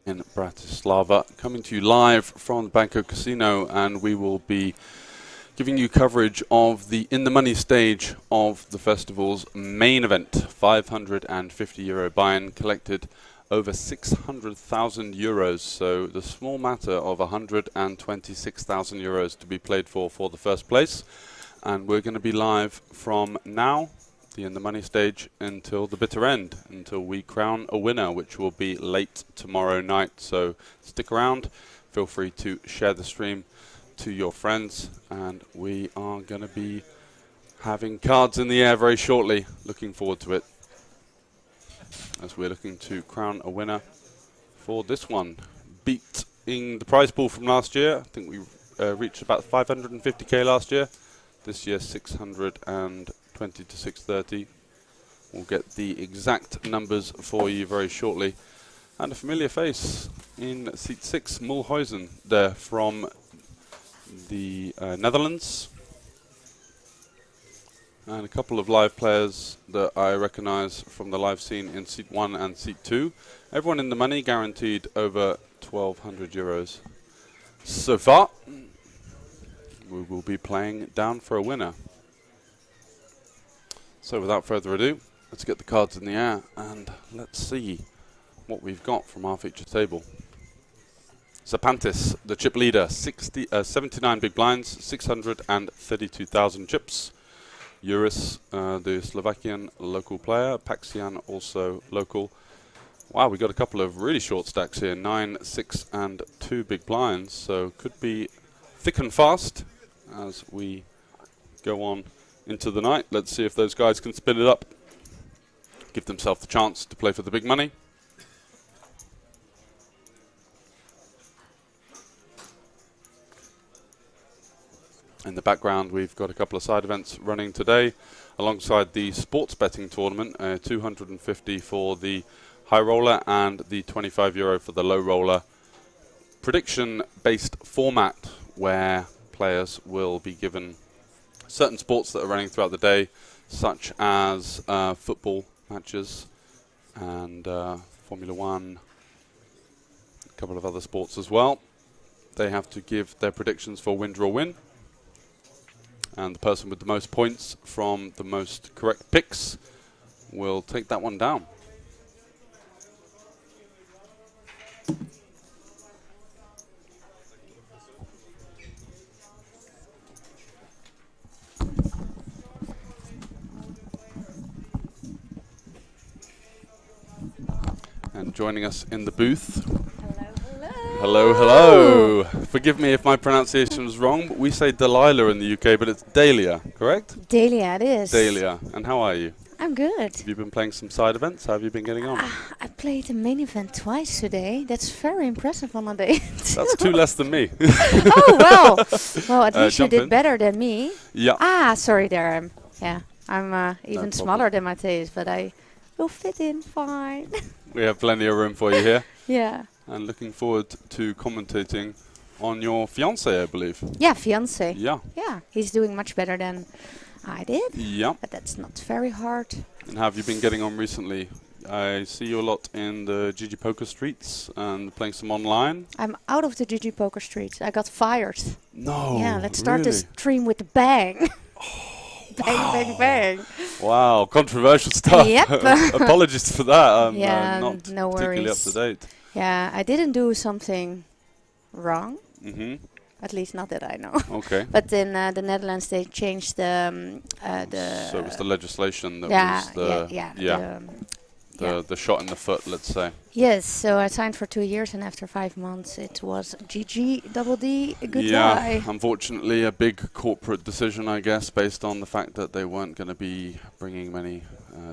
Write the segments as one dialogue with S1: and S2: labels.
S1: in Bratislava, coming to you live from the Banco Casino, and we will be giving you coverage of the In the Money stage of the festival's main event. €550 buy-in collected over 600,000 euros, so the small matter of 126,000 euros to be played for the first place. And we're going to be live from now, the In the Money stage, until the bitter end, until we crown a winner, which will be late tomorrow night. So stick around, feel free to share the stream to your friends, and we are going to be having cards in the air very shortly. Looking forward to it, as we're looking to crown a winner for this one. Beating the prize pool from last year, I think we reached about 550k last year. This year 620 to 630. We'll get the exact numbers for you very shortly. And a familiar face in seat 6, Mulhuizen, there from the Netherlands. And a couple of live players that I recognize from the live scene in seat 1 and seat 2. Everyone in the money, guaranteed over 1,200 euros. So far, we will be playing down for a winner. So without further ado, let's get the cards in the air and let's see what we've got from our feature table. Zapantis, the chip leader, 79 big blinds, 632,000 chips. Juris, the Slovakian local player. Paxian, also local. Wow, we got a couple of really short stacks here, 9, 6 and 2 big blinds, so could be thick and fast as we go on into the night. Let's see if those guys can spin it up, give themselves the chance to play for the big money. In the background, we've got a couple of side events running today alongside the sports betting tournament, 250 for the high roller and the €25 for the low roller. Prediction-based format where players will be given certain sports that are running throughout the day, such as football matches and Formula 1, a couple of other sports as well. They have to give their predictions for win, draw, win. And the person with the most points from the most correct picks will take that one down. And joining us in the booth. Hello, hello. Forgive me if my pronunciation was wrong, but we say Delilah in the UK, but it's Dahlia, correct?
S2: Dahlia, it is.
S1: Dahlia. And how are you?
S2: I'm good.
S1: Have you been playing some side events? How have you been getting on?
S2: I played the main event twice today. That's very impressive on a day.
S1: That's 2 less than me.
S2: Oh, well. Well, at least you did
S1: in.
S2: better than me.
S1: Yeah.
S2: Ah, sorry there. I'm even
S1: No
S2: smaller than Matthijs, but I will fit in fine.
S1: We have plenty of room for you here.
S2: Yeah.
S1: And looking forward to commentating on your fiancé, I believe.
S2: Yeah, fiancé.
S1: Yeah.
S2: Yeah, he's doing much better than I did.
S1: Yeah.
S2: But that's not very hard.
S1: And how have you been getting on recently? I see you a lot in the GG Poker streets and playing some online.
S2: I'm out of the GG Poker streets. I got fired.
S1: No.
S2: Yeah, let's start
S1: really?
S2: this stream with a bang. Bang,
S1: Wow.
S2: bang, bang.
S1: Wow, controversial stuff.
S2: Yep.
S1: Apologies for that. I'm
S2: Yeah,
S1: not
S2: no
S1: particularly up
S2: worries.
S1: to date.
S2: Yeah, I didn't do something wrong.
S1: Mm-hmm.
S2: At least not that I know.
S1: Okay.
S2: But in the Netherlands, they changed the
S1: So it was the legislation that
S2: yeah,
S1: was the the shot in the foot, let's say.
S2: Yes, so I signed for 2 years, and after 5 months, it was GG double D goodbye.
S1: Yeah, unfortunately, a big corporate decision, I guess, based on the fact that they weren't going to be bringing many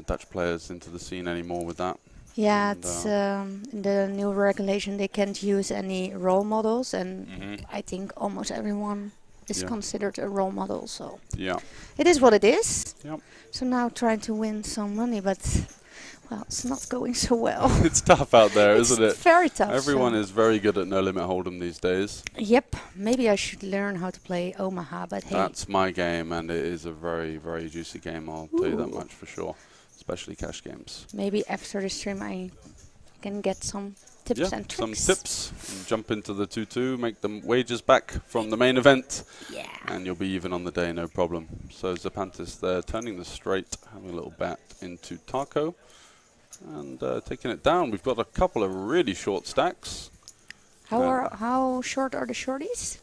S1: Dutch players into the scene anymore with that.
S2: Yeah,
S1: And,
S2: it's in the new regulation they can't use any role models, and I think almost everyone is considered a role model. So
S1: Yeah.
S2: it is what it is.
S1: Yep.
S2: So now trying to win some money, but well, it's not going so well.
S1: It's tough out there, isn't it?
S2: It's very tough.
S1: Everyone is very good at No Limit Hold'em these days.
S2: Yep. Maybe I should learn how to play Omaha, but hey.
S1: That's my game, and it is a very, very juicy game, I'll tell you that much for sure. Especially cash games.
S2: Maybe after the stream I can get some tips
S1: Yeah,
S2: and
S1: some
S2: tricks.
S1: tips. And jump into the 2-2, make them wages back from the main event,
S2: Yeah.
S1: and you'll be even on the day, no problem. So Zapantis there, turning the straight, having a little bet into Taco, and taking it down. We've got a couple of really short stacks.
S2: How short are the shorties?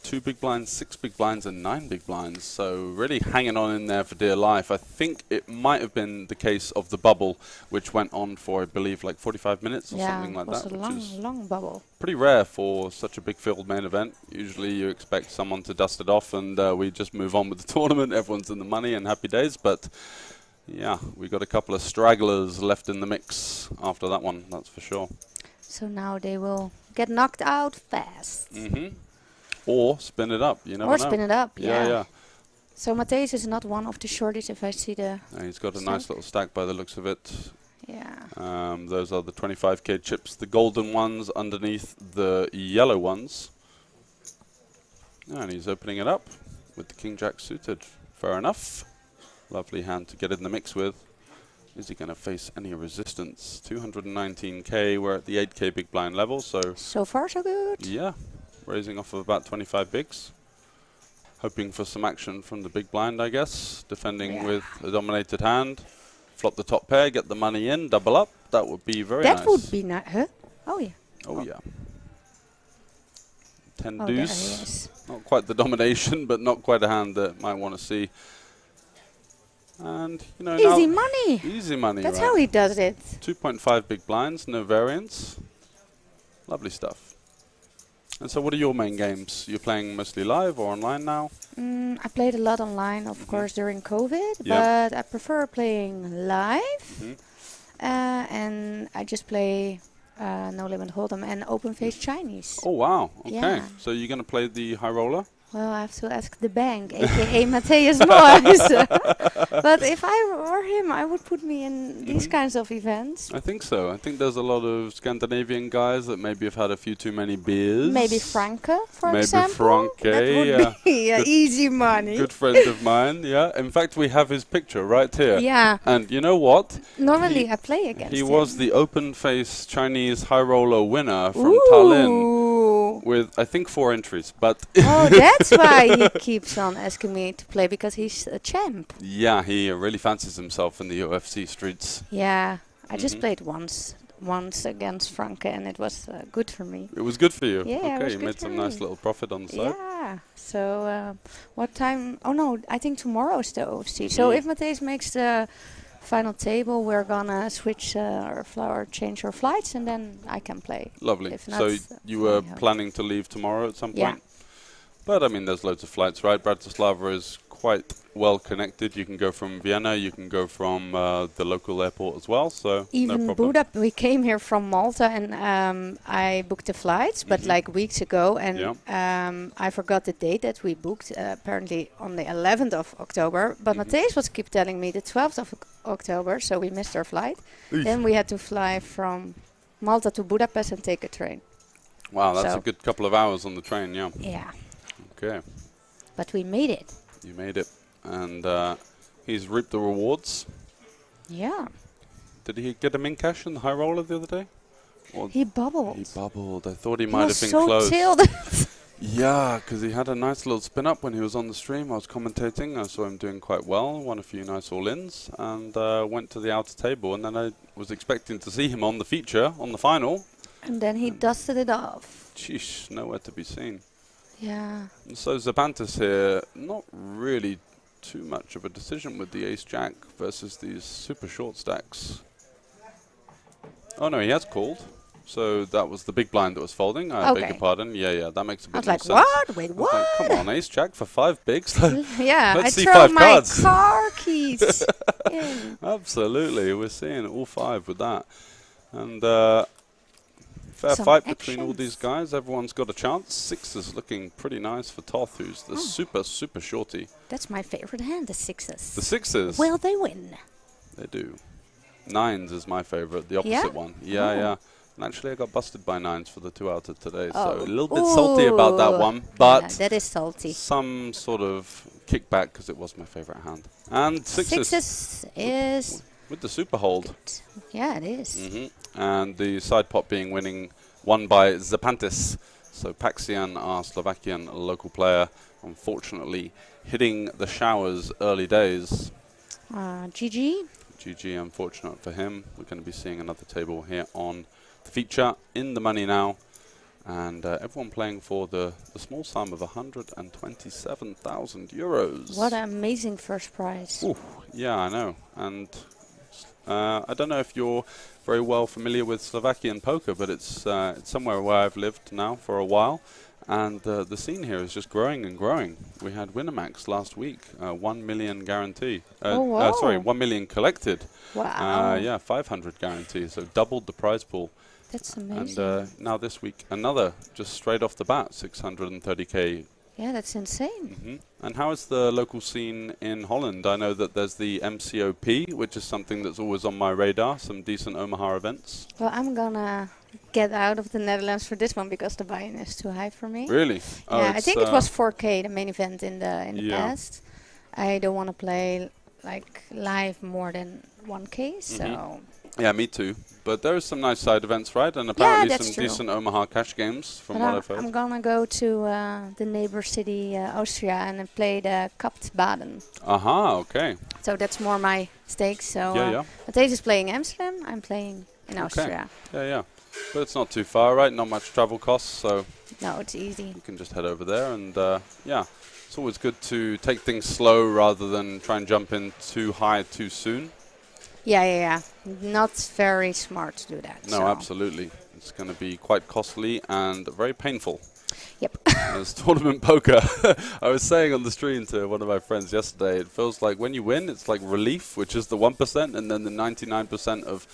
S1: 2 big blinds, 6 big blinds, and 9 big blinds. So really hanging on in there for dear life. I think it might have been the case of the bubble, which went on for, I believe, like 45 minutes or something like that.
S2: Yeah, it was a long bubble.
S1: Pretty rare for such a big field main event. Usually you expect someone to dust it off and we just move on with the tournament. Everyone's in the money and happy days. But yeah, we got a couple of stragglers left in the mix after that one, that's for sure.
S2: So now they will get knocked out fast.
S1: Or spin it up, you never know.
S2: Or spin it up, yeah.
S1: Yeah.
S2: So Matthijs is not one of the shorties if I see the...
S1: He's got a nice little stack by the looks of it.
S2: Yeah.
S1: Those are the 25k chips, the golden ones underneath the yellow ones. And he's opening it up with the King Jack suited. Fair enough. Lovely hand to get in the mix with. Is he going to face any resistance? 219k, we're at the 8k big blind level, so...
S2: So far so good.
S1: Yeah. Raising off of about 25 bigs. Hoping for some action from the big blind, I guess. Defending with a dominated hand. Flop the top pair, get the money in, double up. That would be very nice.
S2: That would be nice. Huh? Oh, yeah.
S1: Oh, yeah. 10
S2: Oh,
S1: deuce.
S2: there he is.
S1: Not quite the domination, but not quite a hand that might want to see. And, you know,
S2: Easy money.
S1: Easy money,
S2: That's
S1: right.
S2: how he does it.
S1: 2.5 big blinds, no variance. Lovely stuff. And so what are your main games? You're playing mostly live or online now?
S2: I played a lot online, of course, during COVID, but I prefer playing live. And I just play No Limit Hold'em and Open Face Chinese.
S1: Oh, wow. Okay.
S2: Yeah.
S1: So you're going to play the high roller?
S2: Well, I have to ask the bank, aka Matthijs Moyes. But if I were him, I would put me in these kinds of events.
S1: I think so. I think there's a lot of Scandinavian guys that maybe have had a few too many beers.
S2: Maybe Franke, for
S1: maybe
S2: example.
S1: Franke,
S2: That would be easy money.
S1: Good friend of mine, yeah. In fact, we have his picture right here.
S2: Yeah.
S1: And you know what?
S2: Normally I play against him.
S1: He was the open face Chinese high roller winner from Tallinn with, I think, 4 entries. But
S2: oh, that's why he keeps on asking me to play, because he's a champ.
S1: Yeah, he really fancies himself in the UFC streets.
S2: Yeah, I just played once against Franke, and it was good for me.
S1: It was good for you?
S2: Yeah,
S1: okay, you made some nice little profit on the side.
S2: Yeah, so what time? Oh no, I think tomorrow is the OFC. So if Matthijs makes the final table, we're gonna switch or change our flights, and then I can play.
S1: Lovely.
S2: If not,
S1: So you were planning to leave tomorrow at some point? But I mean, there's loads of flights, right? Bratislava is quite well connected. You can go from Vienna, you can go from the local airport as well, so
S2: even
S1: no problem.
S2: Budapest. We came here from Malta, and I booked the flights, but like weeks ago, and I forgot the date that we booked. Apparently on the 11th of October, but Matthijs was keep telling me the 12th of October, so we missed our flight. Then we had to fly from Malta to Budapest and take a train.
S1: Wow, that's a good couple of hours on the train, yeah.
S2: Yeah.
S1: Okay.
S2: But we made it.
S1: You made it. And he's reaped the rewards.
S2: Yeah.
S1: Did he get him in cash in the high roller the other day? Or
S2: he bubbled.
S1: He bubbled. I thought he might have been
S2: so
S1: close.
S2: Tilted.
S1: Yeah, because he had a nice little spin up when he was on the stream. I was commentating. I saw him doing quite well. Won a few nice all-ins. And went to the outer table. And then I was expecting to see him on the feature, on the final.
S2: And then he dusted it off.
S1: Sheesh, nowhere to be seen.
S2: Yeah.
S1: And so Zapantis here, not really too much of a decision with the ace-jack versus these super short stacks. Oh no, he has called. So that was the big blind that was folding. I beg your pardon. Yeah, that makes a bit more sense.
S2: I was like, what? Wait, what?
S1: Like, come on, ace-jack for 5 bigs?
S2: Yeah,
S1: let's
S2: I
S1: see
S2: throw
S1: 5
S2: my
S1: cards.
S2: car keys in.
S1: Absolutely, we're seeing all 5 with that. And fair
S2: Some
S1: fight between all
S2: actions.
S1: these guys. Everyone's got a chance. 6 is looking pretty nice for Toth, who's the super shorty.
S2: That's my favorite hand, the 6s.
S1: The 6s?
S2: Will they win?
S1: They do. 9s is my favorite, the opposite one. Yeah. And actually, I got busted by 9s for the 2 outer today, so a little bit salty about that one. But
S2: that is salty.
S1: some sort of kickback because it was my favorite hand. And 6s.
S2: 6s is
S1: with the super hold.
S2: Yeah, it is.
S1: And the side pot being won by Zapantis. So Paxian, our Slovakian local player, unfortunately hitting the showers early days.
S2: GG.
S1: GG, unfortunate for him. We're going to be seeing another table here on the feature in the money now. And everyone playing for the small sum of 127,000 euros.
S2: What an amazing first prize.
S1: Ooh, yeah, I know. And I don't know if you're very well familiar with Slovakian poker, but it's somewhere where I've lived now for a while. And the scene here is just growing and growing. We had Winamax last week, 1 million guarantee. Sorry, 1 million collected.
S2: Wow.
S1: Yeah, 500 guarantee, so doubled the prize pool.
S2: That's amazing.
S1: And now this week, another, just straight off the bat, 630k.
S2: Yeah, that's insane.
S1: And how is the local scene in Holland? I know that there's the MCOP, which is something that's always on my radar, some decent Omaha events.
S2: Well, I'm gonna get out of the Netherlands for this one because the buy-in is too high for me.
S1: Really?
S2: Yeah, I think it was 4K, the main event in the past. I don't want to play like live more than 1K, so...
S1: Yeah, me too. But there is some nice side events, right? And apparently some
S2: true.
S1: decent Omaha cash games, from what I've heard.
S2: I'm gonna go to the neighbor city, Austria, and play the Kapt Baden.
S1: Aha, okay.
S2: So that's more my stakes. So
S1: yeah.
S2: Matthijs is playing Amsterdam, I'm playing in Austria.
S1: Yeah. But it's not too far, right? Not much travel costs, so...
S2: No, it's easy.
S1: You can just head over there and, yeah. It's always good to take things slow rather than try and jump in too high too soon.
S2: Yeah. Not very smart to do that.
S1: No, absolutely. It's going to be quite costly and very painful.
S2: Yep.
S1: As tournament poker, I was saying on the stream to one of my friends yesterday, it feels like when you win, it's like relief, which is the 1%, and then the 99% of,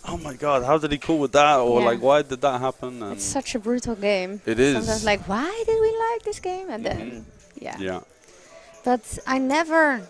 S1: oh my God, how did he call with that? Or like, why did that happen? And
S2: it's such a brutal game.
S1: It is.
S2: Sometimes like, why did we like this game? And then,
S1: Yeah.
S2: But I never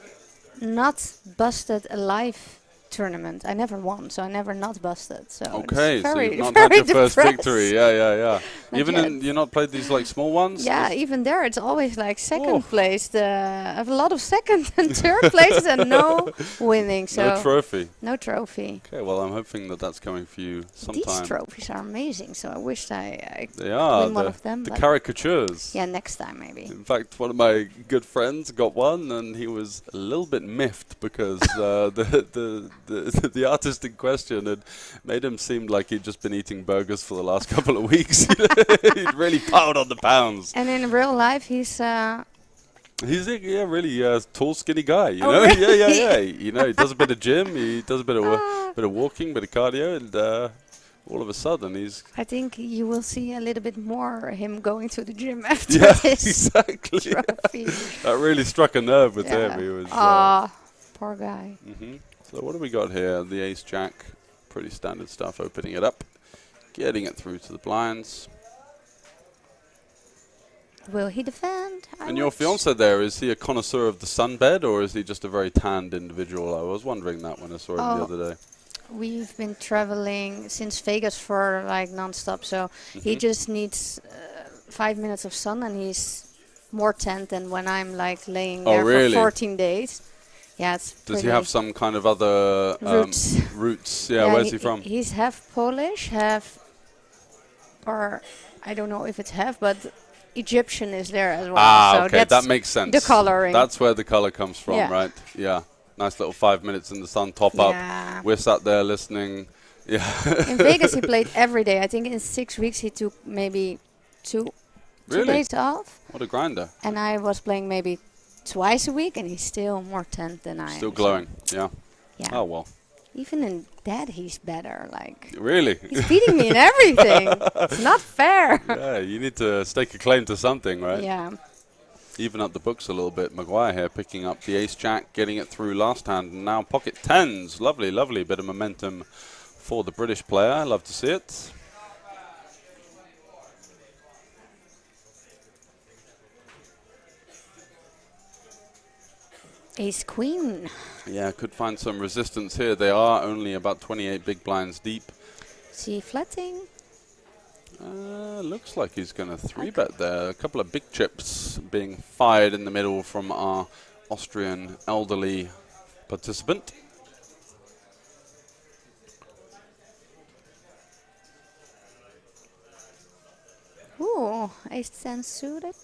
S2: not busted a live tournament. I never won, so I never not busted. So
S1: okay,
S2: so
S1: you've not had your first victory. Yeah. Even you're not played these like small ones?
S2: Yeah, even there it's always like second place. I have a lot of second and third places and no winning. So
S1: no trophy.
S2: No trophy.
S1: Okay, well I'm hoping that that's coming for you sometime.
S2: These trophies are amazing, so I wish I
S1: they are
S2: win one of them.
S1: The caricatures.
S2: Yeah, next time maybe.
S1: In fact, one of my good friends got one, and he was a little bit miffed because the artist in question had made him seem like he'd just been eating burgers for the last couple of weeks. He'd really piled on the pounds.
S2: And in real life, he's a
S1: really tall, skinny guy. You know,
S2: really?
S1: yeah. You know, he does a bit of gym, he does a bit of walking, bit of cardio, and all of a sudden he's.
S2: I think you will see a little bit more him going to the gym after this.
S1: Exactly.
S2: Trophy.
S1: That really struck a nerve with him. He was.
S2: Poor guy.
S1: So what do we got here? The ace jack, pretty standard stuff. Opening it up, getting it through to the blinds.
S2: Will he defend?
S1: And your fiance there, is he a connoisseur of the sunbed, or is he just a very tanned individual? I was wondering that when I saw him the other day.
S2: We've been traveling since Vegas for like non-stop, so he just needs 5 minutes of sun, and he's more tanned than when I'm like laying there for 14 days. Yeah, it's
S1: Does he have some kind of other roots? Yeah, where's he from?
S2: He's half Polish, or I don't know if it's half, but Egyptian is there as well. So
S1: okay, that makes sense.
S2: The coloring.
S1: That's where the color comes from, right? Yeah. Nice little 5 minutes in the sun, top up. We're sat there listening. Yeah.
S2: In Vegas, he played every day. I think in 6 weeks, he took maybe two days off.
S1: What a grinder.
S2: And I was playing maybe twice a week, and he's still more tanned than I am.
S1: Still glowing, yeah. Oh, well.
S2: Even in that, he's better. Like
S1: really?
S2: He's beating me in everything. It's not fair.
S1: Yeah, you need to stake a claim to something, right?
S2: Yeah.
S1: Even up the books a little bit. Maguire here picking up the ace-jack, getting it through last hand, and now pocket tens. Lovely, lovely bit of momentum for the British player. Love to see it.
S2: Ace queen.
S1: Yeah, could find some resistance here. They are only about 28 big blinds deep.
S2: See flatting.
S1: Looks like he's going to 3-bet there. A couple of big chips being fired in the middle from our Austrian elderly participant.
S2: Oh, ace-10 suited.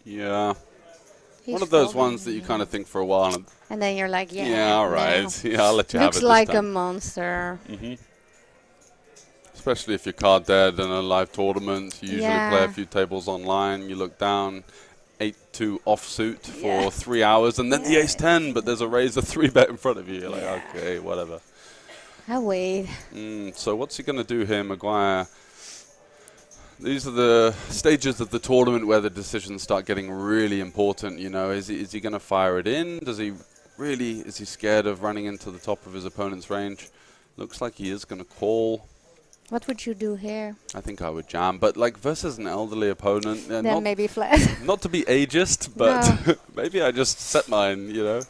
S1: Yeah.
S2: He's
S1: One of those
S2: folding,
S1: ones that you kind of think for a while.
S2: And then you're like, yeah.
S1: Yeah, all right.
S2: no.
S1: Yeah, I'll let you have it
S2: Looks
S1: this
S2: like a
S1: time.
S2: monster.
S1: Especially if you're card dead in a live tournament. You usually play a few tables online. You look down, 8-2 offsuit for 3 hours, and then the ace-10, but there's a raise, a 3-bet in front of you. You're like, okay, whatever.
S2: I'll wait.
S1: So what's he going to do here, Maguire? These are the stages of the tournament where the decisions start getting really important. You know, is he going to fire it in? Is he scared of running into the top of his opponent's range? Looks like he is going to call.
S2: What would you do here?
S1: I think I would jam, but like versus an elderly opponent,
S2: Then maybe flat.
S1: not to be ageist, but maybe I just set mine. You know,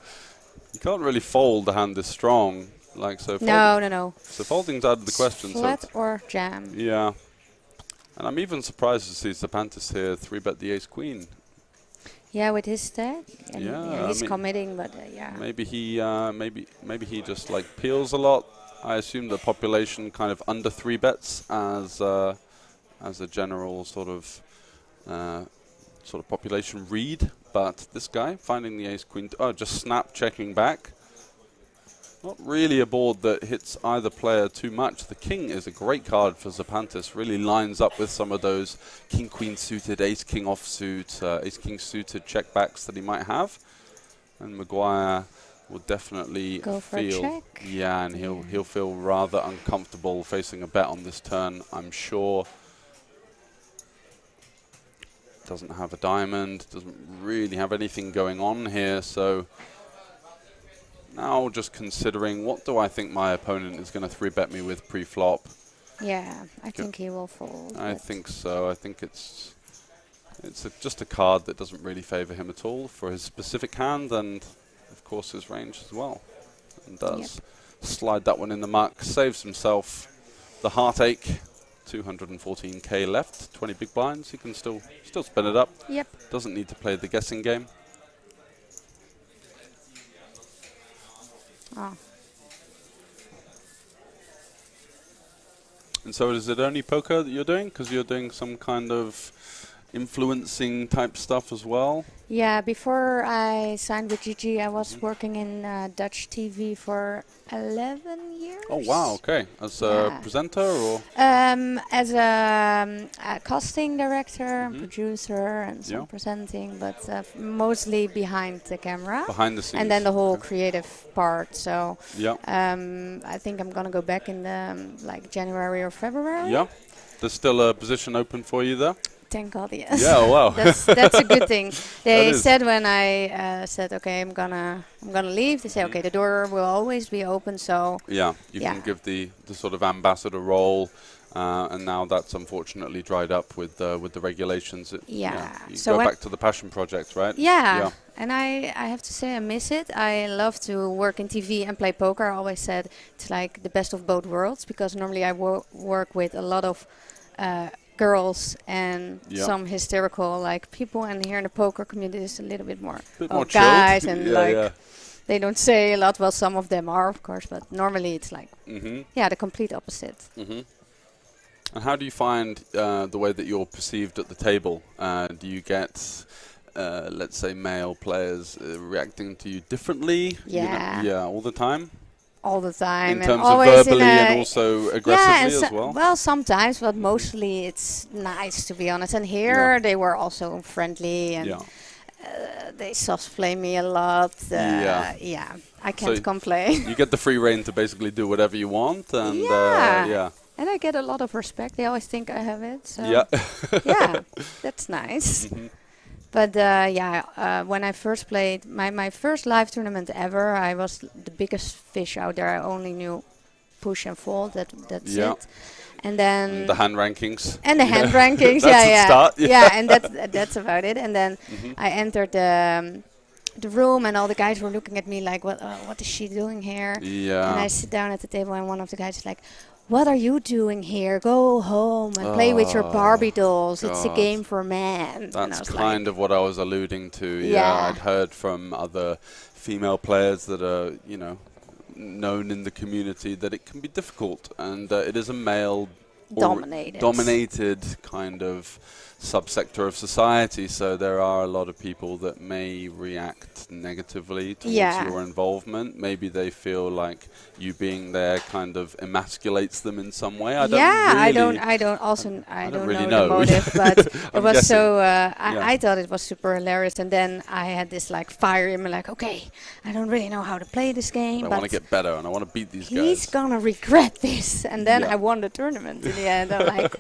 S1: you can't really fold a hand this strong. Like so.
S2: No.
S1: So folding's out of the question.
S2: Flat
S1: so
S2: or jam.
S1: yeah. And I'm even surprised to see Sapantis here 3-bet the ace-queen.
S2: Yeah, with his stack. And
S1: Yeah,
S2: he's
S1: I mean,
S2: committing, but yeah.
S1: Maybe he maybe he just like peels a lot. I assume the population kind of under 3-bets as a general sort of population read. But this guy finding the ace-queen, just snap checking back. Not really a board that hits either player too much. The king is a great card for Sapantis. Really lines up with some of those king-queen suited, ace-king offsuit, ace-king suited checkbacks that he might have. And Maguire will definitely
S2: go for a check.
S1: Yeah, and he'll feel rather uncomfortable facing a bet on this turn, I'm sure. Doesn't have a diamond, doesn't really have anything going on here, so now just considering what do I think my opponent is going to 3-bet me with pre-flop.
S2: Yeah, I think he will fold.
S1: I think so. I think it's just a card that doesn't really favor him at all for his specific hand and of course his range as well. And does slide that one in the muck, saves himself the heartache. 214k left, 20 big blinds. He can still spin it up.
S2: Yep.
S1: Doesn't need to play the guessing game.
S2: Oh.
S1: And so is it only poker that you're doing? Because you're doing some kind of influencing type stuff as well?
S2: Yeah, before I signed with GG, I was working in Dutch TV for 11 years.
S1: Oh, wow, okay. As a presenter or?
S2: As a casting director, producer, and some presenting, but mostly behind the camera.
S1: Behind the scenes.
S2: And then the whole creative part. So
S1: yeah.
S2: I think I'm going to go back in like January or February.
S1: Yeah. There's still a position open for you there?
S2: Thank God, yes.
S1: Yeah, wow.
S2: That's a good thing. They said when I said, okay, I'm gonna leave. They say, okay, the door will always be open. So
S1: yeah, you can give the sort of ambassador role, and now that's unfortunately dried up with the regulations. You so go back to the passion project, right?
S2: Yeah. And I have to say I miss it. I love to work in TV and play poker. I always said it's like the best of both worlds because normally I work with a lot of girls and some hysterical like people, and here in the poker community is a little bit more guys and they don't say a lot. Well, some of them are, of course, but normally it's like the complete opposite.
S1: And how do you find the way that you're perceived at the table? Do you get let's say male players reacting to you differently? All the time?
S2: All the time.
S1: In terms of verbally and also aggressively as well?
S2: Well, sometimes, but mostly it's nice, to be honest. And here they were also friendly and they soft play me a lot. I can't complain.
S1: You get the free reign to basically do whatever you want. And
S2: and I get a lot of respect. They always think I have it. So that's nice. But when I first played my first live tournament ever, I was the biggest fish out there. I only knew push and fold. That's it. And then
S1: the hand rankings.
S2: And the hand rankings.
S1: That's the start.
S2: And that's about it. And then I entered the room, and all the guys were looking at me like, what is she doing here? Yeah. And I sit down at the table, and one of the guys is like, what are you doing here? Go home and play with your Barbie dolls. God. It's a game for men.
S1: That's kind of what I was alluding to. Yeah, I'd heard from other female players that are, known in the community that it can be difficult, and it is a male dominated kind of subsector of society, so there are a lot of people that may react negatively towards your involvement. Maybe they feel like you being there kind of emasculates them in some way. I don't really know the motive,
S2: but it was guessing. So I thought it was super hilarious, and then I had this like fire in me, like, okay, I don't really know how to play this game,
S1: I want to get better and I want to beat these guys.
S2: He's gonna regret this, and then I won the tournament in the end. I'm like,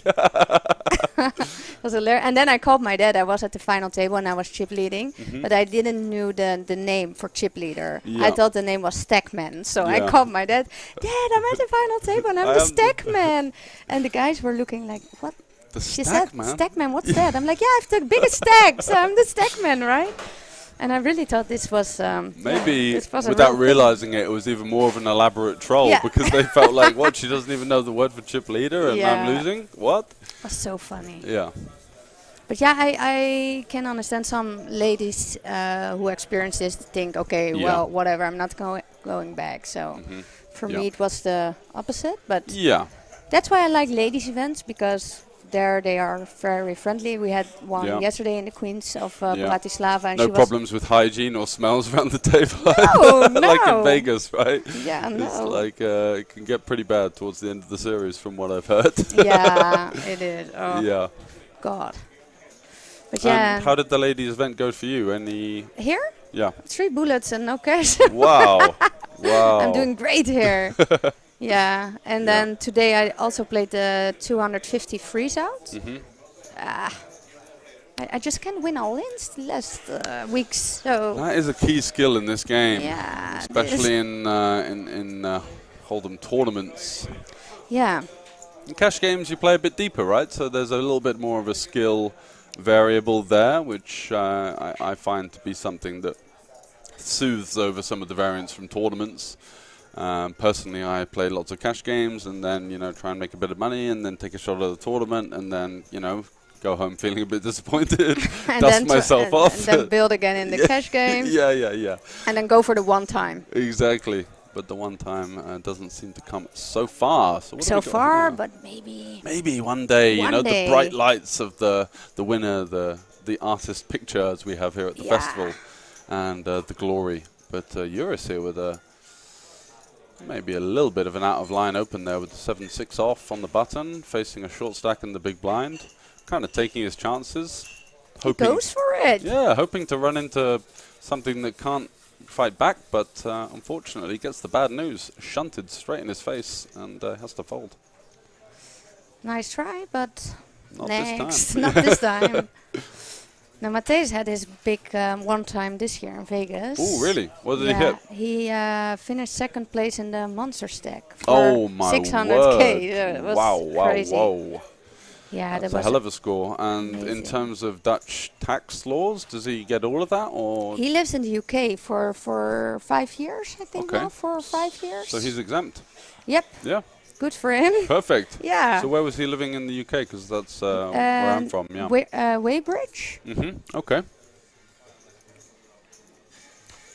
S2: it was hilarious. And then I called my dad. I was at the final table and I was chip leading, but I didn't know the name for chip leader. I thought the name was Stackman, so I called my dad. Dad, I'm at the final table and I'm the Stackman. And the guys were looking like, what? She said, Stackman, what's that? I'm like, yeah, I have the biggest stack, so I'm the Stackman, right? And I really thought this was
S1: maybe without realizing it was even more of an elaborate troll because they felt like, what? She doesn't even know the word for chip leader, and I'm losing. What?
S2: It was so funny.
S1: Yeah.
S2: But yeah, I can understand some ladies who experience this think, okay, well, whatever, I'm not going back. So for me, it was the opposite. But that's why I like ladies events, because there they are very friendly. We had one yesterday in the Queens of Bratislava. And
S1: no problems with hygiene or smells around the table.
S2: No,
S1: like in Vegas, right?
S2: Yeah, no.
S1: It's like it can get pretty bad towards the end of the series, from what I've heard.
S2: Yeah, it is. Oh,
S1: yeah.
S2: God. But yeah.
S1: And how did the ladies' event go for you? Any
S2: here?
S1: Yeah.
S2: 3 bullets and no cash.
S1: Wow. Wow.
S2: I'm doing great here. Yeah, and then today I also played the 250 freeze out. I just can't win all ins the last weeks. So
S1: that is a key skill in this game.
S2: Yeah,
S1: especially in Hold'em tournaments.
S2: Yeah.
S1: In cash games you play a bit deeper, right? So there's a little bit more of a skill variable there, which I find to be something that soothes over some of the variance from tournaments. Personally, I play lots of cash games and then, try and make a bit of money and then take a shot at the tournament and then, go home feeling a bit disappointed, dust myself off.
S2: And then build again in the cash game.
S1: Yeah.
S2: And then go for the one time.
S1: Exactly. But the one time doesn't seem to come so far.
S2: So far, but maybe.
S1: Maybe one day, the bright lights of the winner, the artist picture as we have here at the festival, and the glory. But Eurus here with maybe a little bit of an out-of-line open there with the 7-6 off on the button, facing a short stack in the big blind, kind of taking his chances.
S2: He goes for it.
S1: Yeah, hoping to run into something that can't fight back, but unfortunately gets the bad news shunted straight in his face and has to fold.
S2: Nice try, but
S1: not
S2: next. Not this time. Now, Matthijs had his big one time this year in Vegas.
S1: Oh, really? What did he hit?
S2: He finished second place in the monster stack for
S1: oh my
S2: 600K. It was crazy.
S1: Wow.
S2: Yeah,
S1: that's a hell of a score. And amazing. In terms of Dutch tax laws, does he get all of that, or?
S2: He lives in the UK for 5 years, I think now, 4 or 5 years.
S1: So he's exempt?
S2: Yep.
S1: Yeah.
S2: Good for him.
S1: Perfect.
S2: Yeah.
S1: So where was he living in the UK? Because that's where I'm from, yeah.
S2: Weybridge.
S1: Okay.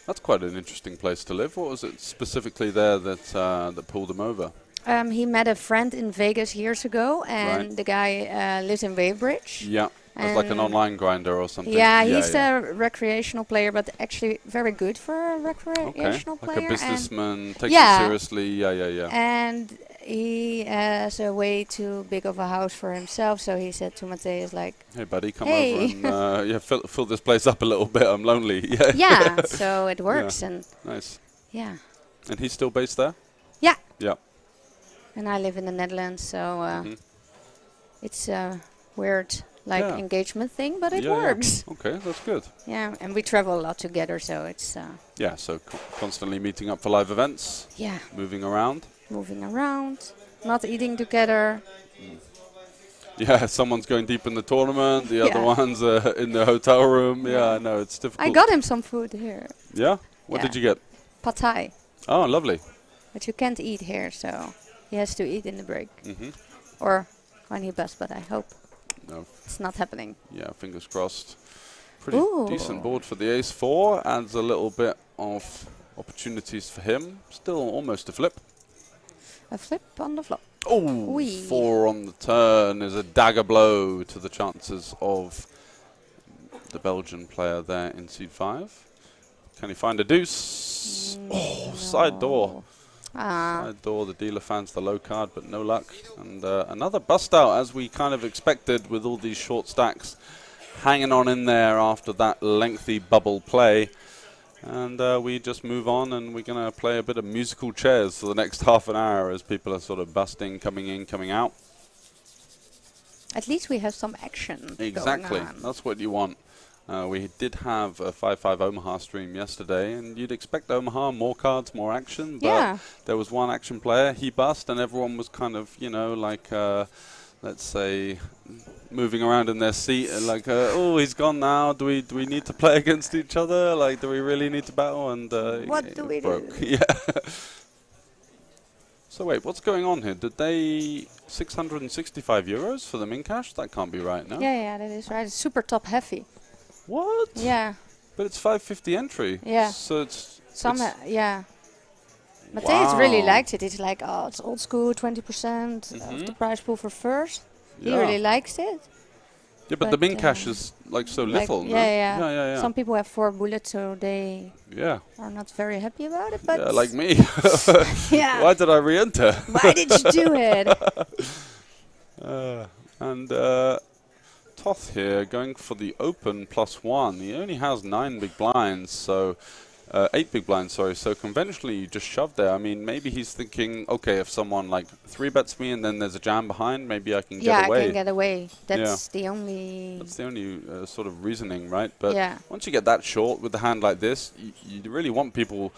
S1: That's quite an interesting place to live. What was it specifically there that pulled him over?
S2: He met a friend in Vegas years ago, and the guy lives in Weybridge.
S1: Yeah. As like an online grinder or something.
S2: Yeah, he's a recreational player, but actually very good for a recreational player.
S1: Like a businessman, takes it seriously. Yeah.
S2: And he has a way too big of a house for himself, so he said to Matthijs, like,
S1: "Hey, buddy, come over and fill this place up a little bit. I'm lonely."
S2: Yeah, so it works. And
S1: nice.
S2: Yeah.
S1: And he's still based there?
S2: Yeah.
S1: Yeah.
S2: And I live in the Netherlands, so it's a weird engagement thing, but it works.
S1: Yeah. Okay, that's good.
S2: Yeah, and we travel a lot together, so it's...
S1: so constantly meeting up for live events.
S2: Yeah.
S1: Moving around,
S2: not eating together.
S1: Yeah, someone's going deep in the tournament, the other one's in the hotel room. Yeah, I know, it's difficult.
S2: I got him some food here.
S1: Yeah? What did you get?
S2: Pad Thai.
S1: Oh, lovely.
S2: But you can't eat here, so he has to eat in the break. Or when he busts, but I hope it's not happening.
S1: Yeah, fingers crossed. Pretty decent board for the ace-4. Adds a little bit of opportunities for him. Still almost a flip.
S2: A flip on the flop.
S1: Oh, 4 on the turn is a dagger blow to the chances of the Belgian player there in seed 5. Can he find a deuce? Oh, no. Side door. Side door, the dealer finds the low card, but no luck. And another bust out, as we kind of expected with all these short stacks hanging on in there after that lengthy bubble play. And we just move on, and we're going to play a bit of musical chairs for the next half an hour as people are sort of busting, coming in, coming out.
S2: At least we have some action.
S1: Exactly.
S2: Going on.
S1: That's what you want. We did have a 5-5 Omaha stream yesterday, and you'd expect Omaha more cards, more action, but there was one action player, he bust, and everyone was kind of, you know, like, let's say, moving around in their seat, and like, oh, he's gone now, do we need to play against each other? Like, do we really need to battle? And
S2: what do we do?
S1: Yeah. So wait, what's going on here? Did they 665 euros for the min cash? That can't be right, no?
S2: Yeah, that is right. It's super top heavy.
S1: What?
S2: Yeah.
S1: But it's 550 entry.
S2: Yeah.
S1: So it's...
S2: yeah. Matthias really liked it. It's like, oh, it's old school, 20% of the prize pool for first. Yeah. He really likes it.
S1: Yeah, but the min cash is like so little.
S2: Like,
S1: no?
S2: Yeah. Some people have 4 bullets, so they are not very happy about it. But
S1: yeah, like me. Why did I re-enter?
S2: Why did you do it?
S1: And Toth here going for the open +1. He only has 9 big blinds, so 8 big blinds, sorry. So conventionally, you just shove there. I mean, maybe he's thinking, okay, if someone like 3-bets me and then there's a jam behind, maybe I can get away.
S2: Yeah, I can get away. That's the only...
S1: That's the only sort of reasoning, right? But once you get that short with a hand like this, you really want people...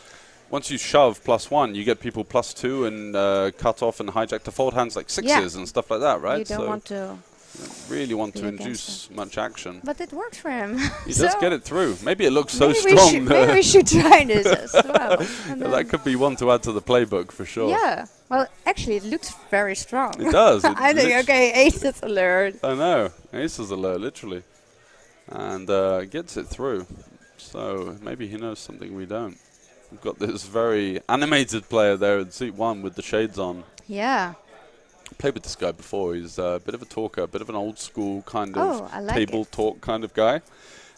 S1: Once you shove +1, you get people +2 and cut off and hijack to fold hands like 6s and stuff like that, right?
S2: You don't want to...
S1: You don't really want to induce much action.
S2: But it works for him.
S1: He does get it through. Maybe it looks so strong.
S2: Maybe we should try this as well.
S1: That could be one to add to the playbook for sure.
S2: Yeah. Well, actually, it looks very strong.
S1: It does.
S2: I think, okay, aces alert.
S1: I know. Aces alert, literally. And gets it through. So maybe he knows something we don't. We've got this very animated player there in seat 1 with the shades on.
S2: Yeah.
S1: Played with this guy before. He's a bit of a talker, a bit of an old school kind of table talk kind of guy.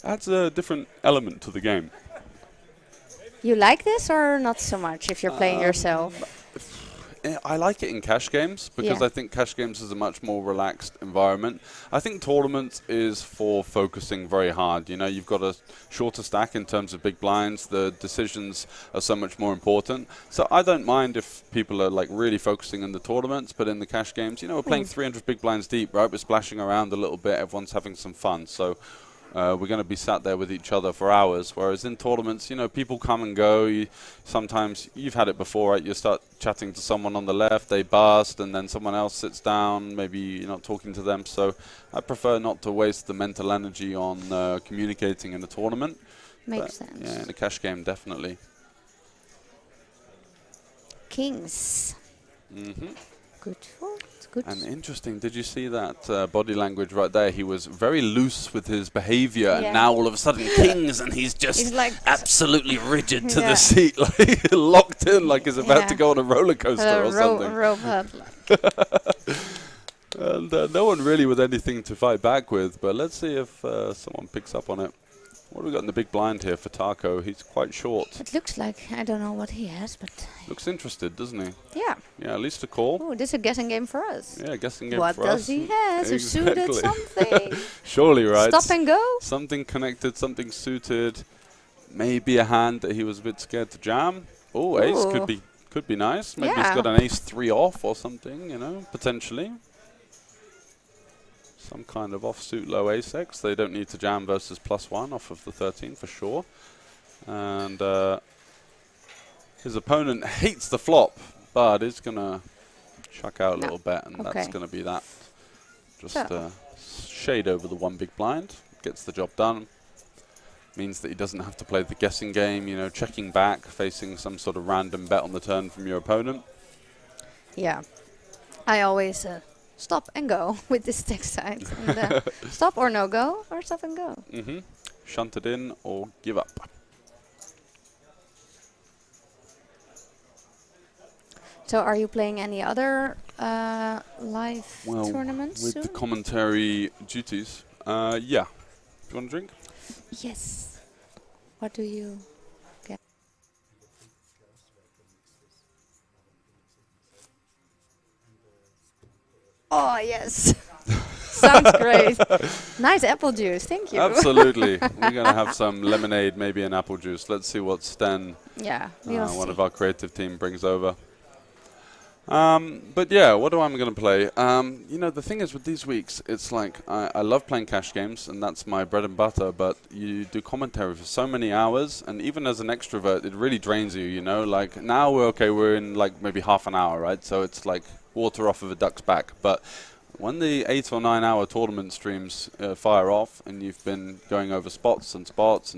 S1: Adds a different element to the game.
S2: You like this or not so much if you're playing yourself?
S1: I like it in cash games because I think cash games is a much more relaxed environment. I think tournaments is for focusing very hard. You know, you've got a shorter stack in terms of big blinds. The decisions are so much more important. So I don't mind if people are like really focusing in the tournaments, but in the cash games, you know, we're playing 300 big blinds deep, right? We're splashing around a little bit. Everyone's having some fun. So we're going to be sat there with each other for hours, whereas in tournaments, you know, people come and go. Sometimes you've had it before, right? You start chatting to someone on the left, they bust, and then someone else sits down. Maybe you're not talking to them. So I prefer not to waste the mental energy on communicating in a tournament.
S2: Makes sense.
S1: Yeah, in a cash game, definitely.
S2: Kings. Good for it. Good.
S1: And interesting, did you see that body language right there? He was very loose with his behavior, and now all of a sudden kings, and he's just like absolutely rigid to the seat, like locked in, like he's about to go on a roller coaster or something.
S2: Robot.
S1: And no one really with anything to fight back with, but let's see if someone picks up on it. What have we got in the big blind here for Taco? He's quite short.
S2: It looks like, I don't know what he has, but...
S1: Looks interested, doesn't he?
S2: Yeah.
S1: Yeah, at least a call.
S2: Oh, this is a guessing game for us.
S1: Yeah, guessing game for us.
S2: What does he have? Exactly. Suited something.
S1: Surely, right?
S2: Stop and go?
S1: Something connected, something suited. Maybe a hand that he was a bit scared to jam. Oh, ace could be nice. Maybe he's got an ace-3 off or something, you know, potentially. Some kind of offsuit low ace-X. They don't need to jam versus +1 off of the 13 for sure. And his opponent hates the flop, but is going to chuck out a little bet, and that's going to be that. Just shade over the 1 big blind. Gets the job done. Means that he doesn't have to play the guessing game, you know, checking back, facing some sort of random bet on the turn from your opponent.
S2: Yeah. I always... stop and go with this stack side. And, stop or no go, or stop and go.
S1: Shunt it in or give up.
S2: So are you playing any other live tournaments
S1: with
S2: soon?
S1: the commentary duties, yeah. Do you want a drink?
S2: Yes. What do you get? Oh, yes. Sounds great. Nice apple juice. Thank you.
S1: Absolutely. We're going to have some lemonade, maybe an apple juice. Let's see what Sten, one of our creative team, brings over. But yeah, what am I going to play? You know, the thing is with these weeks, it's like I love playing cash games, and that's my bread and butter, but you do commentary for so many hours, and even as an extrovert, it really drains you, you know? Like, now we're in like maybe half an hour, right? So it's like water off of a duck's back. But when the 8 or 9 hour tournament streams fire off, and you've been going over spots and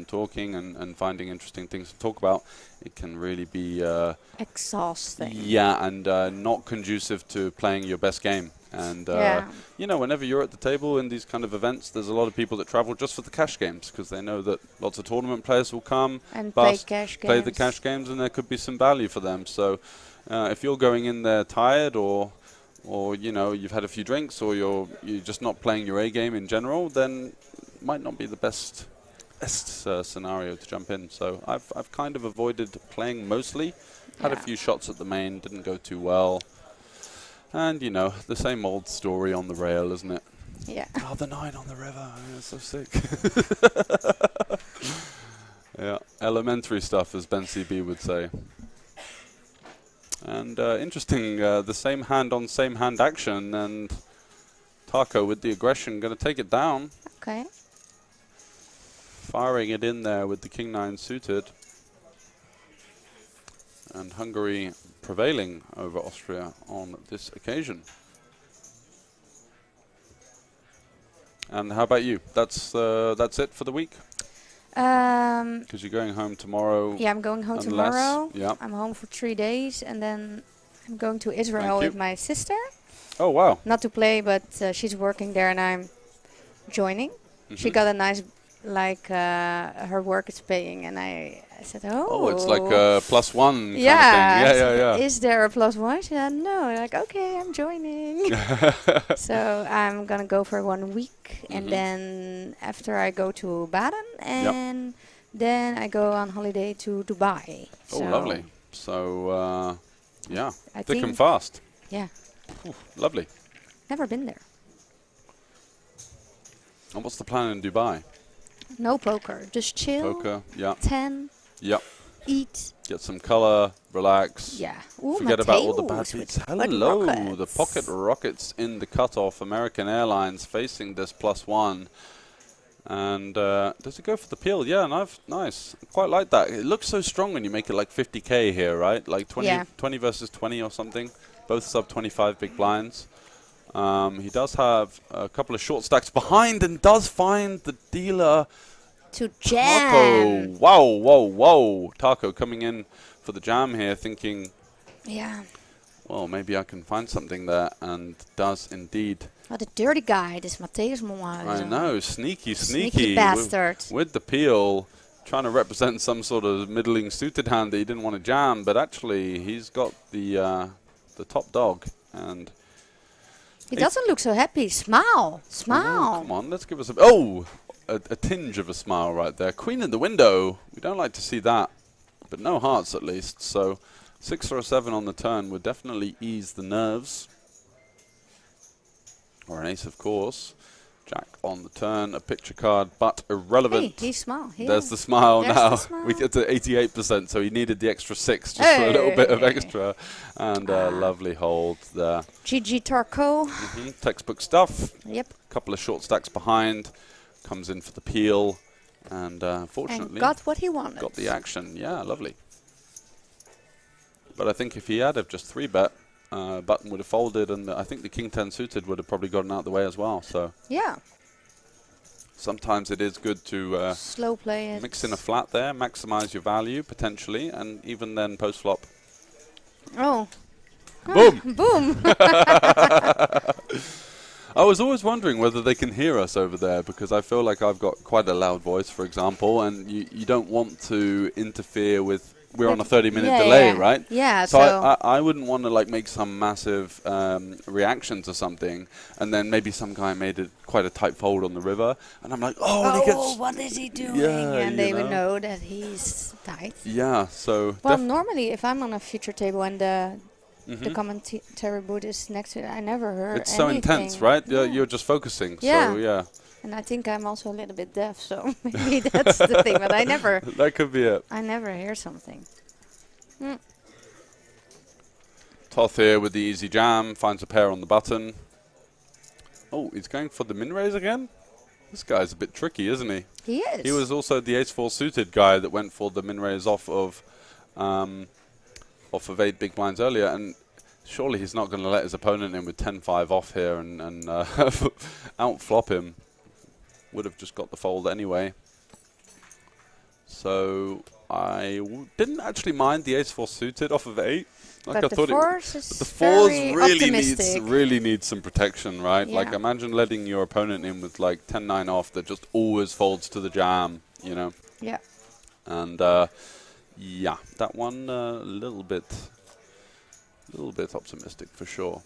S1: talking and finding interesting things to talk about, it can really be
S2: exhausting.
S1: Yeah, and not conducive to playing your best game. And you know, whenever you're at the table in these kind of events, there's a lot of people that travel just for the cash games because they know that lots of tournament players will come
S2: and play
S1: the cash games, and there could be some value for them. So if you're going in there tired, or you know, you've had a few drinks, or you're just not playing your A game in general, then it might not be the best scenario to jump in. So I've kind of avoided playing mostly. Had a few shots at the main, didn't go too well. And, you know, the same old story on the rail, isn't it?
S2: Yeah.
S1: Oh, the 9 on the river. Oh, it's so sick. Yeah, elementary stuff, as Ben CB would say. And interesting, the same hand on same hand action, and Taco with the aggression going to take it down.
S2: Okay.
S1: Firing it in there with the King 9 suited. And Hungary prevailing over Austria on this occasion. And how about you? That's it for the week? Because you're going home tomorrow.
S2: Yeah, I'm going home tomorrow.
S1: Yeah.
S2: I'm home for 3 days, and then I'm going to Israel with my sister.
S1: Oh, wow.
S2: Not to play, but she's working there, and I'm joining. She got a nice, like, her work is paying, and I said, oh,
S1: it's like a +1 kind of thing.
S2: Yeah. Is there a +1? She said, no. Like, okay, I'm joining. So I'm going to go for 1 week, and then after I go to Baden, and then I go on holiday to Dubai.
S1: Oh, lovely. So, yeah,
S2: I
S1: thick and fast.
S2: Yeah.
S1: Ooh, lovely.
S2: Never been there.
S1: And what's the plan in Dubai?
S2: No poker, just chill.
S1: Poker, yeah.
S2: 10.
S1: Yep.
S2: Eat.
S1: Get some color, relax.
S2: Yeah. Ooh,
S1: forget about all the bad beats. Hello, the pocket rockets in the cutoff. American Airlines facing this +1. And does it go for the peel? Yeah, nice. Quite like that. It looks so strong when you make it like 50k here, right? Like 20 versus 20 or something. Both sub 25 big blinds. He does have a couple of short stacks behind and does find the dealer.
S2: To jam.
S1: Taco. Whoa. Taco coming in for the jam here, thinking, well, maybe I can find something there, and does indeed.
S2: Oh, the dirty guy, this Matthäus Molhuizen.
S1: I know, sneaky.
S2: Sneaky bastard.
S1: With the peel, trying to represent some sort of middling suited hand that he didn't want to jam, but actually he's got the top dog, and
S2: he doesn't look so happy. Smile.
S1: Oh, come on, let's give us a tinge of a smile right there. Queen in the window. We don't like to see that, but no hearts at least. So 6 or a 7 on the turn would definitely ease the nerves. Or an ace, of course. Jack on the turn, a picture card, but irrelevant.
S2: Hey, he smiled.
S1: There's the smile now.
S2: The smile.
S1: We get to 88%, so he needed the extra 6 just for a little bit of extra. And a lovely hold there.
S2: GG Tarko.
S1: Textbook stuff.
S2: Yep.
S1: Couple of short stacks behind. Comes in for the peel. And fortunately,
S2: and got what he wanted.
S1: Got the action. Yeah, lovely. But I think if he had have just 3-bet, button would have folded, and I think the King 10 suited would have probably gotten out of the way as well. So
S2: yeah.
S1: Sometimes it is good to
S2: slow play it.
S1: Mix in a flat there, maximize your value potentially, and even then post flop.
S2: Oh.
S1: Boom!
S2: Boom!
S1: I was always wondering whether they can hear us over there, because I feel like I've got quite a loud voice, for example, and you don't want to interfere with we're on a 30-minute delay, right?
S2: Yeah.
S1: So I wouldn't want to like make some massive reaction to something, and then maybe some guy made it quite a tight fold on the river, and I'm like,
S2: oh, what is he doing?
S1: Yeah,
S2: and they would know that he's tight.
S1: Yeah. So
S2: well, normally if I'm on a future table and the commentary booth is next to it, I never heard
S1: it's so intense, right? Yeah. You're just focusing.
S2: Yeah.
S1: So yeah.
S2: And I think I'm also a little bit deaf, so maybe that's the thing. But I never.
S1: That could be it.
S2: I never hear something.
S1: Toth here with the easy jam, finds a pair on the button. Oh, he's going for the min raise again? This guy's a bit tricky, isn't he?
S2: He is.
S1: He was also the ace-4 suited guy that went for the min raise off of 8 big blinds earlier, and surely he's not going to let his opponent in with 10-5 off here and out-flop him. Would have just got the fold anyway. So I didn't actually mind the ace-4 suited off of 8. Like
S2: but
S1: I thought
S2: the
S1: fours
S2: really
S1: needs some protection, right?
S2: Yeah.
S1: Like imagine letting your opponent in with like 10-9 off that just always folds to the jam, you know?
S2: Yeah.
S1: And yeah, that one a little bit optimistic for sure.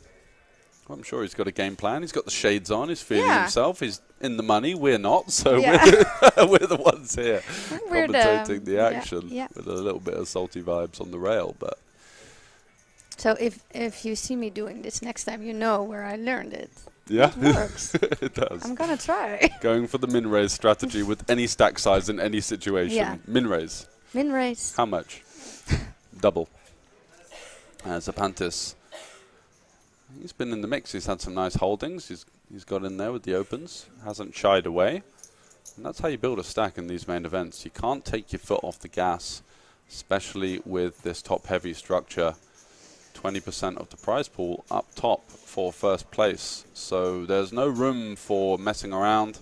S1: I'm sure he's got a game plan. He's got the shades on. He's feeling himself. He's in the money. We're not, so we're the ones here commentating the action with a little bit of salty vibes on the rail. But
S2: so if you see me doing this next time, you know where I learned it.
S1: Yeah,
S2: it works.
S1: It does.
S2: I'm gonna try.
S1: Going for the min raise strategy with any stack size in any situation.
S2: Yeah.
S1: Min raise.
S2: Min raise.
S1: How much? Double. Zapantis. He's been in the mix. He's had some nice holdings. He's got in there with the opens. Hasn't shied away. And that's how you build a stack in these main events. You can't take your foot off the gas, especially with this top-heavy structure. 20% of the prize pool up top for first place. So there's no room for messing around.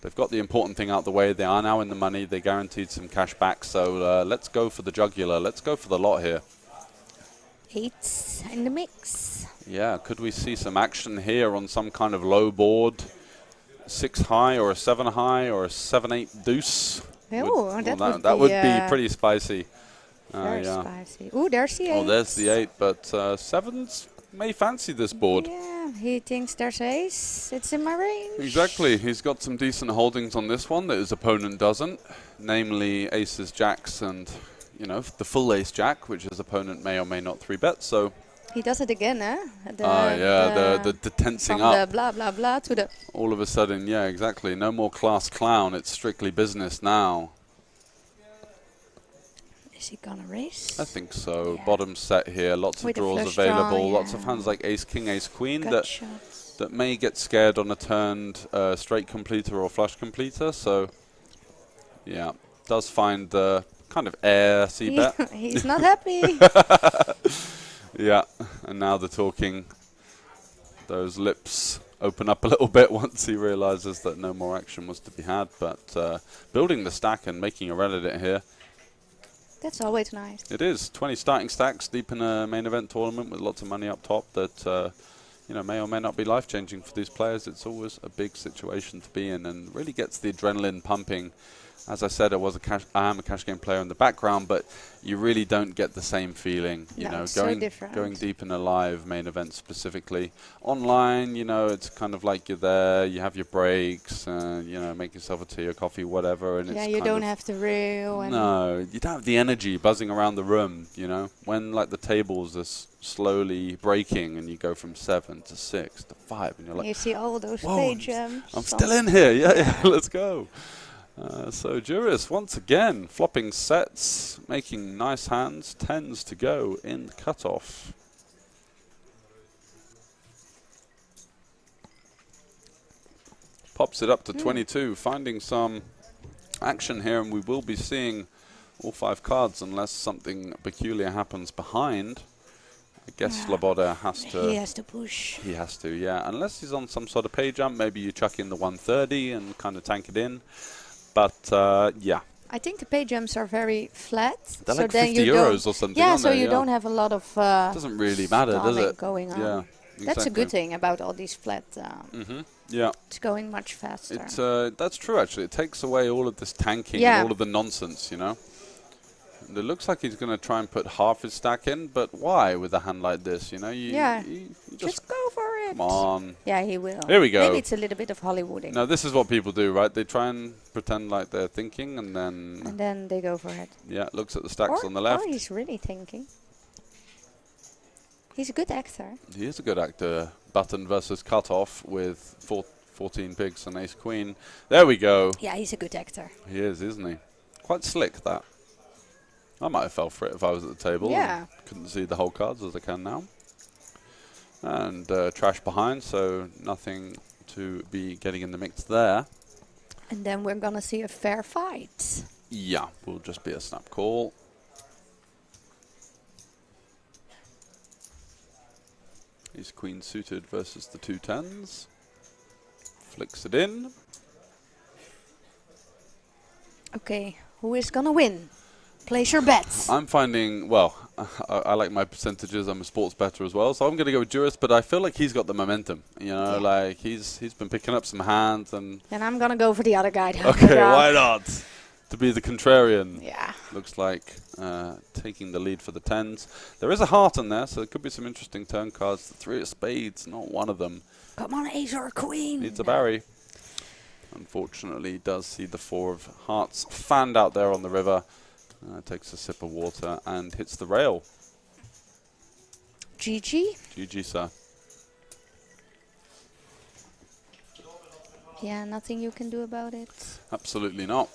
S1: They've got the important thing out the way. They are now in the money. They guaranteed some cash back. So let's go for the jugular. Let's go for the lot here.
S2: 8's in the mix.
S1: Yeah, could we see some action here on some kind of low board? 6 high or a 7 high or a 7-8 deuce?
S2: Oh,
S1: that would be pretty spicy.
S2: Very spicy. Ooh, there's the 8.
S1: Oh, there's the 8, but 7s may fancy this board.
S2: Yeah, he thinks there's ace. It's in my range.
S1: Exactly. He's got some decent holdings on this one that his opponent doesn't, namely aces, jacks, and you know the full ace jack, which his opponent may or may not 3-bet. So
S2: he does it again, eh?
S1: The tensing
S2: from
S1: up.
S2: The blah blah blah to the.
S1: All of a sudden, yeah, exactly. No more class clown. It's strictly business now.
S2: Is he gonna race?
S1: I think so.
S2: Yeah.
S1: Bottom set here. Lots
S2: with
S1: of draws available. Lots of hands like ace, king, ace, queen that may get scared on a turned straight completer or flush completer. So, yeah, does find the kind of air c-bet.
S2: He's not happy.
S1: Yeah, and now they're talking. Those lips open up a little bit once he realizes that no more action was to be had. But building the stack and making a run at it here.
S2: That's always nice.
S1: It is. 20 starting stacks deep in a main event tournament with lots of money up top that you know, may or may not be life-changing for these players. It's always a big situation to be in and really gets the adrenaline pumping. As I said, I am a cash game player in the background, but you really don't get the same feeling. You know, going deep in a live main event specifically. Online, you know, it's kind of like you're there, you have your breaks, you know, make yourself a tea or coffee, whatever. And
S2: yeah,
S1: it's
S2: you don't have to reel.
S1: No, you don't have the energy buzzing around the room, you know. When like the tables are slowly breaking and you go from 7 to 6 to 5 and you're like,
S2: you see all those page
S1: I'm still in here. Yeah, let's go. So Juris once again flopping sets, making nice hands, 10s to go in the cutoff. Pops it up to 22, finding some action here, and we will be seeing all 5 cards unless something peculiar happens behind. I guess Sloboda has to...
S2: He has to push.
S1: He has to, yeah. Unless he's on some sort of pay jump, maybe you chuck in the 130 and kind of tank it in. But, yeah.
S2: I think the pay jumps are very flat.
S1: They're
S2: so
S1: like
S2: then
S1: 50 euros or something,
S2: yeah,
S1: aren't
S2: so
S1: they?
S2: you don't have a lot of
S1: doesn't really matter, does it?
S2: Going on.
S1: Yeah, exactly.
S2: That's a good thing about all these flat.
S1: Yeah.
S2: It's going much faster.
S1: It's that's true, actually. It takes away all of this tanking and all of the nonsense, you know? It looks like he's going to try and put half his stack in, but why with a hand like this? You know, you
S2: just go for it.
S1: Come on.
S2: Yeah, he will.
S1: Here we go.
S2: Maybe it's a little bit of Hollywooding.
S1: No, this is what people do, right? They try and pretend like they're thinking, and then
S2: they go for it.
S1: Yeah, looks at the stacks on the left.
S2: Or he's really thinking. He's a good actor.
S1: He is a good actor. Button versus cutoff with 14 pigs and ace queen. There we go.
S2: Yeah, he's a good actor.
S1: He is, isn't he? Quite slick, that. I might have fell for it if I was at the table.
S2: Yeah.
S1: Couldn't see the whole cards as I can now. And trash behind, so nothing to be getting in the mix there.
S2: And then we're going to see a fair fight.
S1: Yeah, will just be a snap call. Ace queen suited versus the 2 10s. Flicks it in.
S2: Okay, who is going to win? Place your bets.
S1: I'm finding, well, I like my percentages. I'm a sports bettor as well, so I'm going to go with Juris, but I feel like he's got the momentum. You know, like he's been picking up some hands, and
S2: I'm going to go for the other guy.
S1: Okay, why not? To be the contrarian.
S2: Yeah.
S1: Looks like taking the lead for the 10s. There is a heart in there, so there could be some interesting turn cards. The 3 of spades, not one of them.
S2: Come on, ace or a queen.
S1: Needs a Barry. Unfortunately, does see the 4 of hearts fanned out there on the river. Takes a sip of water and hits the rail.
S2: GG.
S1: GG, sir.
S2: Yeah, nothing you can do about it.
S1: Absolutely not.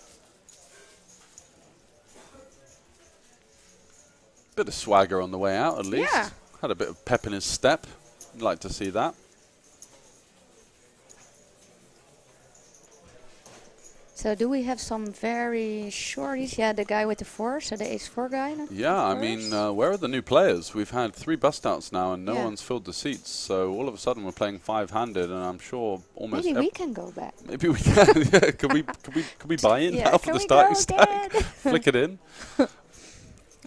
S1: Bit of swagger on the way out, at least.
S2: Yeah.
S1: Had a bit of pep in his step. I'd like to see that.
S2: So do we have some very shorties? Yeah, the guy with the 4, so the ace-4 guy. No?
S1: Yeah, I mean, where are the new players? We've had 3 bust-outs now, and no one's filled the seats. So all of a sudden, we're playing 5-handed, and I'm sure almost.
S2: Maybe we can go back.
S1: Maybe we can. Yeah, can we buy in now for the starting stack? Flick it in.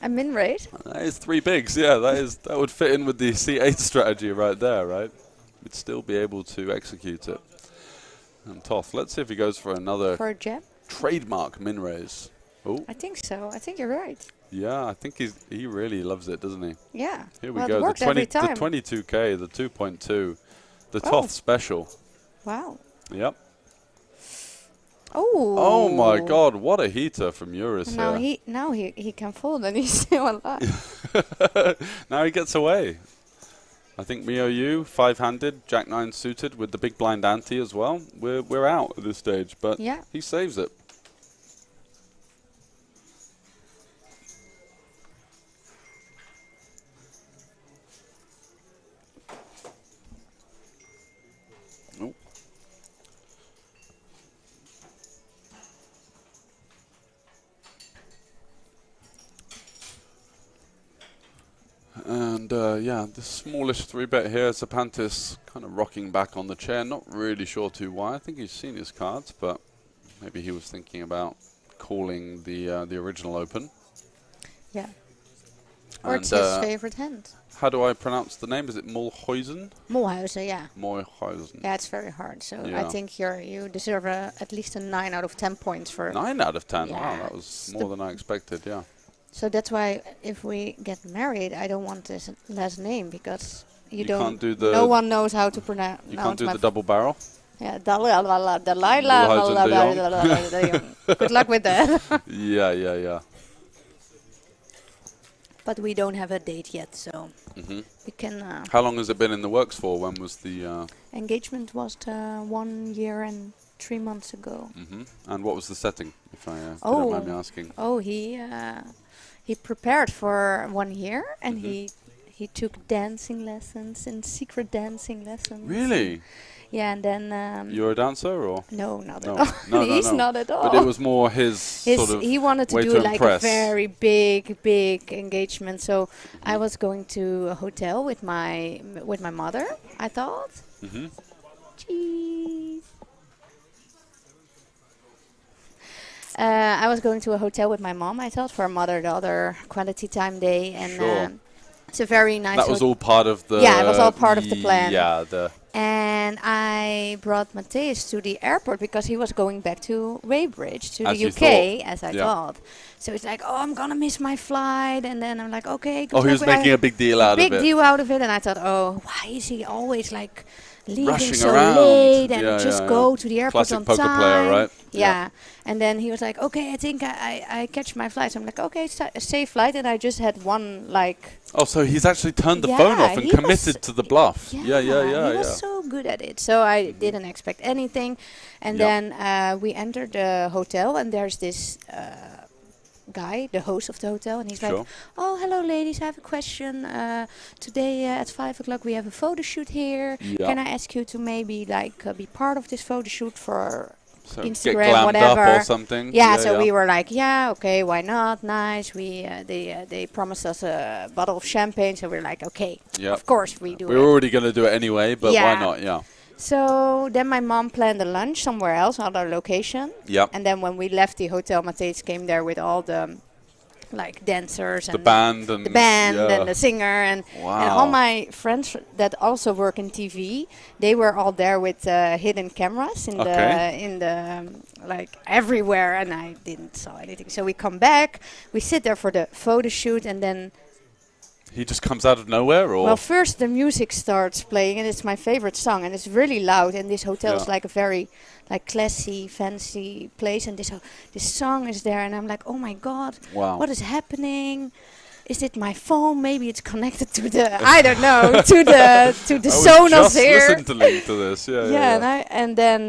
S2: A min rate.
S1: That is 3 bigs. Yeah, that would fit in with the C8 strategy right there, right? We'd still be able to execute it. And Toth, let's see if he goes for another trademark min raise. Oh,
S2: I think so. I think you're right.
S1: Yeah, I think he really loves it, doesn't he?
S2: Yeah.
S1: Here we go. The 22K, the 2.2, the Toth special.
S2: Wow.
S1: Yep.
S2: Oh.
S1: Oh my God! What a heater from Juris here.
S2: Now he can fold and he's still alive.
S1: Now he gets away. I think MIOU 5-handed, Jack-9 suited with the big blind ante as well. We're out at this stage, but he saves it. Oh. And yeah, the smallish 3-bet here, Sapantis kind of rocking back on the chair. Not really sure to why. I think he's seen his cards, but maybe he was thinking about calling the original open.
S2: Yeah. Or it's his favorite hand.
S1: How do I pronounce the name? Is it Mulhuizen?
S2: Mulhuizen, yeah.
S1: Mulhuizen.
S2: Yeah, it's very hard. So I think you deserve at least a 9 out of 10 points for.
S1: 9 out of 10. Yeah, wow, that was more than I expected. Yeah.
S2: So that's why if we get married, I don't want this last name because you don't.
S1: Can't do the.
S2: No one knows how to pronounce.
S1: You can't do the double barrel.
S2: Yeah, Good luck with that.
S1: Yeah.
S2: But we don't have a date yet, so we can.
S1: How long has it been in the works for? When was the
S2: engagement? Was 1 year and 3 months ago.
S1: And what was the setting, if I don't mind me asking?
S2: Oh, he prepared for 1 year, and he took dancing lessons and secret dancing lessons.
S1: Really?
S2: Yeah, and then.
S1: You're a dancer, or?
S2: No, not at all. No, he's not at all.
S1: But it was more his sort of.
S2: He wanted to do like a very big engagement. So I was going to a hotel with my mother. I thought. Cheese. I was going to a hotel with my mom, I thought, for a mother-daughter quality time day. And it's a very nice...
S1: That was all part of the...
S2: Yeah, it was all part of the plan.
S1: Yeah, the
S2: And I brought Matthias to the airport because he was going back to Weybridge, to
S1: As
S2: the
S1: you
S2: UK, as I
S1: Yeah.
S2: thought. So it's like, oh, I'm going to miss my flight. And then I'm like, okay. good
S1: Oh, he
S2: luck.
S1: was making a big deal out of
S2: Big
S1: it.
S2: deal out of it. And I thought, oh, why is he always like leaving
S1: Rushing
S2: so
S1: around.
S2: late and
S1: Yeah,
S2: just
S1: yeah,
S2: go
S1: yeah.
S2: to the airport
S1: Classic
S2: on
S1: poker
S2: time?
S1: player, right?
S2: Yeah. And then he was like, okay, I think I catch my flight. So I'm like, okay, safe flight. And I just had one like...
S1: Oh, so he's actually turned the
S2: Yeah,
S1: phone off and
S2: he
S1: committed
S2: was-
S1: to the bluff.
S2: Yeah,
S1: Yeah.
S2: he was so good at it. So I didn't expect anything. And
S1: Yep.
S2: then we entered the hotel, and there's this guy, the host of the hotel, and he's
S1: Sure.
S2: like, "Oh, hello, ladies. I have a question. Today at 5 o'clock we have a photo shoot here.
S1: Yeah.
S2: Can I ask you to maybe like be part of this photo shoot for
S1: So
S2: Instagram,
S1: get glammed
S2: whatever.
S1: up or something.
S2: Yeah, so we were like, yeah, okay, why not? Nice. They promised us a bottle of champagne, so we're like, okay,
S1: Yep.
S2: of course we do
S1: We
S2: it.
S1: were already going to do it anyway, but why
S2: Yeah.
S1: not? Yeah.
S2: So then my mom planned a lunch somewhere else, another location.
S1: Yep.
S2: And then when we left the hotel, Matthias came there with all the like dancers
S1: The
S2: and
S1: band and yeah.
S2: and the singer and
S1: Wow.
S2: all my friends that also work in TV, they were all there with hidden cameras in
S1: Okay.
S2: the like everywhere, and I didn't saw anything. So we come back, we sit there for the photo shoot, and then
S1: He just comes out of nowhere, or
S2: well, first the music starts playing, and it's my favorite song, and it's really loud. And this hotel is
S1: Yeah.
S2: like a very like classy, fancy place, and this song is there, and I'm like, oh my god,
S1: wow.
S2: what is happening? Is it my phone? Maybe it's connected to the I don't know to the
S1: I was
S2: Sonos
S1: just
S2: here.
S1: listening to this. Yeah.
S2: Yeah, and then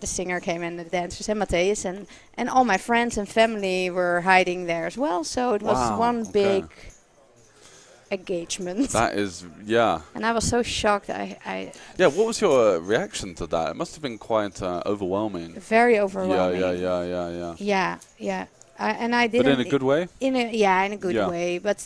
S2: the singer came in, the dancers, and Matthias, and all my friends and family were hiding there as well. So it was
S1: Wow,
S2: one
S1: okay.
S2: big engagement.
S1: That is, yeah.
S2: And I was so shocked. I
S1: Yeah, what was your reaction to that? It must have been quite overwhelming.
S2: very overwhelming.
S1: Yeah.
S2: Yeah. And I
S1: But
S2: didn't.
S1: in a good way?
S2: In a good
S1: Yeah.
S2: way. But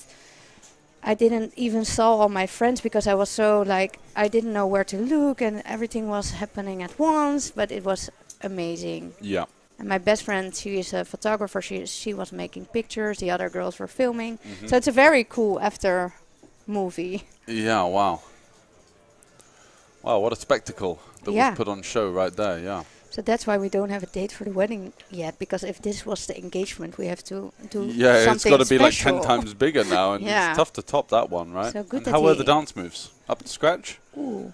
S2: I didn't even saw all my friends because I was so like I didn't know where to look, and everything was happening at once. But it was amazing.
S1: Yeah.
S2: And my best friend, she is a photographer. She was making pictures. The other girls were filming.
S1: Mhm.
S2: So it's a very cool after movie.
S1: Yeah, wow. Wow, what a spectacle that
S2: Yeah.
S1: was put on show right there, yeah.
S2: So that's why we don't have a date for the wedding yet. Because if this was the engagement, we have to do
S1: Yeah, it's
S2: something
S1: got to be like
S2: special.
S1: 10 times bigger now, and
S2: Yeah.
S1: it's tough to top that one, right?
S2: So good
S1: And
S2: that
S1: how were
S2: he-
S1: the dance moves? Up to scratch?
S2: Ooh.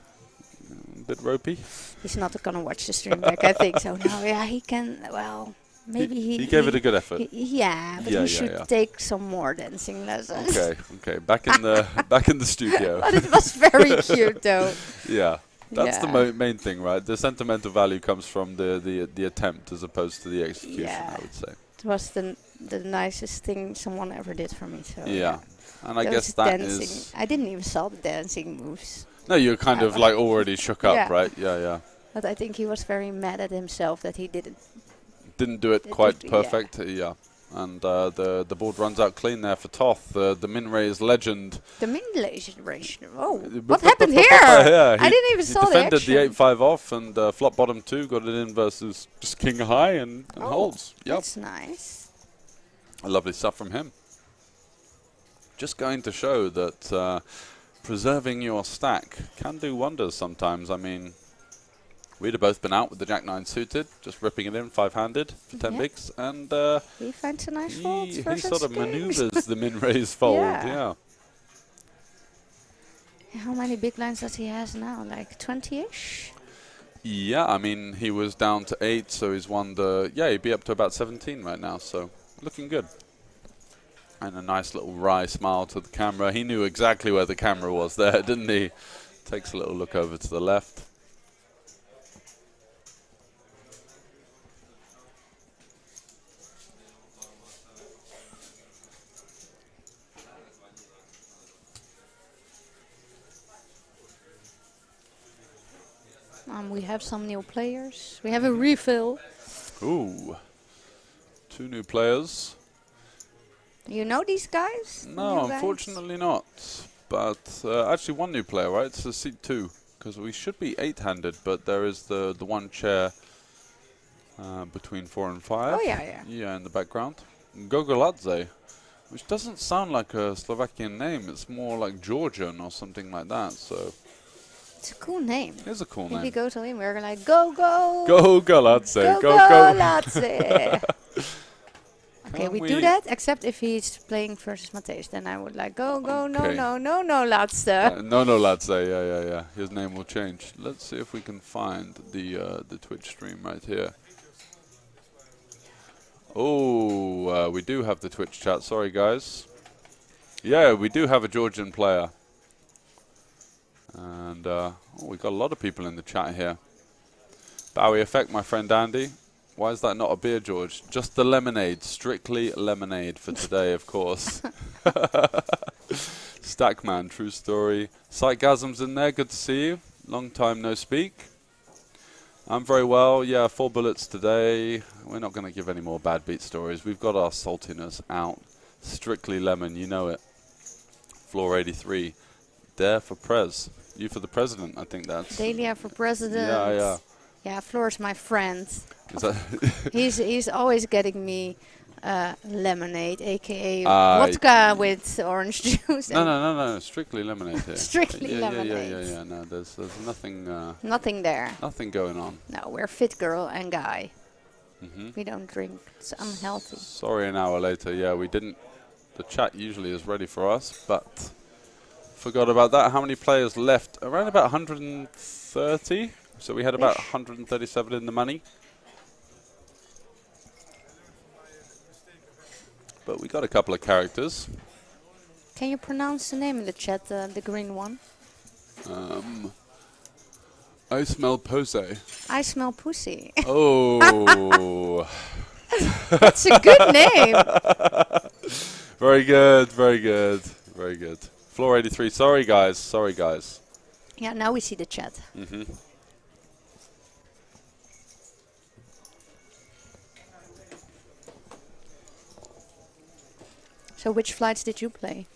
S1: A bit ropey?
S2: He's not going to watch the stream back, I think. So no, yeah, he can. Well, maybe
S1: He gave it a good effort.
S2: Yeah, but
S1: Yeah,
S2: he should
S1: yeah.
S2: take some more dancing lessons.
S1: Okay. Back in the studio.
S2: But it was very cute, though.
S1: Yeah. That's the
S2: Yeah.
S1: main thing, right? The sentimental value comes from the attempt as opposed to the execution,
S2: Yeah.
S1: I would say.
S2: It was the nicest thing someone ever did for me. So
S1: Yeah. And I
S2: Those
S1: guess that
S2: dancing.
S1: is...
S2: I didn't even saw the dancing moves.
S1: No, you're kind of like already shook up,
S2: Yeah.
S1: right? Yeah.
S2: But I think he was very mad at himself that he didn't.
S1: Didn't do it
S2: Did
S1: quite
S2: it,
S1: perfect, yeah. And the board runs out clean there for Toth, the Minrays legend.
S2: The mid-lation. Oh,
S1: But-
S2: what
S1: but-
S2: happened
S1: but-
S2: here?
S1: yeah,
S2: I didn't even
S1: he
S2: saw the
S1: defended
S2: action.
S1: the 8-5 off and flop bottom 2, got it in versus just king high and holds. Yep.
S2: That's nice.
S1: Lovely stuff from him. Just going to show that preserving your stack can do wonders sometimes. I mean, we'd have both been out with the Jack-9 suited, just ripping it in 5-handed for 10
S2: Yeah.
S1: bigs, and
S2: He finds a nice fold.
S1: he
S2: versus
S1: sort of
S2: kings.
S1: maneuvers the min-raise fold,
S2: Yeah.
S1: yeah.
S2: How many big blinds does he has now? Like 20-ish?
S1: Yeah, I mean, he was down to 8, so he's won the... Yeah, he'd be up to about 17 right now, so looking good. And a nice little wry smile to the camera. He knew exactly where the camera was there, didn't he? Takes a little look over to the left.
S2: We have some new players. We have a refill.
S1: Ooh. 2 new players.
S2: You know these guys?
S1: No,
S2: New guys?
S1: unfortunately not. But actually 1 new player, right? It's a seat 2. Because we should be 8-handed, but there is the one chair between 4 and 5.
S2: Oh, yeah.
S1: Yeah, in the background. Gogoladze, which doesn't sound like a Slovakian name. It's more like Georgian or something like that. So
S2: It's a cool name.
S1: It is a cool
S2: If we
S1: name.
S2: go to him, we're like, go, go.
S1: Go, Galazze.
S2: Go,
S1: Go,
S2: go,
S1: go.
S2: Lazze. Okay,
S1: Can
S2: we do that, except if he's playing versus Matthäus. Then I would like, go, go, no,
S1: Okay.
S2: no, no, no, Lazze.
S1: No, Lazze. Yeah. His name will change. Let's see if we can find the Twitch stream right here. Oh, we do have the Twitch chat. Sorry, guys. Yeah, we do have a Georgian player. And we've got a lot of people in the chat here. Bowie Effect, my friend Andy. Why is that not a beer, George? Just the lemonade. Strictly lemonade for today, of course. Stackman, true story. Psychgasm's in there. Good to see you. Long time no speak. I'm very well. Yeah, 4 bullets today. We're not going to give any more bad beat stories. We've got our saltiness out. Strictly lemon, you know it. Floor 83. There for Prez. You for the president, I think that's.
S2: Delia for president.
S1: Yeah.
S2: Yeah, Floor's my friend.
S1: Is that
S2: He's always getting me lemonade, aka vodka with orange juice.
S1: No. Strictly lemonade here.
S2: Strictly lemonade.
S1: Yeah. No, there's nothing.
S2: Nothing there.
S1: Nothing going on.
S2: No, we're fit girl and guy.
S1: Mm-hmm.
S2: We don't drink. It's unhealthy.
S1: Sorry, an hour later. Yeah, we didn't. The chat usually is ready for us, but forgot about that. How many players left? Around about 130. So we had about 137 in the money. But we got a couple of characters.
S2: Can you pronounce the name in the chat, the green one?
S1: I smell pose.
S2: I smell pussy.
S1: Oh.
S2: That's a good name.
S1: Very good. Floor 83. Sorry, guys.
S2: Yeah, now we see the chat.
S1: Mm-hmm.
S2: So which flights did you play?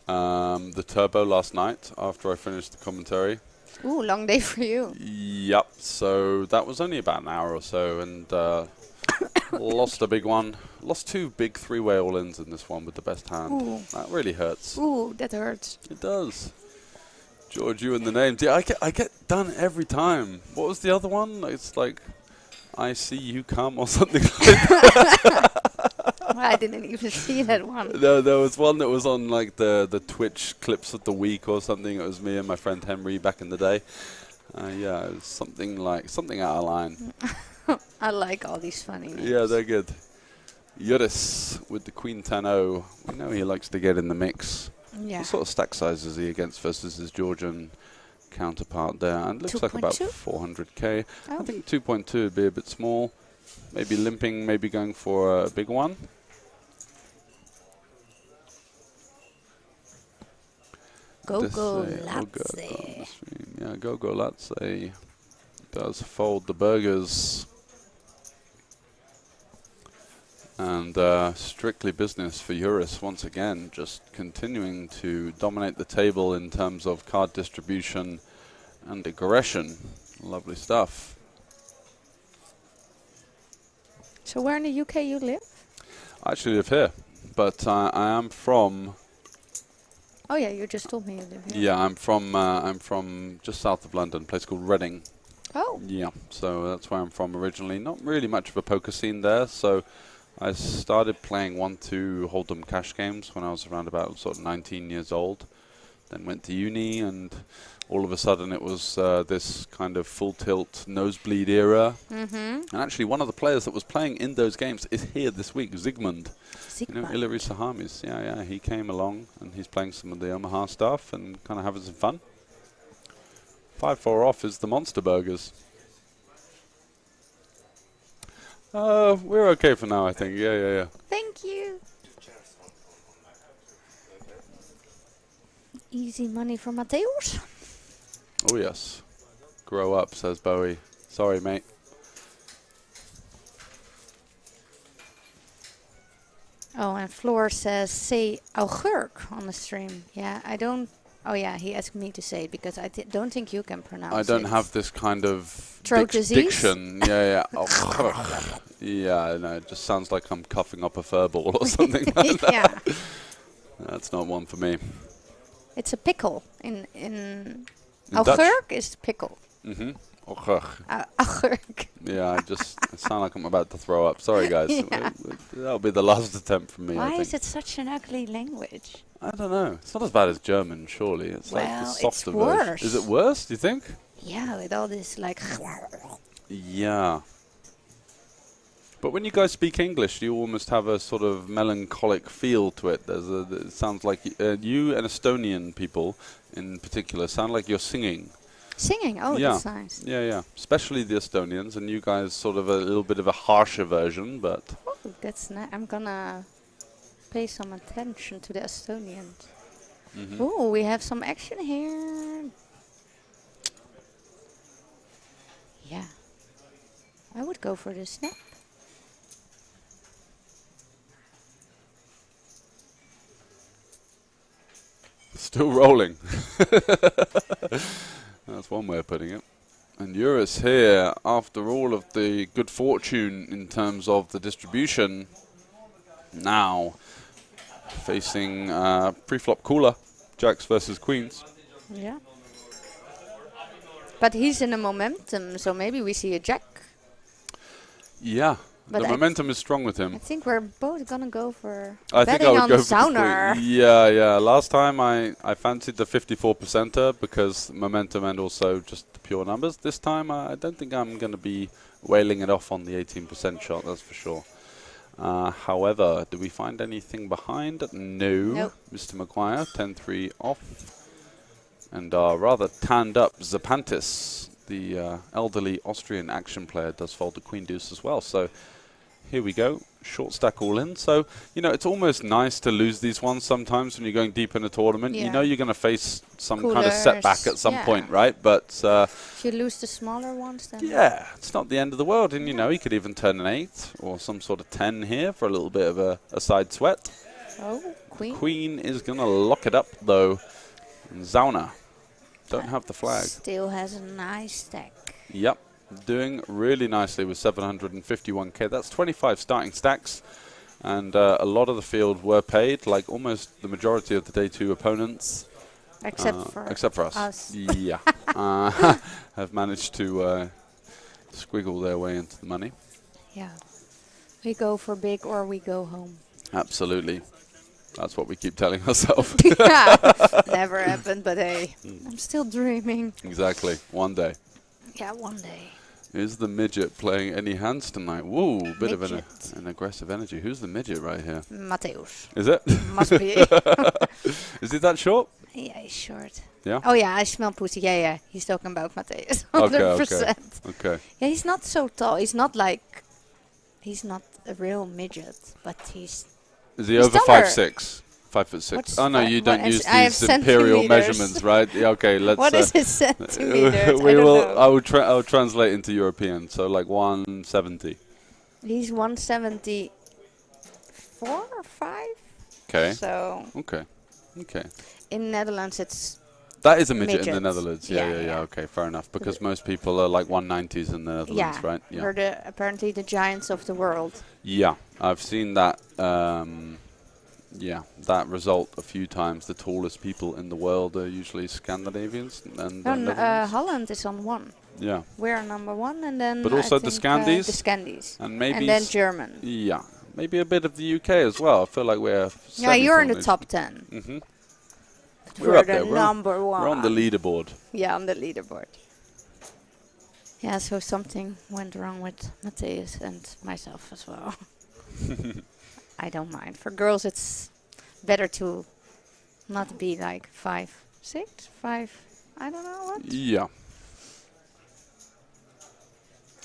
S1: The turbo last night after I finished the commentary.
S2: Ooh, long day for you.
S1: Yep. So that was only about an hour or so, and lost a big one. Lost 2 big 3-way all-ins in this one with the best hand.
S2: Ooh.
S1: That really hurts.
S2: Ooh, that hurts.
S1: It does. George, you and the names. Yeah, I get done every time. What was the other one? It's like, I see you come or something like that.
S2: I didn't even see that one.
S1: No, there was one that was on like the Twitch clips of the week or something. It was me and my friend Henry back in the day. Yeah, it was something out of line.
S2: I like all these funny names.
S1: Yeah, they're good. Yuris with the Queen 10-0. We know he likes to get in the mix.
S2: Yeah.
S1: What sort of stack size is he against versus his Georgian counterpart there? And looks like about 400k.
S2: Oh.
S1: I think 2.2 would be a bit small. Maybe limping, maybe going for a big one.
S2: Go Lazze.
S1: Yeah, go Lazze does fold the burgers. And strictly business for Eurus once again, just continuing to dominate the table in terms of card distribution and aggression. Lovely stuff.
S2: So where in the UK you live?
S1: I actually live here, but I am from.
S2: Oh yeah, you just told me you live here.
S1: Yeah, I'm from just south of London, a place called Reading.
S2: Oh.
S1: Yeah, so that's where I'm from originally. Not really much of a poker scene there, so I started playing 1-2 Hold'em cash games when I was around about sort of 19 years old. Then went to uni, and all of a sudden it was this kind of full tilt nosebleed era.
S2: Mm-hmm.
S1: And actually one of the players that was playing in those games is here this week, Zygmunt. You know, Ilari Sahamis. Yeah, he came along and he's playing some of the Omaha stuff and kind of having some fun. 5-4 off is the Monster Burgers. We're okay for now, I think. Yeah.
S2: Thank you. Easy money for Matthäus.
S1: Oh, yes. Grow up, says Bowie. Sorry, mate.
S2: Oh, and Floor says, say augurk on the stream. Yeah, I don't. Oh, yeah, he asked me to say it because I don't think you can pronounce it.
S1: I don't have this kind of
S2: throat disease?
S1: diction. Yeah. Yeah, no, it just sounds like I'm coughing up a furball or something like that.
S2: Yeah.
S1: That's not one for me.
S2: It's a pickle in Augurk is pickle.
S1: Mm-hmm. Augurk.
S2: Augurk.
S1: Yeah, I sound like I'm about to throw up. Sorry, guys.
S2: Yeah.
S1: That'll be the last attempt from me.
S2: Why
S1: I think.
S2: is it such an ugly language?
S1: I don't know. It's not as bad as German, surely. It's like the
S2: Well,
S1: softer
S2: it's
S1: version.
S2: worse.
S1: Is it worse, do you think?
S2: Yeah, with all this like.
S1: Yeah. But when you guys speak English, you almost have a sort of melancholic feel to it. It sounds like you and Estonian people in particular sound like you're singing.
S2: Singing? Oh,
S1: Yeah.
S2: that's nice.
S1: Yeah, yeah. Especially the Estonians, and you guys sort of a little bit of a harsher version, but...
S2: Oh, that's nice. I'm gonna pay some attention to the Estonians.
S1: Mm-hmm.
S2: Oh, we have some action here. Yeah. I would go for the snap.
S1: Still rolling. That's one way of putting it. And Eurus here, after all of the good fortune in terms of the distribution, now facing pre-flop cooler, jacks versus queens.
S2: Yeah. But he's in a momentum, so maybe we see a jack.
S1: Yeah,
S2: But
S1: the momentum is strong with
S2: I
S1: him.
S2: think we're both gonna go for
S1: I think
S2: betting
S1: I would
S2: on
S1: go for the
S2: Zauner.
S1: queen. Yeah, yeah. Last time I fancied the 54%er because momentum and also just the pure numbers. This time I don't think I'm going to be wailing it off on the 18% shot, that's for sure. However, do we find anything behind? No.
S2: Nope.
S1: Mr. Maguire, 10-3 off. And rather tanned up Zapantis, the elderly Austrian action player, does fold the queen deuce as well. So here we go, short stack all in. So, you know, it's almost nice to lose these ones sometimes when you're going deep in a tournament.
S2: Yeah.
S1: You know you're going to face some kind of
S2: Coolers,
S1: setback at some point, right? But
S2: If you lose the smaller ones, then
S1: yeah, it's not the end of the world. And, you know, he could even turn an 8 or some sort of 10 here for a little bit of a side sweat.
S2: Oh, queen.
S1: Queen is going to lock it up, though. And Zauner don't have the flag.
S2: Still has a nice stack.
S1: Yep, doing really nicely with 751k. That's 25 starting stacks, and a lot of the field were paid, like almost the majority of the day 2 opponents.
S2: Except for
S1: us. Yeah, have managed to squiggle their way into the money.
S2: Yeah. We go for big or we go home.
S1: Absolutely. That's what we keep telling ourselves.
S2: Yeah, never happened, but hey, I'm still dreaming.
S1: Exactly, one day.
S2: Yeah, one day.
S1: Is the midget playing any hands tonight? Woo, bit of
S2: Midget.
S1: an aggressive energy. Who's the midget right here?
S2: Mateusz.
S1: Is it?
S2: Must be.
S1: Is he that short?
S2: Yeah, he's short.
S1: Yeah?
S2: Oh yeah, I smell pussy. Yeah, yeah. He's talking about Mateusz.
S1: Okay,
S2: 100%.
S1: Okay.
S2: Yeah, he's not so tall. He's not like, he's not a real midget, but he's.
S1: Is he
S2: He's
S1: over
S2: taller.
S1: 5'6"? 5'6".
S2: What's
S1: Oh no,
S2: fi-
S1: you
S2: what
S1: don't
S2: is-
S1: use
S2: I have
S1: these imperial
S2: centimeters.
S1: measurements, right? Yeah, okay, let's.
S2: What is his centimeters?
S1: we
S2: I don't
S1: will.
S2: know.
S1: I will translate into European, so like 170.
S2: He's 174 or 5.
S1: Okay.
S2: So
S1: Okay. Okay.
S2: in Netherlands, it's
S1: That is a midget in the
S2: Midget.
S1: Netherlands. Yeah,
S2: Yeah,
S1: yeah, yeah.
S2: yeah.
S1: Okay, fair enough. Because most people are like 190s in the Netherlands,
S2: yeah.
S1: right?
S2: We're apparently the giants of the world.
S1: Yeah, I've seen that. Yeah, that result a few times. The tallest people in the world are usually Scandinavians and Netherlands.
S2: Holland is on 1.
S1: Yeah,
S2: We're number 1, and then
S1: But
S2: I
S1: also the
S2: think,
S1: Scandies.
S2: the Scandies,
S1: and maybe
S2: and then German.
S1: yeah, maybe a bit of the UK as well. I feel like we're
S2: Yeah, you're in the top 10.
S1: Mm-hmm.
S2: But
S1: We're up
S2: the
S1: there.
S2: number 1.
S1: We're on the leaderboard.
S2: Yeah, on the leaderboard. Yeah, so something went wrong with Mateusz and myself as well. I don't mind. For girls, it's better to not be like 5, 6, 5. I don't know what.
S1: Yeah.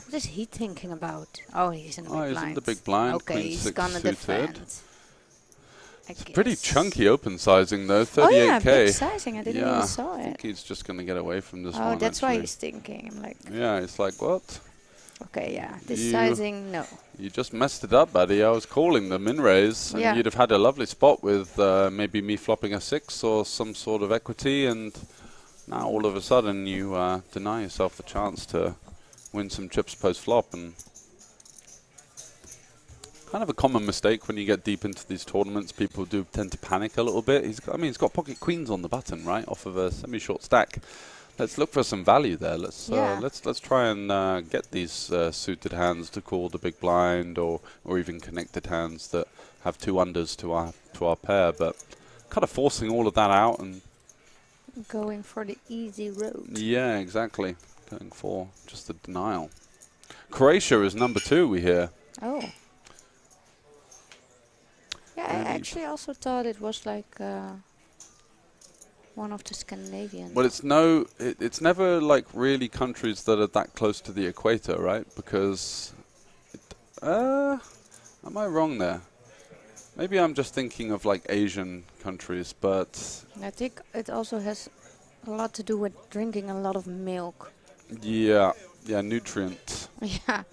S2: What is he thinking about? Oh, he's in the big
S1: He's
S2: blind.
S1: in the big blind.
S2: Okay,
S1: Queen
S2: he's
S1: 6
S2: gonna
S1: suited.
S2: defend. I
S1: Pretty
S2: guess.
S1: chunky open sizing though, 38k.
S2: Oh yeah, big sizing. I didn't
S1: Yeah,
S2: even saw
S1: I think
S2: it.
S1: he's just going to get away from this
S2: Oh,
S1: one.
S2: that's why
S1: actually.
S2: he's thinking. I'm like,
S1: Yeah, it's like, what?
S2: okay, yeah, this
S1: You-
S2: sizing, no.
S1: You just messed it up, buddy. I was calling the min raise, and
S2: Yeah.
S1: you'd have had a lovely spot with maybe me flopping a 6 or some sort of equity, and now all of a sudden you deny yourself the chance to win some chips post flop, and kind of a common mistake when you get deep into these tournaments. People do tend to panic a little bit. He's got pocket queens on the button, right, off of a semi-short stack. Let's look for some value there. Let's try and get these suited hands to call the big blind, or even connected hands that have 2 unders to our pair. But kind of forcing all of that out and
S2: going for the easy road.
S1: Yeah, exactly. Going for just the denial. Croatia is number 2. We hear.
S2: Oh. Yeah, I actually also thought it was like one of the Scandinavian.
S1: Well, it's never like really countries that are that close to the equator, right? Because, am I wrong there? Maybe I'm just thinking of like Asian countries, but
S2: I think it also has a lot to do with drinking a lot of milk.
S1: Yeah, nutrients.
S2: Yeah.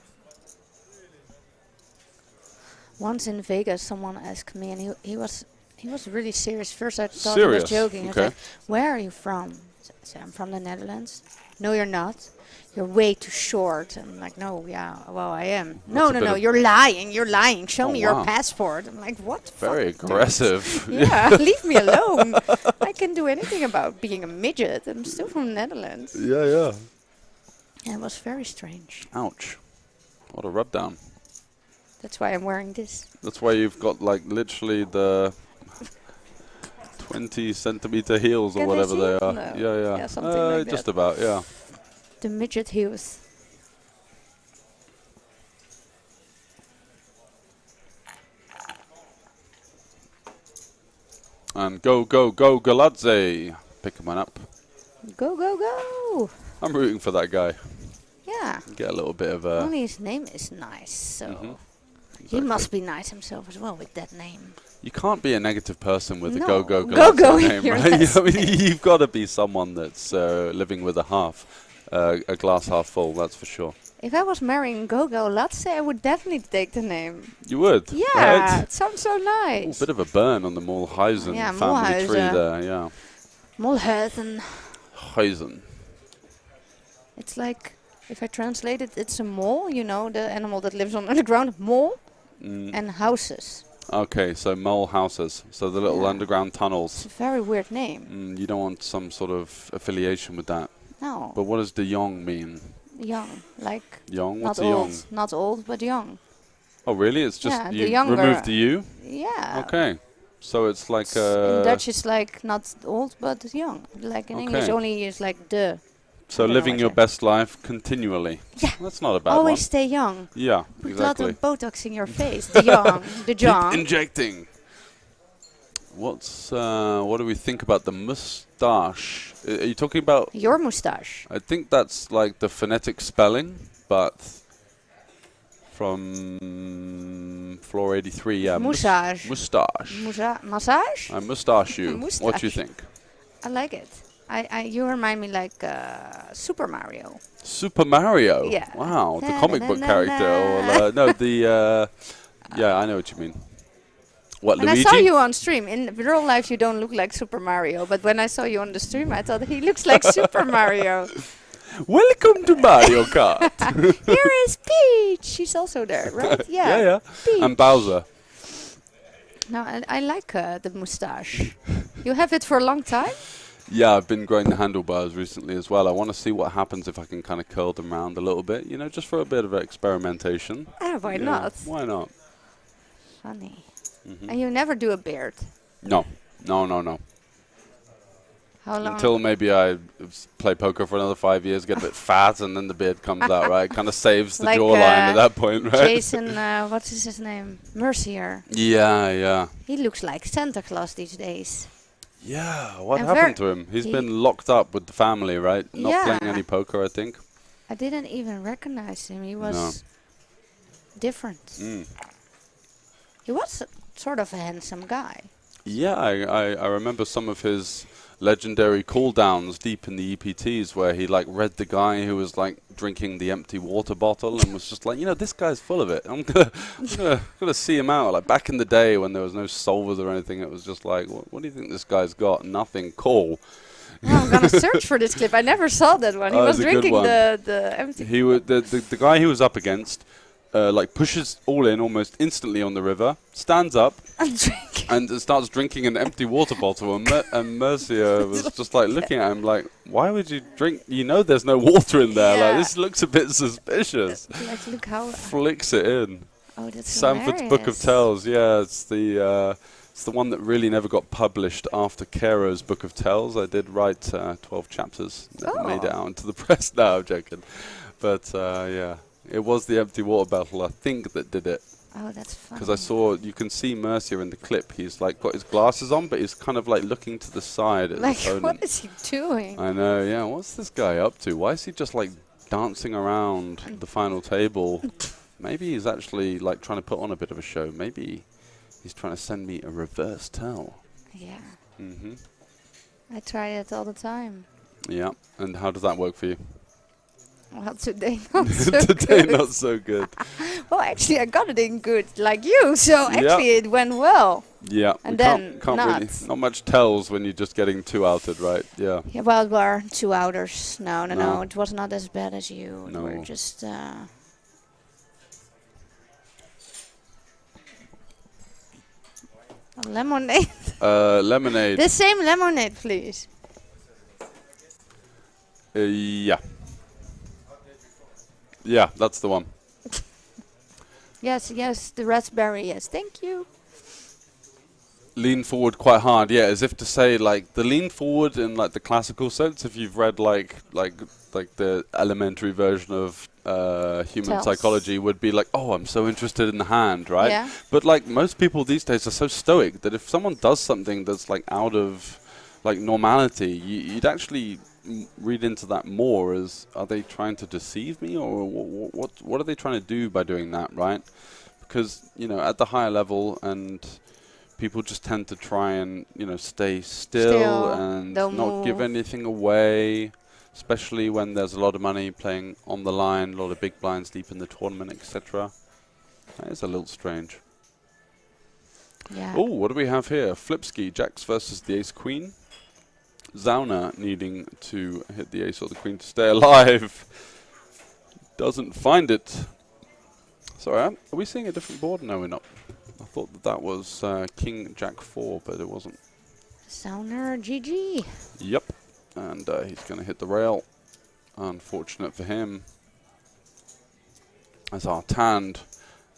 S2: Once in Vegas, someone asked me, and he was really serious. First, I thought he was joking.
S1: Okay.
S2: I was like, "Where are you from?" I said, "I'm from the Netherlands." "No, you're not. You're way too short." I'm like, "No, yeah, well, I am." "No, you're lying. You're lying. Show me your passport." I'm like, "What?"
S1: Very aggressive.
S2: Yeah, leave me alone. I can do anything about being a midget. I'm still from the Netherlands.
S1: Yeah.
S2: And it was very strange.
S1: Ouch. What a rub down.
S2: That's why I'm wearing this.
S1: That's why you've got like literally the 20 centimeter heels or whatever they are.
S2: No.
S1: Yeah,
S2: something like that.
S1: Just about, yeah.
S2: The midget heels.
S1: And go, Galadze. Picking one up.
S2: Go.
S1: I'm rooting for that guy.
S2: Yeah.
S1: Get a little bit of a...
S2: Only his name is nice, so... He must be nice himself as well with that name.
S1: You can't be a negative person with a
S2: Go
S1: Galadze name,
S2: you're
S1: right? I mean, you've got to be someone that's living with a glass half full, that's for sure.
S2: If I was marrying Go-Go Latze, I would definitely take the name.
S1: You would?
S2: Yeah,
S1: right?
S2: it sounds so nice.
S1: Bit of a burn on the Mulhuizen family tree there, yeah.
S2: Mulhuizen.
S1: Huizen.
S2: It's like, if I translate it, it's a mole, you know, the animal that lives on the ground. Mole and houses.
S1: Okay, so mole houses. So the little underground tunnels.
S2: It's a very weird name.
S1: You don't want some sort of affiliation with that.
S2: No.
S1: But what does de Jong mean?
S2: Young, like
S1: Young? What's
S2: not
S1: a
S2: old,
S1: young?
S2: not old, but young.
S1: Oh, really? It's just you
S2: the
S1: remove the U?
S2: Yeah.
S1: Okay. So it's like
S2: in Dutch it's like not old but young. Like in English only is like de.
S1: So living your best life continually.
S2: Yeah.
S1: That's not a bad
S2: Always
S1: one.
S2: stay young.
S1: Yeah,
S2: Put
S1: exactly.
S2: a lot of Botox in your face. The young. The young.
S1: Keep injecting. What do we think about the moustache? Are you talking about...
S2: Your moustache.
S1: I think that's like the phonetic spelling, but from floor 83, yeah.
S2: Moustache.
S1: Moustache.
S2: Massage?
S1: I moustache you. What do you think?
S2: I like it. You remind me like Super Mario.
S1: Super Mario?
S2: Yeah.
S1: Wow, the comic book character. Or, no, the... yeah, I know what you mean. What,
S2: when
S1: Luigi?
S2: I saw you on stream, in real life you don't look like Super Mario, but when I saw you on the stream I thought he looks like Super Mario.
S1: Welcome to Mario Kart.
S2: Here is Peach. She's also there, right? Yeah.
S1: Yeah.
S2: Peach.
S1: And Bowser.
S2: No, I like the moustache. You have it for a long time?
S1: Yeah, I've been growing the handlebars recently as well. I want to see what happens if I can kind of curl them around a little bit, you know, just for a bit of experimentation.
S2: Why not?
S1: Why not?
S2: Funny. And you never do a beard?
S1: No.
S2: How long?
S1: Until maybe I play poker for another 5 years, get a bit fat, and then the beard comes out, right? Kind of saves the
S2: like
S1: jawline at that point, right?
S2: Jason, what's his name? Mercier.
S1: Yeah.
S2: He looks like Santa Claus these days.
S1: Yeah, what happened to him? He's been locked up with the family, right? Not playing any poker, I think.
S2: I didn't even recognize him. He was different. He was sort of a handsome guy.
S1: Yeah, I remember some of his legendary cool-downs deep in the EPTs where he like read the guy who was like drinking the empty water bottle and was just like, you know, this guy's full of it. I'm gonna see him out. Like back in the day when there was no solvers or anything, it was just like, what do you think this guy's got? Nothing. Cool.
S2: I'm gonna search for this clip. I never saw that one. He was drinking the empty.
S1: He was the guy he was up against. Like pushes all in almost instantly on the river, stands up,
S2: and drink.
S1: and starts drinking an empty water bottle, and Mercia was just like looking at him like, why would you drink? You know there's no water in there. Like, this looks a bit suspicious.
S2: Like, look how...
S1: Flicks it in.
S2: Oh, that's
S1: Sanford's Book of Tales. Yeah, it's the one that really never got published after Caro's Book of Tales. I did write 12 chapters. Never made it out into the press. No, I'm joking. But yeah, it was the empty water bottle, I think, that did it.
S2: Oh, that's funny.
S1: Because I saw, you can see Mercia in the clip. He's like got his glasses on, but he's kind of like looking to the side at
S2: like,
S1: his opponent.
S2: what is he doing?
S1: I know, yeah. What's this guy up to? Why is he just like dancing around the final table? Maybe he's actually like trying to put on a bit of a show. Maybe he's trying to send me a reverse tell.
S2: Yeah.
S1: Mm-hmm.
S2: I try it all the time.
S1: Yeah. And how does that work for you?
S2: Well, today not so
S1: Today
S2: good.
S1: not so good.
S2: Well, actually, I got it in good, like you. So actually, it went well.
S1: Yeah.
S2: And
S1: you
S2: then
S1: can't
S2: not.
S1: really, not much tells when you're just getting two outed, right? Yeah.
S2: Yeah. Well, it were 2 outers. No. It was not as bad as you.
S1: No.
S2: We're just. Lemonade.
S1: Lemonade.
S2: The same lemonade, please.
S1: Yeah. Yeah, that's the one.
S2: Yes, the raspberry. Yes, thank you.
S1: Lean forward quite hard, yeah, as if to say like the lean forward in like the classical sense. If you've read like the elementary version of human psychology, would be like, oh, I'm so interested in the hand, right?
S2: Yeah.
S1: But like most people these days are so stoic that if someone does something that's like out of like normality, you'd actually read into that more as, are they trying to deceive me, or what are they trying to do by doing that, right? Because, you know, at the higher level, and people just tend to try and, you know, stay still and not give anything away, especially when there's a lot of money playing on the line, a lot of big blinds deep in the tournament, etc. That is a little strange.
S2: Yeah.
S1: Oh, what do we have here? Flipski, jacks versus the ace queen. Zauna needing to hit the ace or the queen to stay alive. Doesn't find it. Sorry, are we seeing a different board? No, we're not. I thought that was king jack 4, but it wasn't.
S2: Zauner, GG.
S1: Yep. And he's going to hit the rail. Unfortunate for him. As our tanned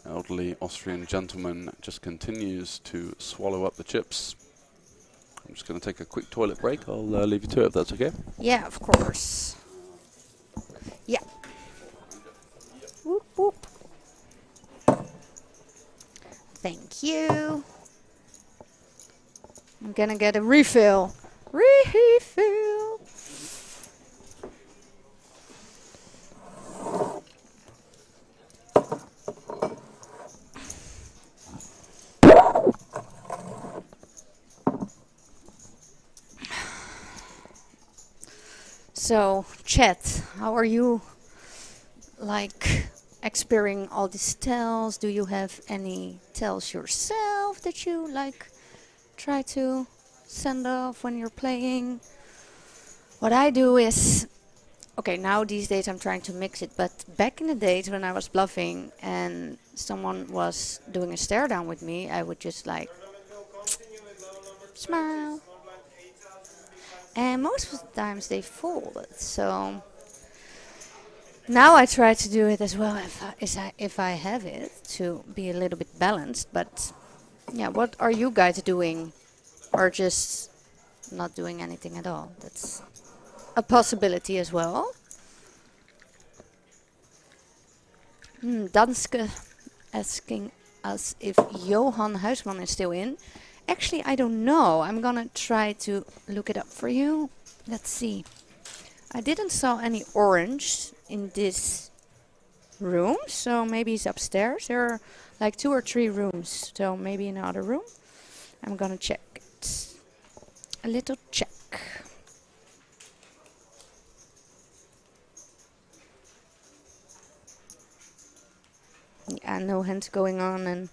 S1: elderly Austrian gentleman just continues to swallow up the chips. I'm just going to take a quick toilet break. I'll leave you to it if that's okay.
S2: Yeah, of course. Yeah. Whoop, whoop. Thank you. I'm going to get a refill. Refill. So, chat, how are you, like, experiencing all these tells? Do you have any tells yourself that you, like, try to send off when you're playing? What I do is, okay, now these days I'm trying to mix it, but back in the days when I was bluffing and someone was doing a stare down with me, I would just, like, smile. And most of the times they folded, so now I try to do it as well if I have it, to be a little bit balanced. But yeah, what are you guys doing, or just not doing anything at all? That's a possibility as well. Danske asking us if Johan Huisman is still in. Actually, I don't know. I'm gonna try to look it up for you. Let's see. I didn't saw any orange in this room, so maybe he's upstairs. There are like 2 or 3 rooms, so maybe in another room. I'm gonna check it. A little check. Yeah, no hands going on, and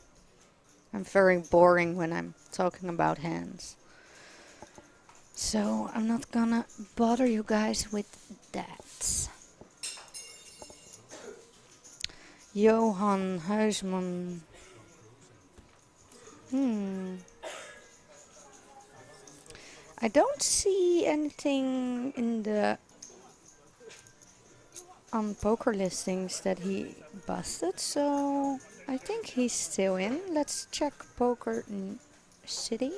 S2: I'm very boring when I'm talking about hands. So I'm not gonna bother you guys with that. Johan Huisman. I don't see anything in the on poker listings that he busted, so I think he's still in. Let's check Poker City.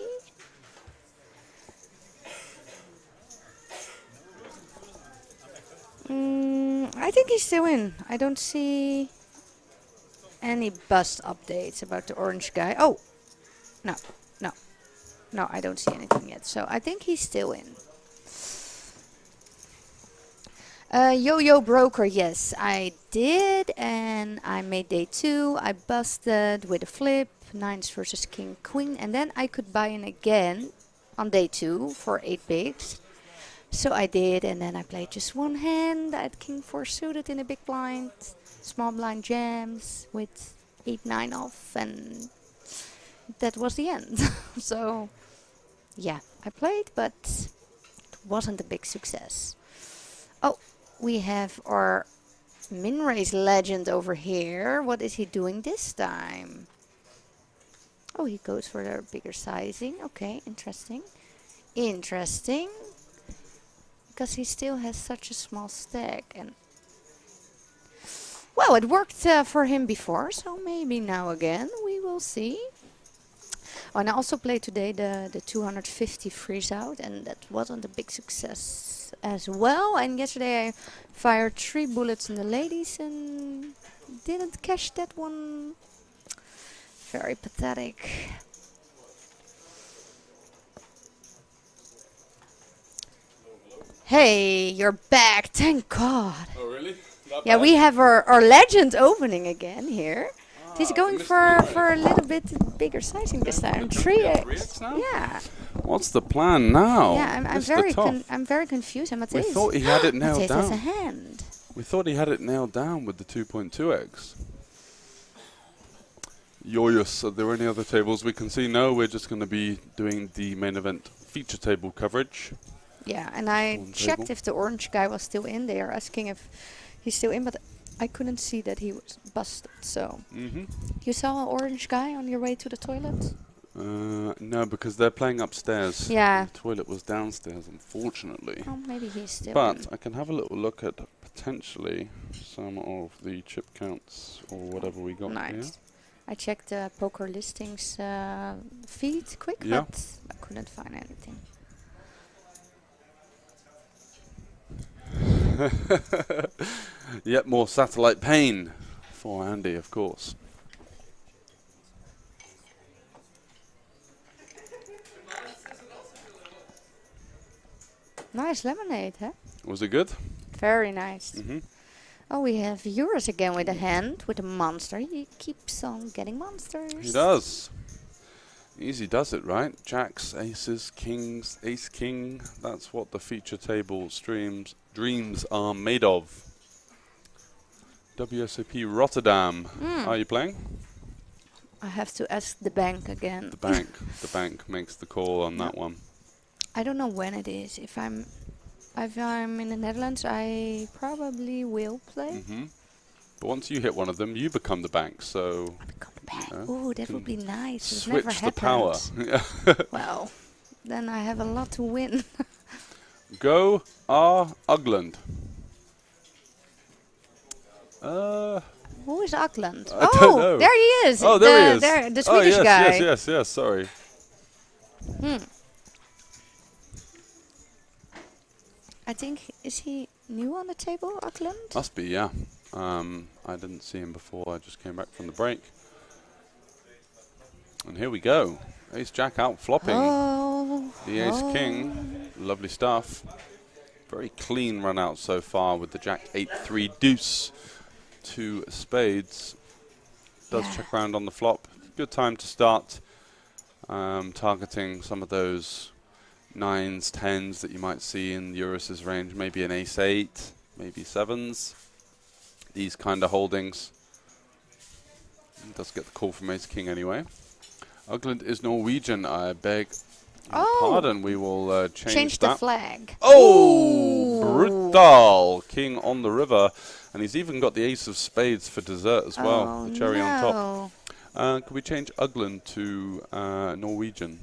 S2: I think he's still in. I don't see any bust updates about the orange guy. Oh, no, no, no, I don't see anything yet. So I think he's still in. Yo-yo broker, yes, I did, and I made day 2. I busted with a flip, 9s versus king queen, and then I could buy in again on day 2 for 8 bigs. So I did, and then I played just one hand. I had king 4 suited in a big blind, small blind jams with 8-9 off, and that was the end. So yeah, I played, but it wasn't a big success. Oh, we have our min raise legend over here. What is he doing this time? Oh, he goes for a bigger sizing. Okay, interesting. Interesting. Because he still has such a small stack. And well, it worked for him before, so maybe now again. We will see. Oh, and I also played today the 250 freeze out, and that wasn't a big success as well. And yesterday I fired 3 bullets in the ladies and didn't cash that one. Very pathetic. Hey, you're back, thank God.
S1: Oh, really?
S2: Yeah, we have our legend opening again here. He's going for a little bit bigger sizing this time. 3x.
S1: Now?
S2: Yeah.
S1: What's the plan now?
S2: Yeah, I'm very confused. And
S1: We
S2: Matthijs,
S1: thought he had it nailed
S2: Matthijs has a
S1: down.
S2: hand.
S1: We thought he had it nailed down with the 2.2x. Joyous, are there any other tables we can see? No, we're just going to be doing the main event feature table coverage.
S2: Yeah, and I checked if the orange guy was still in. They are asking if he's still in, but I couldn't see that he was busted. So you saw an orange guy on your way to the toilet?
S1: No, because they're playing upstairs.
S2: Yeah.
S1: The toilet was downstairs, unfortunately.
S2: Oh, maybe he's still
S1: But
S2: in.
S1: I can have a little look at potentially some of the chip counts or whatever we got here.
S2: Nice. I checked the poker listings feed quick,
S1: Yeah.
S2: but I couldn't find anything.
S1: Yet more satellite pain for Andy, of course.
S2: Nice lemonade, huh?
S1: Was it good?
S2: Very nice.
S1: Mm-hmm.
S2: Oh, we have Euros again with a hand, with a monster. He keeps on getting monsters.
S1: He does. Easy does it, right? Jacks, aces, kings, ace, king. That's what the feature table dreams are made of. WSOP Rotterdam. Are you playing?
S2: I have to ask the bank again.
S1: The bank. The bank makes the call on that one.
S2: I don't know when it is. If I'm in the Netherlands, I probably will play.
S1: But once you hit one of them, you become the bank. So
S2: I become the bank. Oh, that would be nice. It
S1: switch
S2: never
S1: the power.
S2: Well, then I have a lot to win.
S1: Go Ugland.
S2: Who is Auckland?
S1: I don't know.
S2: There he is.
S1: Oh, there he is.
S2: The Swedish guy.
S1: Yes, sorry.
S2: I think, is he new on the table, Auckland?
S1: Must be, yeah. I didn't see him before. I just came back from the break. And here we go. Ace Jack out flopping. The Ace King. Lovely stuff. Very clean run out so far with the Jack 8-3 deuce. 2 spades. Does check round on the flop. Good time to start targeting some of those 9s, 10s that you might see in Eurus's range. Maybe an Ace 8, maybe 7s. These kind of holdings. He does get the call from Ace King anyway. Ugland is Norwegian, I beg pardon. We will change
S2: the
S1: that.
S2: flag.
S1: Oh, brutal. King on the river. And he's even got the Ace of Spades for dessert as well. The cherry on top. Could we change Ugland to Norwegian?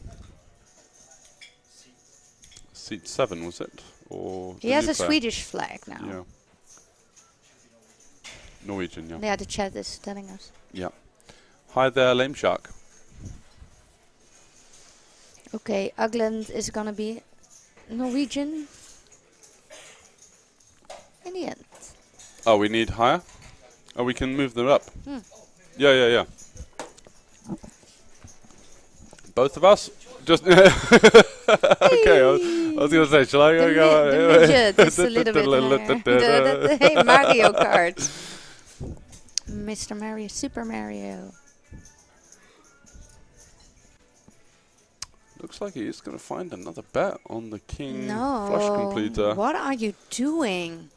S1: seat 7, was it? Or
S2: He has a Swedish flag now.
S1: Yeah. Norwegian, yeah.
S2: Yeah, the chat is telling us.
S1: Yeah. Hi there, Lame Shark.
S2: Okay, Ugland is gonna be Norwegian in the end.
S1: Oh, we need higher? Oh, we can move them up. Yeah. Both of us? Just okay. I was going to say, shall I go?
S2: The midget is a little bit. Hey, Mario Kart. Mr. Mario, Super Mario.
S1: Looks like he is going to find another bet on the king flush
S2: No.
S1: completer.
S2: What are you doing?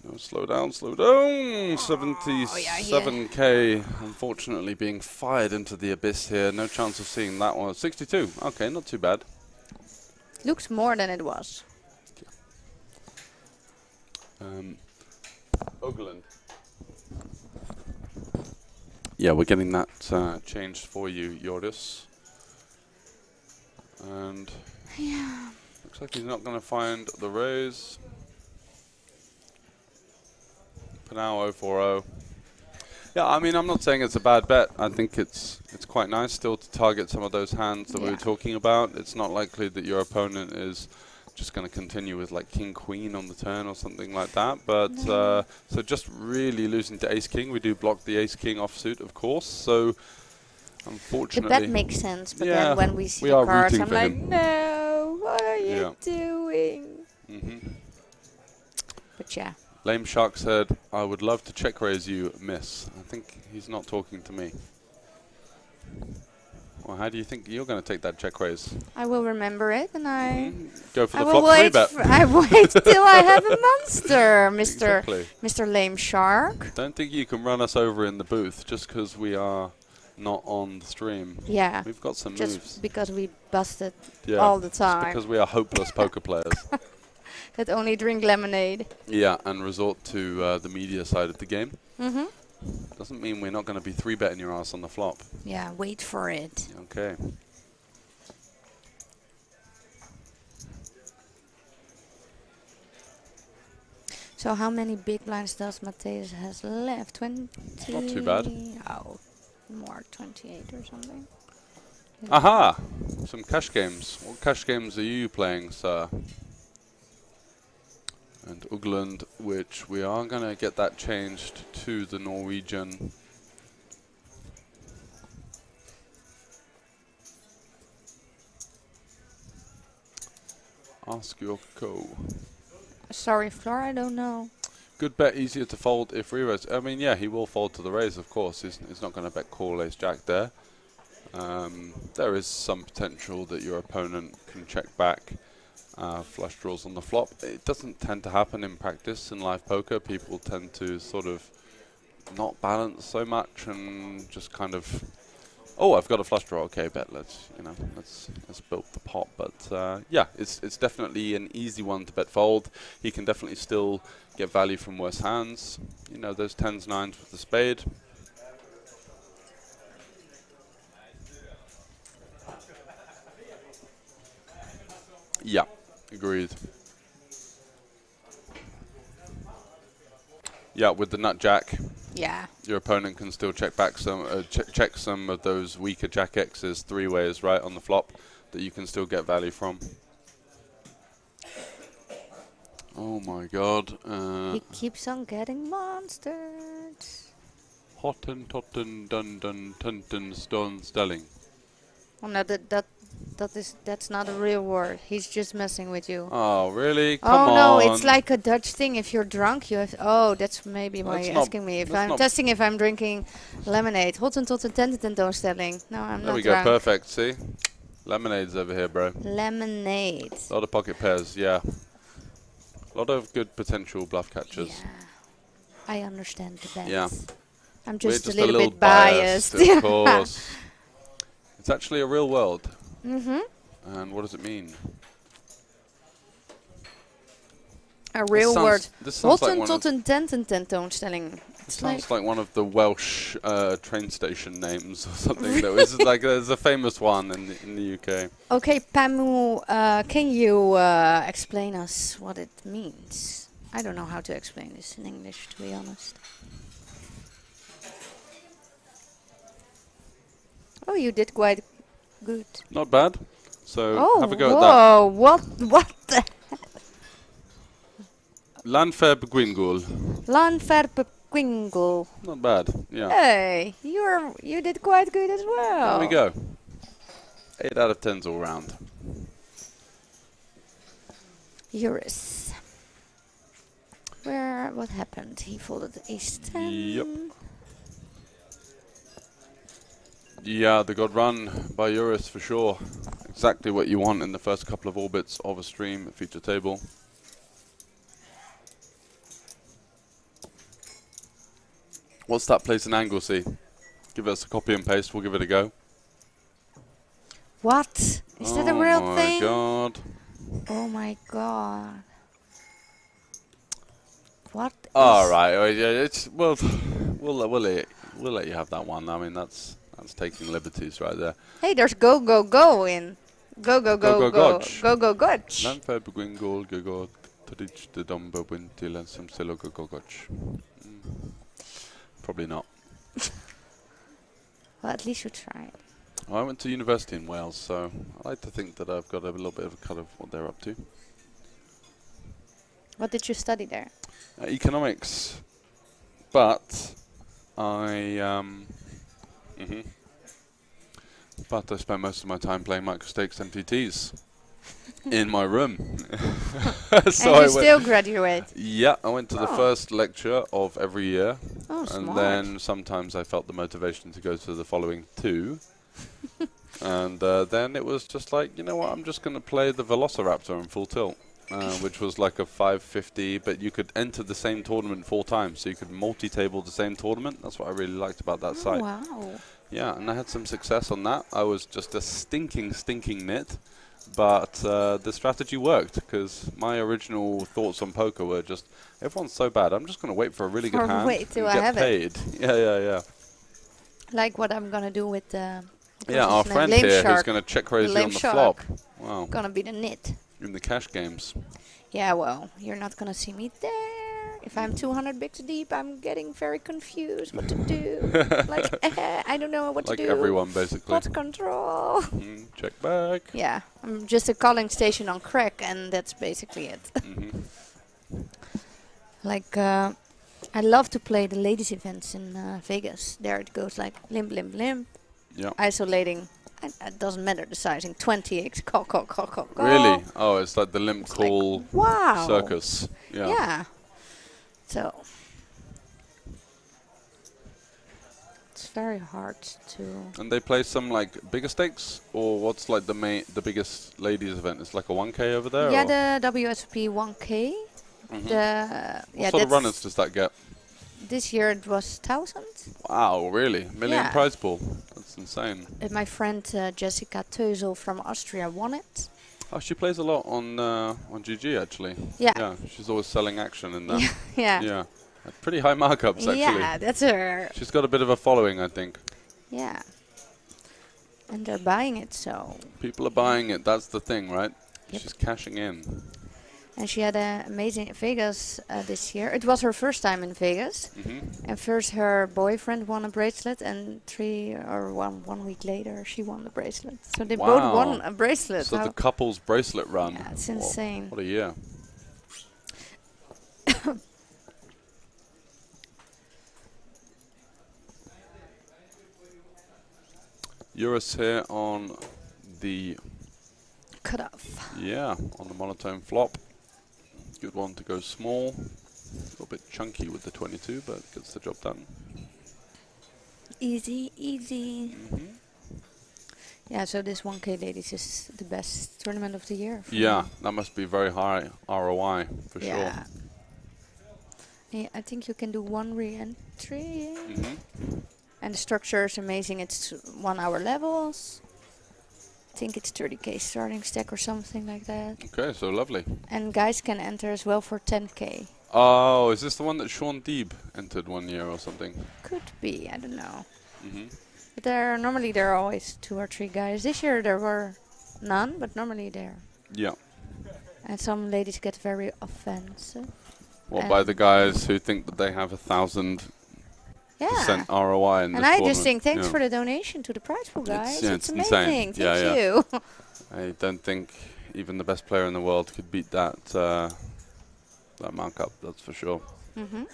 S1: No, slow down. 77k, unfortunately being fired into the abyss here. No chance of seeing that one. 62, okay, not too bad.
S2: Looks more than it was.
S1: Ogland. Yeah, we're getting that changed for you, Yordis. And looks like he's not going to find the raise. Panau 040. Yeah, I mean, I'm not saying it's a bad bet. I think it's quite nice still to target some of those hands that we were talking about. It's not likely that your opponent is just going to continue with like King Queen on the turn or something like that. But so just really losing to Ace King. We do block the Ace King offsuit, of course. So unfortunately,
S2: the bet makes sense. But then when we see the cards, I'm like, no, what are you doing? But yeah.
S1: Lame Shark said, I would love to check raise you, miss. I think he's not talking to me. Well, how do you think you're going to take that check raise?
S2: I will remember it and
S1: go for the flop 3 bet.
S2: I wait till I have a monster, Mr. Lame Shark.
S1: Don't think you can run us over in the booth just because we are not on the stream.
S2: Yeah.
S1: We've got some
S2: just
S1: moves.
S2: Because we busted all the time.
S1: Just because we are hopeless poker players.
S2: That only drink lemonade.
S1: Yeah, and resort to the media side of the game. Doesn't mean we're not going to be 3-betting your ass on the flop.
S2: Yeah, wait for it.
S1: Okay.
S2: So how many big blinds does Matthäus has left? 20?
S1: Not too bad.
S2: Oh, more, 28 or something.
S1: Aha! Some cash games. What cash games are you playing, sir? And Ugland, which we are going to get that changed to the Norwegian. Ask your co.
S2: Sorry, Flora, I don't know.
S1: Good bet, easier to fold if re-raise. I mean, yeah, he will fold to the raise, of course. He's not going to bet call ace jack there. There is some potential that your opponent can check back. Flush draws on the flop. It doesn't tend to happen in practice in live poker. People tend to sort of not balance so much and just kind of, oh, I've got a flush draw. Okay, bet. Let's build the pot. But yeah, it's definitely an easy one to bet fold. He can definitely still get value from worse hands. You know, those 10s, 9s with the spade. Yeah. Agreed. Yeah, with the nut jack.
S2: Yeah.
S1: Your opponent can still check back some, check some of those weaker jack X's 3 ways right on the flop that you can still get value from. Oh my God!
S2: He keeps on getting monsters.
S1: Hotten, totten, dun dun, tunten, stone, stelling.
S2: Oh no, that's not a real word. He's just messing with you.
S1: Oh, really? Come on.
S2: Oh, no, it's like a Dutch thing. If you're drunk, you have... Oh, that's maybe why you're asking me. If I'm testing if I'm drinking lemonade. Hotten, totten, tenten, tentoonstelling. No, I'm not
S1: There we
S2: drunk.
S1: go, perfect. See? Lemonade's over here, bro.
S2: Lemonade.
S1: A lot of pocket pairs, yeah. A lot of good potential bluff catchers.
S2: Yeah. I understand the bet.
S1: Yeah.
S2: I'm just,
S1: We're
S2: a little bit biased.
S1: Of course. It's actually a real world.
S2: Mm-hmm.
S1: And what does it mean?
S2: A real word.
S1: This sounds like
S2: Hotten, totten, tenten, tentoonstelling.
S1: Sounds like one of the Welsh train station names or something. That was like there's a famous one in the UK.
S2: Okay, Pamu, can you explain us what it means? I don't know how to explain this in English, to be honest. Oh, you did quite good.
S1: Not bad. So have a go at that.
S2: Whoa! What the?
S1: Landverbeguingul.
S2: Landverbeguingul.
S1: Not bad. Yeah.
S2: Hey, you did quite good as well.
S1: There we go. 8 out of 10s all round.
S2: Eurus. What happened? He folded ace 10.
S1: Yep. Yeah, they got run by Eurus for sure. Exactly what you want in the first couple of orbits of a stream feature table. What's that place in Anglesey? Give us a copy and paste, we'll give it a go.
S2: What? Is that a real thing?
S1: Oh my god.
S2: Oh my god. What?
S1: Alright, yeah, it's we'll let you have that one. I mean that's taking liberties right there.
S2: Hey, there's go in. Go
S1: Gotch.
S2: Go Gotch.
S1: Landverbeguingul go tadich de domba wintil and some silo go Gotch. Probably not.
S2: Well, at least you tried.
S1: I went to university in Wales, so I like to think that I've got a little bit of a cut of what they're up to.
S2: What did you study there?
S1: Economics, but I but I spent most of my time playing microstakes MTTs in my room.
S2: So and you still graduate?
S1: Yeah, I went to the first lecture of every year.
S2: Oh,
S1: and
S2: smart.
S1: then sometimes I felt the motivation to go to the following 2. And then it was just like, you know what, I'm just going to play the Velociraptor in full tilt, which was like a 550, but you could enter the same tournament 4 times, so you could multi-table the same tournament. That's what I really liked about that site.
S2: Wow.
S1: Yeah, and I had some success on that. I was just a stinking nit, but the strategy worked, because my original thoughts on poker were just, everyone's so bad, I'm just going to wait for a really good hand
S2: wait till
S1: and
S2: I
S1: get
S2: have
S1: paid. Yeah.
S2: Like what I'm going to do with
S1: our friend here who's going to check raise you on the flop. Wow.
S2: Gonna be the nit.
S1: In the cash games.
S2: Yeah, well, you're not going to see me there. If I'm 200 bigs deep, I'm getting very confused what to do. Like, I don't know what to do.
S1: Like everyone, basically.
S2: Pot control.
S1: Check back.
S2: Yeah, I'm just a calling station on crack, and that's basically it. Like, I love to play the ladies' events in Vegas. There it goes like limp.
S1: Yeah.
S2: Isolating. It doesn't matter the sizing. 20x. Call.
S1: Really? Oh, it's like the limp call
S2: like,
S1: circus.
S2: Yeah. So it's very hard to.
S1: And they play some like bigger stakes, or what's like the biggest ladies event? It's like a 1K over there.
S2: Yeah,
S1: or?
S2: the WSOP 1K.
S1: What sort of runners does that get?
S2: This year it was 1,000.
S1: Wow, really? Million prize pool. That's insane.
S2: My friend Jessica Teusel from Austria won it.
S1: Oh, she plays a lot on GG actually.
S2: Yeah.
S1: She's always selling action in that.
S2: Yeah.
S1: Pretty high markups actually.
S2: Yeah, that's her.
S1: She's got a bit of a following, I think.
S2: Yeah. And they're buying it, so.
S1: People are buying it. That's the thing, right?
S2: Yep.
S1: She's cashing in.
S2: And she had an amazing Vegas this year. It was her first time in Vegas. And first her boyfriend won a bracelet, and 1 week later she won the bracelet. So they both won a bracelet.
S1: So the couple's bracelet run.
S2: Yeah, it's insane.
S1: What a year. Eurus here on the
S2: cutoff.
S1: Yeah, on the monotone flop. Good one to go small. A little bit chunky with the 22, but gets the job done.
S2: Easy. Yeah, so this 1K ladies is the best tournament of the year.
S1: Yeah, that must be very high ROI for sure.
S2: Yeah, I think you can do 1 re-entry. And the structure is amazing. It's 1 hour levels. I think it's 30k starting stack or something like that.
S1: Okay, so lovely.
S2: And guys can enter as well for 10k.
S1: Oh, is this the one that Sean Deeb entered one year or something?
S2: Could be, I don't know.
S1: Mm-hmm.
S2: But normally there are always 2 or 3 guys. This year there were none, but normally there.
S1: Yeah.
S2: And some ladies get very offensive.
S1: Well, by the guys who think that they have 1,000% ROI in this
S2: and I
S1: tournament.
S2: just think thanks for the donation to the prize pool, guys. It's amazing.
S1: Insane.
S2: Thank you.
S1: I don't think even the best player in the world could beat that that markup. That's for sure.
S2: Mm-hmm.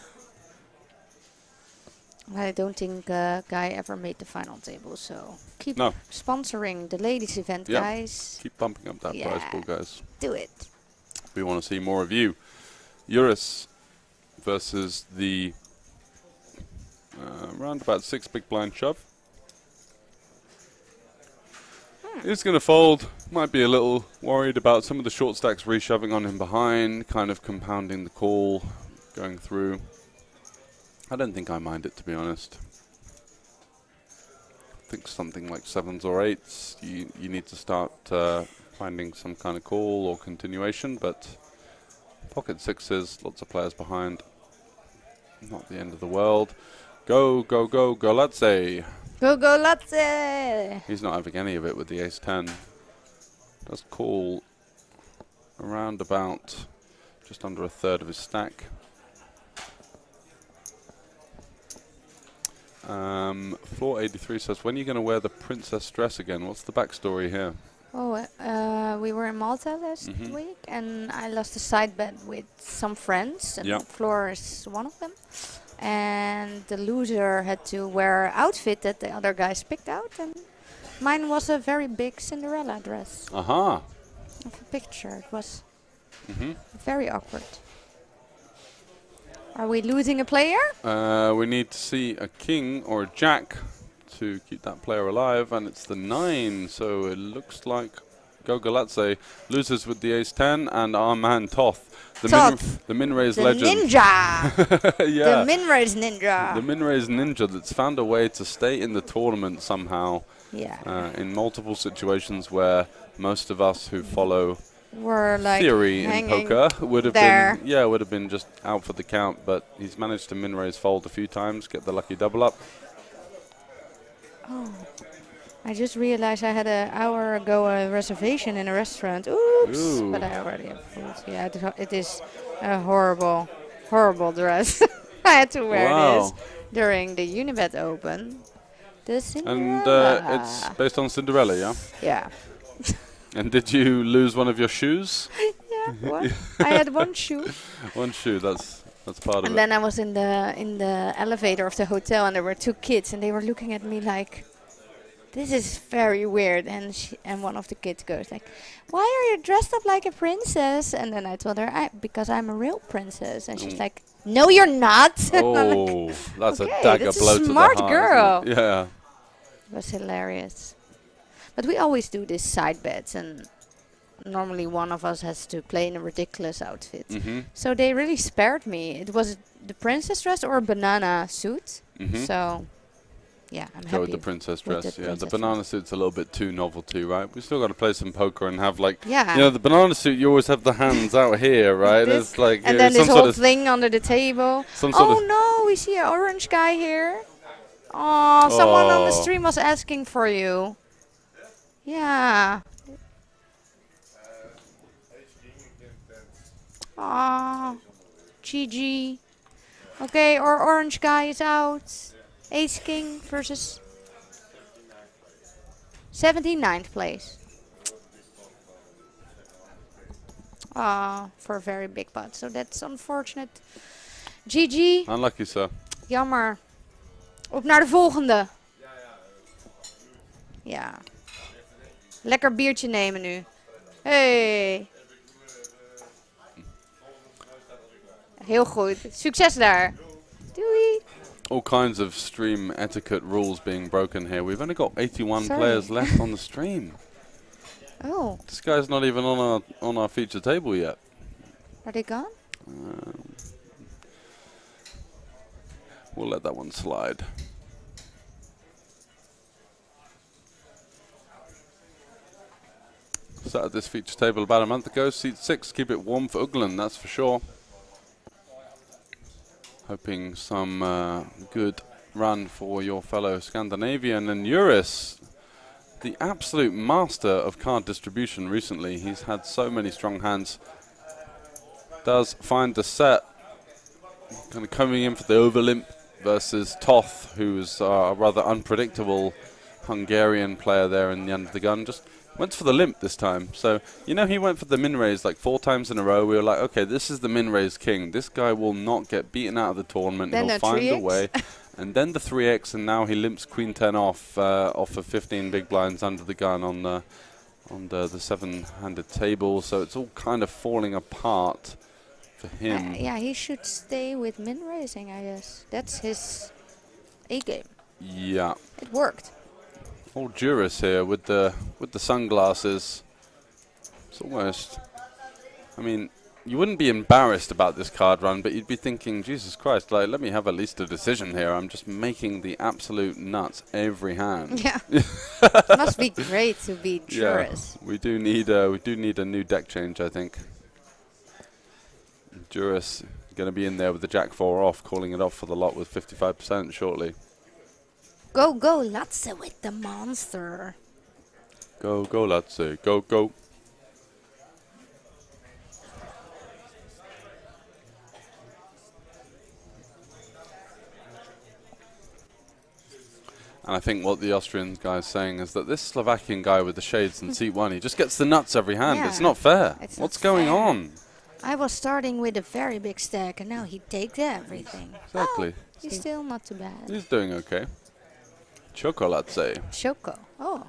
S2: I don't think Guy ever made the final table, so keep sponsoring the ladies event, guys.
S1: Keep pumping up that prize pool, guys.
S2: Do it.
S1: We want to see more of you. Eurus versus the round about 6 big blind shove. He's going to fold. Might be a little worried about some of the short stacks reshoving on him behind, kind of compounding the call, going through. I don't think I mind it, to be honest. I think something like 7s or 8s, you need to start finding some kind of call or continuation, but pocket 6s, lots of players behind. Not the end of the world. Go, go, go, Golazze.
S2: Go, Golazze.
S1: He's not having any of it with the ace-10. Does call around about just under a third of his stack. Floor 83 says, when are you going to wear the princess dress again? What's the backstory here?
S2: Oh, we were in Malta last week, and I lost a side bet with some friends, and Floor is one of them. And the loser had to wear an outfit that the other guys picked out, and mine was a very big Cinderella dress.
S1: Aha!
S2: Of a picture. It was very awkward. Are we losing a player?
S1: We need to see a king or a jack to keep that player alive, and it's the 9, so it looks like Gogolatse loses with the ace-10, and our man Toth, the min-raise legend.
S2: Ninja! The min-raise ninja!
S1: The min-raise ninja that's found a way to stay in the tournament somehow. In multiple situations where most of us who follow theory in poker would have been just out for the count, but he's managed to min-raise fold a few times, get the lucky double up.
S2: Oh, I just realized I had an hour ago a reservation in a restaurant. Oops! But I already have food. Yeah, it is a horrible, horrible dress. I had to wear this during the Unibet Open. The Cinderella.
S1: And it's based on Cinderella, yeah?
S2: Yeah.
S1: And did you lose one of your shoes?
S2: Yeah, what? I had one shoe.
S1: One shoe, that's part of it.
S2: And then I was in the elevator of the hotel, and there were 2 kids, and they were looking at me like, this is very weird. And one of the kids goes like, why are you dressed up like a princess? And then I told her, because I'm a real princess. And she's like, no, you're not.
S1: Oh, that's a dagger blow to the
S2: Smart
S1: heart.
S2: girl.
S1: Yeah.
S2: It was hilarious. But we always do these side bets, and normally one of us has to play in a ridiculous outfit. So they really spared me. It was the princess dress or a banana suit. So, yeah, I'm happy.
S1: Go with the princess dress. The banana suit's a little bit too novelty, right? We still got to play some poker and have like, the banana suit. You always have the hands out here, right? It's like
S2: and then this whole thing under the table. Oh no, we see an orange guy here. Oh, someone on the stream was asking for you. Yeah. Ah, GG. Okay, our orange guy is out. Ace King versus 79th place. For a very big pot. So that's unfortunate. GG.
S1: Unlucky, sir.
S2: Jammer. Op naar de volgende. Ja. Lekker biertje nemen nu. Hey. Heel goed. Succes daar. Doei.
S1: All kinds of stream etiquette rules being broken here. We've only got 81 players left on the stream.
S2: Oh.
S1: This guy's not even on our feature table yet.
S2: Are they gone?
S1: We'll let that one slide. Sat at this feature table about a month ago. Seat 6, keep it warm for Uglan, that's for sure. hoping some good run for your fellow Scandinavian. And Juris, the absolute master of card distribution recently. He's had so many strong hands. Does find the set. Kind of coming in for the overlimp versus Toth, who's a rather unpredictable Hungarian player there in the end of the gun. Just went for the limp this time. So, you know, he went for the min raise like 4 times in a row. We were like, okay, this is the min raise king. This guy will not get beaten out of the tournament.
S2: Then
S1: he'll find a way. And then the 3x, and now he limps queen 10 off of 15 big blinds under the gun on the 7-handed table. So it's all kind of falling apart for him.
S2: Yeah, he should stay with min raising, I guess. That's his A game.
S1: Yeah.
S2: It worked.
S1: Old Juris here with the sunglasses. It's almost, I mean, you wouldn't be embarrassed about this card run, but you'd be thinking, Jesus Christ, like, let me have at least a decision here. I'm just making the absolute nuts every hand.
S2: Yeah. It must be great to be Juris.
S1: Yeah, we do need a new deck change, I think. Juris going to be in there with the Jack 4 off, calling it off for the lot with 55% shortly.
S2: Go, Latze with the monster.
S1: Go, Latze. Go. And I think what the Austrian guy is saying is that this Slovakian guy with the shades in seat 1, he just gets the nuts every hand.
S2: Yeah.
S1: It's not fair.
S2: What's
S1: going on?
S2: I was starting with a very big stack, and now he takes everything.
S1: Exactly.
S2: Oh, he's still not too bad.
S1: He's doing okay. Chocolatze.
S2: Choco. Oh.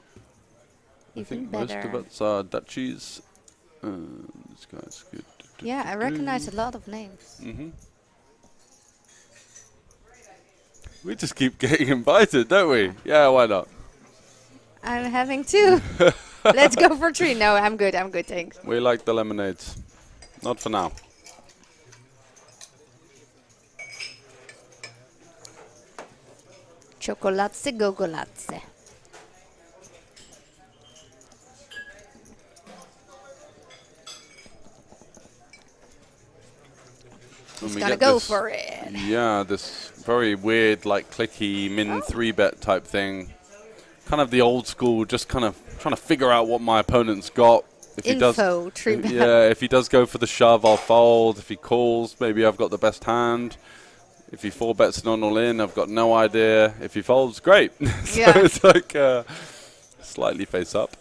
S1: I think
S2: better.
S1: most of us are Dutchies. This guy's good.
S2: Yeah, I recognize a lot of names.
S1: Mm-hmm. We just keep getting invited, don't we? Yeah, why not?
S2: I'm having 2. Let's go for 3. No, I'm good, thanks.
S1: We like the lemonades. Not for now.
S2: Chocolatze, gogolatze. He's gonna go for it.
S1: Yeah, this very weird, like clicky min 3-bet type thing. Kind of the old school, just kind of trying to figure out what my opponent's got. If he does,
S2: 3-bet.
S1: Yeah, if he does go for the shove, I'll fold. If he calls, maybe I've got the best hand. If he 4-bets non all in, I've got no idea. If he folds, great. So
S2: yeah.
S1: It's like slightly face up.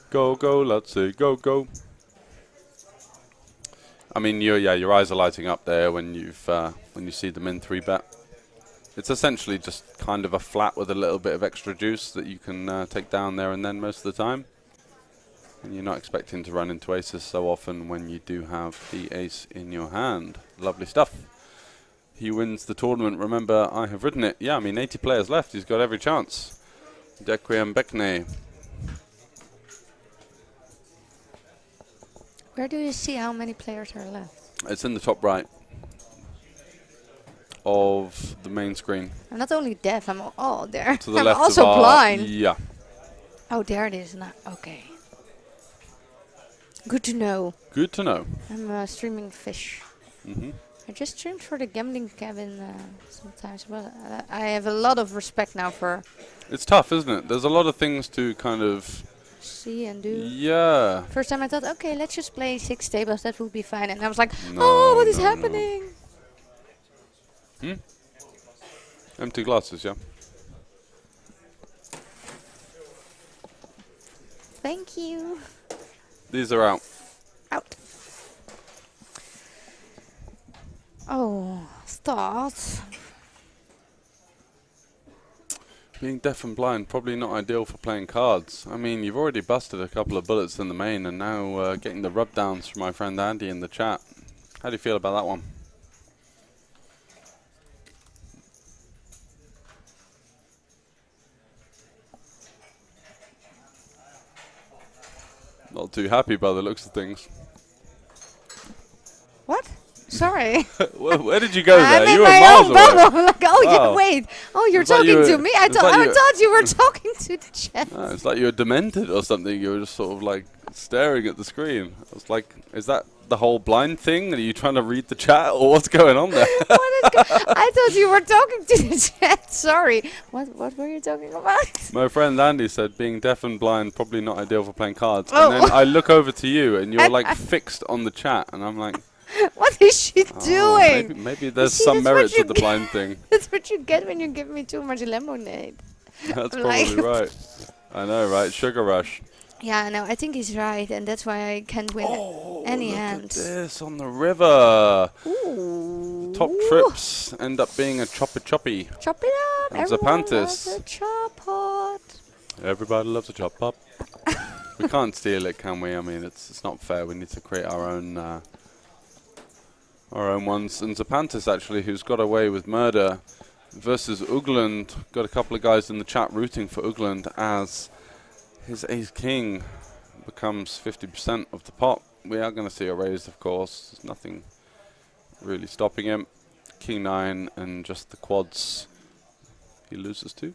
S1: Go, let's see, go. I mean, your eyes are lighting up there when you see the min 3-bet. It's essentially just kind of a flat with a little bit of extra juice that you can take down there and then most of the time. And you're not expecting to run into aces so often when you do have the ace in your hand. Lovely stuff. He wins the tournament. Remember, I have written it. Yeah, I mean, 80 players left. He's got every chance. Dequiem Bekne.
S2: Where do you see how many players are left?
S1: It's in the top right of the main screen.
S2: I'm not only deaf, I'm there.
S1: To the
S2: I'm
S1: left
S2: also
S1: of
S2: blind.
S1: Yeah.
S2: Oh, there it is. Now, okay. Good to know.
S1: Good to know.
S2: I'm streaming fish.
S1: Mm-hmm.
S2: I just streamed for the gambling cabin sometimes, but I have a lot of respect now for.
S1: It's tough, isn't it? There's a lot of things to kind of
S2: see and do.
S1: Yeah.
S2: First time I thought, okay, let's just play 6 tables, that would be fine. And I was like, oh, what is happening?
S1: Empty glasses, yeah.
S2: Thank you.
S1: These are out.
S2: Out. Oh, thoughts.
S1: Being deaf and blind, probably not ideal for playing cards. I mean, you've already busted a couple of bullets in the main, and now getting the rub downs from my friend Andy in the chat. How do you feel about that one? Not too happy by the looks of things.
S2: What? Sorry.
S1: Where did you go there?
S2: I'm in
S1: You were
S2: my
S1: miles
S2: own
S1: away.
S2: bubble. Like, oh,
S1: Wow.
S2: yeah, wait. Oh, you're
S1: It's like
S2: talking
S1: you
S2: to
S1: were-
S2: me? I
S1: it's like
S2: I
S1: you-
S2: thought you were talking to the chat.
S1: It's like you were demented or something. You were just sort of like staring at the screen. I was like, is that the whole blind thing? Are you trying to read the chat, or what's going on there?
S2: I thought you were talking to the chat. Sorry. What were you talking about?
S1: My friend Andy said being deaf and blind probably not ideal for playing cards.
S2: Oh.
S1: And then I look over to you, and you're like fixed on the chat, and I'm like,
S2: what is she doing?
S1: Maybe there's some merit to the blind thing.
S2: That's what you get when you give me too much lemonade.
S1: That's probably right. I know, right? Sugar rush.
S2: Yeah, no, I think he's right, and that's why I can't win any hands.
S1: Look at this on the river.
S2: Ooh.
S1: Top trips end up being a choppy.
S2: Chop it up.
S1: And
S2: Everyone
S1: Zapantis.
S2: loves a chop pot.
S1: Everybody loves a chop up. We can't steal it, can we? I mean, it's not fair. We need to create our own ones. And Zapantis, actually, who's got away with murder, versus Ugland. Got a couple of guys in the chat rooting for Ugland as his ace-king becomes 50% of the pot. We are going to see a raise, of course. There's nothing really stopping him. King 9 and just the quads he loses to.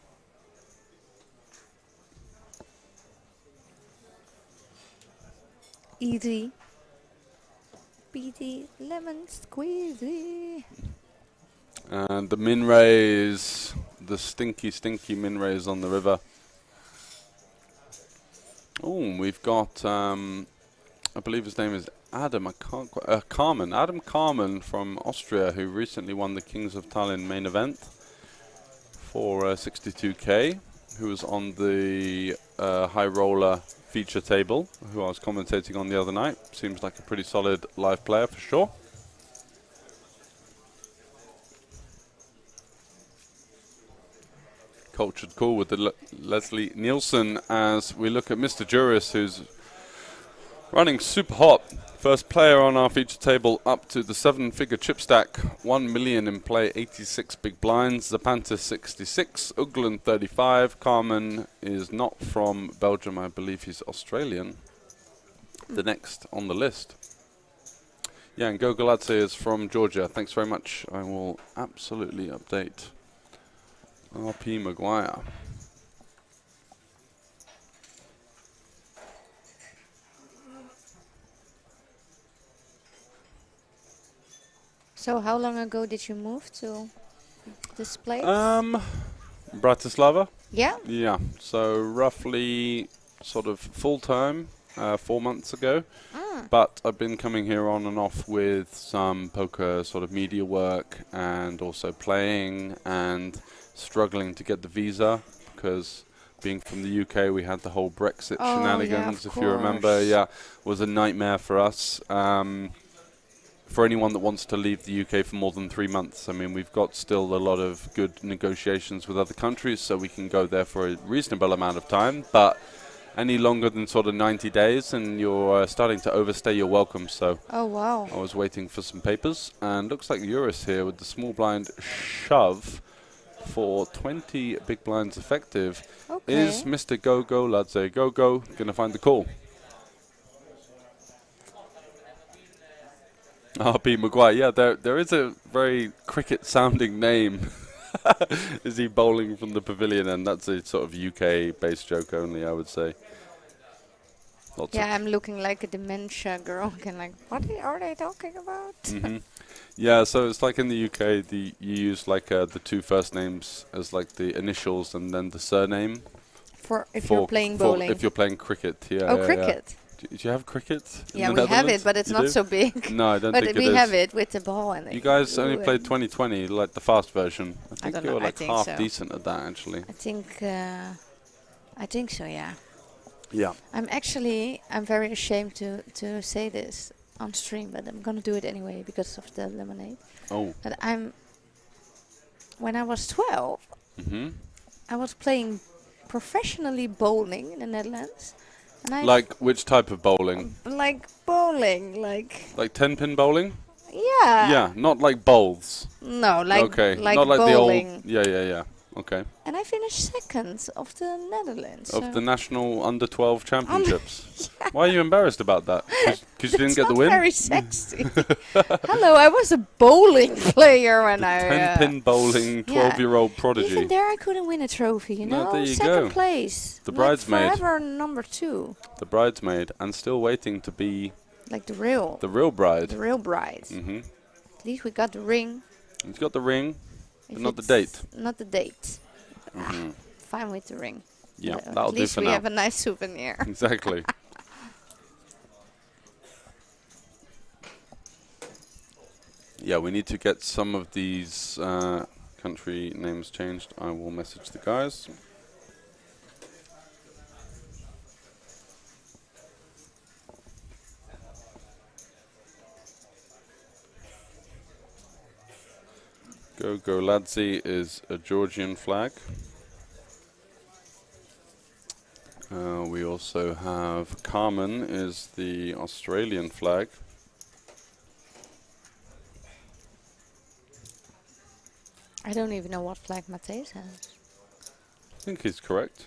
S2: Easy. Peasy, lemon squeezy.
S1: And the min raise, the stinky min raise on the river. Oh, we've got, I believe his name is Adam. I can't quite, Carmen. Adam Carmen from Austria, who recently won the Kings of Tallinn main event for 62k. Who was on the high roller feature table, who I was commentating on the other night. Seems like a pretty solid live player for sure. Cultured Cool with the Leslie Nielsen as we look at Mr. Juris, who's running super hot. First player on our feature table up to the 7-figure chip stack. 1 million in play, 86 big blinds. Zapantis 66, Ugland 35. Carmen is not from Belgium, I believe he's Australian. The next on the list. Yeah, and Gogoladze is from Georgia. Thanks very much. I will absolutely update RP Maguire.
S2: So how long ago did you move to this place?
S1: Bratislava.
S2: Yeah?
S1: Yeah, so roughly sort of full time 4 months ago. But I've been coming here on and off with some poker sort of media work and also playing and struggling to get the visa because being from the UK we had the whole Brexit shenanigans, if you remember. Yeah, was a nightmare for us. For anyone that wants to leave the UK for more than 3 months, I mean, we've got still a lot of good negotiations with other countries, so we can go there for a reasonable amount of time. But any longer than sort of 90 days, and you're starting to overstay your welcome. So
S2: oh, wow.
S1: I was waiting for some papers, and looks like Eurus here with the small blind shove for 20 big blinds effective.
S2: Okay.
S1: Is Mr. Gogoladze Gogo going to find the call? RP Maguire, yeah, there is a very cricket-sounding name. Is he bowling from the pavilion? And that's a sort of UK-based joke only, I would say. Lots
S2: I'm looking like a dementia girl. And like, what are they talking about?
S1: Yeah, so it's like in the UK, you use like the two first names as like the initials and then the surname.
S2: If you're playing bowling.
S1: If you're playing cricket, yeah.
S2: Oh, cricket.
S1: Yeah. Do you have cricket?
S2: Yeah, we have it, but it's not so big.
S1: No, I don't think it is.
S2: But we have it with the ball. And
S1: you guys only played 2020, like the fast version. I think you were like half
S2: so.
S1: decent at that, actually.
S2: I think so, yeah.
S1: Yeah.
S2: I'm very ashamed to say this on stream, but I'm gonna do it anyway because of the lemonade.
S1: Oh.
S2: But when I was 12, I was playing professionally bowling in the Netherlands. And
S1: like which type of bowling?
S2: Like bowling, like
S1: 10-pin bowling?
S2: Yeah.
S1: Yeah, not like bowls.
S2: No, like
S1: okay,
S2: like
S1: not like
S2: bowling.
S1: the old. Yeah. Okay.
S2: And I finished second of the Netherlands.
S1: Of
S2: so
S1: the national under-12 championships. Why are you embarrassed about that? Because you didn't get the
S2: That's
S1: win?
S2: not very sexy. Hello, I was a bowling player when I...
S1: 10-pin bowling, 12-year-old prodigy.
S2: Even there I couldn't win a trophy, you know?
S1: No, there you
S2: Second
S1: go.
S2: place.
S1: The
S2: like
S1: bridesmaid.
S2: forever number 2.
S1: The bridesmaid, and still waiting to be
S2: Like the real
S1: bride.
S2: The real bride.
S1: Mm-hmm.
S2: At least we got the ring.
S1: He's got the ring,
S2: If
S1: but not the
S2: it's
S1: date.
S2: Not the date.
S1: Mm-hmm.
S2: Fine with the ring.
S1: Yeah,
S2: At
S1: that'll do
S2: least
S1: for
S2: we
S1: now.
S2: have a nice souvenir.
S1: Exactly. Yeah, we need to get some of these country names changed. I will message the guys. Go Ladzi is a Georgian flag. We also have Carmen is the Australian flag.
S2: I don't even know what flag Matthäus has.
S1: I think he's correct.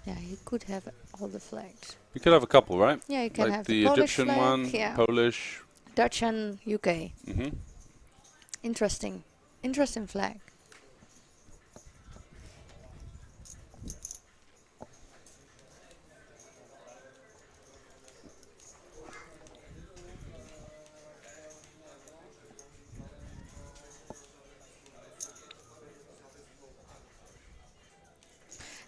S2: Yeah, he could have all the flags.
S1: We could have a couple, right?
S2: Yeah, you can
S1: like
S2: have
S1: the
S2: the Polish
S1: Egyptian
S2: flag,
S1: one,
S2: yeah.
S1: Polish.
S2: Dutch and UK.
S1: Mm-hmm.
S2: Interesting. Interesting flag.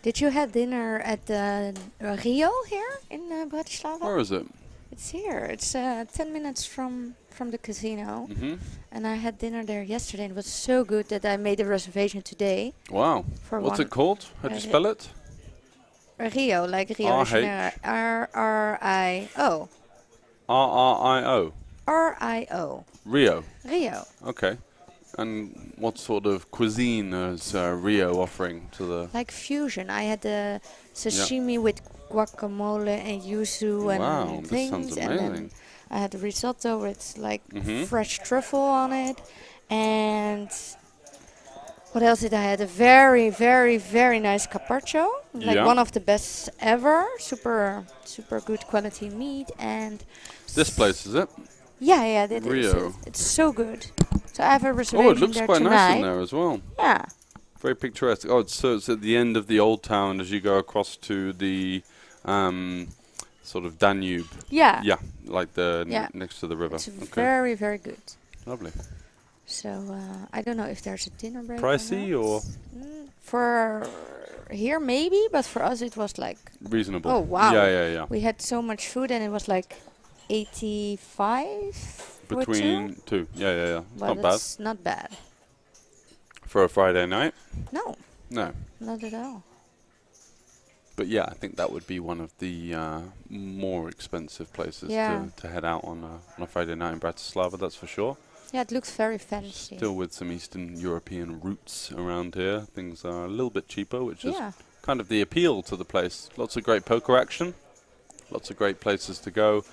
S2: Did you have dinner at the Rio here in Bratislava?
S1: Where is it?
S2: It's here. It's 10 minutes from the casino.
S1: Mm-hmm.
S2: And I had dinner there yesterday. And it was so good that I made a reservation today.
S1: Wow.
S2: For
S1: What's
S2: one
S1: it called? How do you spell it?
S2: Rio, like Rio de Janeiro. R-R-I-O.
S1: R-R-I-O.
S2: R-I-O.
S1: Rio.
S2: Rio.
S1: Okay. And what sort of cuisine is Rio offering to the...
S2: Like fusion. I had the sashimi with guacamole and yuzu and
S1: this sounds
S2: things. And
S1: amazing.
S2: then I had the risotto with like fresh truffle on it. And what else did I have? A very, very, very nice carpaccio. Like one of the best ever. Super, super good quality meat. And
S1: this place, is it?
S2: yeah, that is
S1: Rio.
S2: it. It's so good. So I have a reservation
S1: Oh, it looks
S2: there
S1: quite
S2: tonight.
S1: nice in there as well.
S2: Yeah.
S1: Very picturesque. Oh, so it's at the end of the old town as you go across to the sort of Danube.
S2: Yeah.
S1: Yeah, like the next to the river.
S2: It's very, very good.
S1: Lovely.
S2: So I don't know if there's a dinner break.
S1: Pricey or?
S2: For here maybe, but for us it was like
S1: Reasonable.
S2: Oh wow.
S1: Yeah.
S2: We had so much food and it was like 85
S1: between two. Yeah.
S2: Well,
S1: not bad.
S2: it's not bad.
S1: For a Friday night?
S2: No.
S1: No.
S2: Not at all.
S1: But yeah, I think that would be one of the more expensive places to head out on a Friday night in Bratislava, that's for sure.
S2: Yeah, it looks very fancy.
S1: Still with some Eastern European roots around here. Things are a little bit cheaper, which is kind of the appeal to the place. Lots of great poker action. Lots of great places to go.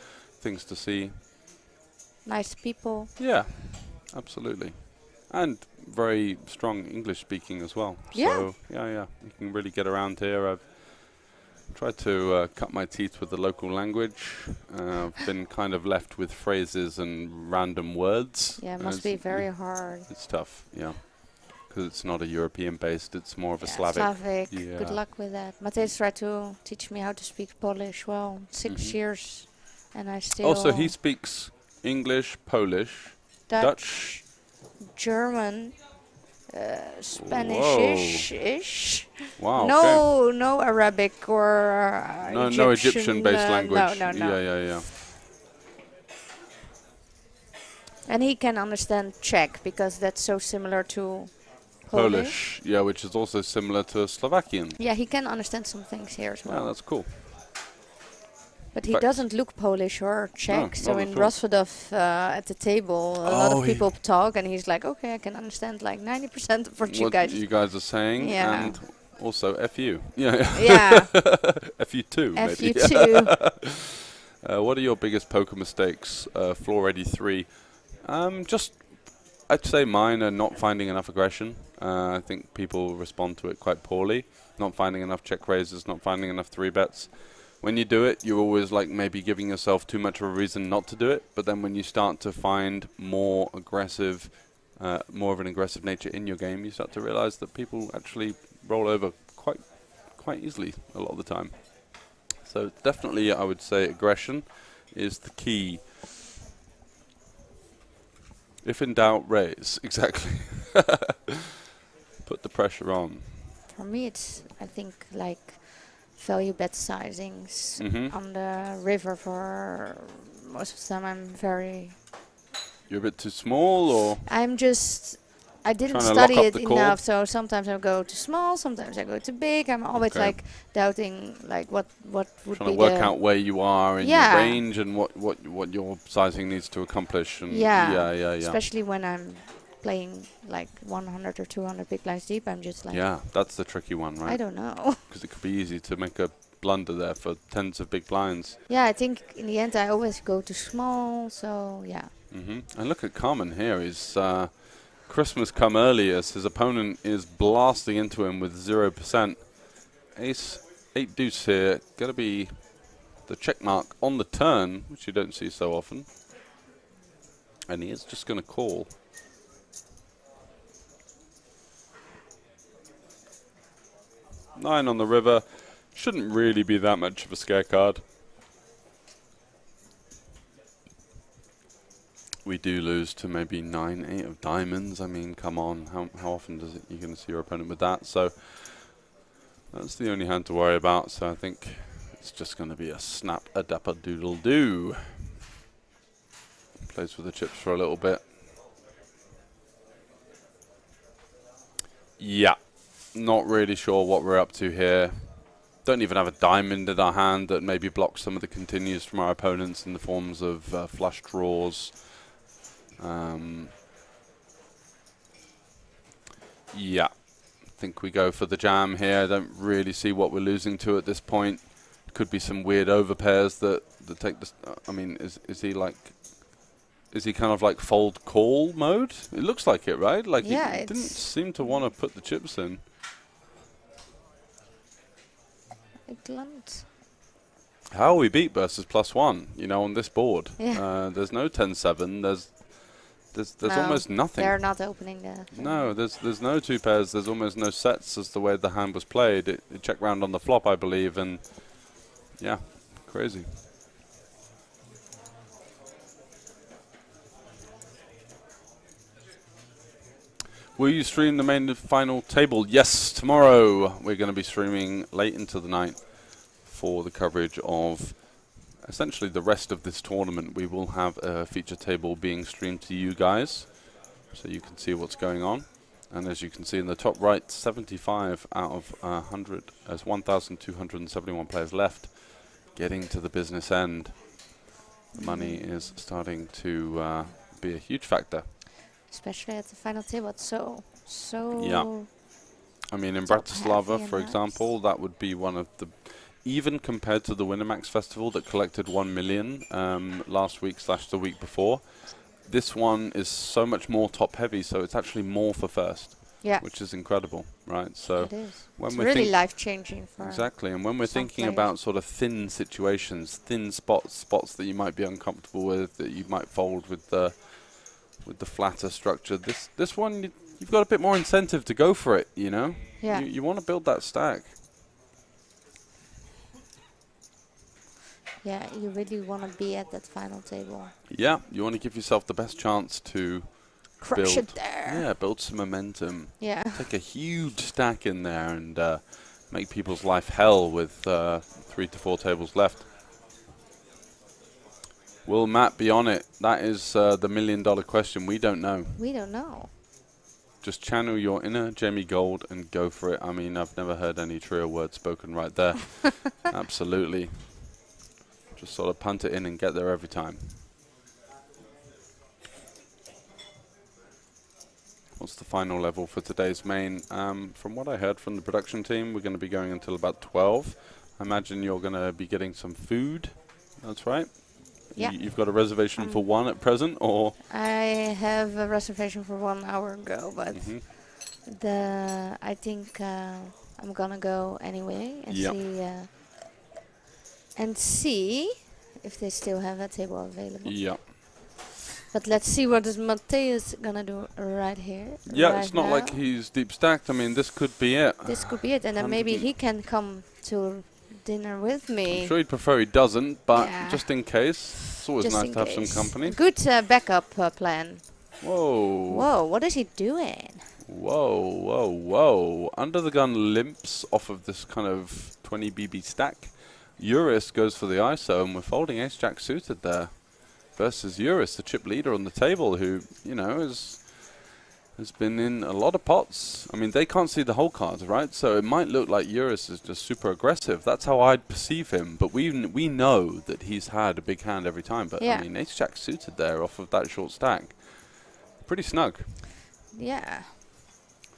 S1: Things to see.
S2: Nice people.
S1: Yeah, absolutely. And very strong English speaking as well.
S2: Yeah.
S1: So, yeah. You can really get around here. I've tried to cut my teeth with the local language. I've been kind of left with phrases and random words.
S2: Yeah, it must be very hard.
S1: It's tough, yeah. Because it's not a European based, it's more of a Slavic.
S2: Slavic.
S1: Yeah.
S2: Good luck with that. Matthäus tried to teach me how to speak Polish. Well, 6 years. And I still...
S1: Also, he speaks English, Polish, Dutch,
S2: German, Spanish-ish.
S1: Wow.
S2: No Arabic or
S1: no Egyptian-based language.
S2: No.
S1: Yeah.
S2: And he can understand Czech because that's so similar to
S1: Polish. Yeah, which is also similar to Slovakian.
S2: Yeah, he can understand some things here as well.
S1: Yeah, that's cool.
S2: But he doesn't look Polish or Czech.
S1: No,
S2: so in Rosvedov at the table, a lot of people talk, and he's like, okay, I can understand like 90% of what you guys
S1: are saying.
S2: Yeah.
S1: And also FU. Yeah. FU2 maybe.
S2: FU2.
S1: What are your biggest poker mistakes? Floor 83. Just I'd say mine are not finding enough aggression. I think people respond to it quite poorly. Not finding enough check raises, not finding enough 3-bets. When you do it, you're always like maybe giving yourself too much of a reason not to do it. But then when you start to find more aggressive, more of an aggressive nature in your game, you start to realize that people actually roll over quite easily a lot of the time. So definitely, I would say aggression is the key. If in doubt, raise. Exactly. Put the pressure on.
S2: For me, it's, I think, like value bet sizings on the river. For most of the time, I'm very...
S1: You're a bit too small, or?
S2: I didn't study it enough, so sometimes I go too small, sometimes I go too big. I'm always like doubting, like what would be
S1: trying to work out where you are in your range and what your sizing needs to accomplish. And yeah.
S2: Especially when I'm playing like 100 or 200 big blinds deep, I'm just like...
S1: Yeah, that's the tricky one, right?
S2: I don't know.
S1: Because it could be easy to make a blunder there for tens of big blinds.
S2: Yeah, I think in the end I always go too small, so yeah.
S1: And look at Carmen here. He's Christmas come early as his opponent is blasting into him with 0%. Ace 8 deuce here. Going to be the check mark on the turn, which you don't see so often. And he is just going to call. Nine on the river. Shouldn't really be that much of a scare card. We do lose to maybe 9-8 of diamonds. I mean, come on. How often does it you're going to see your opponent with that? So that's the only hand to worry about. So I think it's just going to be a snap a dapper doodle do. Plays with the chips for a little bit. Yeah. Not really sure what we're up to here. Don't even have a diamond in our hand that maybe blocks some of the continues from our opponents in the forms of flush draws. Yeah, I think we go for the jam here. I don't really see what we're losing to at this point. Could be some weird overpairs that take this. I mean, is he kind of like fold call mode? It looks like it, right? Like he didn't seem to want to put the chips in. How we beat versus +1, you know, on this board. Yeah. There's no 10-7. There's almost nothing.
S2: They're not opening the...
S1: No, there's no 2 pairs. There's almost no sets as the way the hand was played. It checked round on the flop, I believe, and yeah, crazy. Will you stream the main final table? Yes, tomorrow we're going to be streaming late into the night for the coverage of essentially the rest of this tournament. We will have a feature table being streamed to you guys so you can see what's going on. And as you can see in the top right, 75 out of 100 as 1,271 players left, getting to the business end. The money is starting to be a huge factor.
S2: Especially at the final table, it's so...
S1: Yeah. I mean, in Bratislava, for example, that would be one of the... Even compared to the Winamax Festival that collected 1 million last week / the week before, this one is so much more top-heavy, so it's actually more for first. Yeah. Which is incredible, right? So
S2: it is. When it's really life-changing for...
S1: Exactly, and when we're thinking about sort of thin situations, thin spots that you might be uncomfortable with, that you might fold with the flatter structure. This one, you've got a bit more incentive to go for it, you know? Yeah. You want to build that stack.
S2: Yeah, you really want to be at that final table.
S1: Yeah, you want to give yourself the best chance to
S2: crush it there.
S1: Yeah, build some momentum.
S2: Yeah.
S1: Take a huge stack in there and make people's life hell with 3 to 4 tables left. Will Matt be on it? That is the $1 million question. We don't know.
S2: We don't know.
S1: Just channel your inner Jamie Gold and go for it. I mean, I've never heard any truer words spoken right there. Absolutely. Just sort of punt it in and get there every time. What's the final level for today's main? From what I heard from the production team, we're going to be going until about 12. I imagine you're going to be getting some food. That's right.
S2: Yeah.
S1: You've got a reservation for one at present, or?
S2: I have a reservation for 1 hour ago, but I think I'm gonna go anyway and see if they still have a table available.
S1: Yeah.
S2: But let's see what is Matthias gonna do right here.
S1: Yeah,
S2: right
S1: it's not
S2: now.
S1: like he's deep stacked. I mean, this could be it.
S2: This could be it, and then maybe he can come to dinner with me.
S1: I'm sure he'd prefer he doesn't, but just in case, it's always
S2: Just
S1: nice
S2: in
S1: to have
S2: case.
S1: some company.
S2: Good backup plan.
S1: Whoa.
S2: Whoa, what is he doing?
S1: Whoa, whoa, whoa. Under the gun limps off of this kind of 20 BB stack. Eurus goes for the ISO, and we're folding ace-jack suited there. Versus Eurus, the chip leader on the table, who, you know, has been in a lot of pots. I mean, they can't see the whole cards, right? So it might look like Eurus is just super aggressive. That's how I'd perceive him. But we know that he's had a big hand every time. But, I mean, ace-jack suited there off of that short stack. Pretty snug.
S2: Yeah.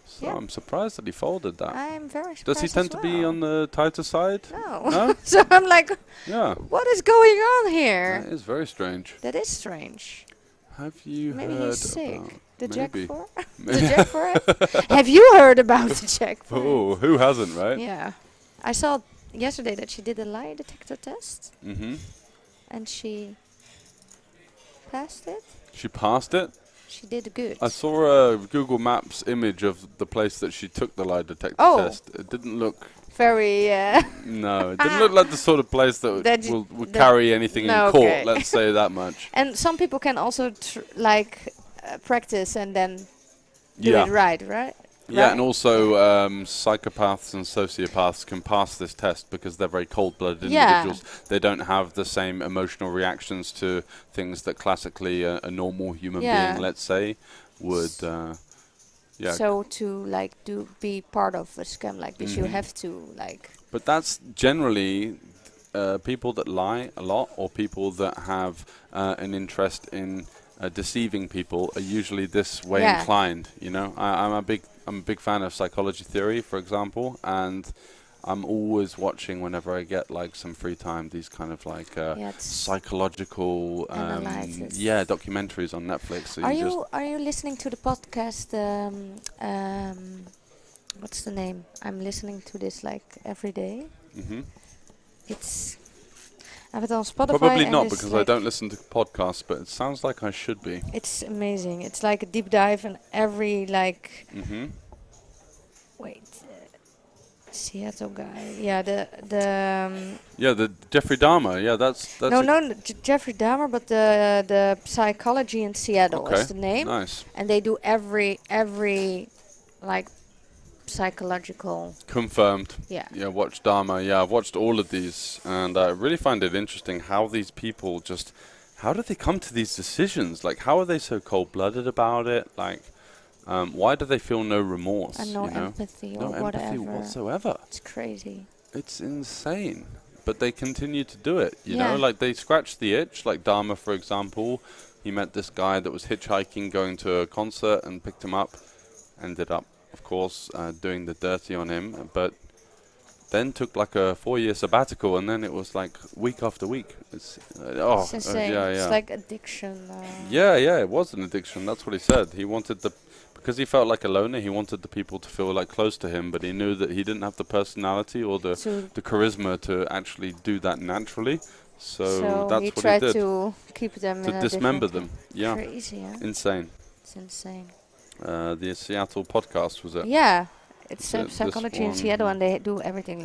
S1: So I'm surprised that he folded that.
S2: I'm very surprised.
S1: Does he tend to be on the tighter side?
S2: No. So I'm like, what is going on here?
S1: That is very strange.
S2: That is strange.
S1: Have you
S2: Maybe
S1: heard
S2: he's sick.
S1: about
S2: The Jack 4?
S1: Maybe.
S2: The Jack 4? Have you heard about the Jack 4?
S1: Oh, who hasn't, right?
S2: Yeah. I saw yesterday that she did a lie detector test.
S1: Mm-hmm.
S2: And she passed it.
S1: She passed it?
S2: She did good.
S1: I saw a Google Maps image of the place that she took the lie detector test. It didn't look...
S2: Very...
S1: no, it didn't look like the sort of place that would carry anything in court, let's say that much.
S2: And some people can also practice and then do it right?
S1: Yeah, and also psychopaths and sociopaths can pass this test because they're very cold-blooded individuals. They don't have the same emotional reactions to things that classically a normal human being, let's say, would. So
S2: to be part of a scam like this, you have to
S1: But that's generally people that lie a lot, or people that have an interest in deceiving people, are usually this way inclined. You know, I'm a big fan of psychology theory, for example, and I'm always watching whenever I get some free time these kind of psychological documentaries on Netflix. So
S2: are you listening to the podcast? What's the name? I'm listening to this every day. I have it on Spotify.
S1: Probably not, because I don't listen to podcasts, but it sounds like I should be.
S2: It's amazing. It's like a deep dive in every Seattle guy. Yeah, the
S1: Jeffrey Dahmer. Yeah, that's
S2: Jeffrey Dahmer, but the psychology in Seattle is the name.
S1: Nice.
S2: And they do every psychological.
S1: Confirmed.
S2: Yeah.
S1: Yeah, watch Dharma. Yeah, I've watched all of these, and I really find it interesting how these people how do they come to these decisions? How are they so cold-blooded about it? Why do they feel no remorse?
S2: And no empathy or whatever.
S1: No empathy whatsoever.
S2: It's crazy.
S1: It's insane. But they continue to do it, you know? They scratch the itch, like Dharma, for example. He met this guy that was hitchhiking, going to a concert, and picked him up. Ended up, of course, doing the dirty on him, but then took a 4-year sabbatical, and then it was week after week. It's
S2: insane. It's like addiction.
S1: It was an addiction. That's what he said. He wanted because he felt like a loner, he wanted the people to feel close to him, but he knew that he didn't have the personality or the charisma to actually do that naturally. So that's what he did.
S2: He tried to keep them
S1: to dismember them. Yeah.
S2: Crazy, yeah.
S1: Insane.
S2: It's insane.
S1: The Seattle podcast, was it?
S2: Yeah. It's psychology in Seattle, and they do everything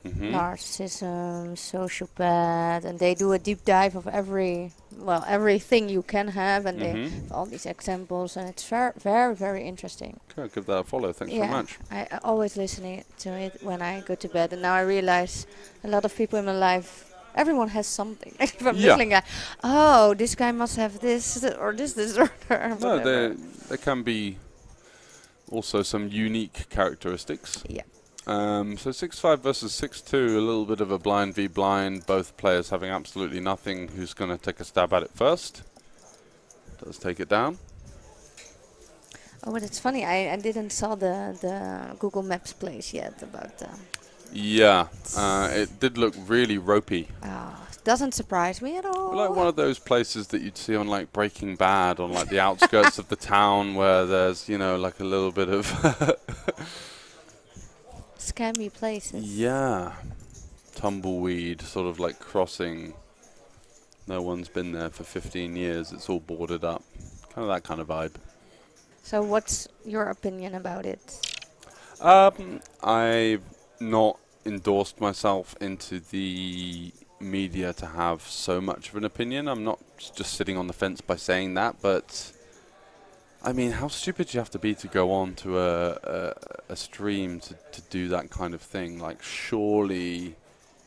S2: narcissism, sociopath, and they do a deep dive of everything you can have, and they have all these examples, and it's very, very, very interesting.
S1: Okay, give that a follow. Thanks very much.
S2: I always listen to it when I go to bed, and now I realize a lot of people in my life, everyone has something. If I'm listening, this guy must have this or this or whatever.
S1: No, there can be also some unique characteristics.
S2: Yeah.
S1: So 6-5 versus 6-2, a little bit of a blind v blind, both players having absolutely nothing. Who's going to take a stab at it first? Does take it down.
S2: Oh, but it's funny, I didn't saw the Google Maps place yet about
S1: Yeah, it did look really ropey.
S2: Doesn't surprise me at all.
S1: Like one of those places that you'd see on like Breaking Bad, on like the outskirts of the town, where there's, you know, like a little bit of
S2: scammy places.
S1: Yeah, tumbleweed, sort of like crossing. No one's been there for 15 years. It's all boarded up. Kind of that kind of vibe.
S2: So what's your opinion about it?
S1: I've not endorsed myself into the media to have so much of an opinion. I'm not just sitting on the fence by saying that, but I mean, how stupid do you have to be to go on to a stream to do that kind of thing? Like, surely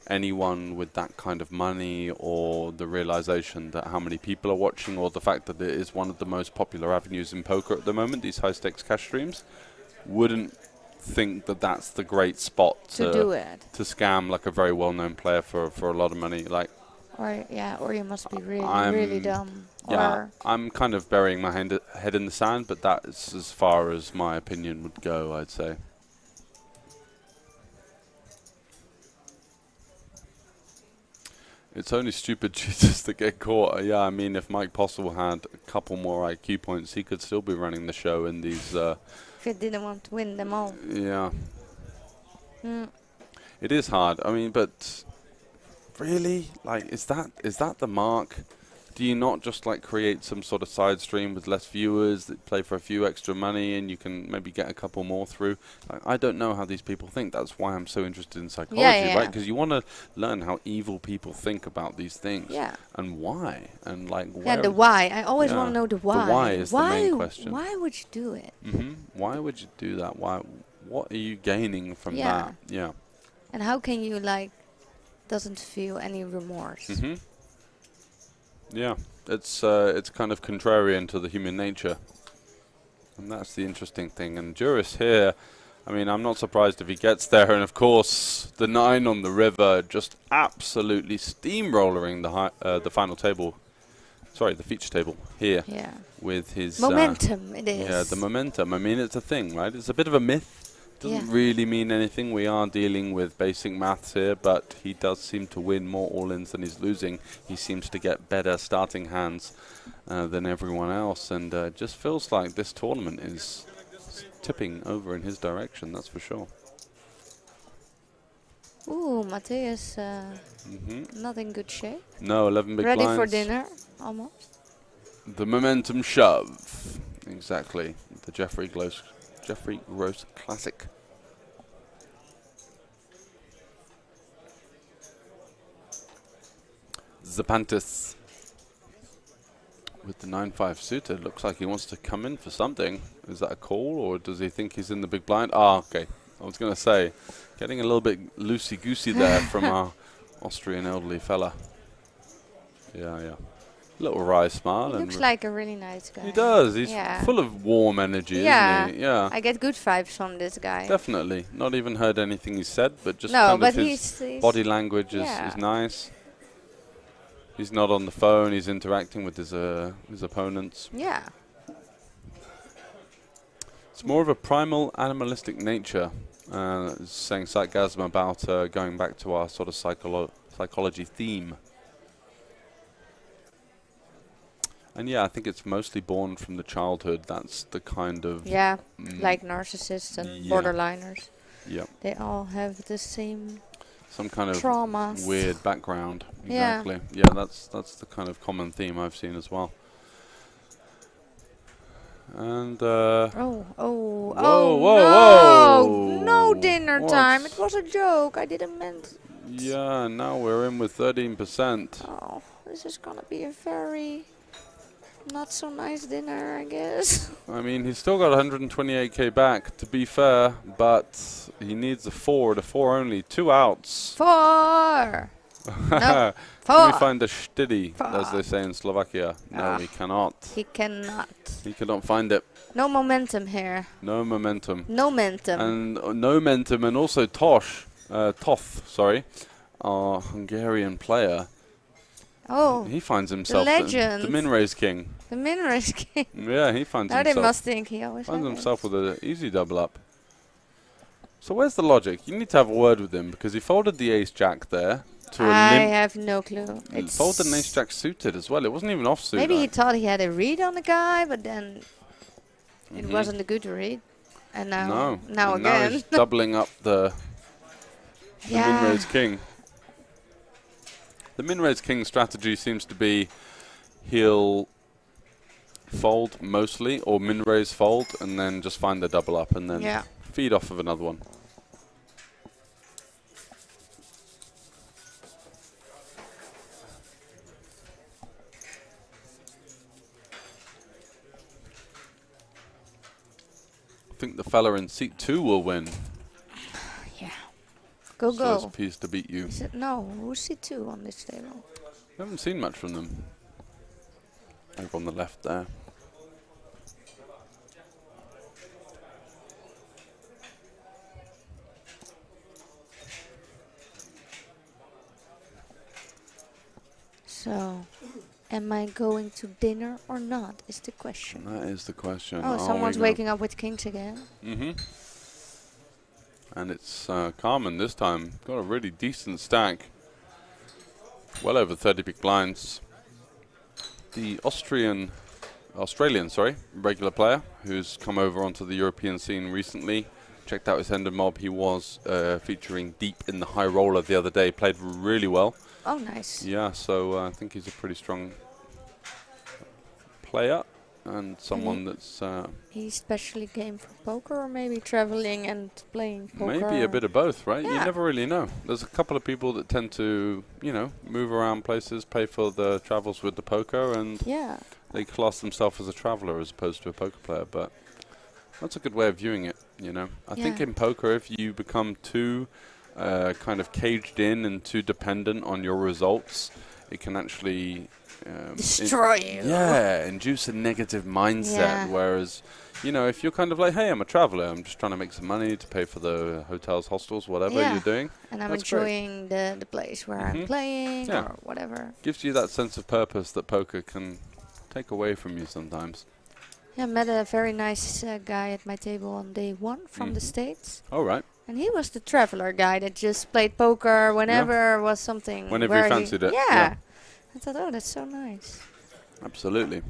S1: anyone with that kind of money, or the realization that how many people are watching, or the fact that it is one of the most popular avenues in poker at the moment, these high stakes cash streams, wouldn't think that that's the great spot
S2: to do it,
S1: to scam like a very well-known player for a lot of money. Like,
S2: or you must be really dumb.
S1: Yeah, I'm kind of burying my head in the sand, but that's as far as my opinion would go, I'd say. It's only stupid cheaters that get caught. Yeah, I mean, if Mike Postle had a couple more IQ points, he could still be running the show in these...
S2: if he didn't want to win them all.
S1: Yeah. It is hard. I mean, but really? Like, is that the mark? Do you not just like create some sort of side stream with less viewers that play for a few extra money, and you can maybe get a couple more through? Like, I don't know how these people think. That's why I'm so interested in psychology, right? Because you want to learn how evil people think about these things, and why, and like where.
S2: The why. I always want to know the why.
S1: The why is the main question.
S2: Why would you do it?
S1: Why would you do that? Why? What are you gaining from that? Yeah.
S2: And how can you doesn't feel any remorse?
S1: Yeah, it's kind of contrarian to the human nature, and that's the interesting thing. And Juris here, I mean, I'm not surprised if he gets there. And of course, the 9 on the river just absolutely steamrolling the final table. Sorry, the feature table here.
S2: Yeah.
S1: With his
S2: momentum, it is.
S1: Yeah, the momentum. I mean, it's a thing, right? It's a bit of a myth. Doesn't really mean anything. We are dealing with basic maths here, but he does seem to win more all-ins than he's losing. He seems to get better starting hands than everyone else, and it just feels like this tournament is tipping over in his direction, that's for sure.
S2: Ooh, Matthias not in good shape.
S1: No, 11 big
S2: Ready
S1: blinds.
S2: for dinner, almost.
S1: The momentum shove. Exactly. The Jeffrey Gross Classic. Zapantis with the 9-5 suited. Looks like he wants to come in for something. Is that a call, or does he think he's in the big blind? Ah, okay. I was going to say, getting a little bit loosey-goosey there from our Austrian elderly fella. Yeah. Little wry smile.
S2: He looks like a really nice guy.
S1: He does. He's full of warm energy, isn't he? Yeah.
S2: I get good vibes from this guy.
S1: Definitely. Not even heard anything he said, but just kind of his body language is nice. He's not on the phone. He's interacting with his opponents.
S2: Yeah.
S1: It's more of a primal, animalistic nature. Saying sarcasm about going back to our sort of psychology theme. And yeah, I think it's mostly born from the childhood. That's the kind of...
S2: Yeah, like narcissists and borderliners.
S1: Yeah.
S2: They all have the same
S1: some kind of
S2: traumas.
S1: Weird background. Exactly.
S2: Yeah,
S1: that's the kind of common theme I've seen as well. And
S2: whoa, no dinner time. It was a joke. I didn't mean it.
S1: Yeah, now we're in with 13%.
S2: Oh, this is gonna be a very not so nice dinner, I guess.
S1: I mean, he's still got 128k back, to be fair, but he needs a 4 to 4 only. 2 outs.
S2: 4! No, 4.
S1: Can we find a stiddy, as they say in Slovakia? No, he cannot.
S2: He cannot.
S1: He cannot find it.
S2: No momentum here.
S1: No momentum.
S2: No momentum.
S1: And no momentum, and also Toth, sorry, our Hungarian player.
S2: Oh,
S1: he finds himself the min-raise king.
S2: The min-raise king.
S1: Yeah, he finds
S2: now
S1: himself.
S2: They must think he always
S1: finds himself with an easy double up. So where's the logic? You need to have a word with him because he folded the ace-jack there.
S2: I have no clue.
S1: It's folded an ace-jack suited as well. It wasn't even offsuit.
S2: Maybe he thought he had a read on the guy, but then it wasn't a good read. And now, now again.
S1: Now he's doubling up the min-raise king. The min-raise king strategy seems to be he'll fold mostly, or min-raise fold, and then just find the double up, and then feed off of another one. I think the fella in seat 2 will win.
S2: Yeah. Go.
S1: First piece to beat you.
S2: Is it who's seat 2 on this table?
S1: I haven't seen much from them. Over on the left there.
S2: So, am I going to dinner or not is the question.
S1: That is the question.
S2: Oh, someone's waking up with kings again.
S1: And it's Carmen this time. Got a really decent stack. Well over 30 big blinds. The Australian, regular player who's come over onto the European scene recently. Checked out his Ender Mob. He was featuring deep in the high roller the other day. Played really well.
S2: Oh, nice.
S1: Yeah, so I think he's a pretty strong player and someone that's...
S2: he's specially game for poker or maybe traveling and playing poker?
S1: Maybe a bit of both, right?
S2: Yeah.
S1: You never really know. There's a couple of people that tend to, move around places, pay for the travels with the poker, and they class themselves as a traveler as opposed to a poker player, but that's a good way of viewing it, I think in poker, if you become too kind of caged in and too dependent on your results, it can actually...
S2: destroy you.
S1: Yeah, induce a negative mindset, whereas... if you're kind of like, hey, I'm a traveler, I'm just trying to make some money to pay for the hotels, hostels, whatever you're doing.
S2: And I'm enjoying the place where I'm playing or whatever.
S1: Gives you that sense of purpose that poker can take away from you sometimes.
S2: Yeah, I met a very nice guy at my table on day 1 from the States.
S1: Oh, right.
S2: And he was the traveler guy that just played poker whenever was something.
S1: Whenever he fancied it.
S2: Yeah. I thought, oh, that's so nice.
S1: Absolutely.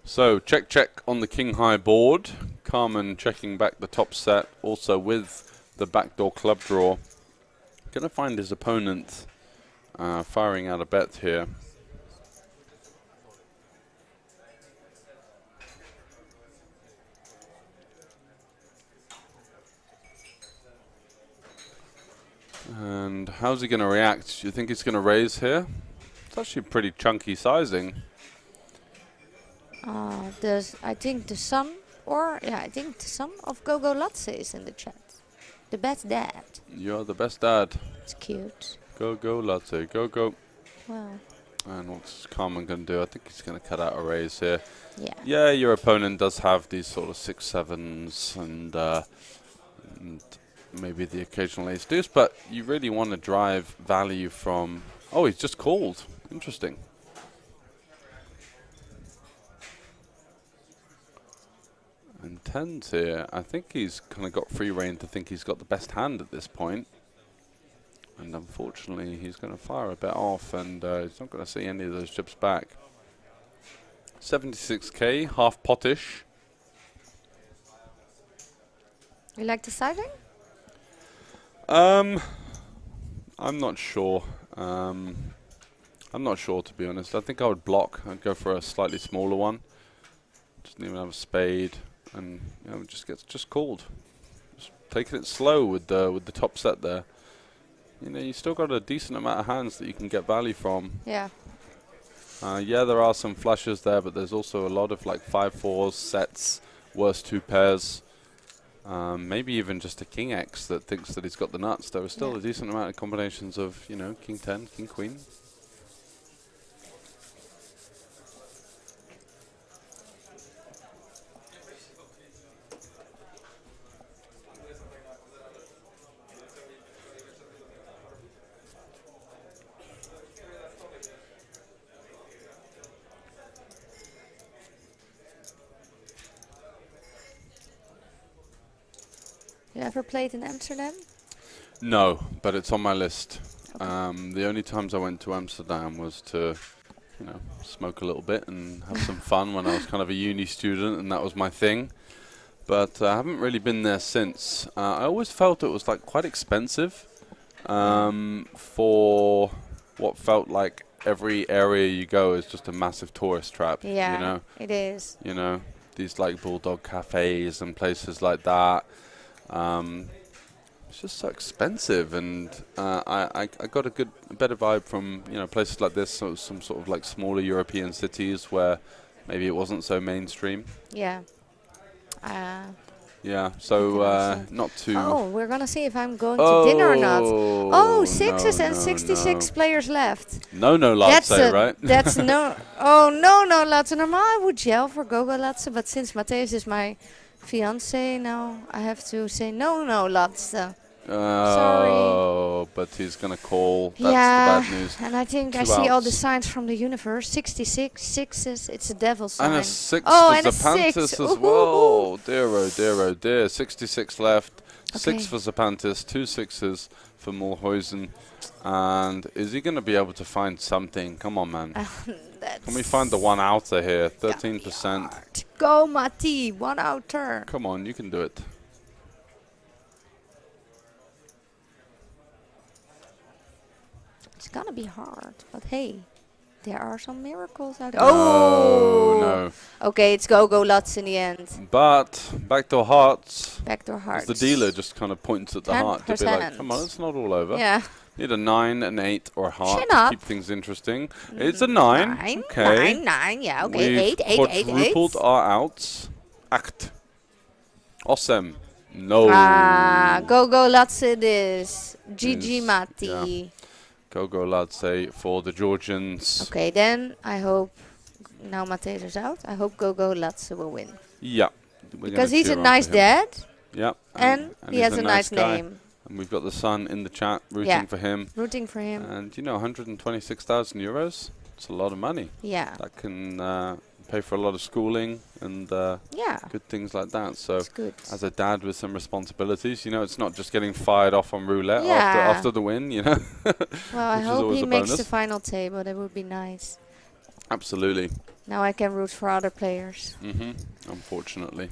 S1: So, check on the king high board. Carmen checking back the top set, also with the backdoor club draw. Going to find his opponent firing out a bet here. And how's he going to react? Do you think he's going to raise here? It's actually pretty chunky sizing.
S2: I think the son of Gogo Latse is in the chat. The best dad.
S1: You're the best dad.
S2: It's cute.
S1: Go Latse, go.
S2: Wow.
S1: And what's Carmen going to do? I think he's going to cut out a raise here.
S2: Yeah.
S1: Yeah, your opponent does have these sort of 6-7s and maybe the occasional ace deuce, but you really want to drive value from... Oh, he's just called. Interesting. And 10s here. I think he's kind of got free reign to think he's got the best hand at this point. And unfortunately, he's going to fire a bit off, and he's not going to see any of those chips back. 76k, half pottish.
S2: You like the sizing?
S1: I'm not sure. I'm not sure, to be honest. I think I would block. I'd go for a slightly smaller one. Doesn't even have a spade, and just gets called. Just taking it slow with the top set there. You still got a decent amount of hands that you can get value from.
S2: Yeah.
S1: Yeah, there are some flushes there, but there's also a lot of like 5-4s, sets, worst 2 pairs. Maybe even just a king X that thinks that he's got the nuts. There are still a decent amount of combinations of, king 10, king queen.
S2: never played in Amsterdam?
S1: No, but it's on my list.
S2: Okay.
S1: The only times I went to Amsterdam was to, smoke a little bit and have some fun when I was kind of a uni student, and that was my thing. But I haven't really been there since. I always felt it was like quite expensive for what felt like every area you go is just a massive tourist trap.
S2: Yeah, it is.
S1: These like bulldog cafes and places like that. It's just so expensive, and I got a better vibe from places like this, so some sort of like smaller European cities where maybe it wasn't so mainstream.
S2: Yeah.
S1: So not too.
S2: Oh, we're gonna see if I'm going to dinner or not. Oh, sixes and 66 players left.
S1: No, Latze, right?
S2: That's no. Oh, no, Latze. Normaal I would yell for Gogo Latze, but since Matthäus is my fiance, now I have to say no, Latze. Sorry.
S1: But he's gonna call. That's the bad news.
S2: And I think I see all the signs from the universe. 66, sixes. It's a devil sign.
S1: And a 6
S2: for
S1: and Zapantis as well. Dear. 66 left. Okay. 6 for Zapantis, 2 6s for Mulhuizen. And is he going to be able to find something? Come on, man. Can we find the one outer here? 13%.
S2: Go, Matti. One outer.
S1: Come on, you can do it.
S2: It's going to be hard. But hey, there are some miracles out there.
S1: Oh, no.
S2: Okay, it's Gogo Latze in the end.
S1: But backdoor hearts.
S2: Backdoor hearts.
S1: The dealer just kind of points at the heart to be like, come on, it's not all over.
S2: Yeah.
S1: Need a 9, an 8, or a heart
S2: Chin
S1: to
S2: up.
S1: keep things interesting. It's a 9. Okay.
S2: 9, yeah, okay.
S1: We've
S2: 8.
S1: quadrupled our outs. 8. Awesome. No.
S2: Gogo Latze it is. GG Matti.
S1: Yeah. Gogo Latze for the Georgians.
S2: Okay, then I hope, now Matthäus is out, I hope Gogo Latze will win.
S1: Yeah.
S2: Because he's a nice dad.
S1: Yeah.
S2: And he has a nice name.
S1: And we've got the son in the chat rooting for him.
S2: Rooting for him.
S1: And 126,000 euros. It's a lot of money.
S2: Yeah.
S1: That can pay for a lot of schooling and good things like that. So as a dad with some responsibilities, it's not just getting fired off on roulette after the win,
S2: Well, I hope he makes the final table. That would be nice.
S1: Absolutely.
S2: Now I can root for other players.
S1: Unfortunately.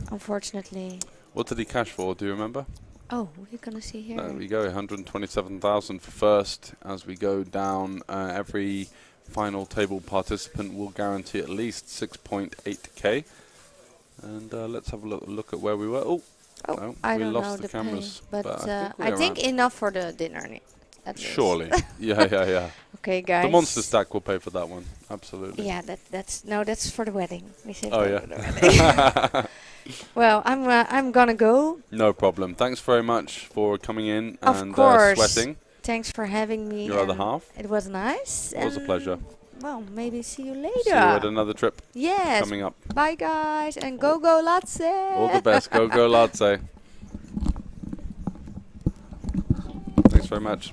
S2: What
S1: did he cash for? Do you remember?
S2: Oh, we're going to see here.
S1: There we go. 127,000 for first. As we go down, every final table participant will guarantee at least 6.8k. And let's have a look at where we were. Oh, no,
S2: I
S1: we
S2: don't
S1: lost
S2: know
S1: the
S2: the
S1: cameras.
S2: But I think enough for the dinner.
S1: Surely. Yeah.
S2: Okay, guys.
S1: The monster stack will pay for that one. Absolutely.
S2: Yeah, that's for the wedding. We said
S1: for
S2: the wedding. Well, I'm gonna go.
S1: No problem. Thanks very much for coming in and sweating.
S2: Thanks for having me.
S1: Your other half.
S2: It was nice.
S1: It was a pleasure.
S2: Well, maybe see you later.
S1: See you at another trip.
S2: Yes.
S1: Coming up.
S2: Bye, guys, and Gogo Latze.
S1: All the best. Gogo Latze. Thanks very much.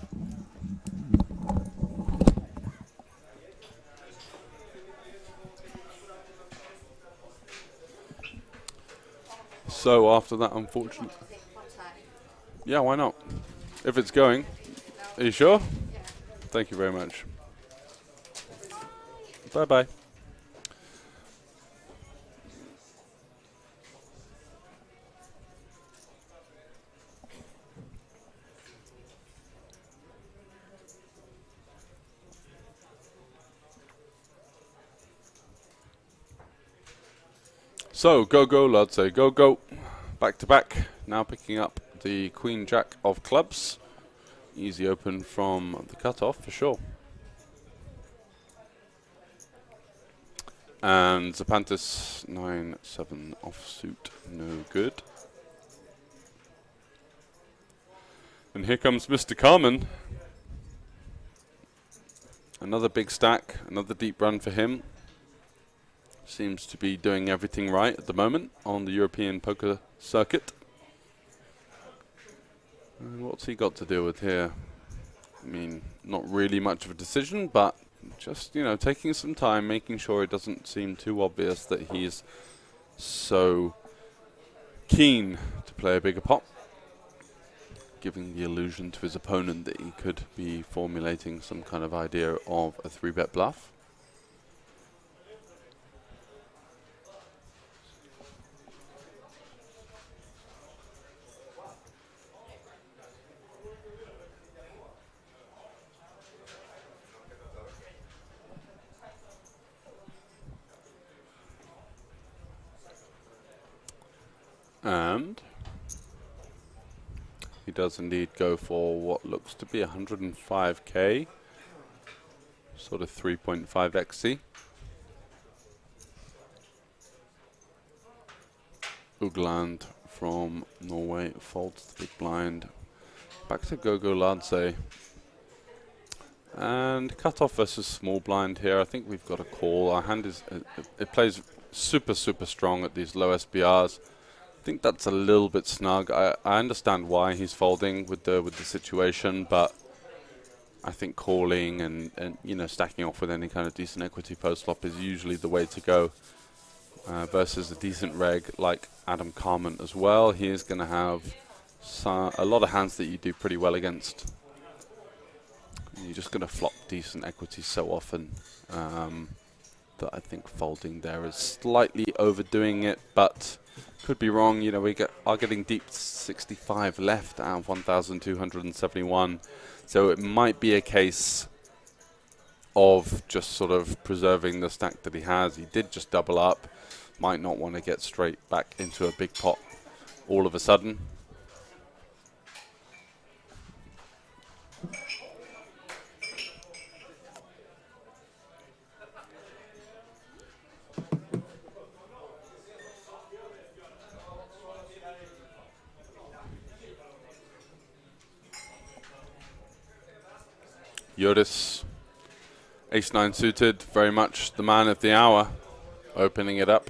S1: So after that, unfortunately. Yeah, why not? If it's going. Are you sure? Yeah. Thank you very much. Bye-bye. So, go, Latze, go. Back to back. Now picking up the Queen Jack of clubs. Easy open from the cutoff for sure. And Zapantis 9-7 offsuit, no good. And here comes Mr. Carmen. Another big stack, another deep run for him. Seems to be doing everything right at the moment on the European poker circuit. And what's he got to deal with here? I mean, not really much of a decision, but just, taking some time, making sure it doesn't seem too obvious that he's so keen to play a bigger pot. giving the illusion to his opponent that he could be formulating some kind of idea of a 3-bet bluff. And he does indeed go for what looks to be 105k, sort of 3.5 XC. Ugland from Norway folds the big blind. Back to Gogo Ladze. And cutoff versus small blind here. I think we've got a call. Our hand is, it plays super strong at these low SBRs. I think that's a little bit snug. I understand why he's folding with the situation, but I think calling and you know, stacking off with any kind of decent equity post flop is usually the way to go. Versus a decent reg like Adam Carmen as well. He is going to have a lot of hands that you do pretty well against. You're just going to flop decent equity so often that I think folding there is slightly overdoing it, but could be wrong. You know, we are getting deep 65 left out of 1,271, so it might be a case of just sort of preserving the stack that he has. He did just double up, might not want to get straight back into a big pot all of a sudden. Joris, ace-9 suited, very much the man of the hour, opening it up.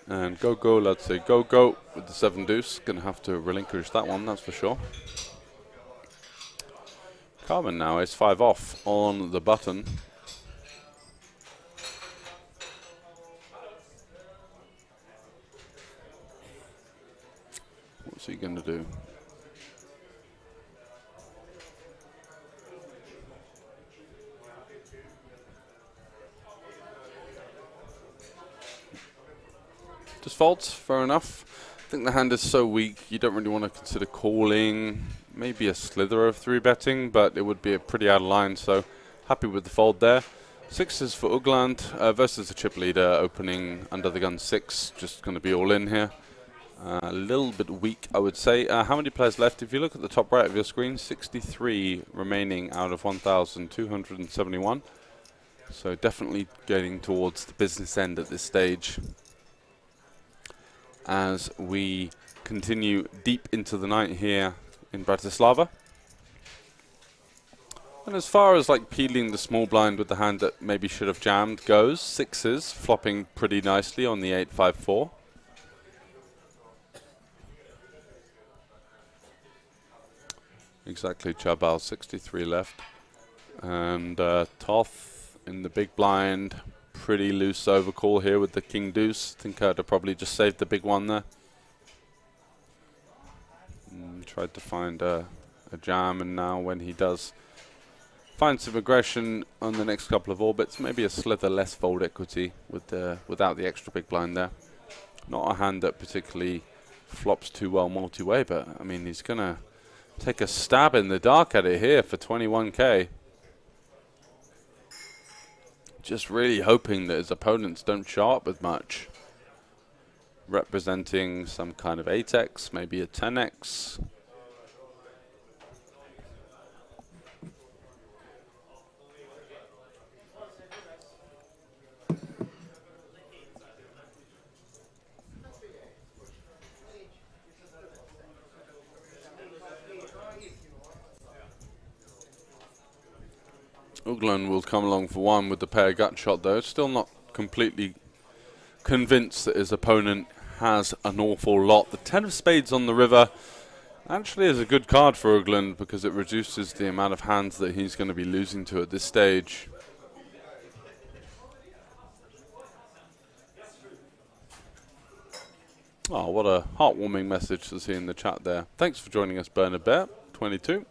S1: And go, let's say go with the 7 deuce. Gonna have to relinquish that one, that's for sure. Carmen now is 5 off on the button. What's he gonna do? Just folds, fair enough. I think the hand is so weak, you don't really want to consider calling. Maybe a slither of 3-betting, but it would be a pretty out of line, so happy with the fold there. 6s for Ugland versus the chip leader, opening under the gun 6, just going to be all in here. A little bit weak, I would say. How many players left? If you look at the top right of your screen, 63 remaining out of 1,271. So definitely getting towards the business end at this stage, as we continue deep into the night here in Bratislava. And as far as like peeling the small blind with the hand that maybe should have jammed goes, 6s flopping pretty nicely on the 8-5-4. Exactly, Chabal, 63 left. And Toth in the big blind. Pretty loose overcall here with the king deuce. Think I'd have probably just saved the big one there. Tried to find a jam, and now when he does find some aggression on the next couple of orbits, maybe a slither less fold equity with without the extra big blind there. Not a hand that particularly flops too well multi-way, but I mean, he's gonna take a stab in the dark at it here for 21k. Just really hoping that his opponents don't show up with much. Representing some kind of 8x, maybe a 10x. Ugland will come along for one with the pair gut shot though. Still not completely convinced that his opponent has an awful lot. The 10 of spades on the river actually is a good card for Ugland because it reduces the amount of hands that he's going to be losing to at this stage. Oh, what a heartwarming message to see in the chat there. Thanks for joining us, Bernard Bear, 22.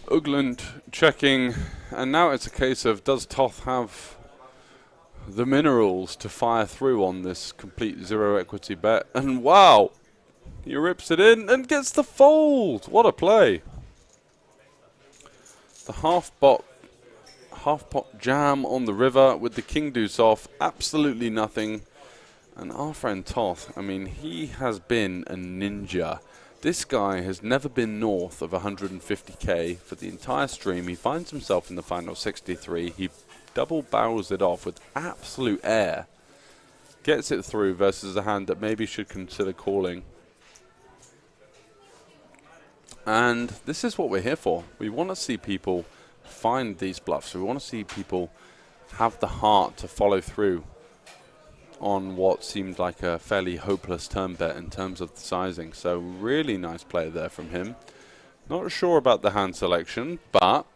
S1: Ugland checking, and now it's a case of, does Toth have the minerals to fire through on this complete zero equity bet? And wow, he rips it in and gets the fold. What a play. The half pot jam on the river with the king deuce off, absolutely nothing. And our friend Toth, I mean, he has been a ninja. This guy has never been north of 150k for the entire stream. He finds himself in the final 63. He double barrels it off with absolute air. Gets it through versus a hand that maybe should consider calling. And this is what we're here for. We want to see people find these bluffs. We want to see people have the heart to follow through on what seemed like a fairly hopeless turn bet in terms of the sizing. So really nice play there from him. Not sure about the hand selection, but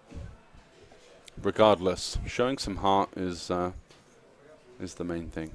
S1: regardless, showing some heart is the main thing.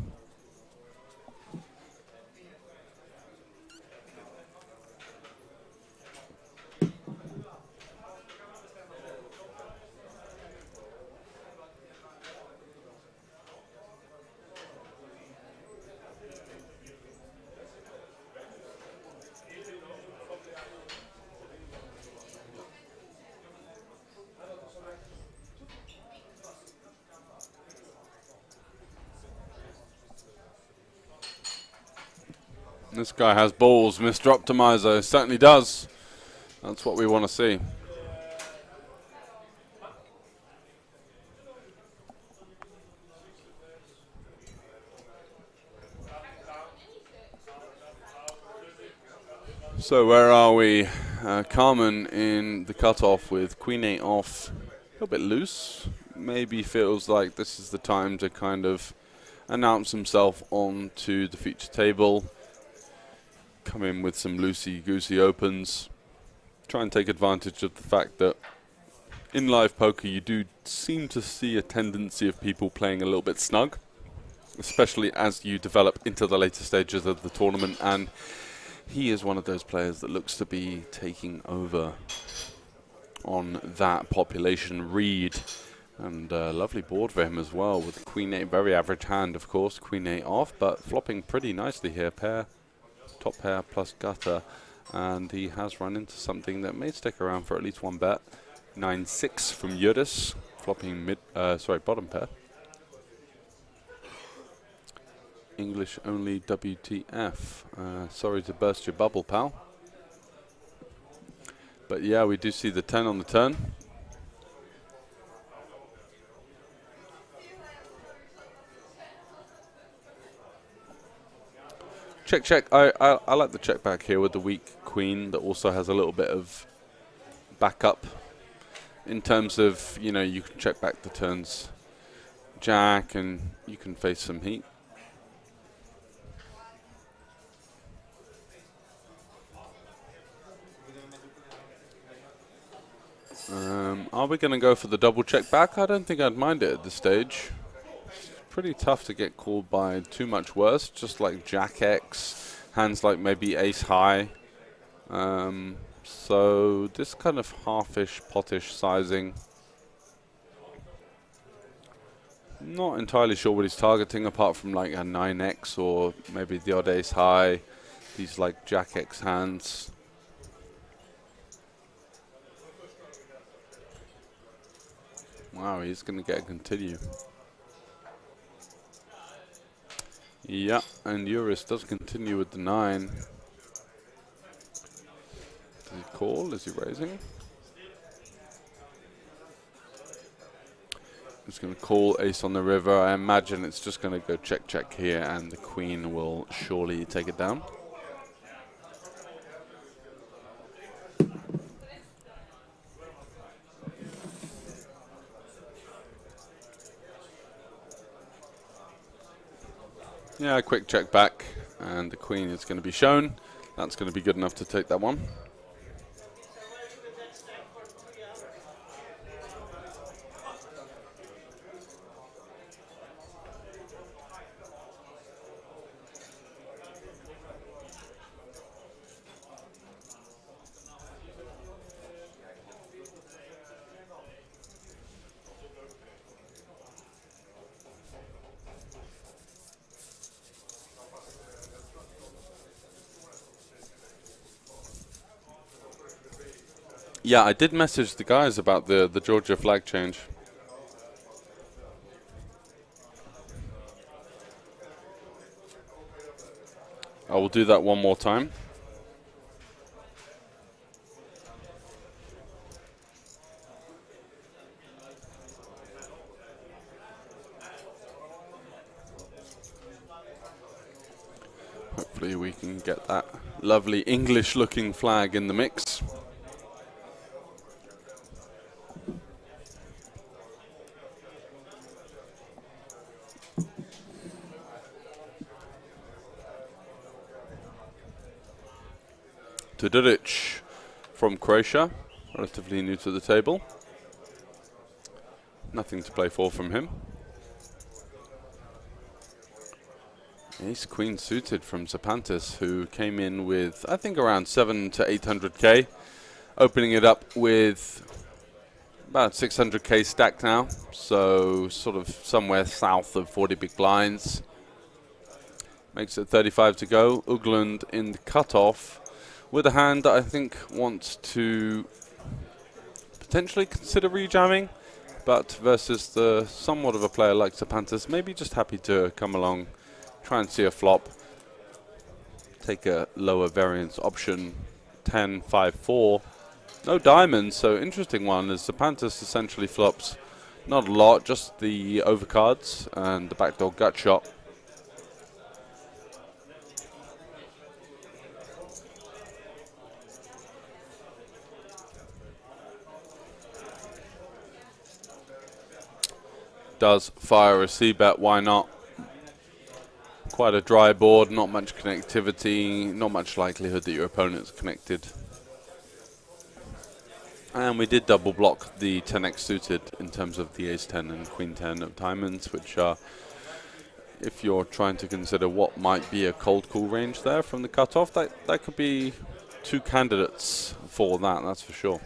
S1: This guy has balls, Mr. Optimizer. Certainly does. That's what we want to see. So where are we? Carmen in the cutoff with Queen 8 off. A little bit loose. Maybe feels like this is the time to kind of announce himself onto the feature table. Come in with some loosey-goosey opens. Try and take advantage of the fact that in live poker you do seem to see a tendency of people playing a little bit snug, especially as you develop into the later stages of the tournament, and he is one of those players that looks to be taking over on that population read. And lovely board for him as well with Queen 8, very average hand of course, Queen 8 off, but flopping pretty nicely here, pair. Top pair plus gutter, and he has run into something that may stick around for at least one bet. 9-6 from Yudis, flopping bottom pair. English only WTF. Sorry to burst your bubble, pal. But yeah, we do see the 10 on the turn. Check, check. I like the check back here with the weak queen that also has a little bit of backup in terms of, you know, you can check back the turns jack and you can face some heat. Are we going to go for the double check back? I don't think I'd mind it at this stage. Pretty tough to get called by too much worse, just like Jack X, hands like maybe ace high. So this kind of halfish, potish sizing. Not entirely sure what he's targeting apart from like a 9x or maybe the odd ace high. These like Jack X hands. Wow, he's going to get a continue. Yeah, and Uris does continue with the 9. Does he call? Is he raising? He's going to call ace on the river. I imagine it's just going to go check, check here, and the queen will surely take it down. Yeah, quick check back, and the queen is going to be shown. That's going to be good enough to take that one. Yeah, I did message the guys about the Georgia flag change. I will do that one more time. Hopefully we can get that lovely English-looking flag in the mix. Todoric from Croatia, relatively new to the table. Nothing to play for from him. Ace Queen suited from Zapantis, who came in with, I think, around 700 to 800k, opening it up with about 600k stacked now, so sort of somewhere south of 40 big blinds. Makes it 35 to go. Ugland in the cutoff, with a hand that I think wants to potentially consider rejamming, but versus the somewhat of a player like Zapantis, maybe just happy to come along, try and see a flop, take a lower variance option, 10, 5, 4. No diamonds, so interesting one as Zapantis essentially flops not a lot, just the overcards and the backdoor gut shot. Does fire a c-bet, why not? Quite a dry board, not much connectivity, not much likelihood that your opponent's connected. And we did double block the 10x suited in terms of the ace 10 and queen 10 of diamonds, which are, if you're trying to consider what might be a cold call range there from the cutoff, that could be two candidates for that, that's for sure.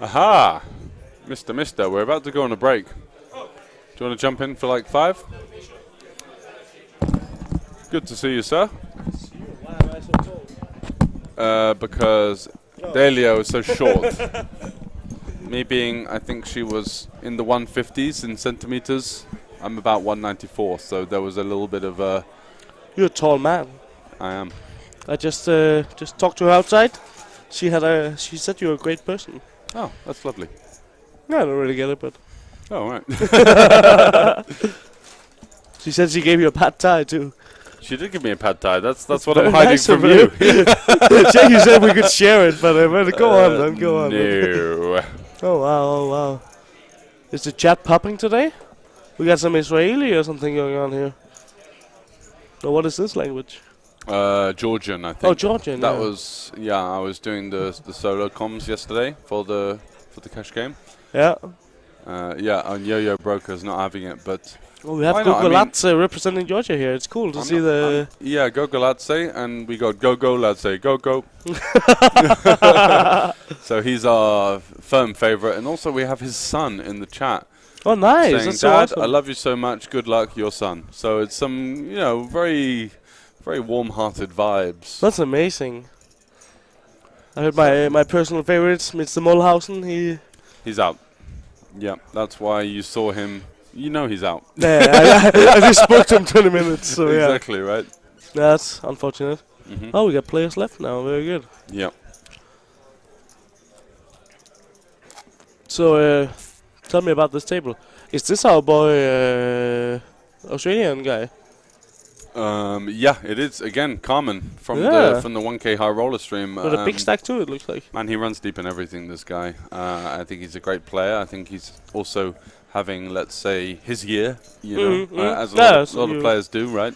S1: Aha! Mister, we're about to go on a break. Do you want to jump in for like 5? Good to see you, sir.
S3: Why am I so tall?
S1: Because Delio is so short. Me being, I think she was in the 150s in centimeters. I'm about 194, so there was a little bit of a...
S3: You're a tall man.
S1: I am.
S3: I just talked to her outside. She said you're a great person.
S1: Oh, that's lovely.
S3: Yeah, I don't really get it, but...
S1: Oh, right.
S3: She said she gave you a pad thai, too.
S1: She did give me a pad thai. That's what I'm hiding
S3: nice
S1: from
S3: of
S1: you.
S3: Jackie said we could share it, but go on, then, go on.
S1: No.
S3: Oh, wow. Is the chat popping today? We got some Israeli or something going on here. No, what is this language?
S1: Georgian, I think.
S3: Oh, Georgian.
S1: That was, yeah. I was doing the solo comms yesterday for the cash game.
S3: Yeah.
S1: Yeah, and Yo-Yo Broker's not having it, but
S3: well, we have
S1: why not?
S3: Gogolatse representing Georgia here. It's cool to see the.
S1: Yeah, Gogolatse, and we got Latse, go. So he's our firm favorite, and also we have his son in the chat.
S3: Oh, nice!
S1: Saying,
S3: That's so
S1: Dad,
S3: awesome.
S1: I love you so much. Good luck, your son. So it's some, very, very warm-hearted vibes.
S3: That's amazing. I heard my personal favorites, Mr. Mulhausen.
S1: He's out. Yeah, that's why you saw him. You know he's out.
S3: Yeah, I just spoke to him 20 minutes. So
S1: exactly, right?
S3: That's unfortunate.
S1: Mm-hmm.
S3: Oh, we got players left now. Very good.
S1: Yeah.
S3: So, tell me about this table. Is this our boy, Australian guy?
S1: Yeah, it is. Again, Carmen from the 1K High Roller stream.
S3: With a big stack too, it looks like.
S1: Man, he runs deep in everything, this guy. I think he's a great player. I think he's also having, let's say, his year, as a lot of players do, right?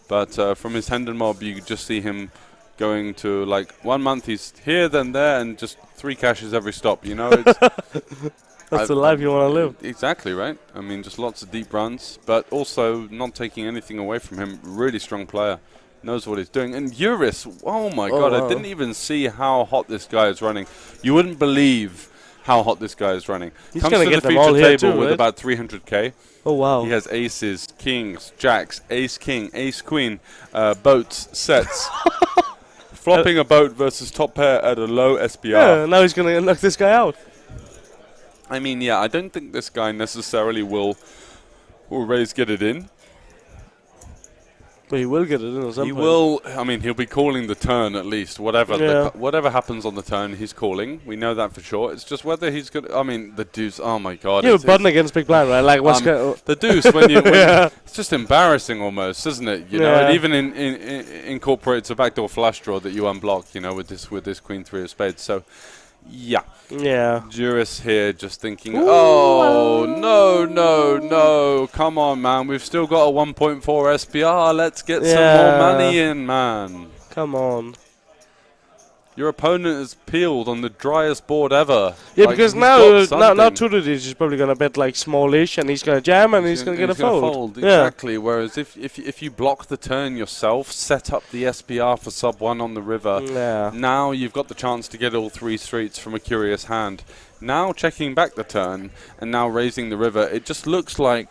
S1: But from his Hendon mob, you could just see him going to, like, 1 month he's here, then there, and just 3 cashes every stop, It's
S3: That's the life you want to live.
S1: Exactly, right? I mean, just lots of deep runs, but also not taking anything away from him. Really strong player. knows what he's doing. And Juris, oh my God, I didn't even see how hot this guy is running. You wouldn't believe how hot this guy is running.
S3: He's
S1: Comes
S3: gonna
S1: to
S3: get
S1: the
S3: them all
S1: feature
S3: here
S1: table
S3: too,
S1: with
S3: right?
S1: about 300k.
S3: Oh, wow.
S1: He has aces, kings, jacks, ace king, ace queen, boats, sets. Flopping a boat versus top pair at a low SPR.
S3: Yeah, now he's going to knock this guy out.
S1: I mean, yeah, I don't think this guy necessarily will raise get it in.
S3: But he will get it in at some point.
S1: He will. I mean, he'll be calling the turn at least. Whatever whatever happens on the turn, he's calling. We know that for sure. It's just whether he's going to... I mean, the deuce, oh my God.
S3: You have a button against big blind, right? Like, what's
S1: the deuce, when you... it's just embarrassing almost, isn't it? You know, it even incorporates a backdoor flush draw that you unblock, you know, with this queen three of spades. So... Yeah. Juris here just thinking, oh, no. Come on, man. We've still got a 1.4 SPR. Let's get some more money in, man.
S3: Come on.
S1: Your opponent is peeled on the driest board ever.
S3: Yeah, like, because now Tudor is probably going to bet like smallish, and he's going to jam, and he's going to get a fold.
S1: Exactly. Whereas if you block the turn yourself, set up the SPR for sub 1 on the river, now you've got the chance to get all 3 streets from a curious hand. Now checking back the turn and now raising the river, it just looks like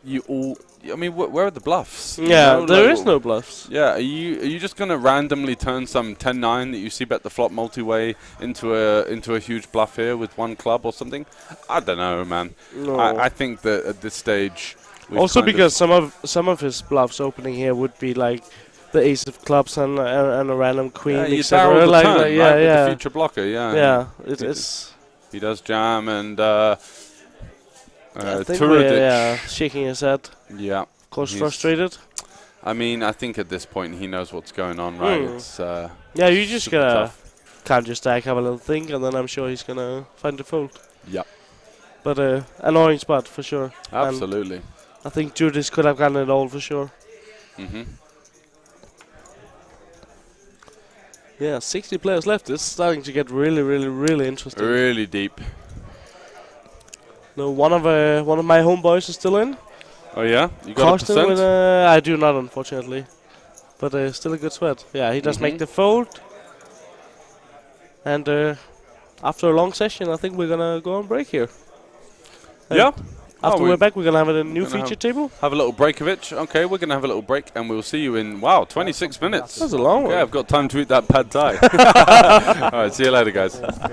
S1: you all... I mean, where are the bluffs?
S3: Yeah, there is no bluffs.
S1: Yeah, are you just going to randomly turn some 10-9 that you see bet the flop multi-way into a huge bluff here with 1 club or something? I don't know, man.
S3: No.
S1: I think that at this stage...
S3: Also because some of his bluffs opening here would be like the ace of clubs and a random queen,
S1: etc.
S3: Like,
S1: turn, right, with the future blocker,
S3: Yeah, it is.
S1: He does jam and...
S3: I think we're shaking his head.
S1: Yeah.
S3: Of course, frustrated.
S1: I mean, I think at this point he knows what's going on, right? It's
S3: you just can't just stack, have a little think, and then I'm sure he's gonna find the fold.
S1: Yeah.
S3: But annoying spot for sure.
S1: Absolutely.
S3: And I think Judas could have gotten it all for sure. Yeah, 60 players left. It's starting to get really, really, really interesting.
S1: Really deep.
S3: No, one of my homeboys is still in.
S1: Oh yeah, you got a percent?
S3: With, I do not, unfortunately, but still a good sweat. Yeah, he does make the fold, and after a long session, I think we're gonna go on break here. After we're back, we're gonna have a new feature table.
S1: Have a little breakovich. Okay, we're gonna have a little break, and we'll see you in 26 minutes.
S3: That's a long one.
S1: Yeah, I've got time to eat that pad thai. All right, see you later, guys.
S4: Surrounded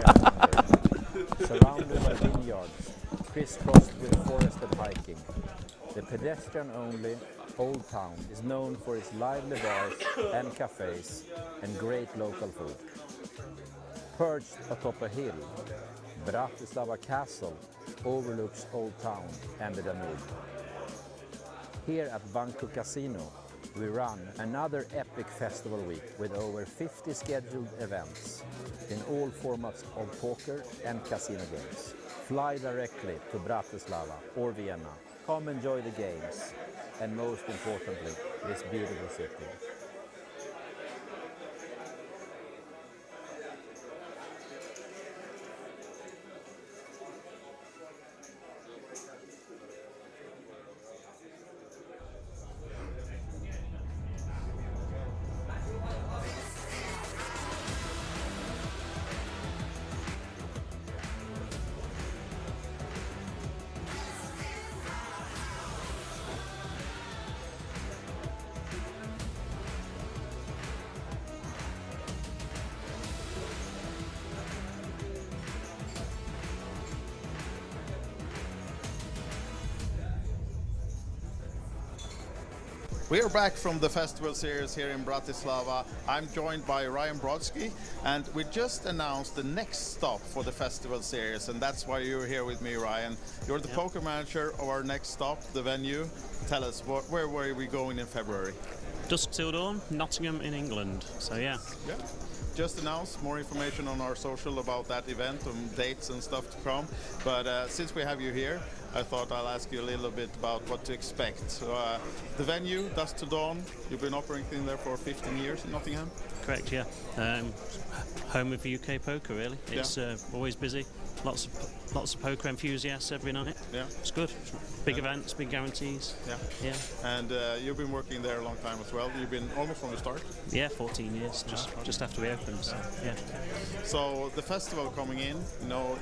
S4: by vineyards, crisscrossed with forested hiking. The pedestrian-only Old Town is known for its lively bars and cafes and great local food. Perched atop a hill, Bratislava Castle overlooks Old Town and the Danube. Here at Banco Casino, we run another epic festival week with over 50 scheduled events in all formats of poker and casino games. Fly directly to Bratislava or Vienna. Come enjoy the games and most importantly, this beautiful city.
S5: We are back from the festival series here in Bratislava. I'm joined by Ryan Brodsky, and we just announced the next stop for the festival series, and that's why you're here with me, Ryan. You're the poker manager of our next stop, the venue. Tell us, where were we going in February?
S6: Dusk till dawn, Nottingham in England. So yeah.
S5: Just announced more information on our social about that event and dates and stuff to come. But since we have you here, I thought I'll ask you a little bit about what to expect. So, the venue, Dusk to Dawn, you've been operating there for 15 years in Nottingham?
S6: Correct, yeah. Home of UK poker, really. It's always busy. lots of poker enthusiasts every night.
S5: Yeah.
S6: It's good. Big events, big guarantees.
S5: Yeah.
S6: Yeah.
S5: And you've been working there a long time as well. You've been almost from the start.
S6: Yeah, 14 years, just after we opened. So yeah.
S5: So the festival coming in,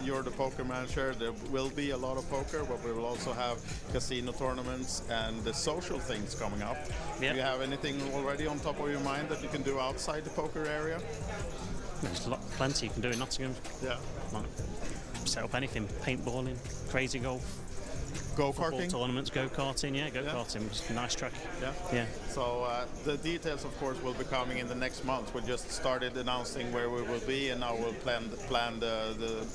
S5: you're the poker manager. There will be a lot of poker, but we will also have casino tournaments and the social things coming up.
S6: Yeah.
S5: Do you have anything already on top of your mind that you can do outside the poker area?
S6: There's plenty you can do in Nottingham.
S5: Yeah.
S6: Like, set up anything, paintballing, crazy golf,
S5: Go-karting?
S6: tournaments, go-karting, go-karting, just a nice track. Yeah.
S5: So the details, of course, will be coming in the next month. We just started announcing where we will be, and now we'll plan the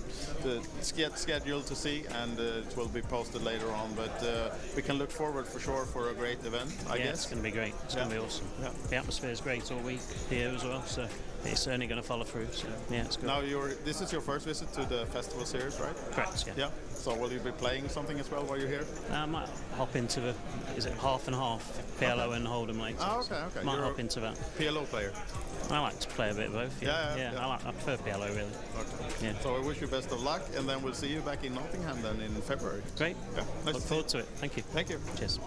S5: schedule to see, and it will be posted later on. But we can look forward for sure for a great event, I guess.
S6: It's going to be great. It's going to be awesome.
S5: Yeah.
S6: The atmosphere is great all week here as well, so it's certainly going to follow through. So yeah, it's good.
S5: Now this is your first visit to the festival series, right?
S6: Correct. Yeah.
S5: Yeah. So will you be playing something as well while you're here?
S6: I might hop into is it half and half, PLO and Hold'em later.
S5: Oh, okay.
S6: Might
S5: You're
S6: hop into that.
S5: PLO player.
S6: I like to play a bit of both.
S5: Yeah.
S6: I prefer PLO really.
S5: Okay.
S6: Yeah.
S5: So I wish you best of luck, and then we'll see you back in Nottingham then in February.
S6: Great.
S5: Yeah. Nice
S6: Look
S5: to
S6: forward to it. Thank you.
S5: Thank you.
S6: Cheers.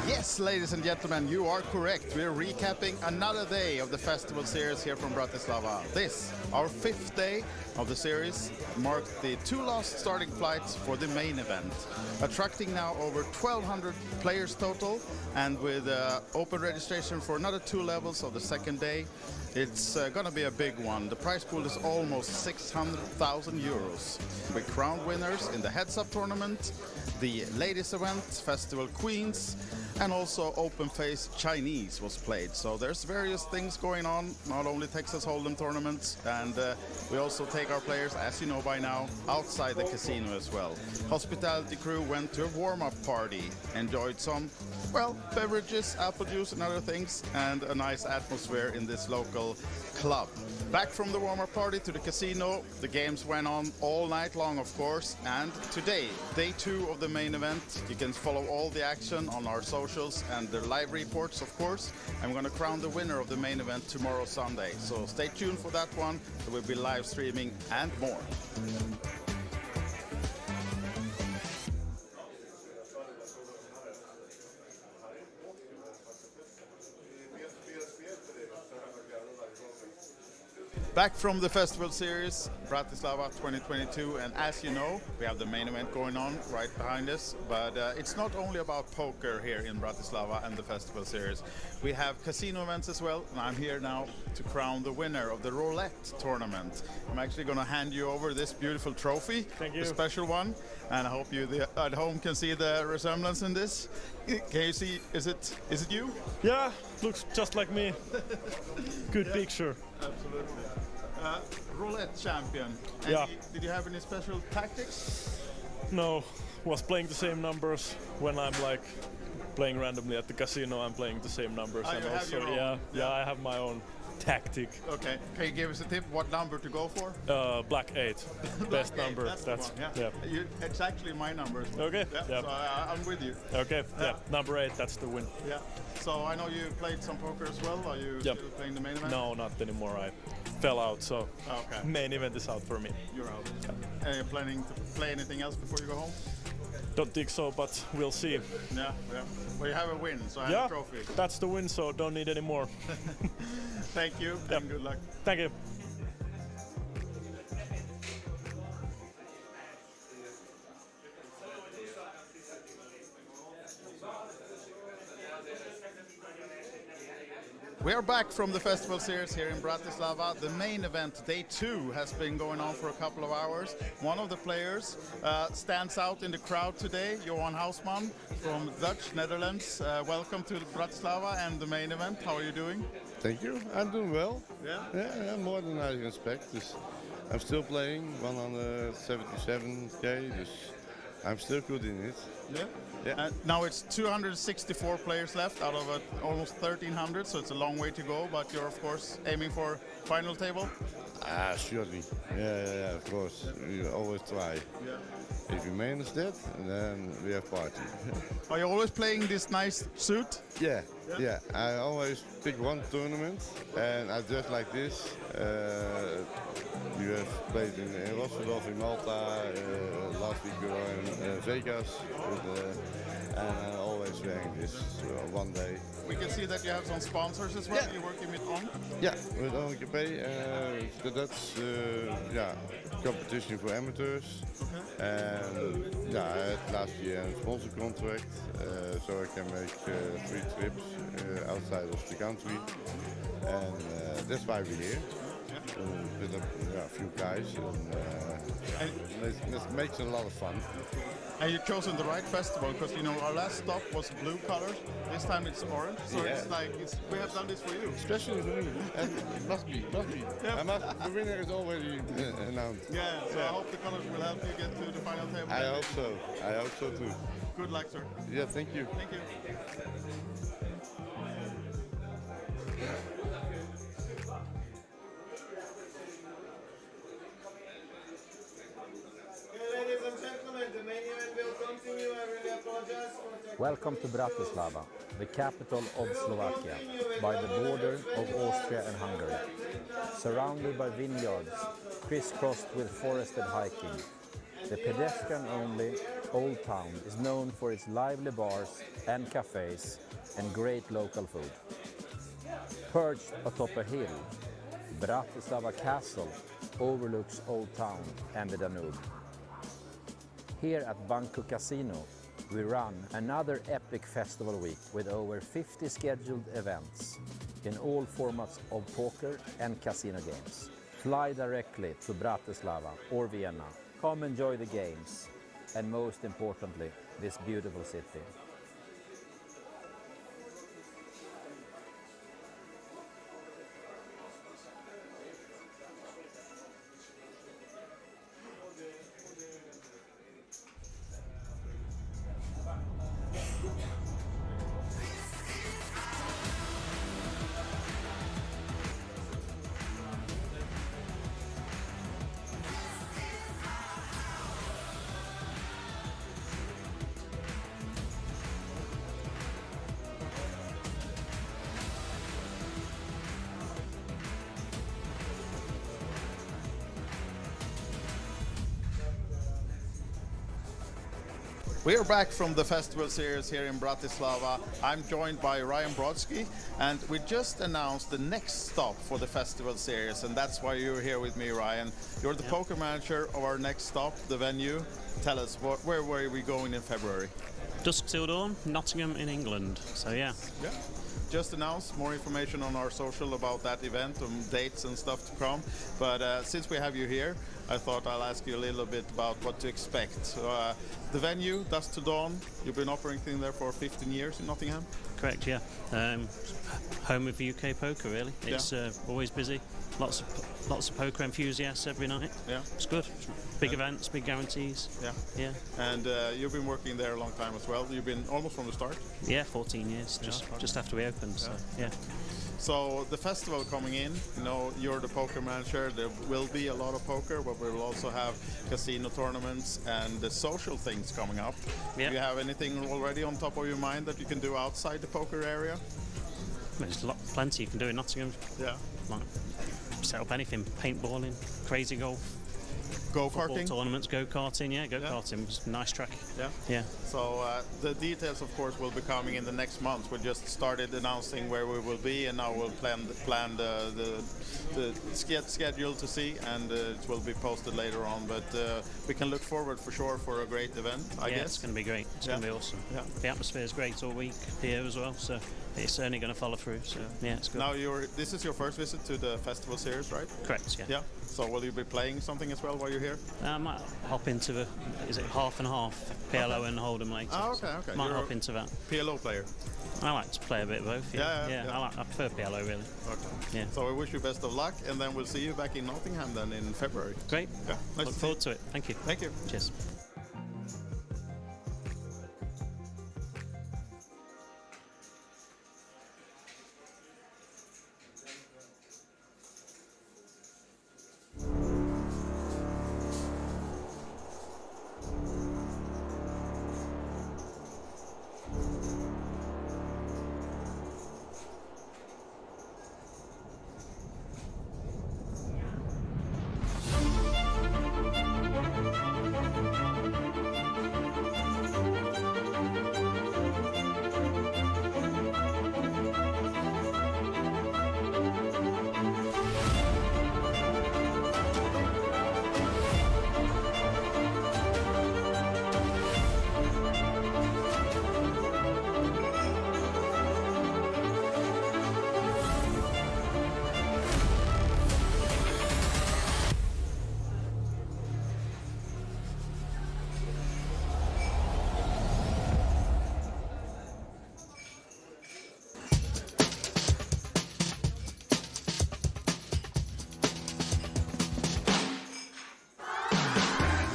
S5: Yes, ladies and gentlemen, you are correct. We're recapping another day of the festival series here from Bratislava. This, our 5th day of the series, marked the 2 last starting flights for the main event, attracting now over 1,200 players total, and with open registration for another 2 levels of the 2nd day. It's gonna be a big one. The prize pool is almost 600,000 euros. We crowned winners in the heads-up tournament, the ladies event, Festival Queens, and also Open Face Chinese was played. So there's various things going on, not only Texas Hold'em tournaments, and we also take our players, as you know by now, outside the casino as well. Hospitality crew went to a warm-up party, enjoyed some, well, beverages, apple juice and other things, and a nice atmosphere in this local club. Back from the warm-up party to the casino, the games went on all night long, of course, and today, day 2 of the main event. You can follow all the action on our socials and the live reports, of course. I'm going to crown the winner of the main event tomorrow, Sunday. So stay tuned for that one. There will be live streaming and more. Back from the festival series, Bratislava 2022, and as you know, we have the main event going on right behind us, but it's not only about poker here in Bratislava and the festival series. We have casino events as well, and I'm here now to crown the winner of the roulette tournament. I'm actually going to hand you over this beautiful trophy,
S7: Thank you.
S5: a special one, and I hope you at home can see the resemblance in this. Can you see, is it you?
S7: Yeah, looks just like me. Good picture.
S5: Absolutely. Roulette champion. And
S7: Yeah.
S5: Did you have any special tactics?
S7: No, was playing the same numbers when I'm like playing randomly at the casino. I'm playing the same numbers,
S5: Ah,
S7: and
S5: you have
S7: also
S5: your own.
S7: yeah, I have my own tactic.
S5: Okay. Can you give us a tip? What number to go for?
S7: Black 8, best number.
S5: That's the one, yeah. It's actually my number as well.
S7: Okay.
S5: Yeah.
S7: Yeah.
S5: So I'm with you.
S7: Okay. Yeah. Number 8. That's the win.
S5: Yeah. So I know you played some poker as well. Are you
S7: Yep.
S5: still playing the main event?
S7: No, not anymore. I fell out, so
S5: Okay.
S7: main event is out for me.
S5: You're out. Are you planning to play anything else before you go home?
S7: Don't think so, but we'll see.
S5: Yeah. Well, you have a win, so I have
S7: Yeah,
S5: a trophy.
S7: that's the win, so don't need any more.
S5: Thank you
S7: Yep.
S5: and good luck.
S7: Thank you.
S5: We are back from the festival series here in Bratislava. The main event, day 2, has been going on for a couple of hours. One of the players stands out in the crowd today, Johan Hausman from Dutch, Netherlands. Welcome to Bratislava and the main event. How are you doing?
S8: Thank you. I'm doing well.
S5: Yeah?
S8: Yeah, more than I expect. I'm still playing 177k, I'm still good in it.
S5: Yeah.
S8: Yeah.
S5: Now it's 264 players left out of almost 1,300, so it's a long way to go. But you're of course aiming for final table.
S8: Surely. Yeah, of course. We always try.
S5: Yeah.
S8: If you manage that, then we have party.
S5: Are you always playing this nice suit?
S8: Yeah. I always pick one tournament, and I dress like this. You have played in Rotterdam, in Malta, last week we were in Vegas, and I'm always wearing this one day.
S5: We can see that you have some sponsors as well.
S8: Yeah.
S5: You're working with On.
S8: Yeah, with ONKP, that's competition for amateurs. And I had last year a sponsor contract, so I can make 3 trips outside of the country, and that's why we're here. With a few guys, and it makes it a lot of fun.
S5: And you've chosen the right festival because our last stop was blue colors. This time it's orange, so
S8: Yeah.
S5: it's like we have done this for you.
S8: Especially for me, and it must be.
S5: Yeah.
S8: The winner is already announced.
S5: Yeah, so I hope the colors will help you get to the final table.
S8: I hope so too.
S5: Good luck, sir.
S8: Yeah, thank you.
S5: Thank you.
S9: Ladies and gentlemen, the main event will continue. I really apologize for
S4: Welcome to Bratislava, the capital of Slovakia, by the border of Austria and Hungary. Surrounded by vineyards, crisscrossed with forested hiking, the pedestrian-only Old Town is known for its lively bars and cafes and great local food. Perched atop a hill, Bratislava Castle overlooks Old Town and the Danube. Here at Banco Casino, we run another epic festival week with over 50 scheduled events in all formats of poker and casino games. Fly directly to Bratislava or Vienna. Come enjoy the games and most importantly, this beautiful city.
S5: We are back from the festival series here in Bratislava. I'm joined by Ryan Brodsky, and we just announced the next stop for the festival series, and that's why you're here with me, Ryan. You're the poker manager of our next stop, the venue. Tell us, where were we going in February?
S6: Dusk till dawn, Nottingham in England. So yeah.
S5: Just announced more information on our social about that event, dates and stuff to come. But since we have you here, I thought I'll ask you a little bit about what to expect. So, the venue, Dusk to Dawn, you've been operating there for 15 years in Nottingham?
S6: Correct, yeah. Home of UK poker, really. It's always busy. Lots of poker enthusiasts every night. Yeah, it's good. Big events, big guarantees. Yeah.
S5: And you've been working there a long time as well. You've been almost from the start.
S6: Yeah, 14 years, just after we opened. So yeah.
S5: So the festival coming in, you know, you're the poker manager. There will be a lot of poker, but we will also have casino tournaments and the social things coming up.
S6: Yeah.
S5: Do you have anything already on top of your mind that you can do outside the poker area?
S6: There's plenty you can do in Nottingham.
S5: Yeah.
S6: Like, set up anything, paintballing, crazy golf,
S5: Go-karting?
S6: tournaments, go-karting, go-karting was a nice track.
S5: Yeah. So the details, of course, will be coming in the next month. We just started announcing where we will be, and now we'll plan the schedule to see, and it will be posted later on. But we can look forward for sure for a great event, I guess.
S6: It's going to be great. It's going to be awesome.
S5: Yeah.
S6: The atmosphere is great all week here as well, so it's certainly going to follow through. So yeah, it's good.
S5: Now this is your first visit to the festival series, right?
S6: Correct. Yeah.
S5: Yeah. So will you be playing something as well while you're here?
S6: I might hop into is it half and half, PLO and Hold'em later.
S5: Oh, okay.
S6: Might hop into that.
S5: PLO player.
S6: I like to play a bit of both. Yeah. I prefer PLO really.
S5: Okay.
S6: Yeah.
S5: So I wish you best of luck, and then we'll see you back in Nottingham then in February.
S6: Great.
S5: Yeah. Nice
S6: Look forward to it. Thank you.
S5: Thank you.
S6: Cheers.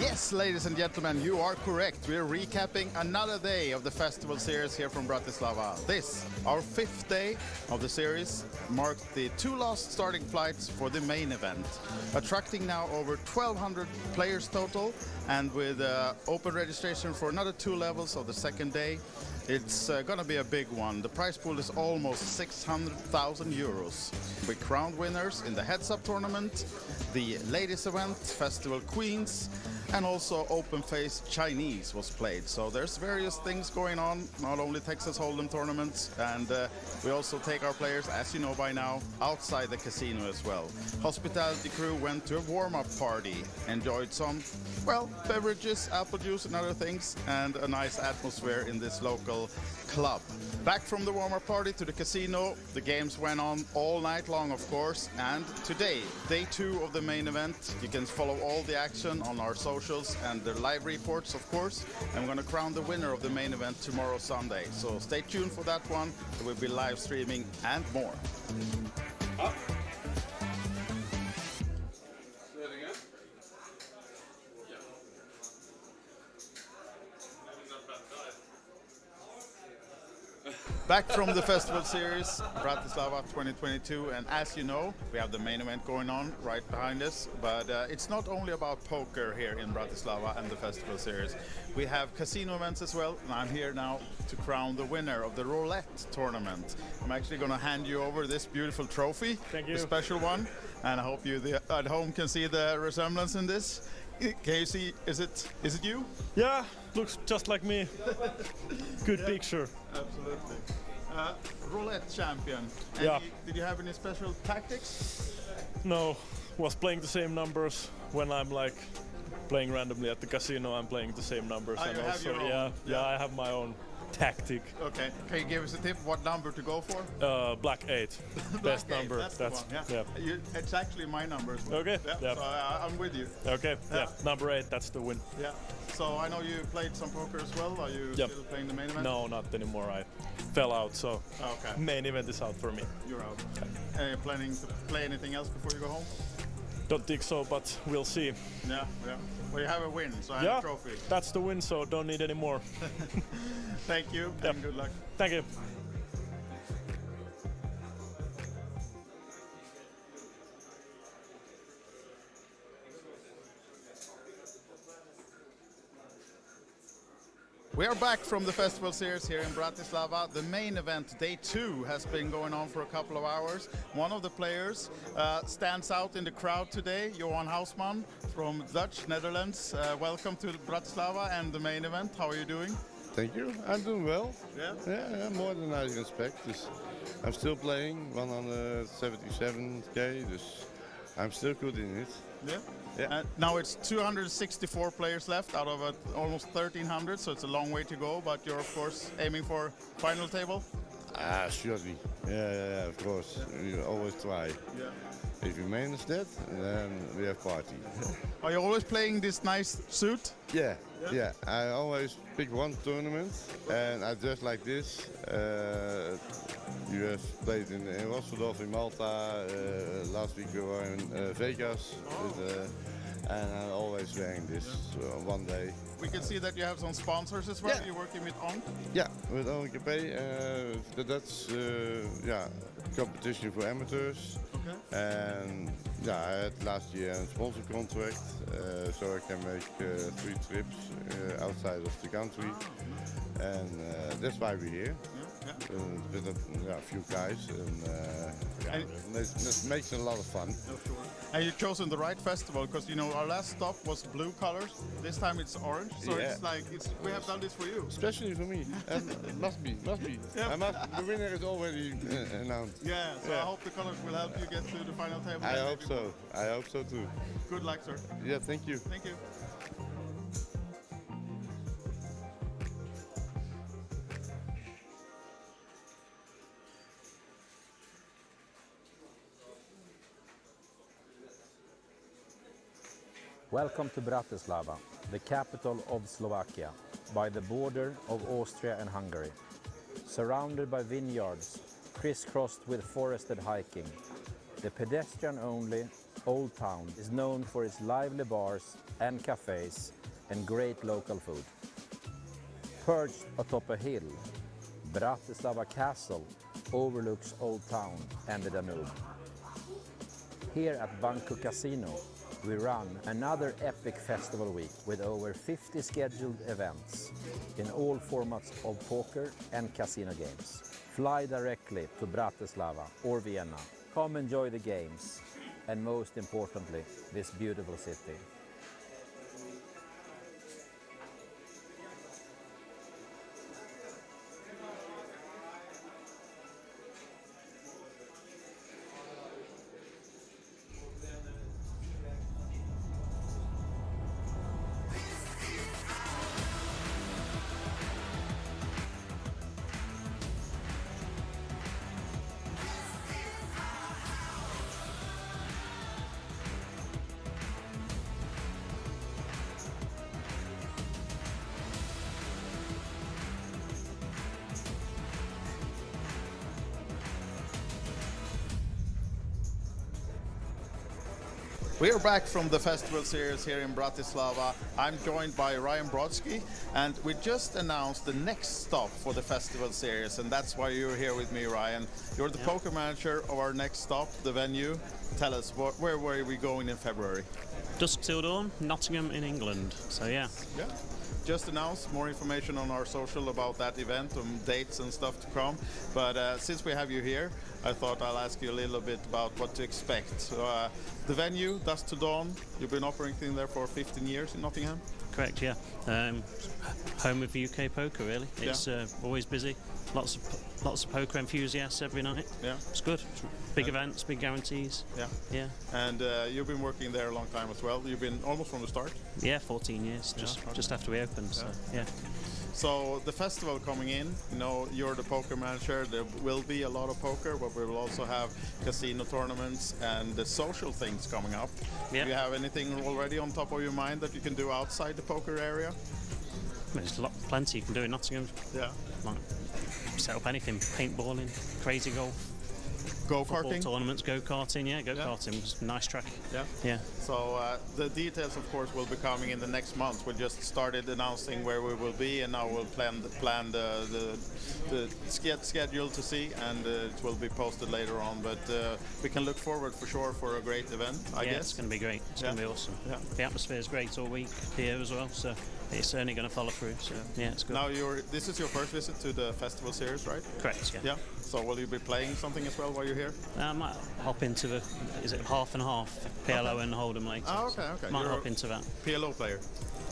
S5: Yes, ladies and gentlemen, you are correct. We're recapping another day of the festival series here from Bratislava. This, our 5th day of the series, marked the 2 last starting flights for the main event, attracting now over 1,200 players total, and with open registration for another 2 levels of the 2nd day. It's going to be a big one. The prize pool is almost 600,000 euros. We crowned winners in the heads-up tournament, the ladies event, Festival Queens, and also Open Face Chinese was played. So there's various things going on, not only Texas Hold'em tournaments, and we also take our players, as you know by now, outside the casino as well. Hospitality crew went to a warm-up party, enjoyed some, well, beverages, apple juice and other things, and a nice atmosphere in this local club. Back from the warm-up party to the casino, the games went on all night long, of course, and today, day 2 of the main event. You can follow all the action on our socials and the live reports, of course, and we're going to crown the winner of the main event tomorrow, Sunday. So stay tuned for that one. We'll be live streaming and more. Back from the festival series, Bratislava 2022, and as you know, we have the main event going on right behind us, but it's not only about poker here in Bratislava and the festival series. We have casino events as well, and I'm here now to crown the winner of the roulette tournament. I'm actually going to hand you over this beautiful trophy,
S7: Thank you.
S5: the special one, and I hope you at home can see the resemblance in this. Can you see, is it you?
S7: Yeah, looks just like me. Good picture.
S5: Absolutely. Roulette champion. And
S7: Yeah.
S5: did you have any special tactics?
S7: No, was playing the same numbers when I'm like playing randomly at the casino. I'm playing the same numbers,
S5: Ah,
S7: and
S5: you have
S7: also
S5: your own.
S7: yeah, I have my own tactic.
S5: Okay. Can you give us a tip what number to go for?
S7: Black 8, best
S5: Okay,
S7: number.
S5: That's the one. Yeah. It's actually my number as well.
S7: Okay,
S5: Yeah.
S7: yeah.
S5: So I'm with you.
S7: Okay.
S5: Yeah.
S7: Yeah. Number 8. That's the win.
S5: Yeah. So I know you played some poker as well. Are you
S7: Yep.
S5: still playing the main event?
S7: No, not anymore. I fell out, so
S5: Okay.
S7: main event is out for me.
S5: You're out. Are you planning to play anything else before you go home?
S7: Don't think so, but we'll see.
S5: Yeah. Well, you have a win, so I have
S7: Yeah,
S5: a trophy.
S7: that's the win, so don't need any more.
S5: Thank you,
S7: Yep.
S5: and good luck.
S7: Thank you.
S5: We are back from the festival series here in Bratislava. The main event, day 2, has been going on for a couple of hours. One of the players stands out in the crowd today, Johan Hausman from Dutch, Netherlands. Welcome to Bratislava and the main event. How are you doing?
S8: Thank you. I'm doing well.
S5: Yeah?
S8: Yeah, more than I expect. Dus I'm still playing 177k, dus I'm still good in it.
S5: Yeah.
S8: Yeah.
S5: Now it's 264 players left out of almost 1,300, so it's a long way to go. But you're of course aiming for final table.
S8: Surely. Yeah, of course. You always try.
S5: Yeah.
S8: If you manage that, then we have party.
S5: Are you always playing this nice suit?
S8: Yeah. I always pick one tournament, and I dress like this. You have played in Rotterdam, in Malta. Last week we were in Vegas, and I'm always wearing this one day.
S5: We can see that you have some sponsors as well.
S8: Yeah.
S5: You're working with ONK.
S8: Yeah, with ONKP, the Dutch competition for amateurs.
S5: Okay.
S8: And I had last year a sponsor contract, so I can make 3 trips outside of the country. And that's why we're here. With a few guys, and it makes it a lot of fun.
S5: And you've chosen the right festival because you know our last stop was blue colors. This time it's orange, so
S8: Yeah.
S5: it's like we have done this for you.
S8: Especially for me. And it must be.
S5: Yeah.
S8: The winner is already announced.
S5: Yeah, so I hope the colors will help you get to the final table.
S8: I hope so. I hope so too.
S5: Good luck, sir.
S8: Yeah, thank you.
S5: Thank you.
S4: Welcome to Bratislava, the capital of Slovakia, by the border of Austria and Hungary. Surrounded by vineyards, crisscrossed with forested hiking, the pedestrian-only Old Town is known for its lively bars and cafes and great local food. Perched atop a hill, Bratislava Castle overlooks Old Town and the Danube. Here at Banco Casino, we run another epic festival week with over 50 scheduled events in all formats of poker and casino games. Fly directly to Bratislava or Vienna. Come enjoy the games and most importantly, this beautiful city.
S5: We are back from the festival series here in Bratislava. I'm joined by Ryan Brodsky, and we just announced the next stop for the festival series, and that's why you're here with me, Ryan. You're the poker manager of our next stop, the venue. Tell us, where were we going in February?
S6: Dusk till dawn, Nottingham in England. So yeah.
S5: Just announced more information on our social about that event and dates and stuff to come. But since we have you here, I thought I'll ask you a little bit about what to expect. So, the venue, Dusk to Dawn, you've been operating there for 15 years in Nottingham?
S6: Correct, yeah. Home of UK poker, really. It's always busy. Lots of poker enthusiasts every night. Yeah, it's good. Big events, big guarantees. Yeah.
S5: And you've been working there a long time as well. You've been almost from the start.
S6: Yeah, 14 years. Just after we opened. So yeah.
S5: So the festival coming in, you know, you're the poker manager. There will be a lot of poker, but we will also have casino tournaments and the social things coming up. Do you have anything already on top of your mind that you can do outside the poker area?
S6: There's plenty you can do in Nottingham.
S5: Yeah.
S6: Like set up anything, paintballing, crazy golf.
S5: Go-karting?
S6: Tournaments, go-karting, yeah, go-karting was a nice track.
S5: Yeah.
S6: Yeah.
S5: So the details, of course, will be coming in the next month. We just started announcing where we will be, and now we'll plan the schedule to see, and it will be posted later on. But we can look forward for sure for a great event, I guess.
S6: It's going to be great. It's going to be awesome. Yeah. The atmosphere is great all week here as well, so it's certainly going to follow through. So yeah, it's good.
S5: Now this is your first visit to the festival series, right?
S6: Correct. Yeah.
S5: Yeah. So will you be playing something as well while you're here?
S6: I might hop into is it half and half, PLO and Hold'em later.
S5: Oh, okay.
S6: Might hop into that.
S5: PLO player?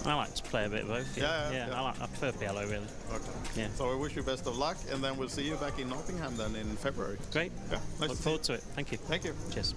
S6: I like to play a bit of both.
S5: Yeah.
S6: I prefer PLO really.
S5: Okay.
S6: Yeah.
S5: So I wish you best of luck, and then we'll see you back in Nottingham then in February.
S6: Great.
S5: Yeah. Nice
S6: Look forward to it. Thank you.
S5: Thank you.
S6: Cheers.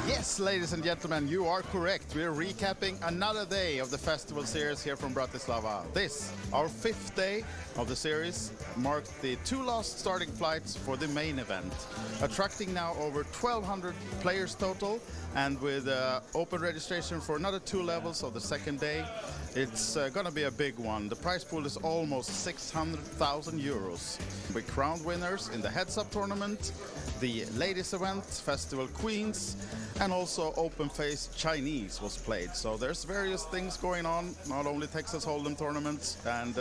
S5: Yes, ladies and gentlemen, you are correct. We are recapping another day of the festival series here from Bratislava. This, our 5th day of the series, marked the 2 last starting flights for the main event, attracting now over 1,200 players total, and with open registration for another 2 levels of the 2nd day. It's gonna be a big one. The prize pool is almost 600,000 euros. We crowned winners in the heads-up tournament, the ladies event, Festival Queens, and also Open Face Chinese was played. So there's various things going on, not only Texas Hold'em tournaments, and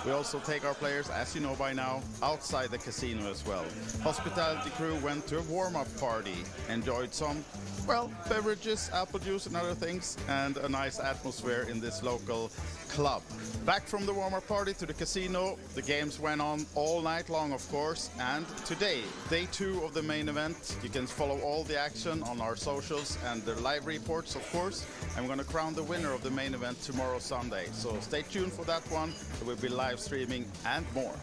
S5: we also take our players, as you know by now, outside the casino as well. Hospitality crew went to a warm-up party, enjoyed some, well, beverages, apple juice and other things, and a nice atmosphere in this local club. Back from the warm-up party to the casino, the games went on all night long, of course, and today, day 2 of the main event. You can follow all the action on our socials and the live reports, of course. I'm going to crown the winner of the main event tomorrow, Sunday. So stay tuned for that one. There will be live streaming and more.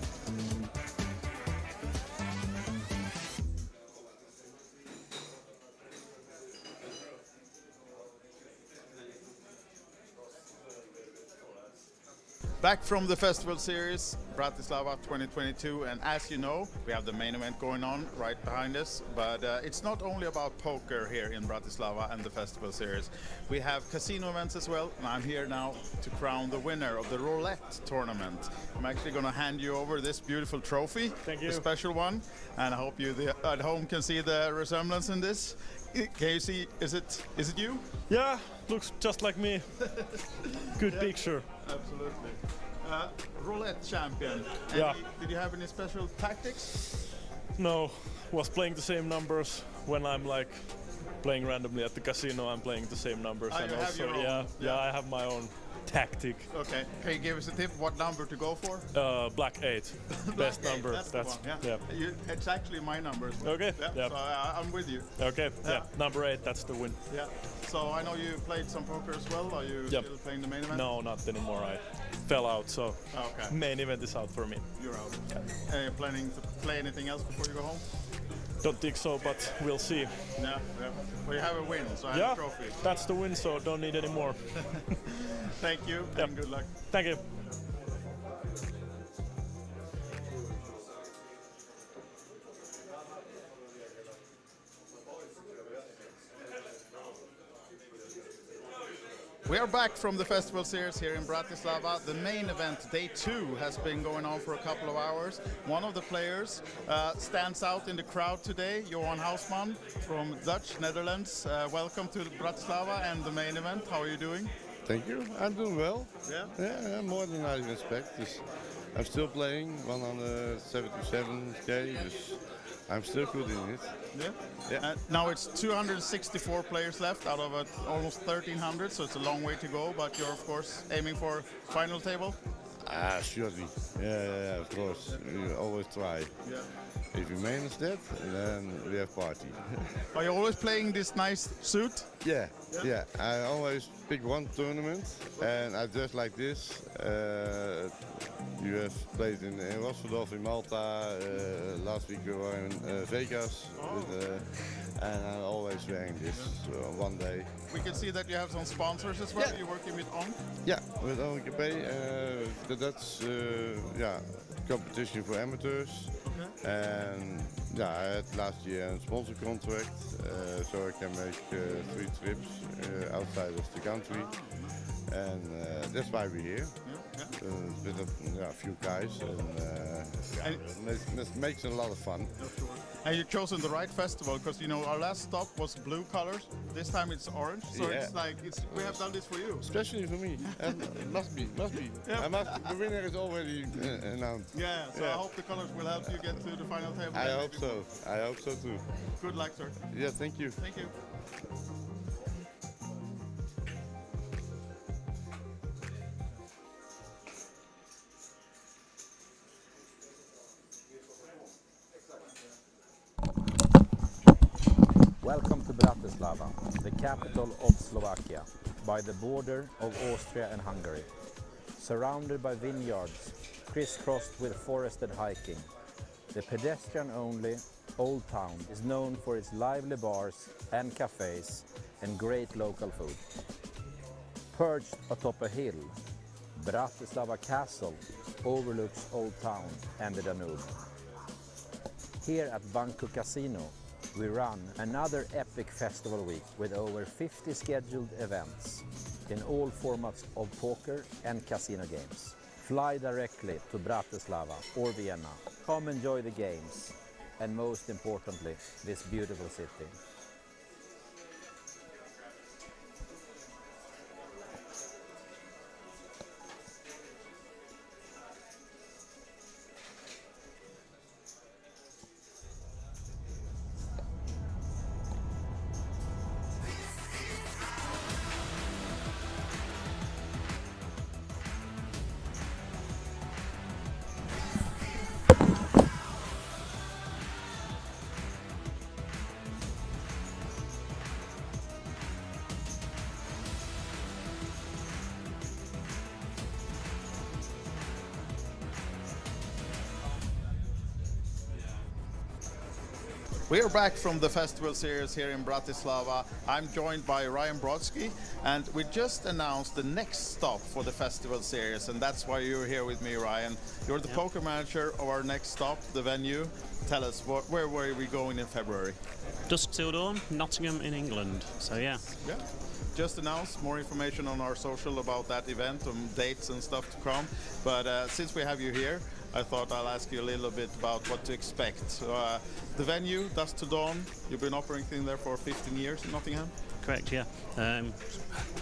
S5: Back from the festival series, Bratislava 2022, and as you know, we have the main event going on right behind us, but it's not only about poker here in Bratislava and the festival series. We have casino events as well, and I'm here now to crown the winner of the roulette tournament. I'm actually going to hand you over this beautiful trophy.
S7: Thank you.
S5: A special one, and I hope you at home can see the resemblance in this. Can you see, is it you?
S7: Yeah, looks just like me. Good
S5: Yeah.
S7: picture.
S5: Absolutely. Roulette champion.
S7: Yeah.
S5: Did you have any special tactics?
S7: No, was playing the same numbers when I'm like playing randomly at the casino. I'm playing the same numbers,
S5: Oh,
S7: and
S5: you have
S7: also
S5: your own.
S7: yeah, I have my own tactic.
S5: Okay. Can you give us a tip? What number to go for?
S7: Black 8, best number.
S5: That's the one.
S7: yeah.
S5: It's actually my number.
S7: Okay.
S5: Yeah.
S7: Yeah.
S5: So I'm with you.
S7: Okay.
S5: Yeah.
S7: Yeah. Number 8, that's the win.
S5: Yeah. So I know you played some poker as well. Are you
S7: Yep.
S5: still playing the main event?
S7: No, not anymore. I fell out, so
S5: Okay.
S7: main event is out for me.
S5: You're out. Are you planning to play anything else before you go home?
S7: Don't think so, but we'll see.
S5: Yeah. Well, you have a win, so I have
S7: Yeah,
S5: a trophy.
S7: that's the win, so don't need any more.
S5: Thank you
S7: Yep.
S5: and good luck.
S7: Thank you.
S5: We are back from the festival series here in Bratislava. The main event, day 2, has been going on for a couple of hours. One of the players stands out in the crowd today, Johan Hausman from Dutch, Netherlands. Welcome to Bratislava and the main event. How are you doing?
S8: Thank you. I'm doing well.
S5: Yeah?
S8: Yeah, more than I expect. I'm still playing 177k. I'm still good in it.
S5: Yeah. Now it's 264 players left out of almost 1,300, so it's a long way to go. But you're of course aiming for final table.
S8: Surely. Yeah, of course. We always try.
S5: Yeah.
S8: If we manage that, then we have party.
S5: Are you always playing this nice suit?
S8: Yeah. I always pick one tournament, and I dress like this. You have played in Rotterdam, in Malta. Last week we were in Vegas, and I'm always wearing this one day.
S5: We can see that you have some sponsors as well.
S8: Yeah.
S5: You're working with ONK.
S8: Yeah, with ONKP, the Dutch competition for amateurs. And I had last year a sponsor contract, so I can make 3 trips outside of the country. And that's why we're here. With a few guys, and it makes a lot of fun.
S5: And you've chosen the right festival because our last stop was blue colors. This time it's orange, so it's like we have done this for you.
S8: Especially for me. And must be.
S5: Yeah.
S8: The winner is already announced.
S5: Yeah, so I hope the colors will help you get to the final table.
S8: I hope so. I hope so too.
S5: Good luck, sir.
S8: Yeah, thank you.
S5: Thank you.
S4: Welcome to Bratislava, the capital of Slovakia, by the border of Austria and Hungary. Surrounded by vineyards, crisscrossed with forested hiking, the pedestrian-only Old Town is known for its lively bars and cafes and great local food. Perched atop a hill, Bratislava Castle overlooks Old Town and the Danube. Here at Banco Casino, we run another epic festival week with over 50 scheduled events in all formats of poker and casino games. Fly directly to Bratislava or Vienna. Come enjoy the games and most importantly, this beautiful city.
S5: We are back from the festival series here in Bratislava. I'm joined by Ryan Brodsky, and we just announced the next stop for the festival series, and that's why you're here with me, Ryan. You're the poker manager of our next stop, the venue. Tell us, where were we going in February?
S6: Dusk till dawn, Nottingham in England. So yeah.
S5: Just announced more information on our social about that event, dates and stuff to come. But since we have you here, I thought I'll ask you a little bit about what to expect. The venue, Dusk to Dawn, you've been operating there for 15 years in Nottingham?
S6: Correct, yeah.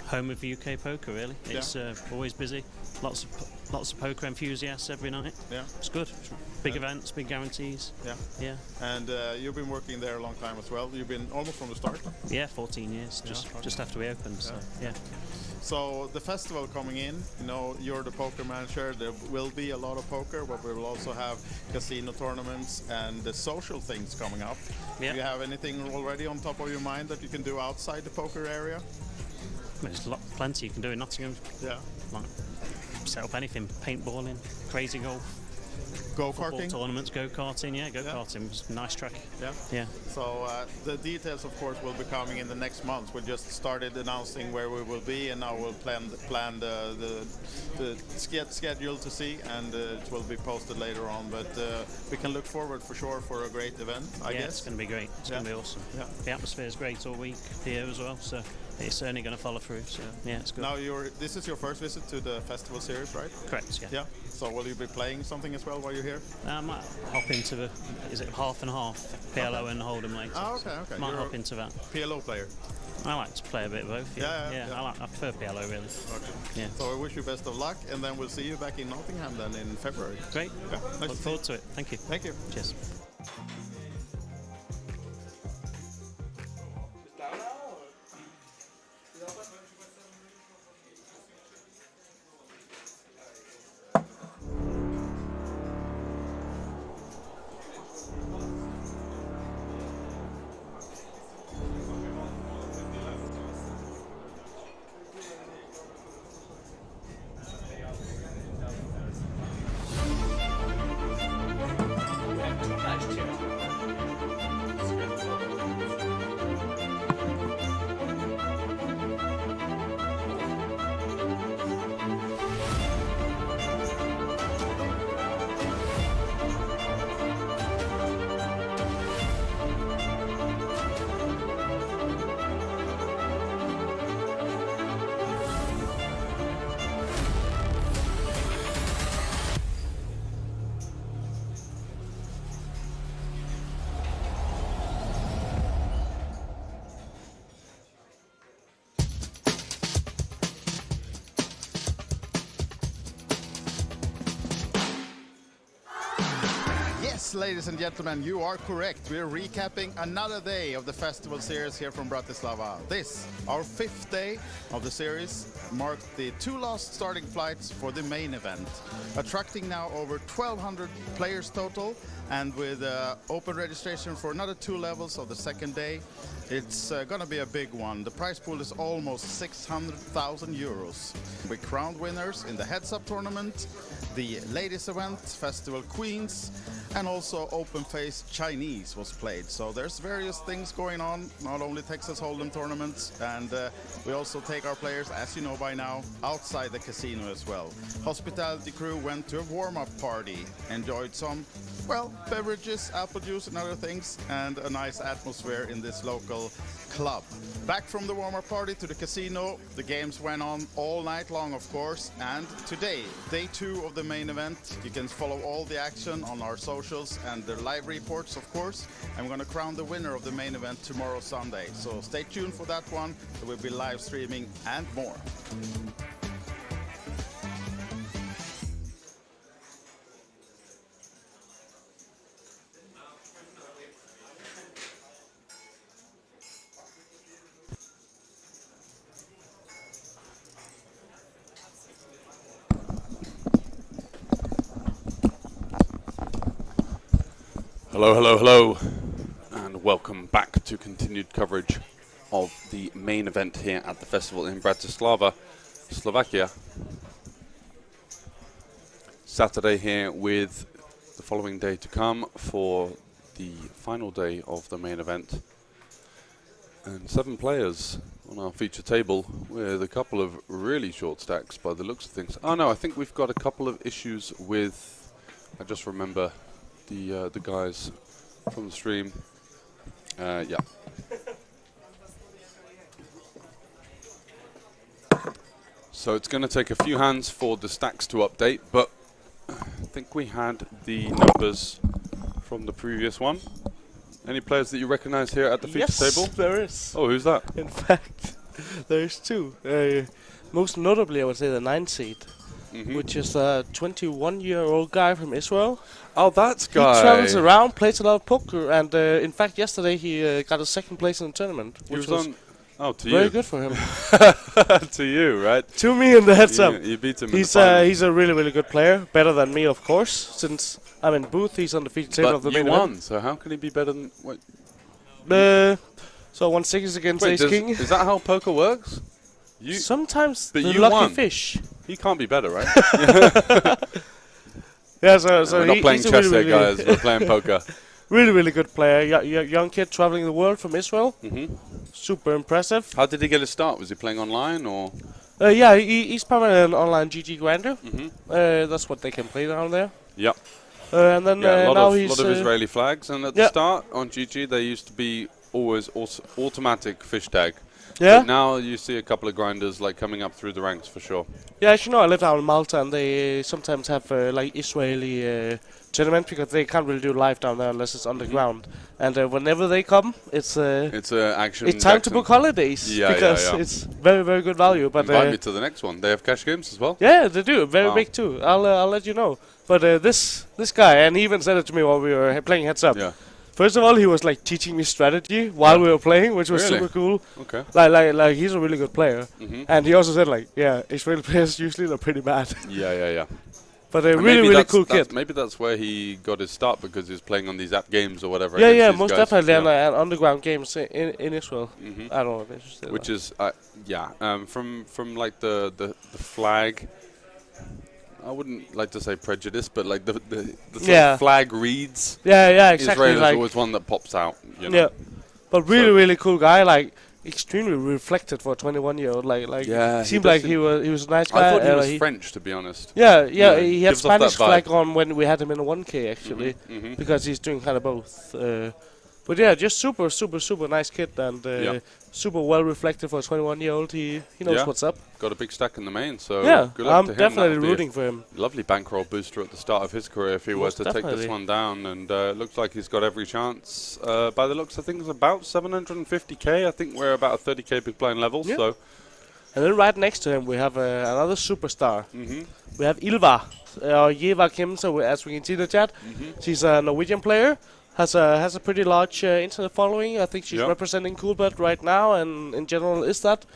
S6: Home of UK poker, really. It's always busy. Lots of poker enthusiasts every night. Yeah, it's good. Big events, big guarantees. Yeah.
S5: And you've been working there a long time as well. You've been almost from the start.
S6: Yeah, 14 years. Just after we opened. So yeah.
S5: So the festival coming in, you're the poker manager. There will be a lot of poker, but we will also have casino tournaments and the social things coming up. Do you have anything already on top of your mind that you can do outside the poker area?
S6: There's plenty you can do in Nottingham.
S5: Yeah.
S6: Like set up anything, paintballing, crazy golf.
S5: Go-karting?
S6: Tournaments, go-karting, go-karting was a nice track. Yeah.
S5: So the details, of course, will be coming in the next month. We just started announcing where we will be, and now we'll plan the schedule to see, and it will be posted later on. But we can look forward for sure for a great event, I guess.
S6: It's going to be great. It's going to be awesome. Yeah. The atmosphere is great all week here as well, so it's only going to follow through. So yeah, it's good.
S5: Now this is your first visit to the festival series, right?
S6: Correct. Yeah.
S5: Yeah. So will you be playing something as well while you're here?
S6: I might hop into the, is it half and half, PLO and Hold'em later.
S5: Oh, okay.
S6: Might
S5: You're
S6: hop into that.
S5: PLO player.
S6: I like to play a bit of both.
S5: Yeah.
S6: I prefer PLO really.
S5: Okay.
S6: Yeah.
S5: So I wish you best of luck, and then we'll see you back in Nottingham then in February.
S6: Great.
S5: Yeah. Nice
S6: Look forward to it. Thank you.
S5: Thank you.
S6: Cheers.
S5: Yes, ladies and gentlemen, you are correct. We're recapping another day of the festival series here from Bratislava. This, our 5th day of the series, marked the 2 last starting flights for the main event, attracting now over 1,200 players total, and with open registration for another 2 levels of the 2nd day. It's gonna be a big one. The prize pool is almost 600,000 euros. We crowned winners in the heads-up tournament, the ladies event, Festival Queens, and also Open Face Chinese was played. So there's various things going on, not only Texas Hold'em tournaments, and we also take our players, as you know by now, outside the casino as well. Hospitality crew went to a warm-up party, enjoyed some, well, beverages, apple juice and other things, and a nice atmosphere in this local club. Back from the warm-up party to the casino, the games went on all night long, of course, and today, day 2 of the main event. You can follow all the action on our socials and the live reports, of course, and we're going to crown the winner of the main event tomorrow, Sunday. So stay tuned for that one. There will be live streaming and more.
S1: Hello, and welcome back to continued coverage of the main event here at the festival in Bratislava, Slovakia. Saturday here with the following day to come for the final day of the main event. And 7 players on our feature table with a couple of really short stacks by the looks of things. Oh no, I think we've got a couple of issues with, I just remember the guys from the stream. Yeah. So it's going to take a few hands for the stacks to update, but I think we had the numbers from the previous one. Any players that you recognize here at the feature table?
S3: Yes, there is.
S1: Oh, who's that?
S3: In fact, there's 2. Most notably, I would say the 9 seed. Which is a 21-year-old guy from Israel.
S1: Oh, that's guy.
S3: He travels around, plays a lot of poker, and in fact, yesterday he got a 2nd place in the tournament, which was very good for him.
S1: To you, right?
S3: To me in the heads up.
S1: You beat him.
S3: He's a really, really good player, better than me, of course. Since I'm in booth, he's on the feature table of the main event.
S1: So how can he be better than? What?
S3: So 1/6 against Ace King.
S1: Is that how poker works?
S3: Sometimes
S1: but
S3: the
S1: you
S3: lucky
S1: won.
S3: fish.
S1: He can't be better, right?
S3: Yeah, so
S1: we're not playing chess here, guys. We're playing poker.
S3: Really, really good player. Young kid traveling the world from Israel. Super impressive.
S1: How did he get his start? Was he playing online or?
S3: Yeah, he's primarily an online GG grinder. That's what they can play down there.
S1: Yeah.
S3: And then
S1: a
S3: now
S1: lot of Israeli flags. And at the start on GG, they used to be always automatic fish tag.
S3: Yeah.
S1: But now you see a couple of grinders like coming up through the ranks for sure.
S3: Yeah, as you know, I live down in Malta, and they sometimes have like Israeli tournament because they can't really do live down there unless it's underground. And whenever they come, it's
S1: action.
S3: It's time to book holidays because it's very, very good value. But
S1: invite me to the next one. They have cash games as well.
S3: Yeah, they do. Very big too. I'll let you know. But this guy, and he even said it to me while we were playing Heads Up.
S1: Yeah.
S3: First of all, he was like teaching me strategy while we were playing, which was super cool.
S1: Okay.
S3: Like he's a really good player. And he also said like, yeah, Israeli players usually are pretty bad.
S1: Yeah.
S3: But a really cool kid.
S1: Maybe that's where he got his start because he was playing on these app games or whatever.
S3: Yeah, most definitely. And underground games in Israel. I don't know if interested.
S1: Which is from like the flag. I wouldn't like to say prejudice, but like the sort of flag reads.
S3: Yeah, exactly.
S1: Israel is always one that pops out. You know?
S3: Yeah, but really cool guy. Like extremely reflected for a 21-year-old. Seemed like he was a nice guy.
S1: I thought he was French, to be honest.
S3: Yeah. He had Spanish flag on when we had him in a 1K actually, because he's doing kind of both. But yeah, just super nice kid and super well reflected for a 21-year-old. He knows what's up.
S1: Got a big stack in the main, so good luck
S3: I'm
S1: to him.
S3: definitely rooting for him.
S1: Lovely bankroll booster at the start of his career if he was to take this one down, and looks like he's got every chance. By the looks, I think it's about 750k. I think we're about a 30k big blind level.
S3: Yeah.
S1: So,
S3: and then right next to him we have another superstar. We have Ylva, Jeva Kim, so as we can see in the chat. She's a Norwegian player. Has a pretty large internet following. I think she's representing Coolbet right now, and in general is that.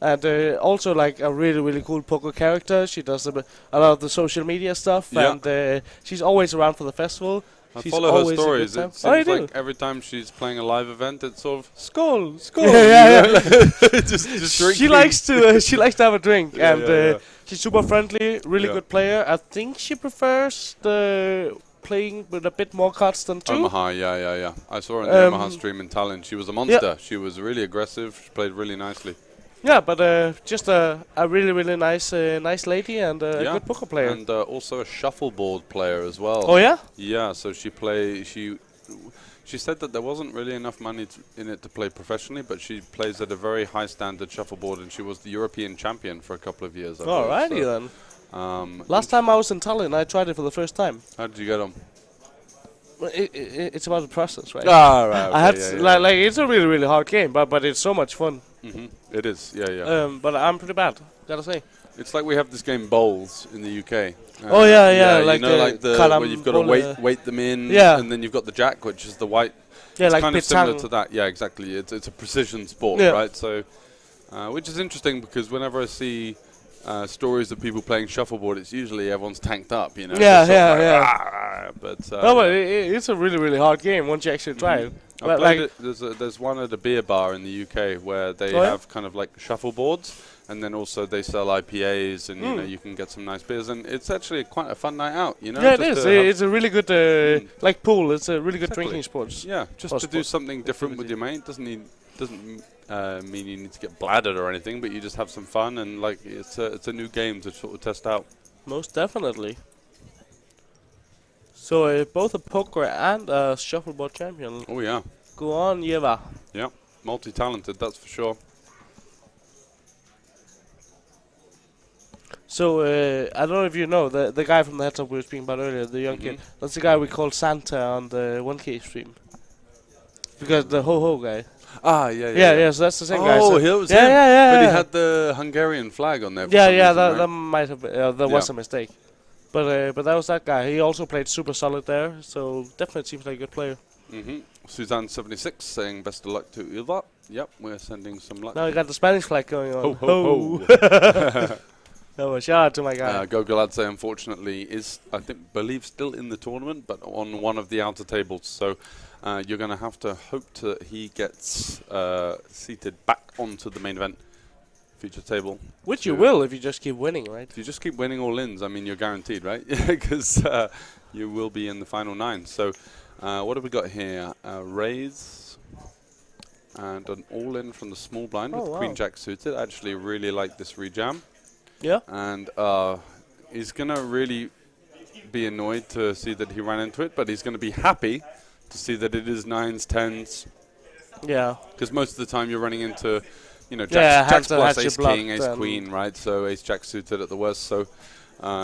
S3: And also like a really cool poker character. She does a lot of the social media stuff, and she's always around for the festival.
S1: I follow her stories. It seems like every time she's playing a live event, it's sort of skull.
S3: Yeah.
S1: just drinking.
S3: She likes to have a drink, and she's super friendly, really good player. I think she prefers the playing with a bit more cards than two.
S1: Omaha, yeah. I saw her on the Omaha stream in Tallinn. She was a monster. She was really aggressive. She played really nicely.
S3: Yeah, but just a really nice lady and a good poker player.
S1: And also a shuffleboard player as well.
S3: Oh yeah?
S1: Yeah, so she said that there wasn't really enough money in it to play professionally, but she plays at a very high standard shuffleboard, and she was the European champion for a couple of years.
S3: Alrighty then. Last time I was in Tallinn, I tried it for the first time.
S1: How did you get on?
S3: It's about the process, right?
S1: Right. Okay,
S3: I had like it's a really hard game, but it's so much fun.
S1: It is, yeah.
S3: But I'm pretty bad, gotta say.
S1: It's like we have this game bowls in the UK.
S3: Like
S1: you know, like the where you've got to weight them in, and then you've got the jack, which is the white.
S3: Yeah,
S1: it's
S3: like
S1: kind of similar to that. Yeah, exactly. It's a precision sport, right? So, which is interesting because whenever I see stories of people playing shuffleboard, it's usually everyone's tanked up, you know.
S3: Yeah.
S1: But
S3: it's a really hard game once you actually try it.
S1: I played it. There's one at a beer bar in the UK where they have kind of like shuffleboards, and then also they sell IPAs, and you know you can get some nice beers, and it's actually quite a fun night out, you know.
S3: Yeah, it is. It's a really good like pool. It's a really good drinking sport.
S1: Yeah, just to do something different with your mate doesn't mean you need to get bladdered or anything, but you just have some fun, and like it's a new game to sort of test out.
S3: Most definitely. So both a poker and a shuffleboard champion.
S1: Oh yeah.
S3: Go on, Jeva.
S1: Yeah, multi-talented, that's for sure.
S3: So I don't know if you know the guy from the Heads Up we were speaking about earlier, the young kid. That's the guy we called Santa on the 1K stream. Because the ho guy. Yeah. So that's the same guy.
S1: Oh,
S3: so
S1: it was him.
S3: Yeah.
S1: But he had the Hungarian flag on there.
S3: That might have been, that was a mistake. But that was that guy. He also played super solid there, so definitely seems like a good player.
S1: Suzanne76 saying best of luck to Ylva. Yep, we're sending some luck.
S3: Now we got the Spanish flag going on.
S1: Ho.
S3: No, shout out to my guy.
S1: Gogoladze unfortunately believe still in the tournament, but on one of the outer tables. So you're going to have to hope that he gets seated back onto the main event feature table.
S3: Which you will if you just keep winning, right?
S1: If you just keep winning all ins, I mean, you're guaranteed, right? Because you will be in the final 9. So what have we got here? Raise and an all-in from the small blind with Queen Jack suited. I actually really like this rejam.
S3: Yeah.
S1: And he's going to really be annoyed to see that he ran into it, but he's going to be happy to see that it is 9s, 10s.
S3: Yeah.
S1: Because most of the time you're running into you know, Jack's plus ace
S3: blocked,
S1: king, ace queen, right? So ace jack suited at the worst. So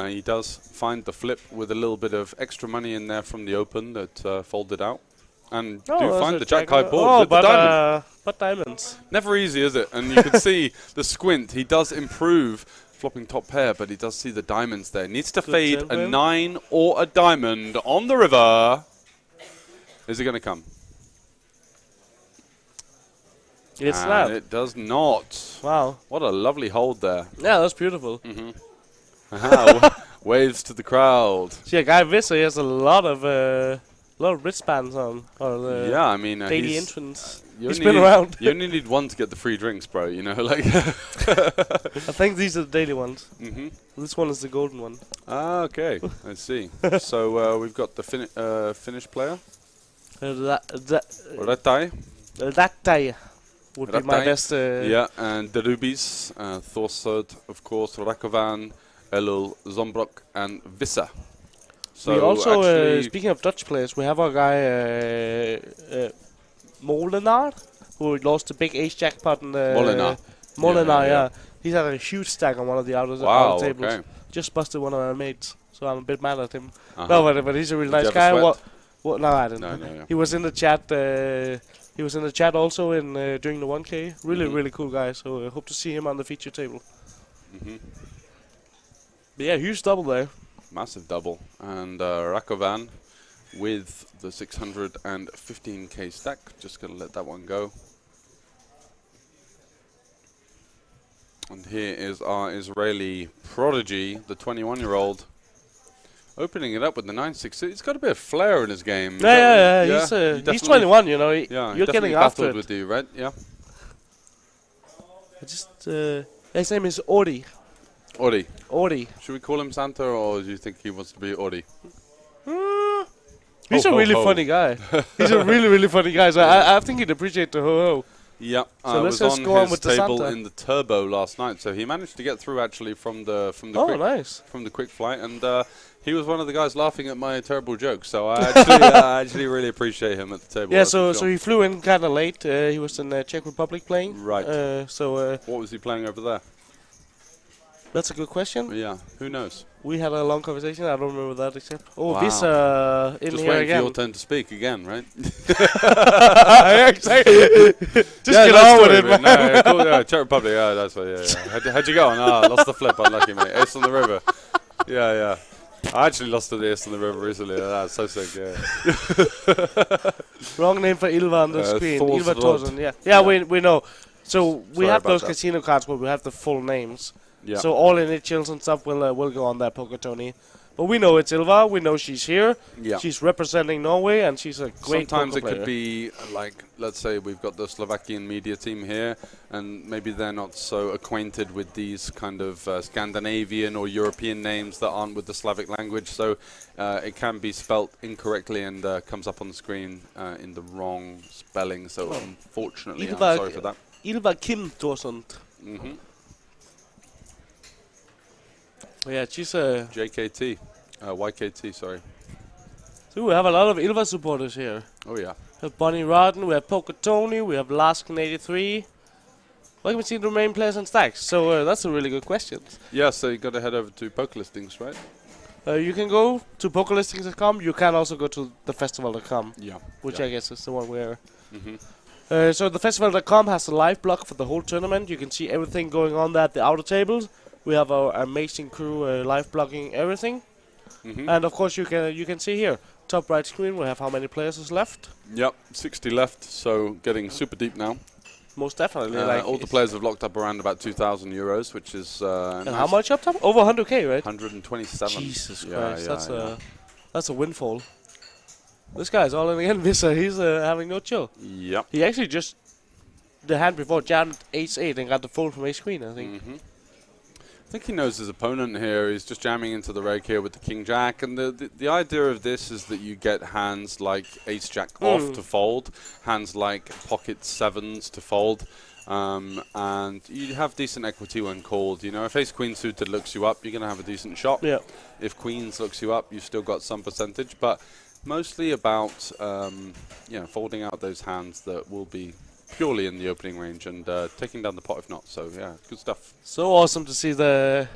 S1: he does find the flip with a little bit of extra money in there from the open that folded out. And do find the jack high board with the diamond.
S3: But diamonds.
S1: Never easy, is it? And you can see the squint. He does improve flopping top pair, but he does see the diamonds there. Needs to fade a 9 or a diamond on the river. Is it going to come?
S3: It's not.
S1: It does not.
S3: Wow.
S1: What a lovely hold there.
S3: Yeah, that's beautiful.
S1: Waves to the crowd.
S3: See, a guy Visser, he has a lot of wristbands on. Or
S1: yeah, I mean,
S3: daily entrance.
S1: He's
S3: been around.
S1: You only need one to get the free drinks, bro. You know, like.
S3: I think these are the daily ones. This one is the golden one.
S1: Ah, okay. I see. So we've got the Finnish player. Ratai.
S3: Ratai would be my best.
S1: Yeah, and the rubies, Thorsod, of course, Rakovan, Elul, Zombrok, and Vissa. So
S3: we also, speaking of Dutch players, we have our guy Molenaar, who lost a big ace jackpot in the Molenaar, yeah. He's had a huge stack on one of the outer tables.
S1: Okay.
S3: Just busted one of our mates, so I'm a bit mad at him. No, but he's a really nice guy. What? No, I didn't.
S1: No.
S3: He was in the chat. He was in the chat also in during the 1K. Really cool guy. So I hope to see him on the feature table. But yeah, huge double there.
S1: Massive double. And Rakovan with the 615k stack. Just going to let that one go. And here is our Israeli prodigy, the 21-year-old. Opening it up with the 9-6. He's got a bit of flair in his game.
S3: Yeah. He's 21, you know. You're getting after it.
S1: With you, right? Yeah.
S3: His name is Ori.
S1: Ori. Should we call him Santa, or do you think he wants to be Ori?
S3: He's a really funny guy. He's a really funny guy. So I think he'd appreciate the ho-ho.
S1: Yeah,
S3: so
S1: let's just go on with the table in the turbo last night. So he managed to get through actually from the quick flight, and he was one of the guys laughing at my terrible jokes. So I actually really appreciate him at the table.
S3: Yeah, so he flew in kind of late. He was in the Czech Republic playing.
S1: Right. What was he playing over there?
S3: That's a good question.
S1: Yeah, who knows?
S3: We had a long conversation. I don't remember that except. Oh,
S1: wow.
S3: this in
S1: just
S3: here
S1: waiting
S3: again.
S1: for your turn to speak again, right?
S3: Yeah, exactly. Just get on with it, man.
S1: No, cool, Czech Republic. Yeah, that's what. Yeah. How'd you go on? Lost the flip. Unlucky, mate. Ace on the river. Yeah. I actually lost to the ace on the river recently. That's so sick. Yeah.
S3: Wrong name for Ilva on the screen. Ilva Thorsen. Yeah, we know. So we have those casino cards where we have the full names.
S1: Yeah.
S3: So all initials and stuff will go on that poker Tony. But we know it's Ilva. We know she's here.
S1: Yeah.
S3: She's representing Norway, and she's a great
S1: Sometimes
S3: poker
S1: it
S3: player.
S1: could be like, let's say we've got the Slovakian media team here, and maybe they're not so acquainted with these kind of Scandinavian or European names that aren't with the Slavic language. So it can be spelt incorrectly and comes up on the screen in the wrong spelling. So unfortunately, I'm sorry for that.
S3: Ilva Kim Thorsen. Yeah, she's a
S1: JKT, YKT, sorry.
S3: So we have a lot of Ilva supporters here.
S1: Oh yeah.
S3: We have Bonnie Rodden, we have Poker Tony, we have Laskin83. Well, we see the main players and stacks. So that's a really good question.
S1: Yeah, so you got to head over to Poker Listings, right?
S3: You can go to pokerlistings.com. You can also go to TheFestival.com.
S1: Yeah.
S3: Which I guess is the one where. So TheFestival.com has a live blog for the whole tournament. You can see everything going on there at the outer tables. We have our amazing crew live blogging everything, and of course you can see here top right screen we have how many players is left.
S1: Yep, 60 left, so getting super deep now.
S3: Most definitely.
S1: All the players have locked up around about 2,000 euros, which is
S3: and
S1: nice.
S3: how much up top? Over 100k, right?
S1: 127.
S3: Jesus Christ, that's a windfall. This guy's all in again, Vissa. He's having no chill.
S1: Yep.
S3: He actually just the hand before jammed ace-8 and got the fold from ace queen, I think.
S1: I think he knows his opponent here. He's just jamming into the rake here with the king jack, and the idea of this is that you get hands like ace jack off to fold, hands like pocket sevens to fold, and you have decent equity when called. You know, if ace queen suited looks you up, you're going to have a decent shot.
S3: Yeah.
S1: If queens looks you up, you've still got some percentage, but mostly about folding out those hands that will be purely in the opening range and taking down the pot if not. So yeah, good stuff.
S3: So awesome to see the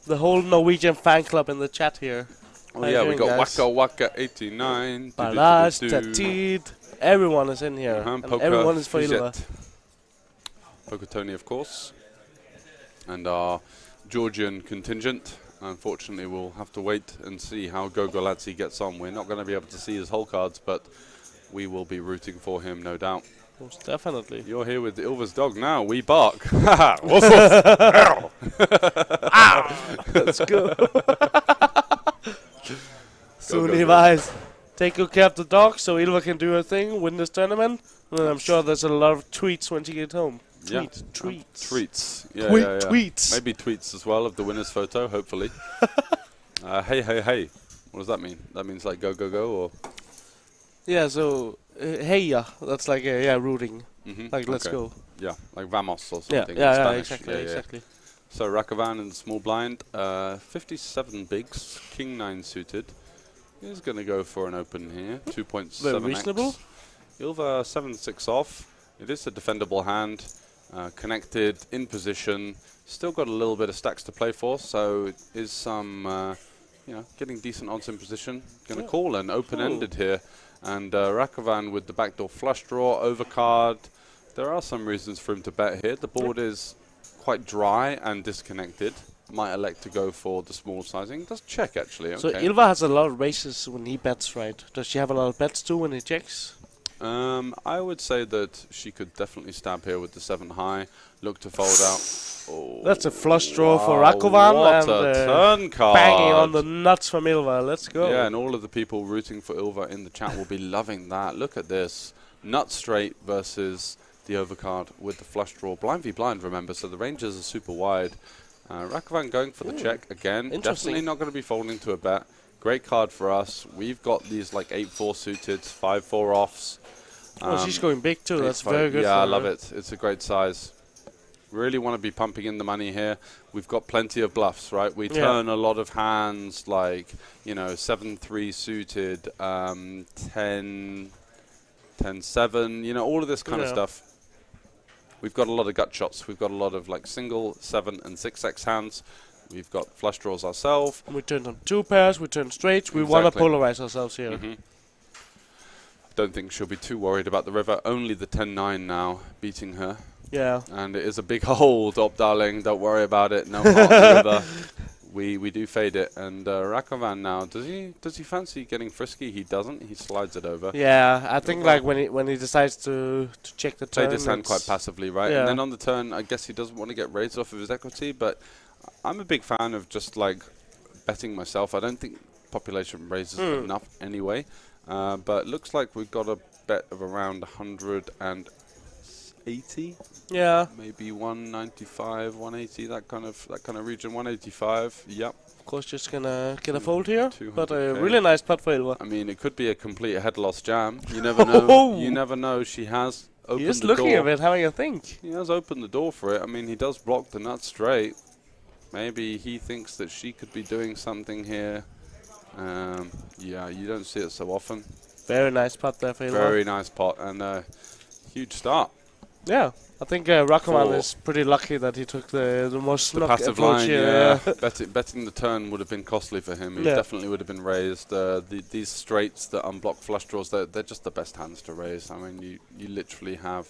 S3: whole Norwegian fan club in the chat here.
S1: Oh yeah, we got Waka Waka 89.
S3: Balazs, Tatid, everyone is in here. And
S1: Poker,
S3: everyone is for Ylva.
S1: Poker Tony, of course. And our Georgian contingent. Unfortunately, we'll have to wait and see how Gogoladze gets on. We're not going to be able to see his whole cards, but we will be rooting for him, no doubt.
S3: Most definitely.
S1: You're here with Ylva's dog now. We bark. Woof, woof.
S3: Let's go. Soon, Levi's. Take good care of the dog so Ylva can do her thing, win this tournament. And I'm sure there's a lot of tweets when she gets home.
S1: Tweets. Yeah,
S3: Tweets.
S1: Maybe tweets as well of the winner's photo, hopefully. Hey, hey, hey. What does that mean? That means like go, go, go, or?
S3: Yeah, so, hey, yeah. That's like, rooting. Like, let's go.
S1: Yeah, like vamos or something.
S3: Yeah, exactly.
S1: So Rakovan in the small blind, 57 bigs, king 9 suited. He's going to go for an open here, 2.7x.
S3: Very reasonable.
S1: Ylva 7-6 off. It is a defendable hand, connected, in position. Still got a little bit of stacks to play for, so it is some, getting decent odds in position. Going to call an open-ended here. And Rakovan with the backdoor flush draw, overcard. There are some reasons for him to bet here. The board is quite dry and disconnected. Might elect to go for the small sizing. Does check actually.
S3: So Ylva has a lot of raises when he bets, right? Does she have a lot of bets too when he checks?
S1: I would say that she could definitely stab here with the 7 high. Look to fold out. Oh,
S3: that's a flush draw for Rakovan.
S1: What a turn card.
S3: Banging on the nuts from Ylva. Let's go.
S1: Yeah, and all of the people rooting for Ylva in the chat will be loving that. Look at this. Nut straight versus the overcard with the flush draw. Blind v blind, remember, so the ranges are super wide. Rakovan going for the check again. Definitely not going to be folding to a bet. Great card for us. We've got these like 8-4 suited, 5-4 offs.
S3: She's going big too. That's very good.
S1: Yeah, I love it. It's a great size. Really want to be pumping in the money here. We've got plenty of bluffs, right? We turn a lot of hands like, 7-3 suited, 10-7, all of this kind of stuff. We've got a lot of gut shots. We've got a lot of like single, 7 and 6x hands. We've got flush draws ourselves.
S3: And we turn on 2 pairs, we turn straights. We want to polarize ourselves here.
S1: Don't think she'll be too worried about the river. Only the 10-9 now beating her.
S3: Yeah.
S1: And it is a big hold up, darling. Don't worry about it. No heart in the river. We do fade it. And Rakovan now, does he fancy getting frisky? He doesn't. He slides it over.
S3: Yeah, I think like when he decides to check the turn.
S1: Play this hand quite passively, right? And then on the turn, I guess he doesn't want to get raised off of his equity. But I'm a big fan of just like betting myself. I don't think population raises enough anyway. But looks like we've got a bet of around 180.
S3: Yeah.
S1: Maybe 195, 180, that kind of region. 185. Yep.
S3: Of course, just gonna get a fold here, but a really nice putt for Ylva.
S1: I mean, it could be a complete head loss jam. You never know. You never know. She has opened the door.
S3: He's looking at it, having a think.
S1: He has opened the door for it. I mean, he does block the nut straight. Maybe he thinks that she could be doing something here. Yeah, you don't see it so often.
S3: Very nice putt there for Ylva.
S1: Very nice pot and a huge start.
S3: Yeah, I think Rakovan is pretty lucky that he took the most
S1: the passive line. Yeah, betting the turn would have been costly for him. He definitely would have been raised. These straights that unblock flush draws, they're just the best hands to raise. I mean, you literally have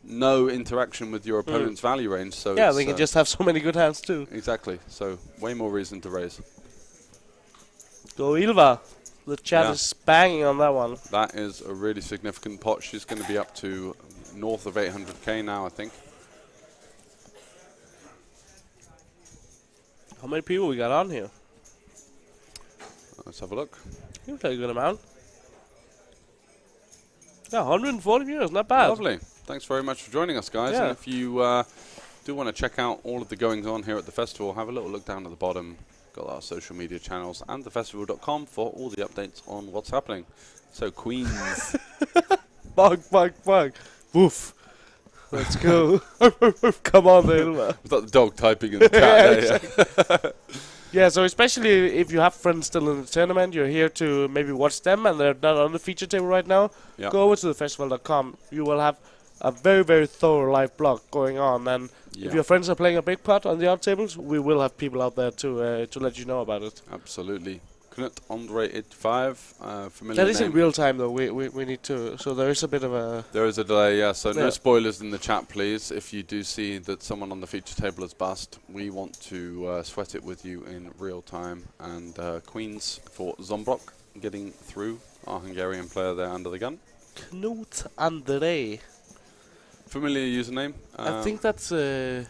S1: no interaction with your opponent's value range. So
S3: yeah, they can just have so many good hands too.
S1: Exactly. So way more reason to raise.
S3: Go Ylva. The chat is banging on that one.
S1: That is a really significant pot. She's going to be up to north of 800k now, I think.
S3: How many people we got on here?
S1: Let's have a look.
S3: Looks like a good amount. Yeah, 140 viewers, not bad.
S1: Lovely. Thanks very much for joining us, guys.
S3: Yeah.
S1: And if you do want to check out all of the goings on here at the festival, have a little look down at the bottom. Got our social media channels and thefestival.com for all the updates on what's happening. So, Queens.
S3: Bug. Woof. Let's go. Come on, Ylva.
S1: Was that the dog typing in the chat?
S3: Yeah, so especially if you have friends still in the tournament, you're here to maybe watch them and they're not on the feature table right now, go over to thefestival.com. You will have a very, very thorough live blog going on, and if your friends are playing a big pot on the odd tables, we will have people out there to let you know about it.
S1: Absolutely. Knut Andre 85, familiar
S3: That is
S1: name.
S3: in real time though, we need to, so there is a bit of a...
S1: There is a delay, yeah, so no spoilers in the chat please. If you do see that someone on the feature table has bust, we want to sweat it with you in real time. And Queens for Zombrock getting through, our Hungarian player there under the gun.
S3: Knut Andre.
S1: Familiar username?
S3: I think that's... Yep,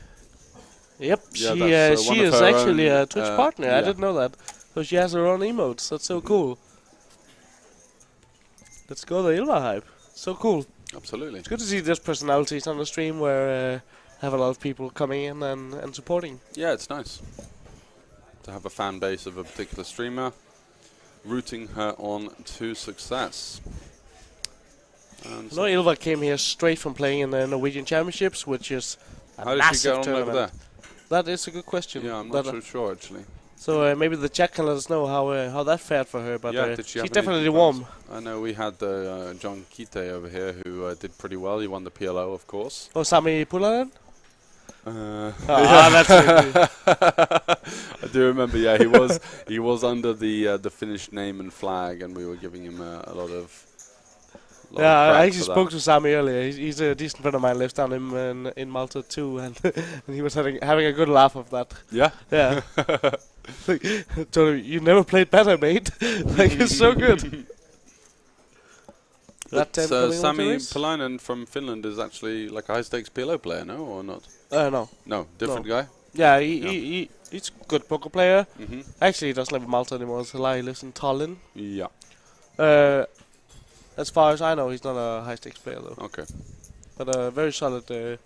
S1: Yeah,
S3: she is actually a Twitch partner, I didn't know that. So she has her own emotes, that's so cool. Let's go the Ylva hype. So cool.
S1: Absolutely.
S3: It's good to see there's personalities on the stream where have a lot of people coming in and supporting.
S1: Yeah, it's nice to have a fan base of a particular streamer rooting her on to success. And
S3: No, Ylva came here straight from playing in the Norwegian Championships, which is a
S1: how did she
S3: massive
S1: get on
S3: tournament.
S1: over there?
S3: That is a good question.
S1: Yeah, I'm not so sure actually.
S3: So maybe the chat can let us know how that fared for her. But
S1: yeah, did she
S3: she's
S1: have
S3: definitely
S1: any
S3: warm.
S1: I know we had John Kite over here who did pretty well. He won the PLO, of course.
S3: Oh, Sami Pulanen?
S1: That's it. I do remember. Yeah, he was under the Finnish name and flag, and we were giving him a lot of.
S3: Yeah, I actually spoke to Sami earlier. He's a decent friend of mine, lives down in Malta too, and and he was having a good laugh of that.
S1: Yeah.
S3: Yeah. Like, told him, you never played better, mate. Like, it's so good.
S1: Sami Pulainen from Finland is actually like a high stakes PLO player, no, or not?
S3: No.
S1: No, different guy.
S3: Yeah, he's a good poker player. Actually, he doesn't live in Malta anymore. It's a lie. He lives in Tallinn.
S1: Yeah.
S3: As far as I know, he's not a high stakes player though.
S1: Okay.
S3: But a very solid,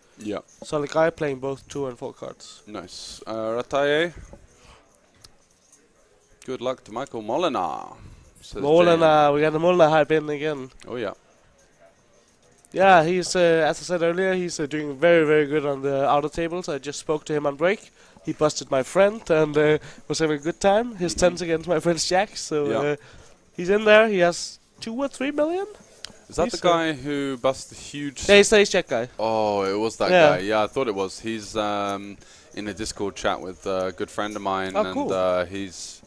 S3: solid guy playing both 2 and 4 cards.
S1: Nice. Rataye. Good luck to Michael Molinar.
S3: Molinar, we got the Molinar hype in again.
S1: Oh yeah.
S3: Yeah, he's as I said earlier, he's doing very, very good on the outer tables. I just spoke to him on break. He busted my friend and was having a good time. His 10s against my friend's jacks, so he's in there. He has 2 or 3 million.
S1: Is that the guy who busted the huge...
S3: Yeah, he's the ace-jack guy.
S1: Oh, it was that guy. Yeah, I thought it was. He's in a Discord chat with a good friend of mine.
S3: Oh, cool.
S1: And he's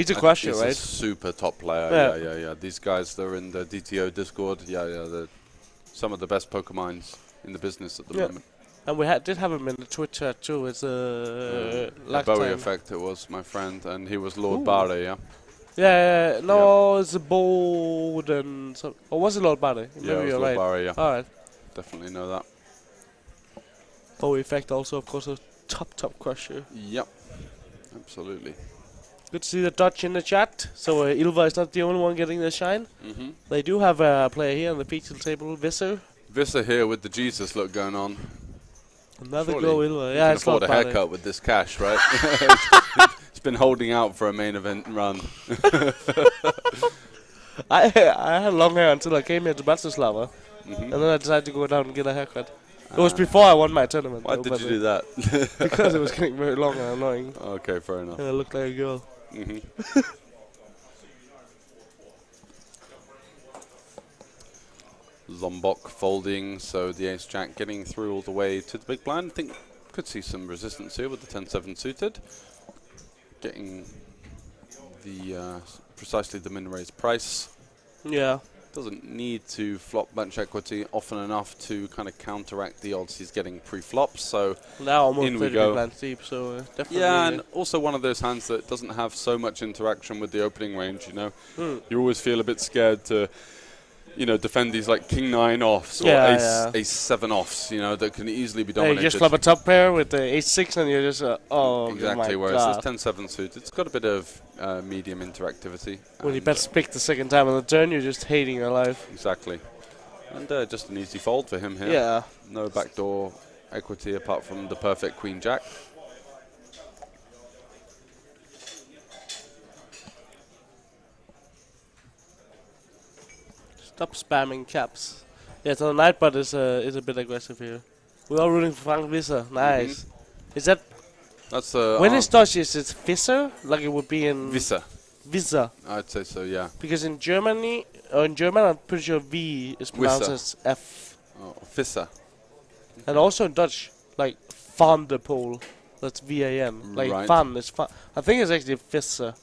S3: a crusher,
S1: he's
S3: right?
S1: a super top player. Yeah. These guys, they're in the DTO Discord. They're some of the best poker minds in the business at the moment.
S3: And we did have him in the Twitch chat too. It's
S1: a Bowie effect, it was, my friend. And he was Lord Barre, yeah?
S3: Yeah, no, it's a Bowden. Or was it Lord Barre?
S1: Yeah, it was Lord Barre, yeah.
S3: Alright.
S1: Definitely know that.
S3: Bowie effect also, of course, a top crusher.
S1: Yep, absolutely.
S3: Good to see the Dutch in the chat. So Ylva is not the only one getting the shine. They do have a player here on the feature table, Visser.
S1: Visser here with the Jesus look going on.
S3: Another go Ylva.
S1: Yeah, it's can afford a haircut with this cash, right? It's been holding out for a main event run.
S3: I had long hair until I came here to Bratislava. And then I decided to go down and get a haircut. It was before I won my tournament.
S1: Why did you do that?
S3: Because it was getting very long and annoying.
S1: Okay, fair enough.
S3: And I looked like a girl.
S1: Zombok folding, so the ace-jack getting through all the way to the big blind. I think could see some resistance here with the 10-7 suited. Getting the precisely the min-raise price.
S3: Yeah.
S1: Doesn't need to flop bunch equity often enough to kind of counteract the odds he's getting pre-flop. So
S3: now almost
S1: in we go.
S3: Blind deep, so definitely.
S1: Yeah, and also one of those hands that doesn't have so much interaction with the opening range. You know, you always feel a bit scared to, you know, defend these like king 9 offs or ace 7 offs. You know, that can easily be dominated.
S3: You just flop a top pair with the ace 6 and you're just
S1: exactly.
S3: Oh
S1: whereas this 10-7 suit, it's got a bit of medium interactivity.
S3: When you bet pick the second time on the turn, you're just hating your life.
S1: Exactly. And just an easy fold for him here.
S3: Yeah.
S1: No backdoor equity apart from the perfect queen jack.
S3: Stop spamming caps. Yeah, so the Nightbot is a bit aggressive here. We're all rooting for Frank Visser. Nice. Is that
S1: That's
S3: when it's Dutch, is it Visser? Like it would be in
S1: Visser.
S3: Visser.
S1: I'd say so, yeah.
S3: Because in German, I'm pretty sure V is pronounced as F.
S1: Oh, Visser.
S3: And also in Dutch, like Van de Poel. That's V-A-N. Like
S1: Right.
S3: Van is fun. I think it's actually Visser.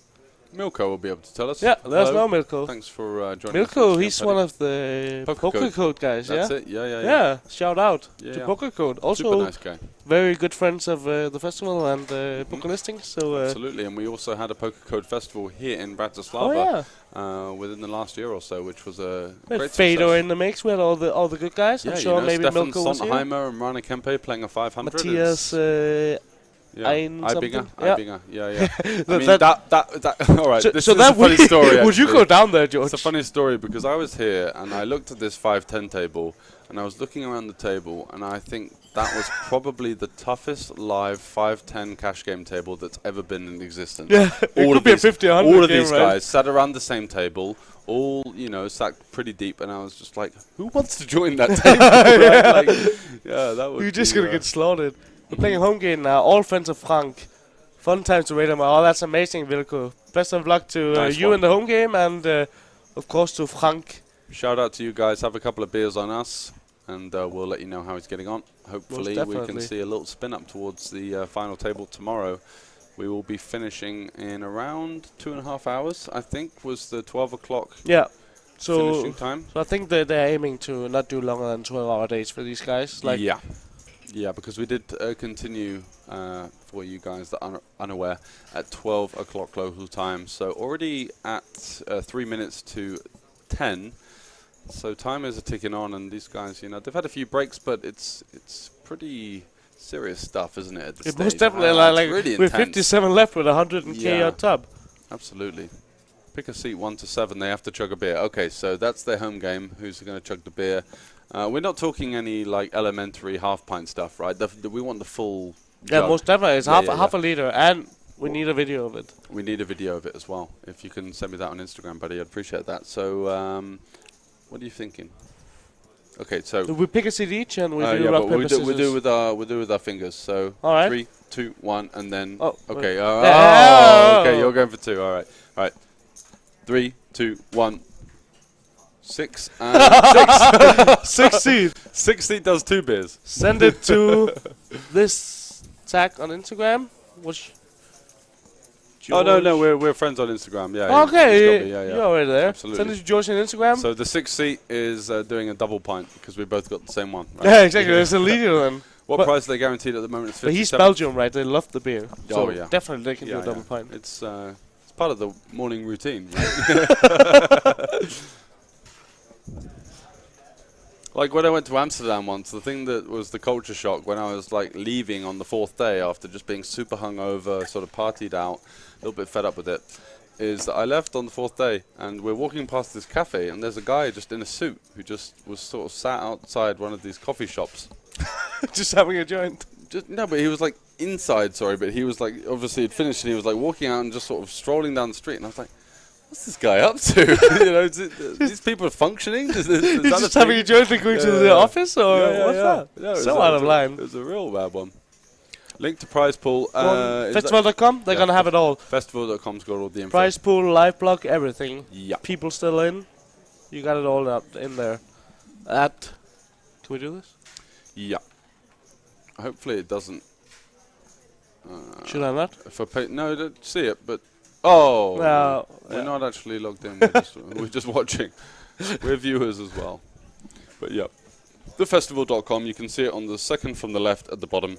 S1: Milko will be able to tell us.
S3: Yeah, there's
S1: Hello.
S3: no Milko.
S1: Thanks for joining us.
S3: Milko, he's one of the Poker Code guys,
S1: That's
S3: yeah?
S1: it, yeah.
S3: Yeah, shout out
S1: Yeah,
S3: to
S1: yeah.
S3: Poker Code. Also,
S1: Super nice guy.
S3: very good friends of the festival and Poker Listings. So,
S1: Absolutely, and we also had a Poker Code Festival here in Bratislava
S3: oh,
S1: within the last year or so, which was a
S3: yeah.
S1: great
S3: Fedor
S1: success.
S3: in the mix. We had all the good guys.
S1: Yeah,
S3: I'm sure maybe
S1: Stefan
S3: Milko was here.
S1: Sontheimer and Rana Kempe playing a 500.
S3: Matthias
S1: Ibinger.
S3: Yeah.
S1: Ibinger. Yeah. I
S3: That-
S1: mean,
S3: that-
S1: that all right,
S3: So,
S1: this
S3: so
S1: is
S3: that
S1: a funny story.
S3: would you
S1: actually.
S3: go down there, George?
S1: It's a funny story because I was here and I looked at this 5-10 table and I was looking around the table and I think that was probably the toughest live 5-10 cash game table that's ever been in existence.
S3: Yeah, it could be a 50, 100
S1: all of
S3: game,
S1: these
S3: right?
S1: guys sat around the same table, all sat pretty deep, and I was just like, who wants to join that table? Right? That would.
S3: You're just
S1: be,
S3: gonna get slaughtered. We're playing a home game now. All friends of Frank. Fun time to rate him. Oh, that's amazing, Wilco. Best of luck to
S1: Nice
S3: you
S1: one.
S3: in the home game, and of course to Frank.
S1: Shout out to you guys. Have a couple of beers on us, and we'll let you know how he's getting on. Hopefully, we can
S3: definitely.
S1: see a little spin up towards the final table tomorrow. We will be finishing in around 2.5 hours. I think was the 12 o'clock
S3: Yeah. So,
S1: finishing time.
S3: so I think they're aiming to not do longer than 12-hour days for these guys. Like,
S1: Yeah, because we did continue for you guys that are unaware at 12 o'clock local time. So already at 3 minutes to 10. So time is ticking on, and these guys, they've had a few breaks, but it's pretty serious stuff, isn't it? At this
S3: it most
S1: stage?
S3: definitely
S1: It's
S3: like
S1: really
S3: with
S1: intense.
S3: 57 left with 100k
S1: Yeah.
S3: on top.
S1: Absolutely. Pick a seat 1 to 7. They have to chug a beer. Okay, so that's their home game. Who's going to chug the beer? We're not talking any like elementary half pint stuff, right? We want the full.
S3: Yeah,
S1: jug.
S3: most definitely. It's
S1: Yeah,
S3: half a liter, and we need a video of it.
S1: We need a video of it as well. If you can send me that on Instagram, buddy, I'd appreciate that. So, what are you thinking? Okay, so
S3: We pick a seat each, and we do
S1: yeah,
S3: rock
S1: but
S3: paper
S1: we
S3: scissors.
S1: do with our fingers. So
S3: All right.
S1: 3, 2, 1, and then.
S3: Oh,
S1: okay.
S3: Oh.
S1: Okay. You're going for 2. All right. 3, 2, 1. 6 and 6.
S3: 6 seat.
S1: 6 seat does 2 beers.
S3: Send it to this tag on Instagram. Which
S1: Oh no, we're friends on Instagram. Yeah.
S3: Okay,
S1: he's got me,
S3: you're already there.
S1: Absolutely.
S3: Send it to George on Instagram.
S1: So the 6th seat is doing a double pint because we both got the same one. Right?
S3: Yeah, exactly. It's illegal then.
S1: What
S3: But-
S1: price are they guaranteed at the moment? It's 57.
S3: But he's Belgium, right? They love the beer.
S1: Oh,
S3: So
S1: yeah.
S3: definitely they can do a double pint.
S1: It's part of the morning routine. Right? Like when I went to Amsterdam once, the thing that was the culture shock when I was like leaving on the 4th day after just being super hungover, sort of partied out, a little bit fed up with it, is that I left on the 4th day and we're walking past this cafe and there's a guy just in a suit who just was sort of sat outside one of these coffee shops.
S3: Just having a joint.
S1: No, but he was like inside, but he was like, obviously he'd finished and he was like walking out and just sort of strolling down the street and I was like, what's this guy up to? These people are functioning? Is
S3: He's
S1: that
S3: just
S1: a
S3: having
S1: thing?
S3: a joint and going to the office, or what's that?
S1: No,
S3: So out of line.
S1: It was a real bad one. Link to prize pool.
S3: Festival.com, they're gonna have it all.
S1: Festival.com's got all the info.
S3: Prize pool, live blog, everything.
S1: Yeah.
S3: People still in. You got it all up in there. Can we do this?
S1: Yeah. Hopefully it doesn't.
S3: Should I not?
S1: No, don't see it, but. Oh!
S3: No,
S1: We're
S3: yeah.
S1: not actually logged in. We're just watching. We're viewers as well. But yeah. TheFestival.com, you can see it on the second from the left at the bottom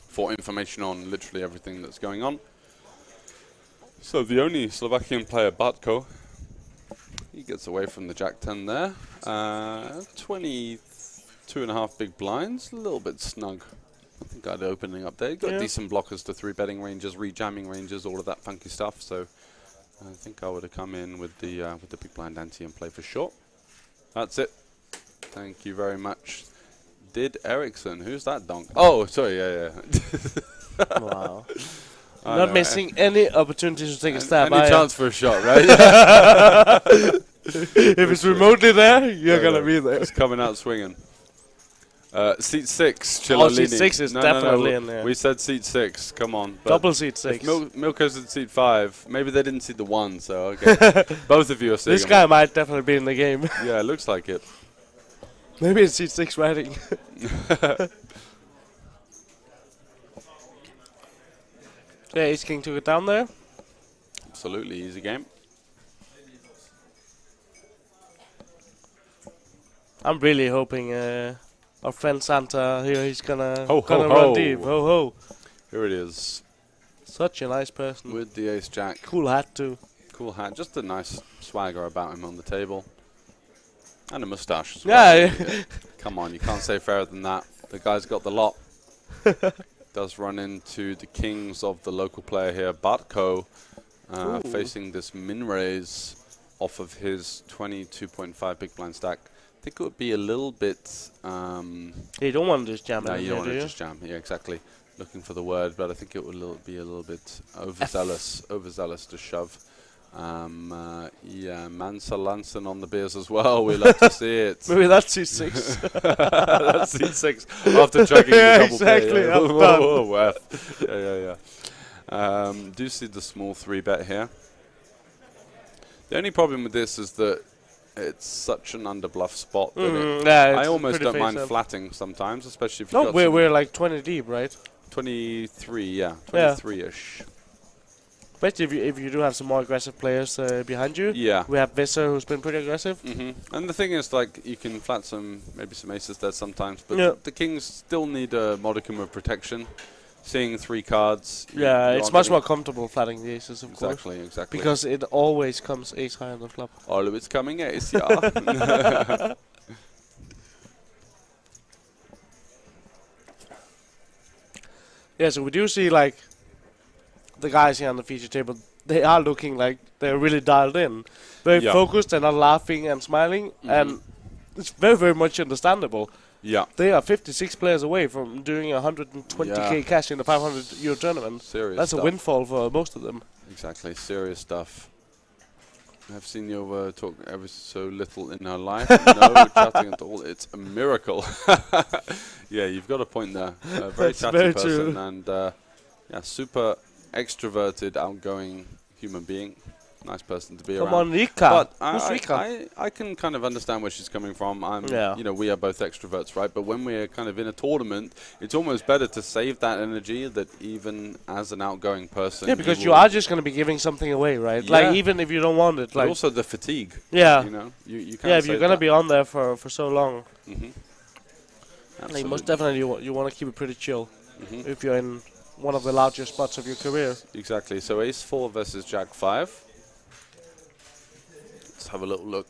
S1: for information on literally everything that's going on. So the only Slovakian player, Banco, he gets away from the Jack 10 there. 22.5 big blinds, a little bit snug. I think I'd opening up there. You've got decent blockers to 3 betting ranges, rejamming ranges, all of that funky stuff. So I think I would have come in with the big blind ante and play for short. That's it. Thank you very much. Did Ericsson? Who's that donk? Oh, sorry, yeah.
S3: Wow. Not missing any opportunities to take a stab.
S1: Any chance for a shot, right?
S3: If it's remotely there, you're gonna be there.
S1: It's coming out swinging. Seat 6,
S3: Oh,
S1: Cialolini.
S3: seat 6 is definitely in there.
S1: We said seat 6, come on. But
S3: Double seat 6.
S1: Milko's in seat 5. Maybe they didn't see the 1, so okay. Both of you are seeing
S3: This guy might definitely be in the game.
S1: Yeah, it looks like it.
S3: Maybe it's seat 6 riding. Yeah, Ace King took it down there.
S1: Absolutely easy game.
S3: I'm really hoping our friend Santa here, he's gonna
S1: Ho, ho,
S3: run
S1: ho.
S3: deep. Ho ho.
S1: Here it is.
S3: Such a nice person.
S1: With the ace jack.
S3: Cool hat too.
S1: Cool hat. Just a nice swagger about him on the table. And a moustache as well.
S3: Yeah.
S1: Come on, you can't say fairer than that. The guy's got the lot. Does run into the kings of the local player here, Banco, facing this min raise off of his 22.5 big blind stack. I think it would be a little bit...
S3: you don't want to just jam
S1: no,
S3: it in
S1: you
S3: here,
S1: don't want
S3: do
S1: to
S3: you?
S1: just jam. Yeah, exactly. Looking for the word, but I think it would be a little bit overzealous to shove. Yeah, Mansa Lanson on the beers as well. We love to see it.
S3: Maybe that's seat 6.
S1: That's seat 6 after chugging
S3: Yeah,
S1: the double
S3: exactly.
S1: play.
S3: I'm done.
S1: Oh, F. Yeah. Do see the small 3-bet here. The only problem with this is that it's such an underbluff spot that I almost don't mind flatting sometimes, especially if you got
S3: we're like 20 deep, right?
S1: 23, yeah, 23-ish.
S3: Especially if you do have some more aggressive players behind you.
S1: Yeah.
S3: We have Visser, who's been pretty aggressive.
S1: And the thing is, like, you can flat maybe some aces there sometimes, but the kings still need a modicum of protection. Seeing 3 cards.
S3: Yeah, it's much more comfortable flatting the aces, of course.
S1: Exactly.
S3: Because it always comes ace high on the flop.
S1: All of it's coming ace, yeah.
S3: Yeah, so we do see, like, the guys here on the feature table, they are looking like they're really dialed in. Very focused and not laughing and smiling, and it's very, very much understandable.
S1: Yeah.
S3: They are 56 players away from doing 120k cash in the 500 euro tournament.
S1: Serious
S3: That's
S1: stuff.
S3: a windfall for most of them.
S1: Exactly, serious stuff. I've seen you talk ever so little in her life. No chatting at all. It's a miracle. Yeah, you've got a point there. A very chatty
S3: very
S1: person
S3: true.
S1: and yeah, super extroverted, outgoing human being. Nice person to be around.
S3: Come on, Rika.
S1: But
S3: Who's Rika?
S1: I can kind of understand where she's coming from.
S3: Yeah.
S1: You know, we are both extroverts, right? But when we're kind of in a tournament, it's almost better to save that energy that even as an outgoing person.
S3: Yeah, because you are just going to be giving something away, right?
S1: Yeah.
S3: Like, even if you don't want it.
S1: But
S3: Like,
S1: also the fatigue.
S3: yeah.
S1: You know, you can't
S3: Yeah, if
S1: save
S3: you're going to
S1: that.
S3: be on there for so long.
S1: Absolutely.
S3: Like, most definitely you want to keep it pretty chill. If you're in one of the larger spots of your career.
S1: Exactly. So ace 4 versus jack 5. Let's have a little look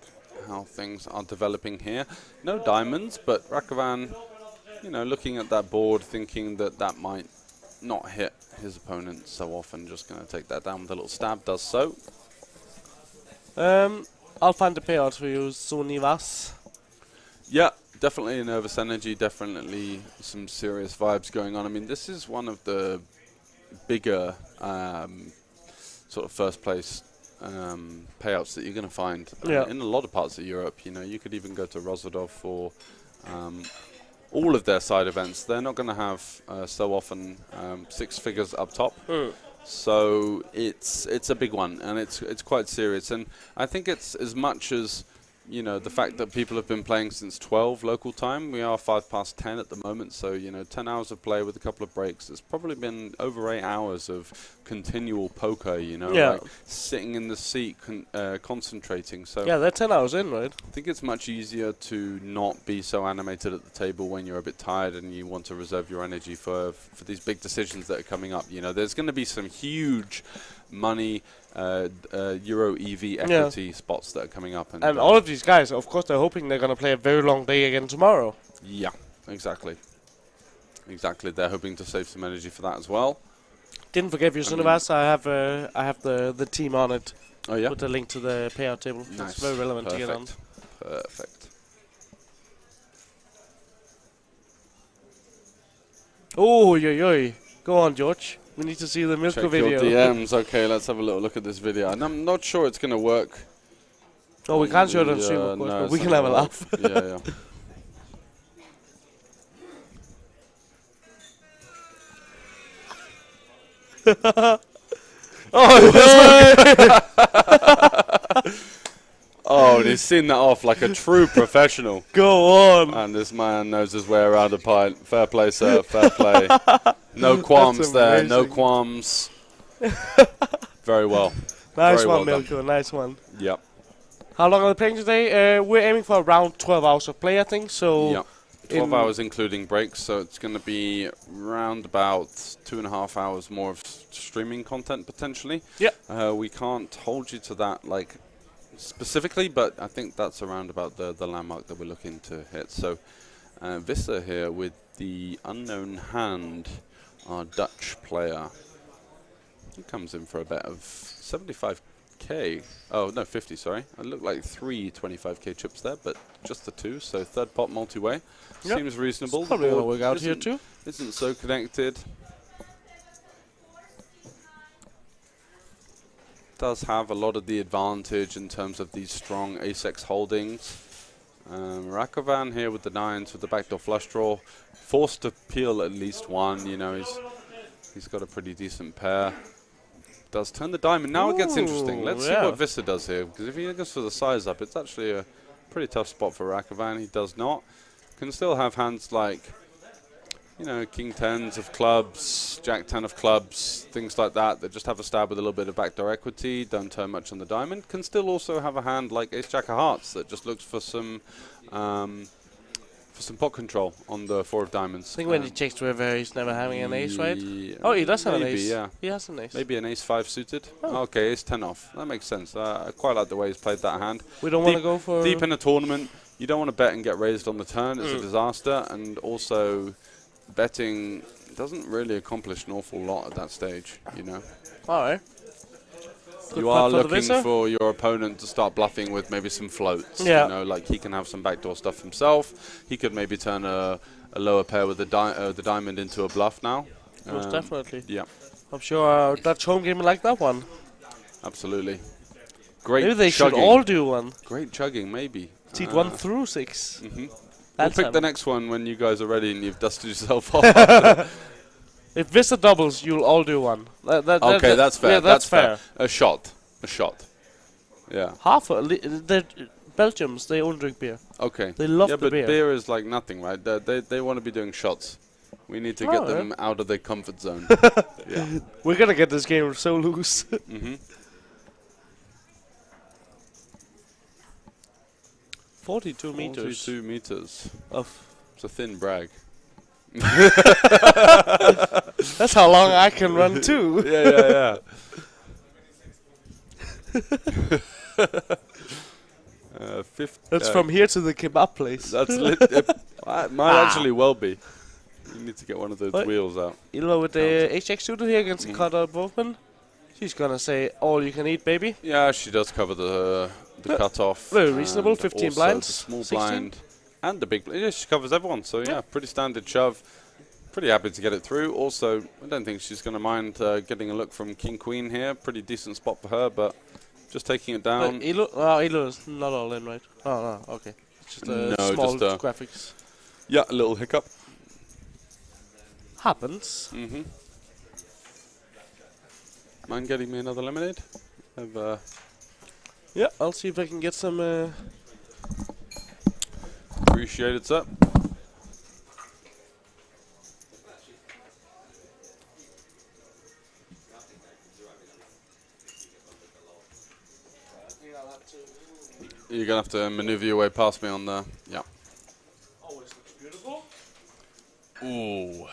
S1: how things are developing here. No diamonds, but Rakovan, you know, looking at that board, thinking that that might not hit his opponent so often, just going to take that down with a little stab, does so.
S3: I'll find the payout for you, Sonivas.
S1: Yeah, definitely a nervous energy, definitely some serious vibes going on. I mean, this is one of the bigger sort of first place payouts that you're going to find in a lot of parts of Europe. You know, you could even go to Rozadov for all of their side events. They're not going to have so often 6 figures up top. So it's a big one, and it's quite serious. And I think it's as much as, you know, the fact that people have been playing since 12 local time. We are 10 at the moment, so, you know, 10 hours of play with a couple of breaks. It's probably been over 8 hours of continual poker, you know, like sitting in the seat, concentrating. So
S3: yeah, they're 10 hours in, right?
S1: I think it's much easier to not be so animated at the table when you're a bit tired and you want to reserve your energy for these big decisions that are coming up. You know, there's going to be some huge money Euro EV equity spots that are coming up.
S3: And all of these guys, of course, they're hoping they're going to play a very long day again tomorrow.
S1: Yeah, exactly. Exactly. They're hoping to save some energy for that as well.
S3: Didn't forget your Sunivas. I have the team on it.
S1: Oh, yeah?
S3: With the link to the payout table.
S1: Nice.
S3: It's very relevant to get on.
S1: Perfect.
S3: Oh, yo. Go on, George. We need to see the Milko
S1: Check
S3: video.
S1: your DMs. Okay, let's have a little look at this video. And I'm not sure it's going to work.
S3: Oh, we can't show it on stream, of course, but we can have a laugh.
S1: Yeah. Oh, and he's seen that off like a true professional.
S3: Go on.
S1: And this man knows his way around a pint. Fair play, sir. Fair play. No qualms there. No qualms. Very well.
S3: Nice
S1: Very
S3: one,
S1: well done.
S3: Milko. Nice one.
S1: Yep.
S3: How long are they playing today? We're aiming for around 12 hours of play, I think. So.
S1: Yep. 12 hours including breaks, so it's going to be around about 2.5 hours more of streaming content potentially.
S3: Yeah.
S1: We can't hold you to that like specifically, but I think that's around about the landmark that we're looking to hit. So Vissa here with the unknown hand, our Dutch player. He comes in for a bet of 75k. Oh no, 50. Sorry, I looked like 3 25k chips there, but just the 2. So third pot multi-way.
S3: Yep.
S1: Seems reasonable.
S3: It's probably gonna work out here too.
S1: Isn't so connected. Does have a lot of the advantage in terms of these strong ace-x holdings. Rakovan here with the 9s with the backdoor flush draw, forced to peel at least one. You know, he's got a pretty decent pair. Does turn the diamond. Now it gets interesting. Let's see what Vissa does here, because if he goes for the size up, it's actually a pretty tough spot for Rakovan. He does not. Can still have hands like, you know, king 10s of clubs, jack 10 of clubs, things like that just have a stab with a little bit of backdoor equity, don't turn much on the diamond. Can still also have a hand like ace jack of hearts that just looks for some pot control on the 4 of diamonds.
S3: I think when he checks river, he's never having an ace, right? Oh, he does have an ace.
S1: Yeah.
S3: He has an ace.
S1: Maybe an ace 5 suited.
S3: Oh.
S1: Okay, ace 10 off. That makes sense. I quite like the way he's played that hand.
S3: We don't want to go for
S1: deep in a tournament. You don't want to bet and get raised on the turn. It's a disaster, and also betting doesn't really accomplish an awful lot at that stage. You know.
S3: All right.
S1: You are looking for your opponent to start bluffing with maybe some floats.
S3: Yeah.
S1: You know, like he can have some backdoor stuff himself. He could maybe turn a lower pair with the diamond into a bluff now.
S3: Most definitely.
S1: Yeah.
S3: I'm sure Dutch home game like that one.
S1: Absolutely. Great.
S3: Maybe they
S1: chugging.
S3: should all do one.
S1: Great chugging, maybe.
S3: Seed 1 through 6.
S1: We'll pick the next one when you guys are ready and you've dusted yourself off.
S3: If Vista doubles, you'll all do one.
S1: Okay, that's fair.
S3: Yeah, that's fair.
S1: A shot. Yeah.
S3: Half the Belgians, they only drink beer.
S1: Okay.
S3: They love
S1: the
S3: the beer.
S1: Beer is like nothing, right? They want to be doing shots. We need to get them out of their comfort zone. Yeah.
S3: We're gonna get this game so loose. 42 meters.
S1: 42 meters. It's a thin brag.
S3: That's how long I can run too.
S1: Yeah.
S3: That's from here to the kebab place.
S1: That's lit. It might actually well be. You need to get one of those wheels out.
S3: Ilva with the HX shooter here against the Carter Wolfman. She's gonna say all you can eat, baby.
S1: Yeah, she does cover the cutoff.
S3: Very reasonable. 15
S1: also
S3: blinds.
S1: The small
S3: 16?
S1: blind and the big blind. Yeah, she covers everyone. So yeah, pretty standard shove. Pretty happy to get it through. Also, I don't think she's going to mind getting a look from King Queen here. Pretty decent spot for her, but just taking it down.
S3: Ilu is not all in, right? Oh, no, okay. It's just a small graphics.
S1: Yeah, a little hiccup.
S3: Happens.
S1: Mind getting me another lemonade?
S3: Yeah, I'll see if I can get some.
S1: Appreciate it, sir. You're gonna have to maneuver your way past me on the. Yeah.
S3: Always looks beautiful.
S1: Ooh.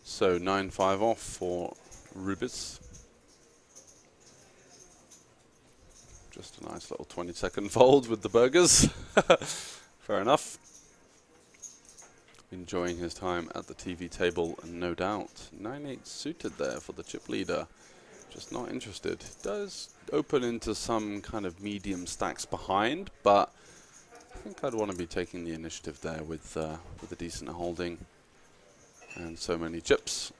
S1: So 9-5 off for Rubis. Just a nice little 20-second fold with the burgers. Fair enough. Enjoying his time at the TV table, no doubt. 9-8 suited there for the chip leader. Just not interested. Does open into some kind of medium stacks behind, but I think I'd want to be taking the initiative there with a decent holding. And so many chips.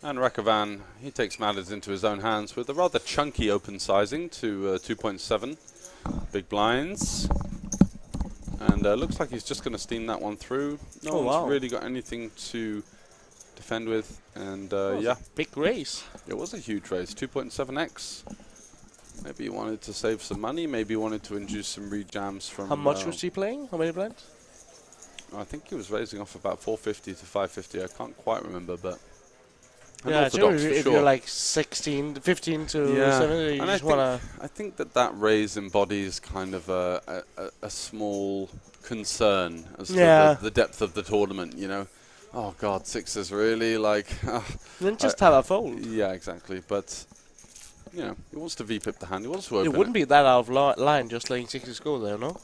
S1: And Rakovan, he takes matters into his own hands with a rather chunky open sizing to 2.7. Big blinds. And looks like he's just going to steam that one through. No one's really got anything to defend with. And yeah.
S3: Big raise.
S1: It was a huge raise. 2.7x. Maybe he wanted to save some money. Maybe he wanted to induce some rejams from...
S3: How much was he playing? How many blinds?
S1: I think he was raising off about 450 to 550. I can't quite remember, but...
S3: Yeah, sure, if you're like 16, 15 to 17, you
S1: and
S3: just want to...
S1: I think that raise embodies kind of a small concern as to the depth of the tournament, you know. Oh, God, sixes really, like...
S3: then just have a fold.
S1: Yeah, exactly, but... You know, he wants to V-pip the hand. He wants to open
S3: it. Wouldn't be that out of line just letting sixes go there, no?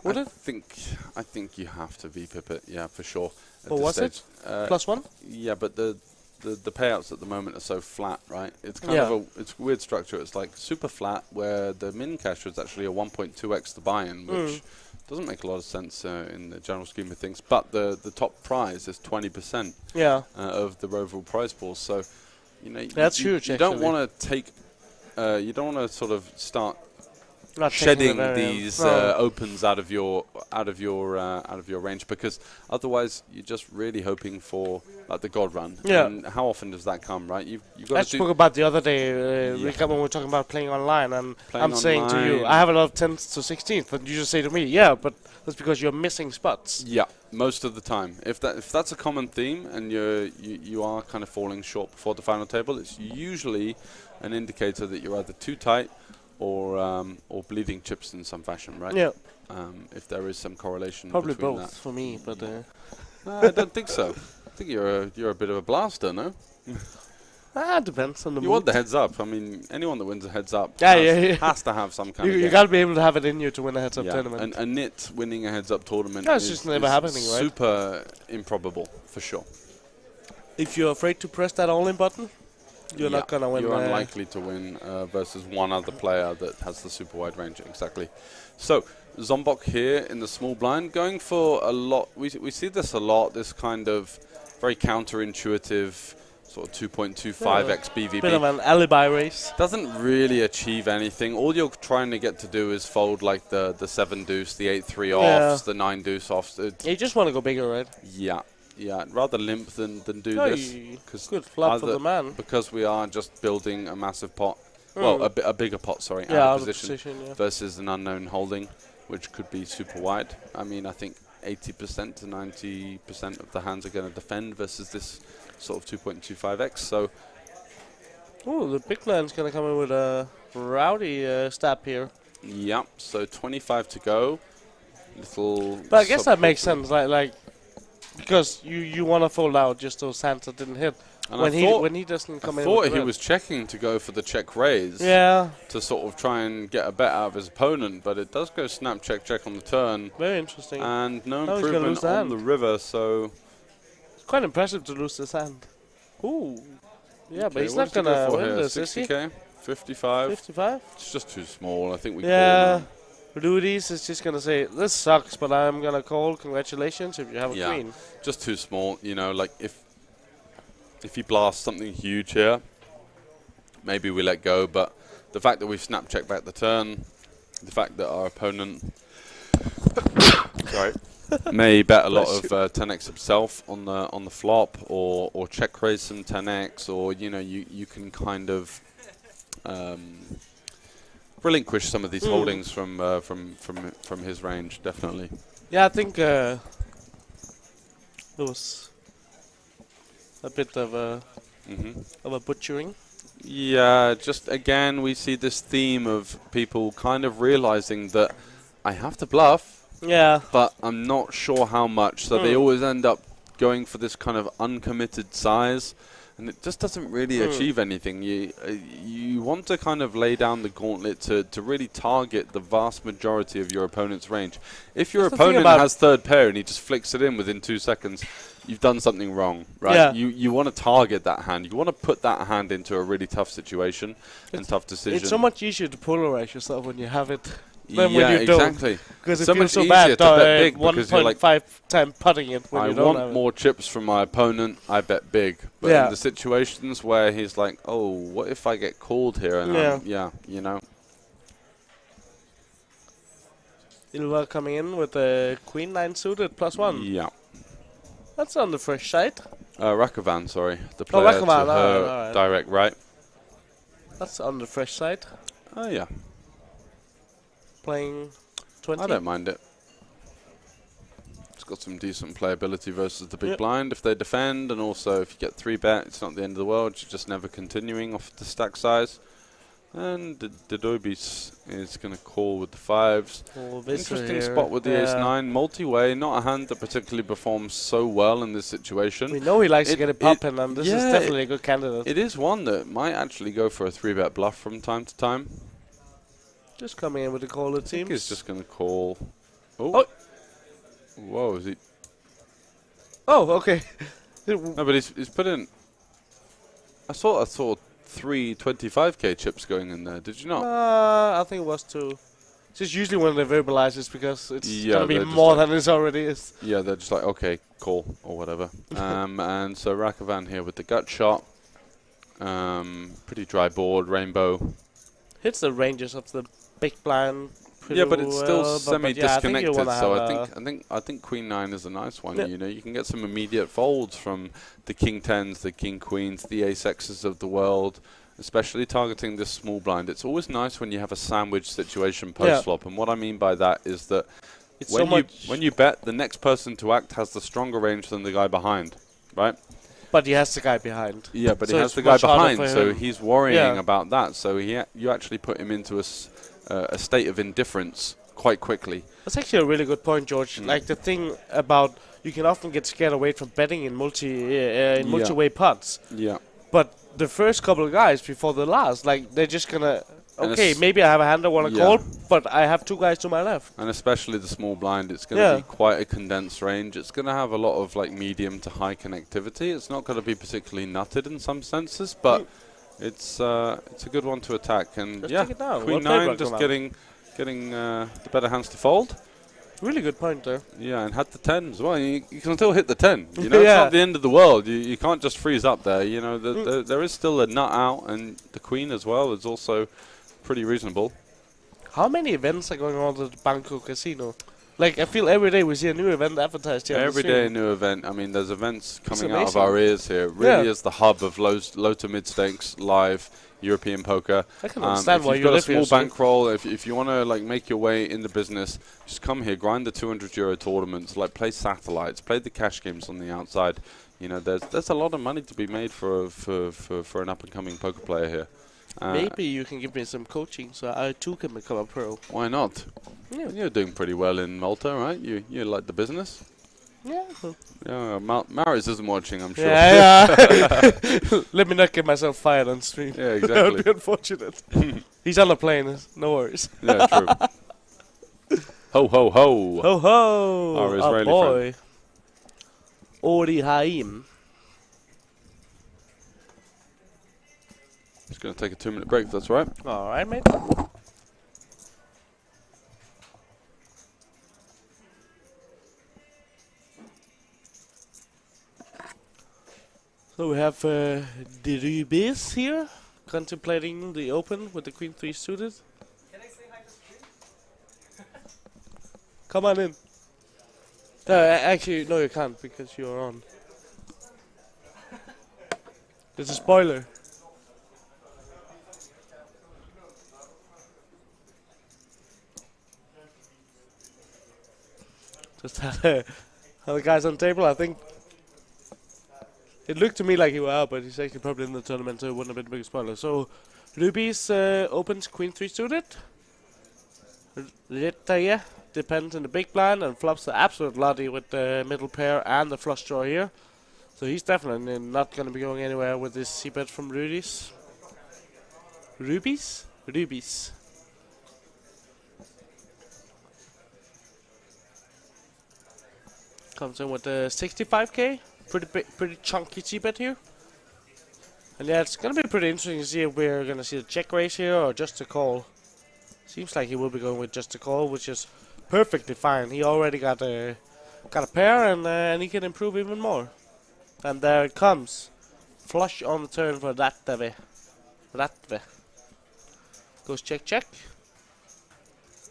S1: I think you have to V-pip it, yeah, for sure.
S3: But what's it? +1?
S1: Yeah, but the payouts at the moment are so flat, right? It's kind of it's a weird structure. It's like super flat, where the min cash is actually a 1.2x the buy-in, which doesn't make a lot of sense in the general scheme of things. But the top prize is 20% of the overall prize pool. So, you know,
S3: that's huge.
S1: You don't want to take, you don't want to sort of start shedding these opens out of your range, because otherwise you're just really hoping for like the god run.
S3: Yeah.
S1: And how often does that come, right? You've got
S3: I spoke about the other day, when we were talking about playing online, and I'm saying to you, I have a lot of 10th to 16th, but you just say to me, yeah, but that's because you're missing spots.
S1: Yeah, most of the time. If that's a common theme, and you are kind of falling short before the final table, it's usually an indicator that you're either too tight or bleeding chips in some fashion, right?
S3: Yeah.
S1: If there is some correlation.
S3: Probably
S1: between
S3: both
S1: that.
S3: for me, but
S1: I don't think so. I think you're a bit of a blaster, no?
S3: Depends on the
S1: You
S3: mood.
S1: want the heads up. I mean, anyone that wins a heads up has to have some kind of
S3: You gotta be able to have it in you to win a heads up tournament.
S1: And a NIT winning a heads up tournament
S3: it's just never happening, right?
S1: Super improbable, for sure.
S3: If you're afraid to press that all-in button, you're not gonna win.
S1: You're unlikely to win versus one other player that has the super wide range. Exactly. So Zombok here in the small blind, going for a lot. We see this a lot. This kind of very counterintuitive sort of 2.25x BVB.
S3: Bit of an alibi race.
S1: Doesn't really achieve anything. All you're trying to get to do is fold like the 7 deuce, the 8-3 offs, the 9 deuce offs.
S3: You just want to go bigger, right?
S1: Yeah. Yeah, rather limp than do this.
S3: Good flop for the man.
S1: Because we are just building a massive pot. Well, a bigger pot, sorry,
S3: out
S1: of position versus an unknown holding, which could be super wide. I mean, I think 80% to 90% of the hands are going to defend versus this sort of 2.25x. So,
S3: the big blind's going to come in with a rowdy stab here.
S1: Yeah, so 25 to go.
S3: But I guess that makes sense, like because you want to fold out just those hands that didn't hit. And when he doesn't come in. I
S1: thought he was checking to go for the check raise.
S3: Yeah.
S1: To sort of try and get a bet out of his opponent, but it does go snap check check on the turn.
S3: Very interesting.
S1: And no improvement on the river, so
S3: it's quite impressive to lose this hand. Ooh. Yeah, but he's not gonna win this, is he?
S1: 60k, 55.
S3: 55.
S1: It's just too small. I think we.
S3: Yeah. Rudy's is just gonna say this sucks, but I'm gonna call. Congratulations if you have a queen.
S1: Just too small. You know, like if he blasts something huge here, maybe we let go. But the fact that we've snap checked back the turn, the fact that our opponent may bet a lot of 10x himself on the flop, or check raise some 10x, or you know you can kind of relinquish some of these holdings from his range, definitely.
S3: Yeah, I think there was a bit of a butchering.
S1: Yeah, just again we see this theme of people kind of realizing that I have to bluff.
S3: Yeah.
S1: But I'm not sure how much, so they always end up going for this kind of uncommitted size. And it just doesn't really achieve anything. You want to kind of lay down the gauntlet to really target the vast majority of your opponent's range. If your opponent has third pair and he just flicks it in within 2 seconds, you've done something wrong, right?
S3: Yeah.
S1: You want to target that hand. You want to put that hand into a really tough situation and tough decision.
S3: It's so much easier to polarize yourself when you have it.
S1: Yeah,
S3: when you
S1: exactly.
S3: Because
S1: so
S3: it feels
S1: much
S3: so bad.
S1: easier to bet big
S3: 1.5 time putting it when you don't have it.
S1: I want more chips from my opponent, I bet big. But in the situations where he's like, oh, what if I get called here? And you know.
S3: Ilva coming in with the Queen 9 suited +1.
S1: Yeah.
S3: That's on the fresh side.
S1: Rakovan, sorry. The player to
S3: Rakovan,
S1: her
S3: alright.
S1: direct right.
S3: That's on the fresh side.
S1: Oh, yeah.
S3: Playing 20.
S1: I don't mind it. It's got some decent playability versus the big blind if they defend, and also if you get 3-bet, it's not the end of the world. You're just never continuing off the stack size. And Dodobis is going to call with the 5s. Interesting spot with the ace-9. Multi-way, not a hand that particularly performs so well in this situation.
S3: We know he likes to get it popping, and this is definitely a good candidate.
S1: It is one that might actually go for a 3-bet bluff from time to time.
S3: Just coming in with the call, it seems.
S1: I think he's just going to call. Oh. Whoa, is he?
S3: Oh, okay.
S1: No, but he's put in. I saw 3 25k chips going in there. Did you not?
S3: I think it was 2. It's just usually when they verbalize it's because it's going to be more than it already is.
S1: Yeah, they're just like, okay, call, or whatever. And so Rakovan here with the gut shot. Pretty dry board, rainbow.
S3: Hits the ranges of the big blind.
S1: Yeah, but it's still semi-disconnected. So I think Queen 9 is a nice one. You know, you can get some immediate folds from the King 10s, the King Queens, the Ace X's of the world, especially targeting this small blind. It's always nice when you have a sandwich situation post flop, and what I mean by that is that when you bet, the next person to act has the stronger range than the guy behind, right?
S3: But he has the guy behind.
S1: Yeah, but he has the guy behind, so he's worrying about that. So you actually put him into a state of indifference quite quickly.
S3: That's actually a really good point, George. Like the thing about you can often get scared away from betting in multi-way pots.
S1: Yeah.
S3: But the first couple of guys before the last, like they're just gonna maybe I have a hand I want to call, but I have 2 guys to my left.
S1: And especially the small blind, it's going to be quite a condensed range. It's going to have a lot of like medium to high connectivity. It's not going to be particularly nutted in some senses, but it's a good one to attack. And Queen 9 just getting the better hands to fold.
S3: Really good point there.
S1: Yeah, and had the 10 as well. You can still hit the 10. You know, it's not the end of the world. You can't just freeze up there. You know, there is still a nut out, and the Queen as well is also pretty reasonable.
S3: How many events are going on at the Banco Casino? Like, I feel every day we see a new event advertised here.
S1: Every day a new event. I mean, there's events coming out of our ears here. It really is the hub of low to mid stakes live European poker.
S3: I can understand why
S1: you've got a small bankroll. If you want to like make your way in the business, just come here, grind the €200 tournaments, like play satellites, play the cash games on the outside. You know, there's a lot of money to be made for an up and coming poker player here.
S3: Maybe you can give me some coaching so I too can become a pro.
S1: Why not?
S3: Yeah.
S1: You're doing pretty well in Malta, right? You like the business?
S3: Yeah.
S1: Yeah, Maris isn't watching, I'm sure.
S3: Yeah. Let me not get myself fired on stream.
S1: Yeah, exactly.
S3: That would be unfortunate. He's on a plane, no worries.
S1: Yeah, true. Ho, ho, ho.
S3: Ho, ho.
S1: Our Israeli boy.
S3: Ori Haim.
S1: Just going to take a 2-minute break, if that's right.
S3: All right, mate. So we have Derubis here, contemplating the open with the Queen 3 suited.
S10: Can I say hi to stream?
S3: Come on in. Actually, no, you can't because you're on. There's a spoiler. Just had the guys on the table, I think. It looked to me like he was out, but he's actually probably in the tournament, so it wouldn't have been a big spoiler. So, Rubies opens Queen 3 suited. Retaye depends on the big blind and flops the absolute lottie with the middle pair and the flush draw here. So he's definitely not going to be going anywhere with this c-bet from Rubies. Rubies? Rubies. Comes in with the 65k. Pretty chunky c-bet here. And yeah, it's going to be pretty interesting to see if we're going to see the check raise here or just a call. Seems like he will be going with just a call, which is perfectly fine. He already got a pair and he can improve even more. And there it comes. Flush on the turn for Ratve. Goes check, check.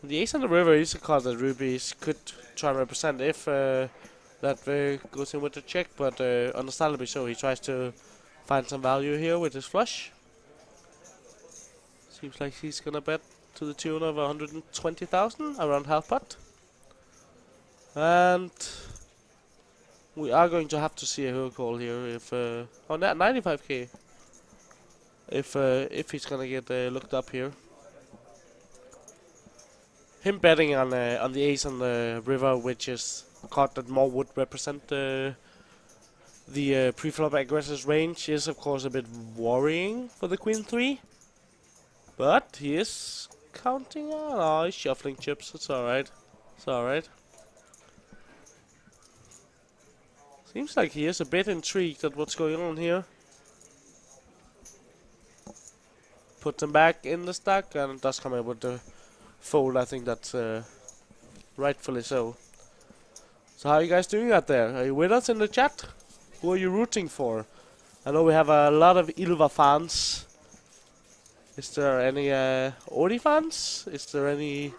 S3: The ace on the river is a card that rubies could try and represent if that goes in with the check, but understandably so. He tries to find some value here with his flush. Seems like he's gonna bet to the tune of 120,000, around half pot. And we are going to have to see a her call here if on that 95k. If he's gonna get looked up here. Him betting on the ace on the river, which is a card that more would represent the pre-flop aggressor's range, is of course a bit worrying for the queen 3. But he is counting on. Oh, he's shuffling chips. It's alright. It's alright. Seems like he is a bit intrigued at what's going on here. Put them back in the stack and does come in with the fold. I think that's rightfully so. So how are you guys doing out there? Are you with us in the chat? Who are you rooting for? I know we have a lot of Ylva fans. Is there any Ori fans? Is there any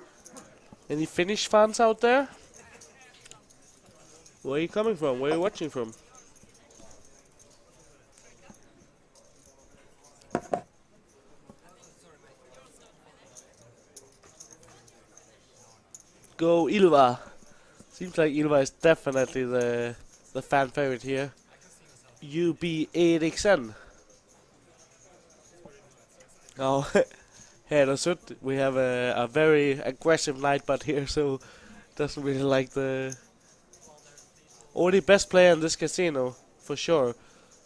S3: Finnish fans out there? Where are you coming from? Where are you watching from? Go Ylva! Seems like Ylva is definitely the fan favorite here. UB Eriksen. Oh, we have a very aggressive nightbot here, so doesn't really like the only best player in this casino for sure.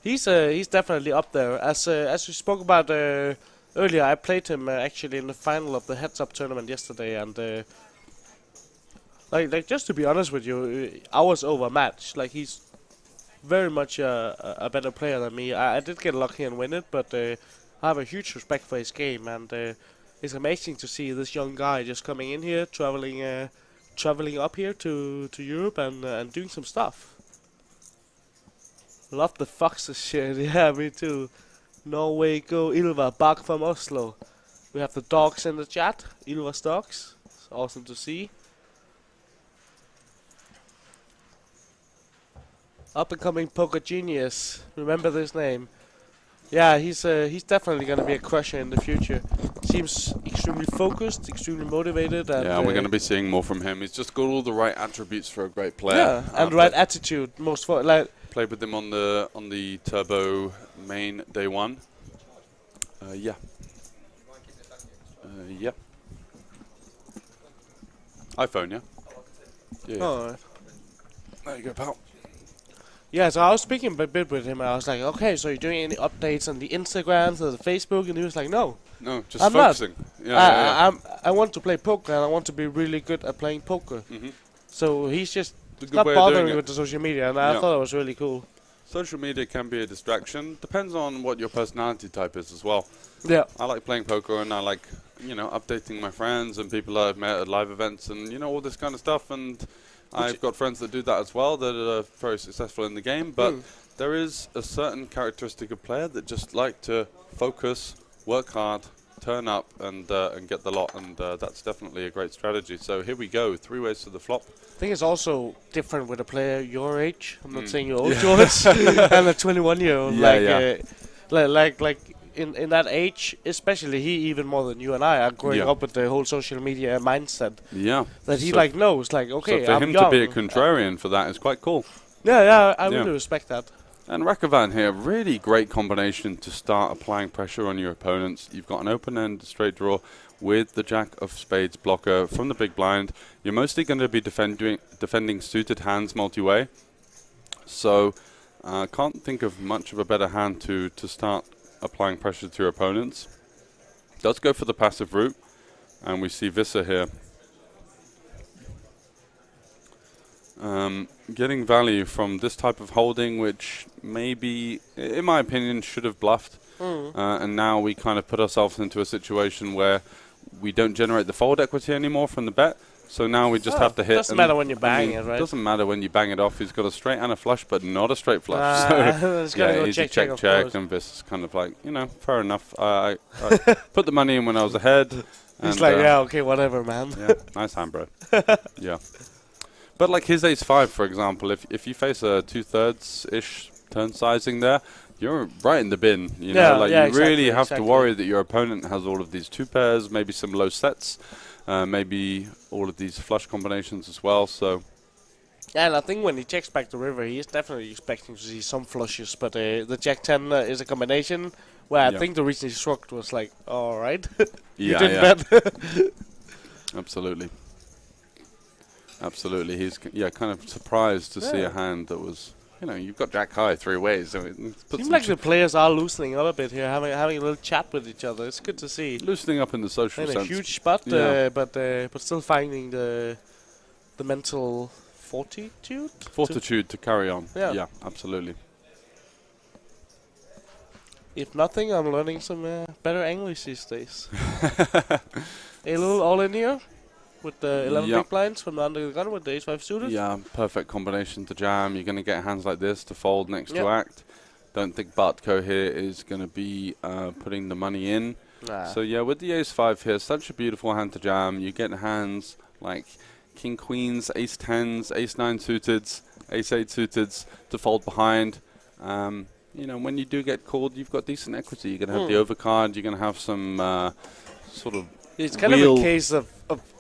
S3: He's definitely up there. As we spoke about earlier, I played him actually in the final of the Heads Up tournament yesterday, and like just to be honest with you, I was overmatched. Like he's very much a better player than me. I did get lucky and win it, but I have a huge respect for his game, and it's amazing to see this young guy just coming in here, traveling up here to Europe and doing some stuff. Love the Foxes shit, yeah, me too. Norway go Ylva, back from Oslo. We have the dogs in the chat, Ylva's dogs. It's awesome to see. Up and coming poker genius, remember this name. Yeah, he's definitely gonna be a crusher in the future. Seems extremely focused, extremely motivated, and
S1: yeah, we're gonna be seeing more from him. He's just got all the right attributes for a great player.
S3: Yeah, and right attitude.
S1: Played with him on the Turbo main day one. Yeah. Yeah. iPhone, yeah. Yeah.
S3: Oh, right.
S1: There you go, pal.
S3: Yeah, so I was speaking a bit with him. I was like, okay, so you're doing any updates on the Instagrams or the Facebook? And he was like, no.
S1: No, just focusing.
S3: Yeah, I want to play poker, and I want to be really good at playing poker. So he's just not bothering with the social media, and I thought it was really cool.
S1: Social media can be a distraction. Depends on what your personality type is as well.
S3: Yeah.
S1: I like playing poker, and I like, updating my friends and people I've met at live events and, all this kind of stuff. And I've got friends that do that as well that are very successful in the game, but there is a certain characteristic of player that just like to focus, work hard, turn up, and get the lot, and that's definitely a great strategy. So here we go, 3 ways to the flop.
S3: I think it's also different with a player your age. I'm not saying you're old, George, and a 21-year-old. Like in that age, especially he even more than you and I are growing up with the whole social media mindset.
S1: Yeah.
S3: That he knows, okay,
S1: so for
S3: I'm
S1: him
S3: young.
S1: to be a contrarian for that is quite cool.
S3: Yeah, I really respect that.
S1: And Rakavan here, really great combination to start applying pressure on your opponents. You've got an open-end straight draw with the Jack of Spades blocker from the big blind. You're mostly going to be defending suited hands multi-way. So can't think of much of a better hand to start applying pressure to your opponents. Does go for the passive route, and we see Visser here. Getting value from this type of holding, which maybe, in my opinion, should have bluffed. And now we kind of put ourselves into a situation where we don't generate the fold equity anymore from the bet. So now we just have to hit.
S3: Doesn't matter when you bang it, right?
S1: Doesn't matter when you bang it off. He's got a straight and a flush, but not a straight flush.
S3: It's
S1: so
S3: go
S1: easy
S3: check,
S1: and this is kind of like, fair enough. I put the money in when I was ahead,
S3: He's like, yeah, okay, whatever, man.
S1: Yeah, nice hand, bro. Yeah. But like his ace-5, for example, if you face a 2/3-ish turn sizing there, you're right in the bin. You know, like you really have to worry that your opponent has all of these 2 pairs, maybe some low sets, maybe all of these flush combinations as well. So.
S3: Yeah, and I think when he checks back the river, he is definitely expecting to see some flushes. But the Jack-10 is a combination where I think the reason he shrugged was like, all right, you didn't bet.
S1: Absolutely. Absolutely. He's kind of surprised to see a hand that was, you know, you've got Jack high 3 ways. So it
S3: seems like the players are loosening up a bit here, having a little chat with each other. It's good to see.
S1: Loosening up in the social sense.
S3: In a huge spot, but still finding the mental fortitude
S1: to carry on.
S3: Yeah,
S1: absolutely.
S3: If nothing, I'm learning some better English these days. A little all in here with the 11 big blinds from under the gun with the ace-5 suited.
S1: Yeah, perfect combination to jam. You're going to get hands like this to fold next to act. Don't think Banco here is going to be putting the money in.
S3: Nah.
S1: So yeah, with the ace-5 here, such a beautiful hand to jam. You get hands like king queens, ace 10s, ace 9 suiteds, ace 8 suiteds to fold behind. You know, when you do get called, you've got decent equity. You're going to have the overcard. You're going to have some sort of.
S3: It's kind of a case of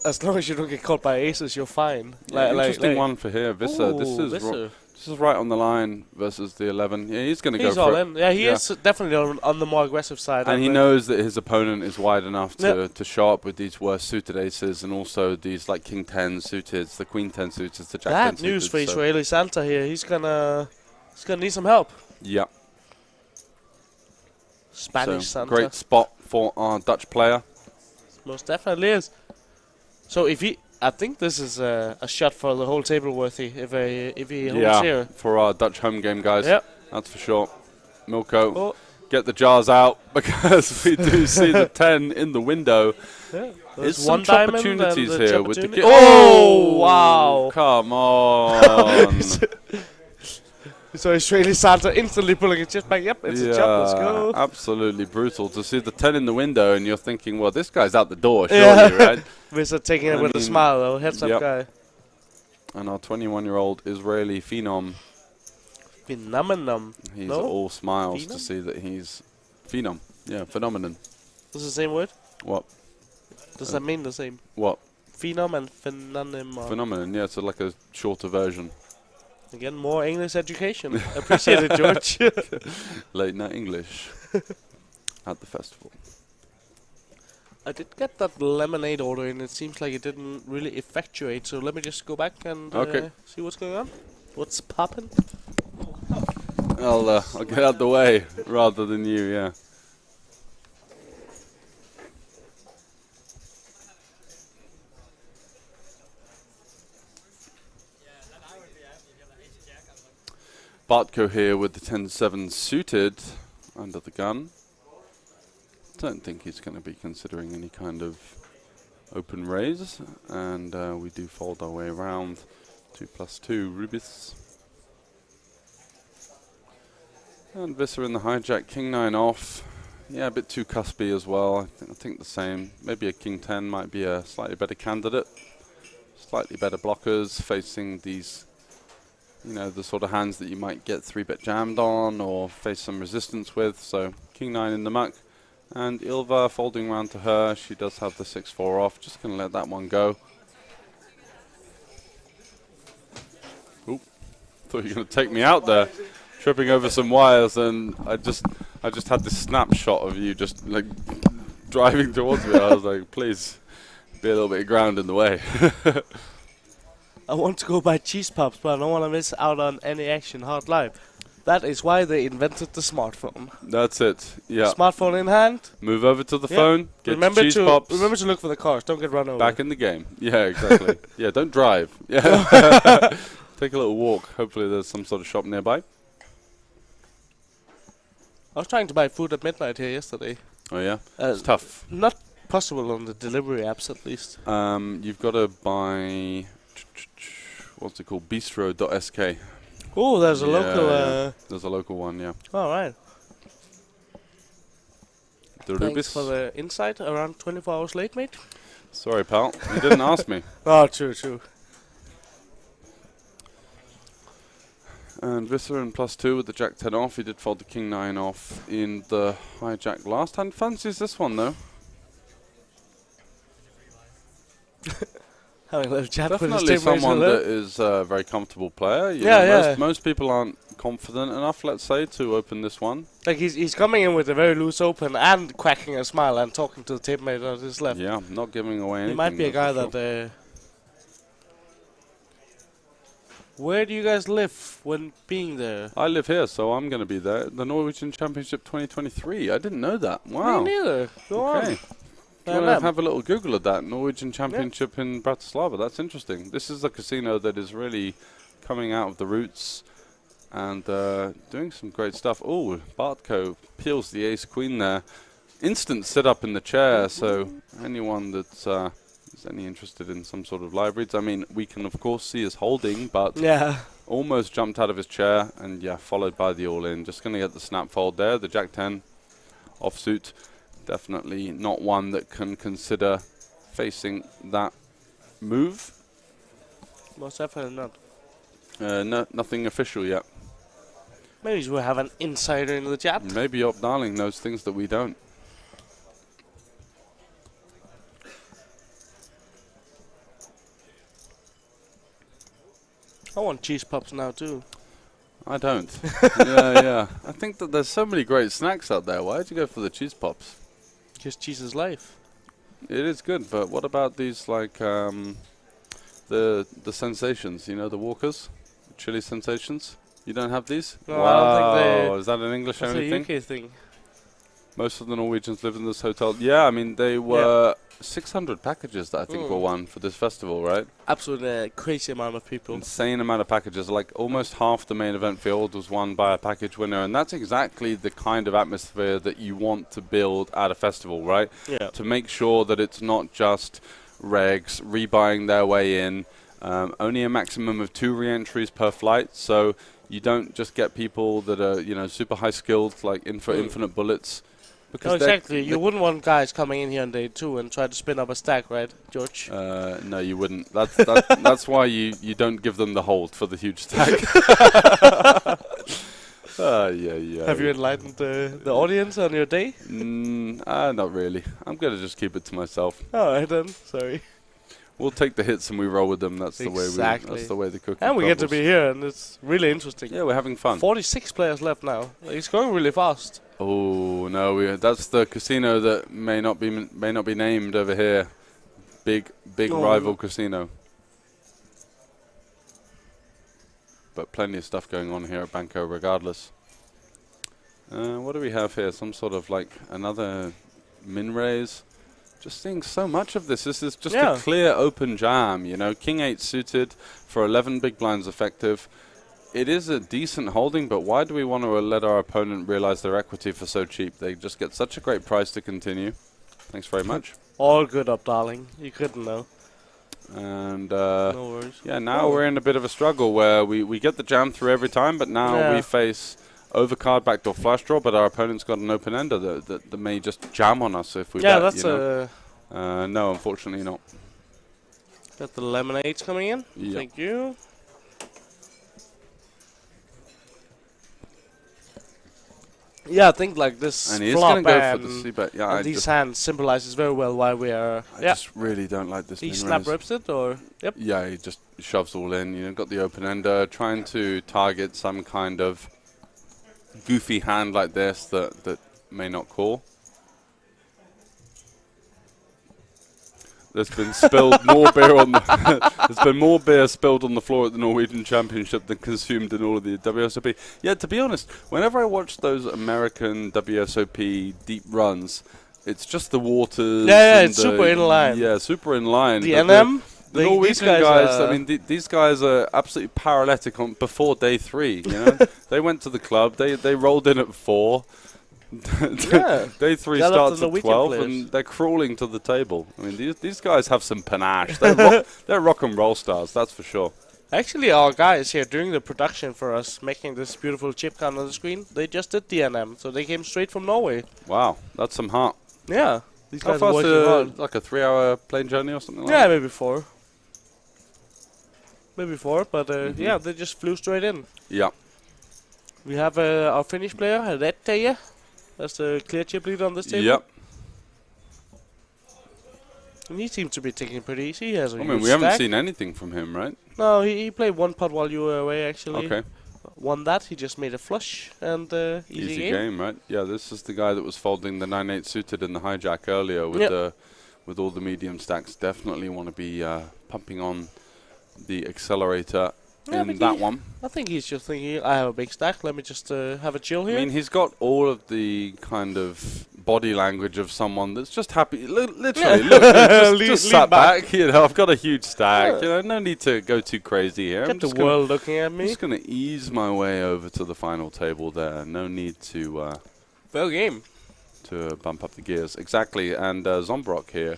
S3: as long as you don't get caught by aces, you're fine.
S1: Yeah, interesting one for here, Visser. This is right on the line versus the 11. Yeah, he's going to go for it.
S3: He's all in. Yeah, he is definitely on the more aggressive side.
S1: And he knows that his opponent is wide enough to show up with these worse suited aces and also these like king 10 suited, the queen 10 suited, the jack 10
S3: suited. Bad news for
S1: so
S3: Israeli Santa here. He's gonna need some help.
S1: Yeah.
S3: Spanish Santa.
S1: Great spot for our Dutch player.
S3: Most definitely is. So if he, I think this is a shot for the whole table worthy if he holds here.
S1: For our Dutch home game guys. Yep. That's for sure. Milko, get the jars out because we do see the 10 in the window.
S3: Yeah.
S1: There's some opportunities here with the
S3: Oh wow!
S1: Come on.
S3: So Israeli Santa instantly pulling his chest back. Yep, it's a jump. Let's go.
S1: Absolutely brutal to see the 10 in the window, and you're thinking, well, this guy's out the door, surely, right?
S3: We're taking it with a smile, though. Heads up, guy.
S1: And our 21-year-old Israeli phenom.
S3: Phenomenon.
S1: He's all smiles to see that he's phenom. Yeah, phenomenon.
S3: Is the same word?
S1: What?
S3: Does that mean the same?
S1: What?
S3: Phenom and phenomenon.
S1: Phenomenon. Yeah, so like a shorter version.
S3: Again, more English education. Appreciate it, George.
S1: Late night English at the festival.
S3: I did get that lemonade order and it seems like it didn't really effectuate, so let me just go back and see what's going on. What's poppin'?
S1: I'll get out the way rather than you, yeah. Banco here with the 10-7 suited under the gun. Don't think he's going to be considering any kind of open raise. And we do fold our way around. 2+2 Rubis. And Visser in the hijack, king 9 off. Yeah, a bit too cuspy as well. I think the same. Maybe a king 10 might be a slightly better candidate. Slightly better blockers facing these, you know, the sort of hands that you might get 3-bet jammed on or face some resistance with. So king 9 in the muck. And Ilva folding round to her. She does have the 6-4 off. Just going to let that one go. Oop. Thought you were going to take me out there. Tripping over some wires, and I just had this snapshot of you just like driving towards me. I was like, please be a little bit of ground in the way.
S3: I want to go buy cheese puffs, but I don't want to miss out on any action hard live. That is why they invented the smartphone.
S1: That's it. Yeah.
S3: Smartphone in hand.
S1: Move over to the phone. Get cheese pops.
S3: Remember to look for the cars. Don't get run over.
S1: Back in the game. Yeah, exactly. Yeah, don't drive. Yeah. Take a little walk. Hopefully, there's some sort of shop nearby.
S3: I was trying to buy food at midnight here yesterday.
S1: Oh yeah, it's tough.
S3: Not possible on the delivery apps, at least.
S1: You've got to buy what's it called, bistro.sk.
S3: Oh, there's a local.
S1: There's a local one, yeah.
S3: All right. Thanks for the insight. Around 24 hours late, mate.
S1: Sorry, pal. You didn't ask me.
S3: Oh, true.
S1: And Visser in +2 with the Jack 10 off. He did fold the King 9 off in the hijack last hand. Fancies this one though.
S3: Having a little chat with his
S1: Definitely
S3: teammates.
S1: someone that is a very comfortable player. You
S3: Yeah,
S1: know,
S3: yeah.
S1: Most people aren't confident enough, let's say, to open this one.
S3: Like he's coming in with a very loose open and cracking a smile and talking to the teammate on his left.
S1: Yeah, not giving away anything.
S3: He might be a guy
S1: that's for
S3: that.
S1: sure.
S3: Where do you guys live when being there?
S1: I live here, so I'm going to be there. The Norwegian Championship 2023. I didn't know that. Wow.
S3: Me neither. Go on.
S1: Okay. Do you want to have a little Google of that? Norwegian Championship in Bratislava. That's interesting. This is a casino that is really coming out of the roots and doing some great stuff. Oh, Bartko peels the ace-queen there. Instant sit-up in the chair, so anyone that's is any interested in some sort of live reads, I mean, we can, of course, see us holding, but almost jumped out of his chair and, yeah, followed by the all-in. Just going to get the snap fold there. The Jack 10 offsuit. Definitely not one that can consider facing that move.
S3: Most definitely not.
S1: No, nothing official yet.
S3: Maybe we'll have an insider in the chat.
S1: Maybe Op Darling knows things that we don't.
S3: I want cheese pups now too.
S1: I don't. yeah. I think that there's so many great snacks out there. Why did you go for the cheese pops?
S3: Because cheese is life.
S1: It is good, but what about these, like, the sensations, you know, the Walkers? Chili sensations? You don't have these?
S3: No,
S1: wow,
S3: I don't think
S1: is that an English only thing?
S3: That's a UK thing.
S1: Most of the Norwegians live in this hotel. Yeah, I mean, they were 600 packages that I think were won for this festival, right?
S3: Absolutely crazy amount of people.
S1: Insane amount of packages. Like, almost half the main event field was won by a package winner, and that's exactly the kind of atmosphere that you want to build at a festival, right?
S3: Yeah.
S1: To make sure that it's not just regs rebuying their way in, only a maximum of 2 re-entries per flight, so you don't just get people that are, you know, super high skilled, like in for infinite bullets.
S3: No, exactly. You wouldn't want guys coming in here on day 2 and try to spin up a stack, right, George?
S1: No, you wouldn't. That's why you don't give them the hold for the huge stack. Yeah.
S3: Have you enlightened the audience on your day?
S1: Not really. I'm going to just keep it to myself.
S3: All right, then. Sorry.
S1: We'll take the hits and we roll with them. That's the way that's the way the cookie
S3: And we get to
S1: crumbles.
S3: be here, and it's really interesting.
S1: Yeah, we're having fun.
S3: 46 players left now. It's going really fast.
S1: Oh no, that's the casino that may not be named over here. Big rival casino. But plenty of stuff going on here at Banco regardless. What do we have here? Some sort of like another min raise. Just seeing so much of this. This is just a clear open jam, you know. King 8 suited for 11 big blinds effective. It is a decent holding, but why do we want to let our opponent realize their equity for so cheap? They just get such a great price to continue. Thanks very much.
S3: All good up, darling. You couldn't know.
S1: And
S3: no worries.
S1: yeah, now we're in a bit of a struggle where we get the jam through every time, but now we face overcard backdoor flush draw, but our opponent's got an open ender that may just jam on us if we bet,
S3: that's
S1: you know? No, unfortunately not.
S3: Got the lemonades coming in.
S1: Yep.
S3: Thank you. Yeah, I think like this
S1: And he's
S3: flop
S1: going to go for the c-bet. Yeah,
S3: and these hands symbolizes very well why we are.
S1: I just really don't like this.
S3: He snap rips it, or
S1: Yeah, he just shoves all in. You know, got the open ender, trying to target some kind of goofy hand like this that may not call. There's been spilled more beer on the there's been more beer spilled on the floor at the Norwegian Championship than consumed in all of the WSOP. Yeah, to be honest, whenever I watch those American WSOP deep runs, it's just the waters.
S3: Yeah, it's super in line.
S1: Yeah, super in line.
S3: The NM.
S1: The Norwegian guys, I mean, these guys are absolutely paralytic on before day 3. You know, they went to the club. They rolled in at 4. Day 3 starts at 12, and they're crawling to the table. I mean, these guys have some panache. They're rock and roll stars, that's for sure.
S3: Actually, our guys here doing the production for us, making this beautiful chip count on the screen, they just did DNM, so they came straight from Norway.
S1: Wow, that's some heart.
S3: Yeah. These
S1: How
S3: guys are
S1: fast?
S3: working hard.
S1: Like a 3-hour plane journey or something like
S3: Yeah,
S1: that?
S3: maybe 4. Maybe 4, but yeah, they just flew straight in.
S1: Yeah.
S3: We have our Finnish player, Retteja. That's the clear chip leader on this table.
S1: Yep.
S3: And he seems to be taking it pretty easy. He has a
S1: I mean,
S3: huge
S1: we haven't
S3: stack.
S1: seen anything from him, right?
S3: No, he played one pot while you were away, actually.
S1: Okay.
S3: Won that. He just made a flush and easy game.
S1: Right? Yeah, this is the guy that was folding the 9-8 suited in the hijack earlier with the with all the medium stacks. Definitely want to be pumping on the accelerator in that one.
S3: I think he's just thinking, I have a big stack. Let me just have a chill here.
S1: I mean, he's got all of the kind of body language of someone that's just happy. Literally, look, just sat back. You know, I've got a huge stack. You know, no need to go too crazy here.
S3: Get the world looking at me.
S1: I'm just going to ease my way over to the final table there. No need to
S3: fair game
S1: to bump up the gears. Exactly. And Zombrock here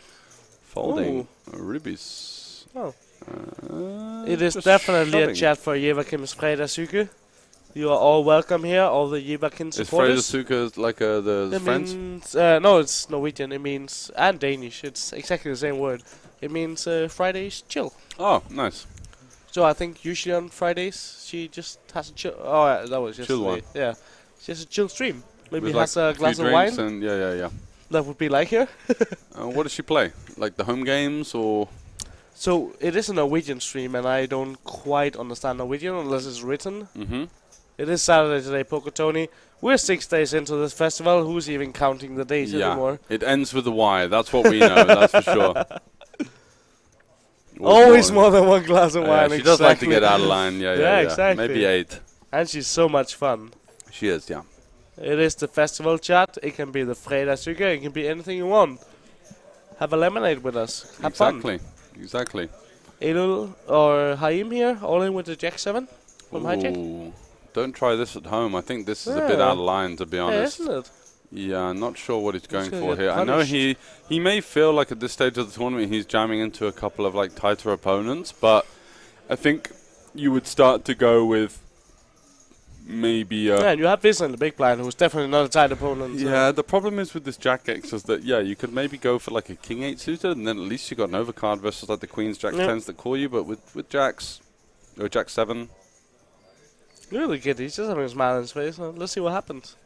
S1: folding rubies.
S3: Oh. It is definitely a chat for Jevakim's Fredagssuke. You are all welcome here, all the Jevakin supporters.
S1: Is Fredagssuke like the friends?
S3: Means, no, it's Norwegian. It means, and Danish. It's exactly the same word. It means Fridays chill.
S1: Oh, nice.
S3: So I think usually on Fridays she just has a chill. Oh, that was just
S1: chill one.
S3: Yeah, she has a chill stream. Maybe
S1: with
S3: has
S1: like
S3: a glass of
S1: drinks
S3: wine.
S1: And yeah.
S3: That would be like here.
S1: What does she play? Like the home games or?
S3: So it is a Norwegian stream, and I don't quite understand Norwegian unless it's written.
S1: Mm-hmm.
S3: It is Saturday today, Poker Tony. We're 6 days into this festival. Who's even counting the days anymore?
S1: It ends with a Y. That's what we know. That's for sure.
S3: Always more than one glass of wine.
S1: She does like to get out of line. Yeah,
S3: exactly.
S1: Maybe 8.
S3: And she's so much fun.
S1: She is, yeah.
S3: It is the festival chat. It can be the Fredagssuke. It can be anything you want. Have a lemonade with us. Have fun.
S1: Exactly.
S3: Elul or Haim here, all in with the Jack 7 from hijack.
S1: Don't try this at home. I think this is a bit out of line, to be honest.
S3: Isn't it?
S1: Yeah, I'm not sure what he's going for here.
S3: Punished.
S1: I know he may feel like at this stage of the tournament he's jamming into a couple of like tighter opponents, but I think you would start to go with maybe
S3: yeah, and you have this in the big blind, who's definitely not a tight opponent.
S1: Yeah, the problem is with this Jack X is that you could maybe go for like a King 8 suited, and then at least you got an overcard versus like the Queens Jack 10s that call you. But with Jacks or Jack 7,
S3: really good. He's just having a smile on his face. Let's see what happens.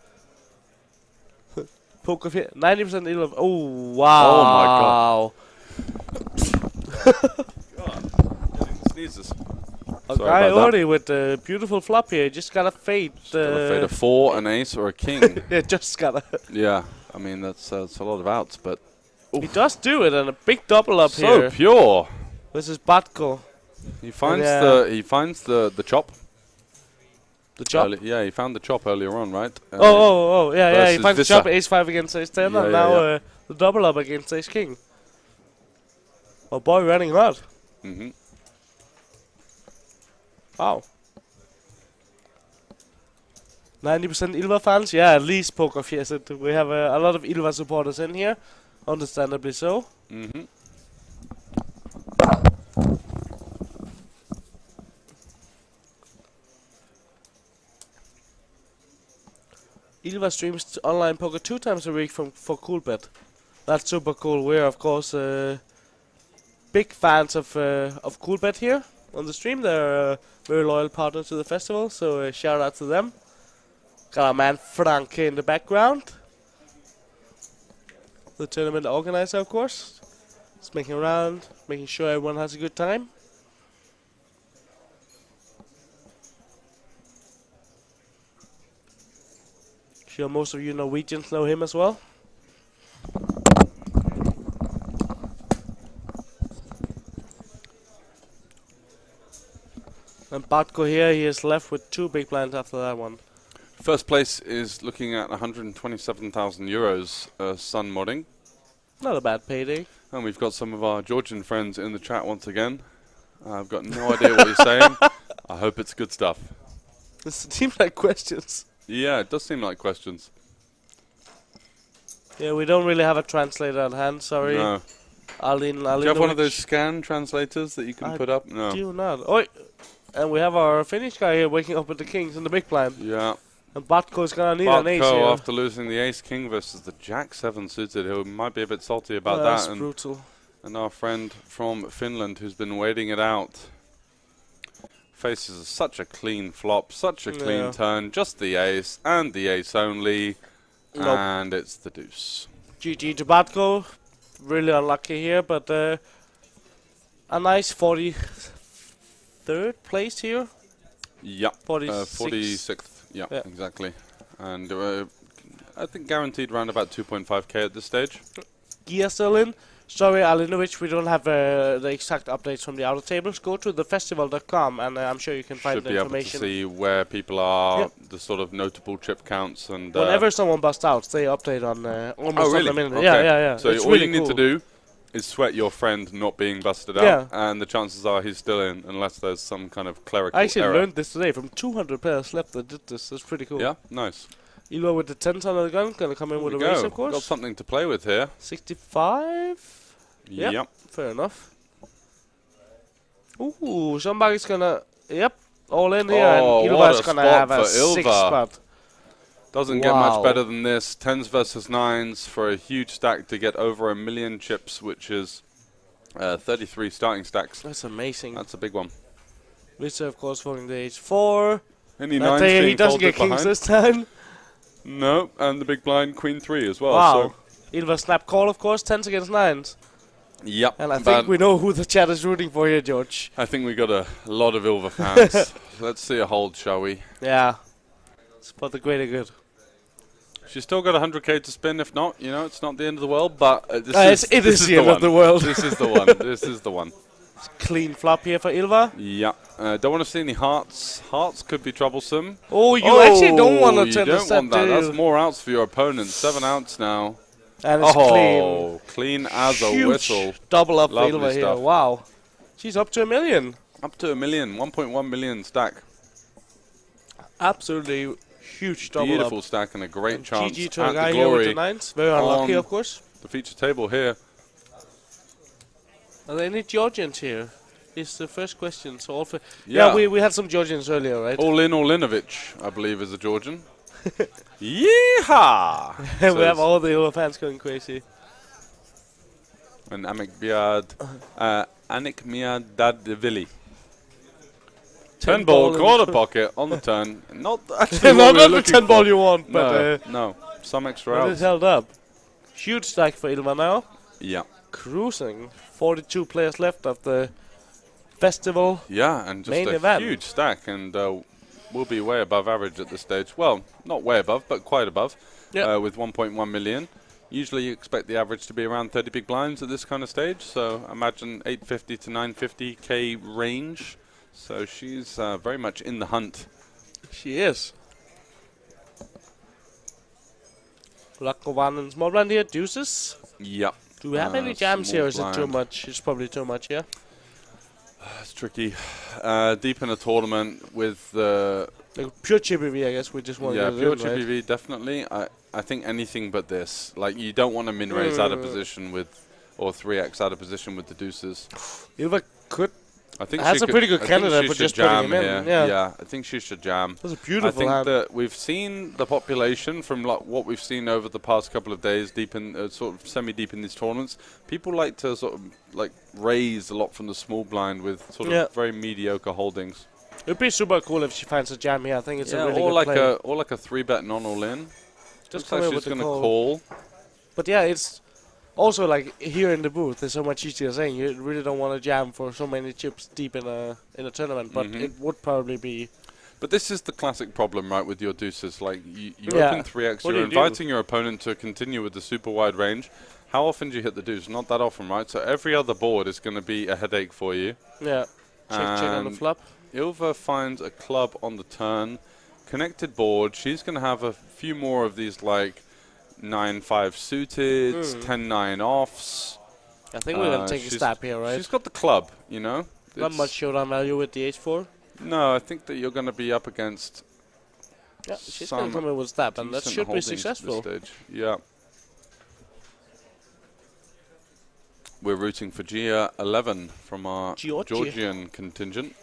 S3: Poker 90% ill of. Oh wow!
S1: Oh my god! Sneezes.
S3: Okay, already with the beautiful flop here. Just gotta fade.
S1: Gotta fade a 4, an ace, or a king.
S3: Yeah, just gotta.
S1: Yeah, I mean that's a lot of outs, but
S3: he does do it, and a big double up here.
S1: So pure.
S3: This is Banco.
S1: He finds the chop.
S3: The chop.
S1: Yeah, he found the chop earlier on, right?
S3: Yeah. He finds the chop ace 5 against ace 10, and now the double up against ace king. Oh boy, running hard.
S1: Mm-hmm.
S3: Wow. 90% Ilva fans? Yeah, at least Poker Fiesta. We have a lot of Ilva supporters in here. Understandably so.
S1: Mm-hmm.
S3: Ilva streams online poker 2 times a week for Coolbet. That's super cool. We're, of course, big fans of Coolbet here on the stream. They're a very loyal partner to the festival, so shout out to them. Got our man Frank in the background. The tournament organizer, of course. Just making around, making sure everyone has a good time. Sure most of you Norwegians know him as well. And Banco here, he is left with 2 big blinds after that one.
S1: First place is looking at 127,000 euros sun modding.
S3: Not a bad payday.
S1: And we've got some of our Georgian friends in the chat once again. I've got no idea what you're saying. I hope it's good stuff.
S3: This seems like questions.
S1: Yeah, it does seem like questions.
S3: Yeah, we don't really have a translator at hand, sorry.
S1: No.
S3: Do
S1: you have one of those scan translators that you can put up? No.
S3: Do not. Oh, And we have our Finnish guy here waking up with the kings and the big blind.
S1: Yeah.
S3: And Banco's gonna need an ace here.
S1: after losing the ace-king versus the jack-7 suited, who might be a bit salty about that.
S3: That's
S1: And
S3: brutal.
S1: And our friend from Finland, who's been waiting it out, faces such a clean flop, such a clean turn, just the ace, and the ace only, and it's the deuce.
S3: GG to Banco. Really unlucky here, but a nice 43rd place here.
S1: Yeah,
S3: 46th.
S1: Yeah, exactly. And I think guaranteed around about 2.5k at this stage.
S3: Gear still in. Sorry, Alinovic, we don't have the exact updates from the outer tables. Go to thefestival.com and I'm sure you can find the information.
S1: Should be able to see where people are, the sort of notable chip counts, and
S3: whenever someone busts out, they update on almost on the minute.
S1: Okay.
S3: Yeah.
S1: So
S3: it's
S1: all
S3: really
S1: you need to do is sweat your friend not being busted out, and the chances are he's still in, unless there's some kind of clerical
S3: I actually
S1: error.
S3: learned this today from 200 players left that did this. That's pretty cool.
S1: Yeah, nice.
S3: Elo with the 10s on the gun, gonna come in with a race, of course.
S1: Got something to play with here.
S3: 65. Yep. Fair enough. Ooh, somebody's gonna. All in here, and Ilva's gonna have a 6 spot.
S1: Doesn't get much better than this. 10s versus 9s for a huge stack to get over 1 million chips, which is 33 starting stacks.
S3: That's amazing.
S1: That's a big one.
S3: Lisa, of course, falling the H4.
S1: Any 9s being
S3: he doesn't get kings this time.
S1: No, and the big blind queen 3 as well.
S3: Wow.
S1: So
S3: Ilva snap call, of course, 10s against 9s.
S1: Yep.
S3: And I think we know who the chat is rooting for here, George.
S1: I think we got a lot of Ilva fans. Let's see a hold, shall we?
S3: Yeah. It's for the greater good.
S1: She's still got 100k to spin. If not, you know, it's not the end of the world. But
S3: it is the end of the world.
S1: This is the one. This is the one.
S3: Clean flop here for Ilva.
S1: Yeah. Don't want to see any hearts. Hearts could be troublesome.
S3: Oh, you actually don't want to turn
S1: the step, do you? That's more outs for your opponent. 7 outs now.
S3: And it's clean.
S1: Clean as a whistle.
S3: Double up
S1: Lovely
S3: for Ilva here.
S1: stuff.
S3: Wow. She's up to 1 million.
S1: Up to 1 million. 1.1 million stack.
S3: Absolutely huge double
S1: Beautiful
S3: up.
S1: stack and a great chance
S3: GG to a
S1: at
S3: guy
S1: the
S3: here with
S1: glory.
S3: the 9s. Very unlucky, of course.
S1: The feature table here.
S3: Are there any Georgians here? Is the first question. So all we had some Georgians earlier, right?
S1: Olinovic, I believe, is a Georgian. Yeehaw!
S3: We have all the Ilva fans going crazy.
S1: And Anik Miadadvili. 10 ball, quarter pocket on the turn. Not actually
S3: not the 10 ball you want, but
S1: no, some extra
S3: but
S1: outs.
S3: it's held up. Huge stack for Ilva now.
S1: Yeah.
S3: Cruising. 42 players left of the festival.
S1: Yeah, and just
S3: main
S1: a
S3: event.
S1: huge stack, and we'll be way above average at this stage. Well, not way above, but quite above, with 1.1 million. Usually you expect the average to be around 30 big blinds at this kind of stage, so imagine 850 to 950k range. So she's very much in the hunt.
S3: She is. Lakkovan and small blind here. Deuces.
S1: Yep.
S3: Do we have any jams here, or is it too much? It's probably too much, yeah?
S1: It's tricky. Deep in a tournament with
S3: pure chippy V, I guess we just want to
S1: pure chippy V, definitely. I think anything but this. Like, you don't want to min raise out of position with, or 3x out of position with the deuces.
S3: Ilva could.
S1: I think
S3: has a pretty good candidate for just putting him in.
S1: Yeah, I think she should jam.
S3: That's a beautiful
S1: I think
S3: hand.
S1: that we've seen the population from what we've seen over the past couple of days, deep in sort of semi-deep in these tournaments. People like to sort of like raise a lot from the small blind with sort of very mediocre holdings.
S3: It'd be super cool if she finds a jam here. I think it's a really good play.
S1: Or like a 3-bet non-all-in.
S3: Just
S1: come in with the call.
S3: But yeah, it's also like here in the booth. It's so much easier saying you really don't want to jam for so many chips deep in a tournament, but it would probably be.
S1: But this is the classic problem, right, with your deuces. Like you open 3x, you're inviting your opponent to continue with the super wide range. How often do you hit the deuce? Not that often, right? So every other board is going to be a headache for you.
S3: Yeah. Check on the flop.
S1: Ilva finds a club on the turn. Connected board. She's going to have a few more of these like 9-5 suited, 10-9 offs.
S3: I think we're going to take a stab here, right?
S1: She's got the club, you know.
S3: Not much showdown value with the H4.
S1: No, I think that you're going to be up against.
S3: Yeah, she's going to come in with stab, and that should be successful.
S1: Yeah. We're rooting for Gia 11 from our Georgian contingent.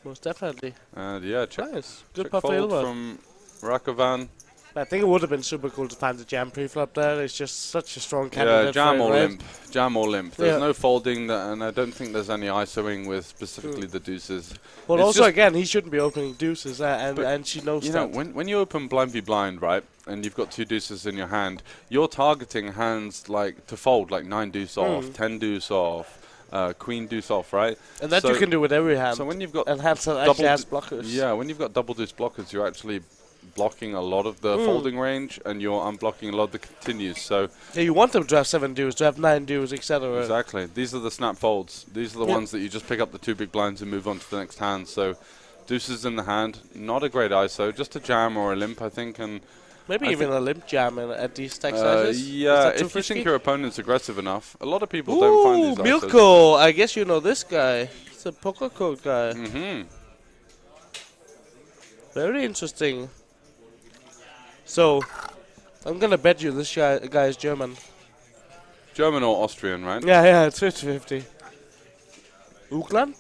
S3: Most definitely.
S1: And yeah, check,
S3: Nice. Good
S1: check
S3: pot for
S1: fold
S3: Ylva.
S1: from Rakovan.
S3: I think it would have been super cool to find the jam pre-flop there. It's just such a strong
S1: Yeah,
S3: candidate.
S1: jam
S3: for
S1: or
S3: it, right?
S1: limp. Jam or limp. There's
S3: Yeah.
S1: no folding, and I don't think there's any ISOing with specifically the deuces.
S3: But
S1: It's
S3: also,
S1: just-
S3: again, he shouldn't be opening deuces,
S1: But
S3: and she knows
S1: You know,
S3: that.
S1: when you open blind v blind, right, and you've got 2 deuces in your hand, you're targeting hands like to fold, like 9 deuce off, 10 deuce off, queen deuce off, right?
S3: And that
S1: So-
S3: you can do with every hand.
S1: So when you've got
S3: and hands that
S1: double
S3: actually has
S1: d-
S3: blockers.
S1: yeah, when you've got double deuce blockers, you're actually blocking a lot of the folding range, and you're unblocking a lot of the continues. So
S3: Yeah, you want them to have 7 deuce, to have 9 deuce, etc.
S1: exactly, these are the snap folds. These are the
S3: Yep.
S1: ones that you just pick up the 2 big blinds and move on to the next hand. So deuces in the hand, not a great ISO, just a jam or a limp, I think, and.
S3: Maybe
S1: I
S3: even
S1: think-
S3: a limp jam at these stack sizes. Is
S1: Yeah,
S3: that too
S1: if you
S3: frisky?
S1: think your opponent's aggressive enough, a lot of people don't find
S3: Ooh,
S1: these ISOs.
S3: Milko! I guess you know this guy. It's a poker code guy.
S1: Mm-hmm.
S3: Very interesting. So, I'm gonna bet you this guy is German.
S1: German or Austrian, right?
S3: Yeah, it's 50-50. Ugland?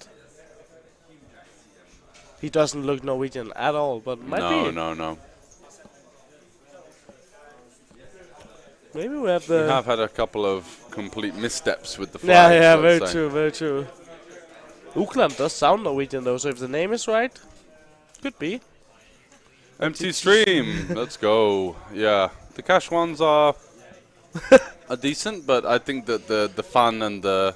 S3: He doesn't look Norwegian at all, but might be.
S1: No.
S3: Maybe we have the...
S1: We have had a couple of complete missteps with the
S3: Yeah,
S1: flags.
S3: yeah,
S1: let's
S3: very
S1: say.
S3: true, very true. Ugland does sound Norwegian though, so if the name is right, could be.
S1: Empty stream. Let's go. Yeah, the cash ones are decent, but I think that the fun and the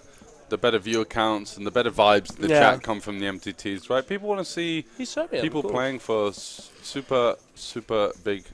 S1: better view accounts and the better vibes in the
S3: Yeah.
S1: chat come from the MTTs, right? People want to see
S3: He's Serbian.
S1: people
S3: cool.
S1: playing for super big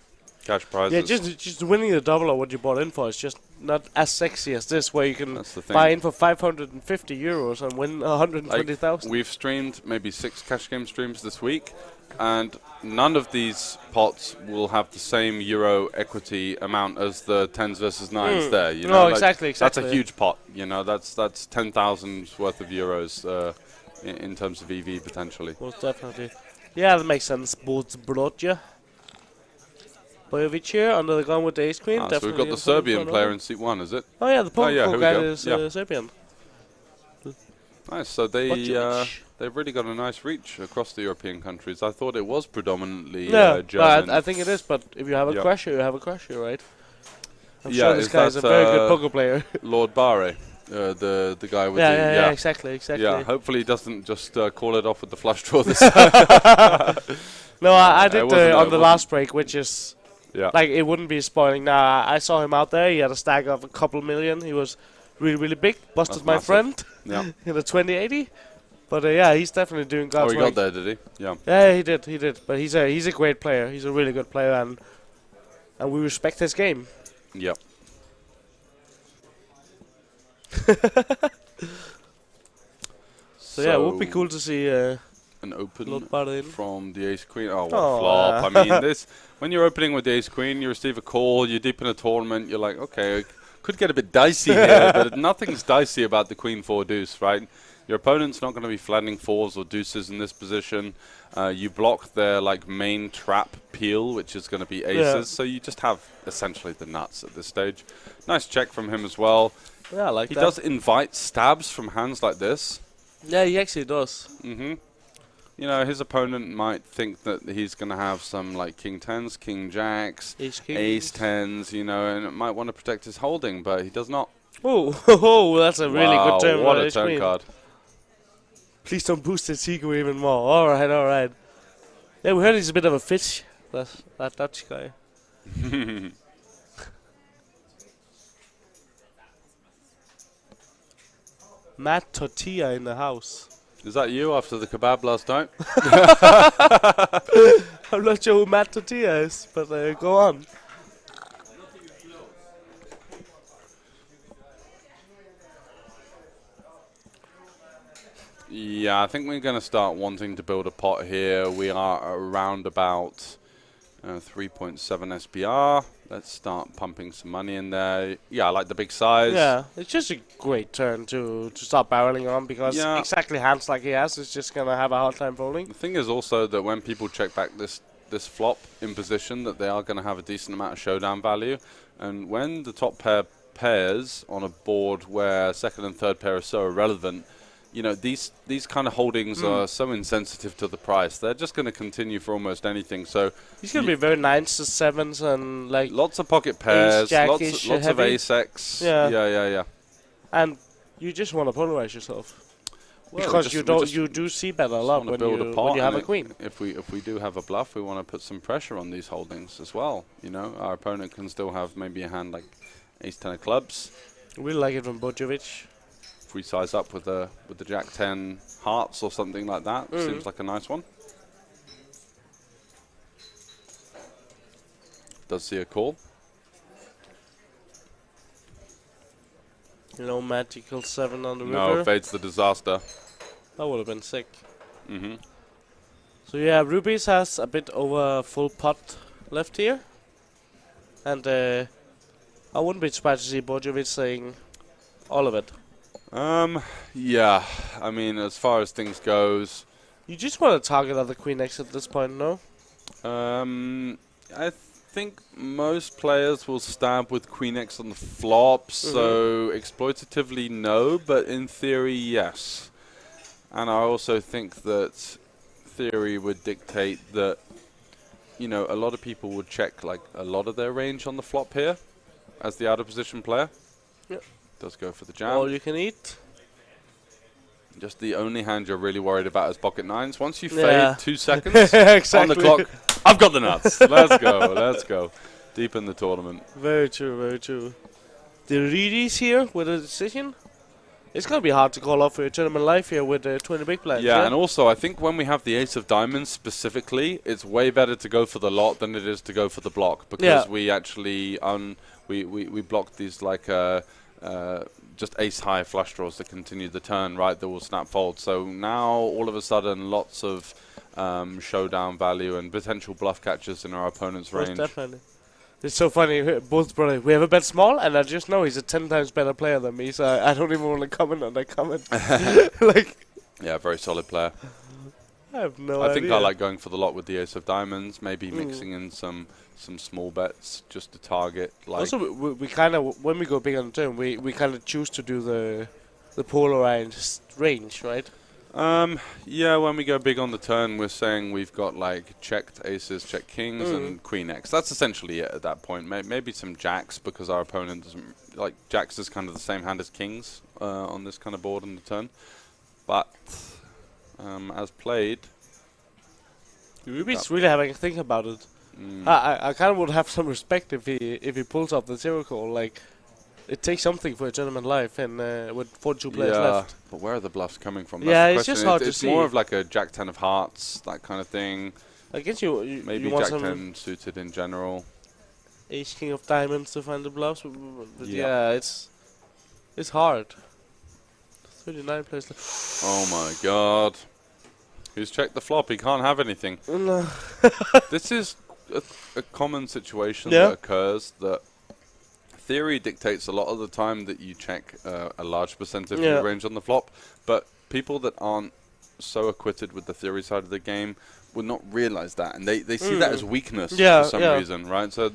S1: cash prizes.
S3: Yeah, just winning the double or what you bought in for is just not as sexy as this, where you can
S1: That's the thing.
S3: buy in for 550 euros and win 120,000.
S1: We've streamed maybe 6 cash game streams this week, and none of these pots will have the same euro equity amount as the 10s versus 9s there. You know,
S3: No,
S1: like,
S3: exactly.
S1: That's a huge pot. You know, that's 10,000 worth of euros in terms of EV potentially.
S3: Most definitely. Yeah, that makes sense. Brodja. Bojovic here under the gun with the ace queen.
S1: So we've
S3: Definitely
S1: got the
S3: in front
S1: Serbian
S3: of
S1: player
S3: her.
S1: in seat 1, is it?
S3: Oh yeah, the poker
S1: yeah, here we
S3: guy
S1: go.
S3: is
S1: Yeah.
S3: Serbian.
S1: Nice. So
S3: Bojovic.
S1: they've really got a nice reach across the European countries. I thought it was predominantly
S3: Yeah,
S1: German.
S3: but I think it is. But if you have a
S1: Yep.
S3: crusher, you have a crusher, right? I'm
S1: Yeah,
S3: sure this
S1: is
S3: guy is a
S1: that,
S3: very good poker player.
S1: Lord Barre, the guy with
S3: yeah,
S1: the
S3: exactly.
S1: Yeah, hopefully he doesn't just call it off with the flush draw this
S3: No, I did
S1: wasn't
S3: on the last break, which is
S1: Yeah.
S3: like it wouldn't be spoiling. Now I saw him out there. He had a stack of a couple million. He was really big. Busted
S1: That's
S3: my
S1: massive.
S3: friend
S1: Yeah.
S3: in the 2080. But yeah, he's definitely doing
S1: Oh,
S3: God's
S1: he
S3: work.
S1: got there, did he? Yeah.
S3: Yeah, he did. But he's a great player. He's a really good player, and we respect his game.
S1: Yep.
S3: So yeah, it would be cool to see.
S1: An open
S3: Lord Barre in.
S1: from the ace queen. Oh, what
S3: Oh,
S1: a flop! I mean, this when you're opening with the ace queen, you receive a call. You're deep in a tournament. You're like, okay, could get a bit dicey here, but nothing's dicey about the queen 4 deuce, right? Your opponent's not going to be flattening 4s or deuces in this position. You block their like main trap peel, which is going to be aces.
S3: Yeah.
S1: So you just have essentially the nuts at this stage. Nice check from him as well.
S3: Yeah, I like
S1: He
S3: that.
S1: does invite stabs from hands like this.
S3: Yeah, he actually does.
S1: Mm-hmm. You know, his opponent might think that he's going to have some like king 10s, king jacks, ace 10s, you know, and it might want to protect his holding, but he does not.
S3: Oh, that's a really
S1: Wow,
S3: good turn.
S1: what
S3: by
S1: a
S3: ace
S1: turn
S3: queen.
S1: card.
S3: Please don't boost his ego even more. All right. Yeah, we heard he's a bit of a fish. That Dutch guy. Matt Tortilla in the house.
S1: Is that you after the kebab last night?
S3: I'm not sure who Matt Tortilla is, but go on.
S1: Yeah, I think we're going to start wanting to build a pot here. We are around about 3.7 SPR. Let's start pumping some money in there. Yeah, I like the big size.
S3: Yeah, it's just a great turn to start barreling on because exactly hands like he has is just going to have a hard time folding.
S1: The thing is also that when people check back this flop in position, that they are going to have a decent amount of showdown value. And when the top pair pairs on a board where second and third pair are so irrelevant, you know, these kind of holdings are so insensitive to the price. They're just going to continue for almost anything. So
S3: He's going to be very 9s to 7s and like
S1: lots of pocket pairs,
S3: Ace-Jack-ish,
S1: lots of
S3: heavy.
S1: ace-X.
S3: Yeah.
S1: Yeah.
S3: And you just want to polarize yourself.
S1: Well,
S3: Because
S1: we
S3: you do see better a lot when you have a queen.
S1: If we do have a bluff, we want to put some pressure on these holdings as well. You know, our opponent can still have maybe a hand like ace-10 of clubs.
S3: We like it from Bojovic.
S1: If we size up with the jack-10 hearts or something like that, seems like a nice one. Does see a call.
S3: No magical 7 on the river.
S1: No, fades the disaster.
S3: That would have been sick.
S1: Mm-hmm.
S3: So yeah, Rubies has a bit over full pot left here. And I wouldn't be surprised to see Bojovic saying all of it.
S1: Yeah. I mean, as far as things goes,
S3: You just want to target other queen X at this point, no?
S1: I think most players will stab with queen X on the flop, so exploitatively no, but in theory yes. And I also think that theory would dictate that, you know, a lot of people would check like a lot of their range on the flop here as the out of position player.
S3: Yep.
S1: Does go for the jam.
S3: All you can eat.
S1: Just the only hand you're really worried about is pocket 9s. Once you
S3: Yeah.
S1: fade 2 seconds
S3: Exactly.
S1: on the clock, I've got the nuts. Let's go, let's go. Deep in the tournament.
S3: Very true, very true. The Reedies here with a decision. It's going to be hard to call off for your tournament life here with 20 big blinds.
S1: Yeah, and also I think when we have the ace of diamonds specifically, it's way better to go for the lot than it is to go for the block, because we actually we blocked these like just ace high flush draws that continue the turn, right? That will snap fold. So now all of a sudden lots of showdown value and potential bluff catches in our opponent's
S3: Most
S1: range.
S3: definitely. It's so funny, both brothers. We have a bet small, and I just know he's a 10 times better player than me, so I don't even want to comment on that comment. Like,
S1: Yeah, very solid player.
S3: I have no idea.
S1: I think I like going for the lot with the ace of diamonds, maybe mixing in some small bets just to target. Like
S3: Also, we kind of, when we go big on the turn, we kind of choose to do the polarized range, right?
S1: Yeah, when we go big on the turn, we're saying we've got like checked aces, check kings, and queen X. That's essentially it at that point. Maybe some jacks, because our opponent doesn't like jacks is kind of the same hand as kings on this kind of board on the turn. But as played,
S3: Ruby's really having a think about it. I kind of would have some respect if he pulls off the zero call. Like, it takes something for a tournament life, and with 42 players left.
S1: But where are the bluffs coming from?
S3: Yeah,
S1: That's
S3: it's
S1: the
S3: just
S1: question.
S3: hard to
S1: It's
S3: see.
S1: more of like a jack-10 of hearts, that kind of thing.
S3: I guess you
S1: Maybe
S3: want
S1: jack-10
S3: some
S1: suited in general.
S3: ace king of diamonds to find the bluffs. But
S1: Yeah.
S3: yeah, it's hard. 39 players left.
S1: Oh my god. Who's checked the flop? He can't have anything.
S3: No.
S1: This is a common situation
S3: Yeah.
S1: that occurs, that theory dictates a lot of the time that you check a large percentage of your range on the flop, but people that aren't so acquitted with the theory side of the game would not realize that, and they see that as weakness for some reason, right? So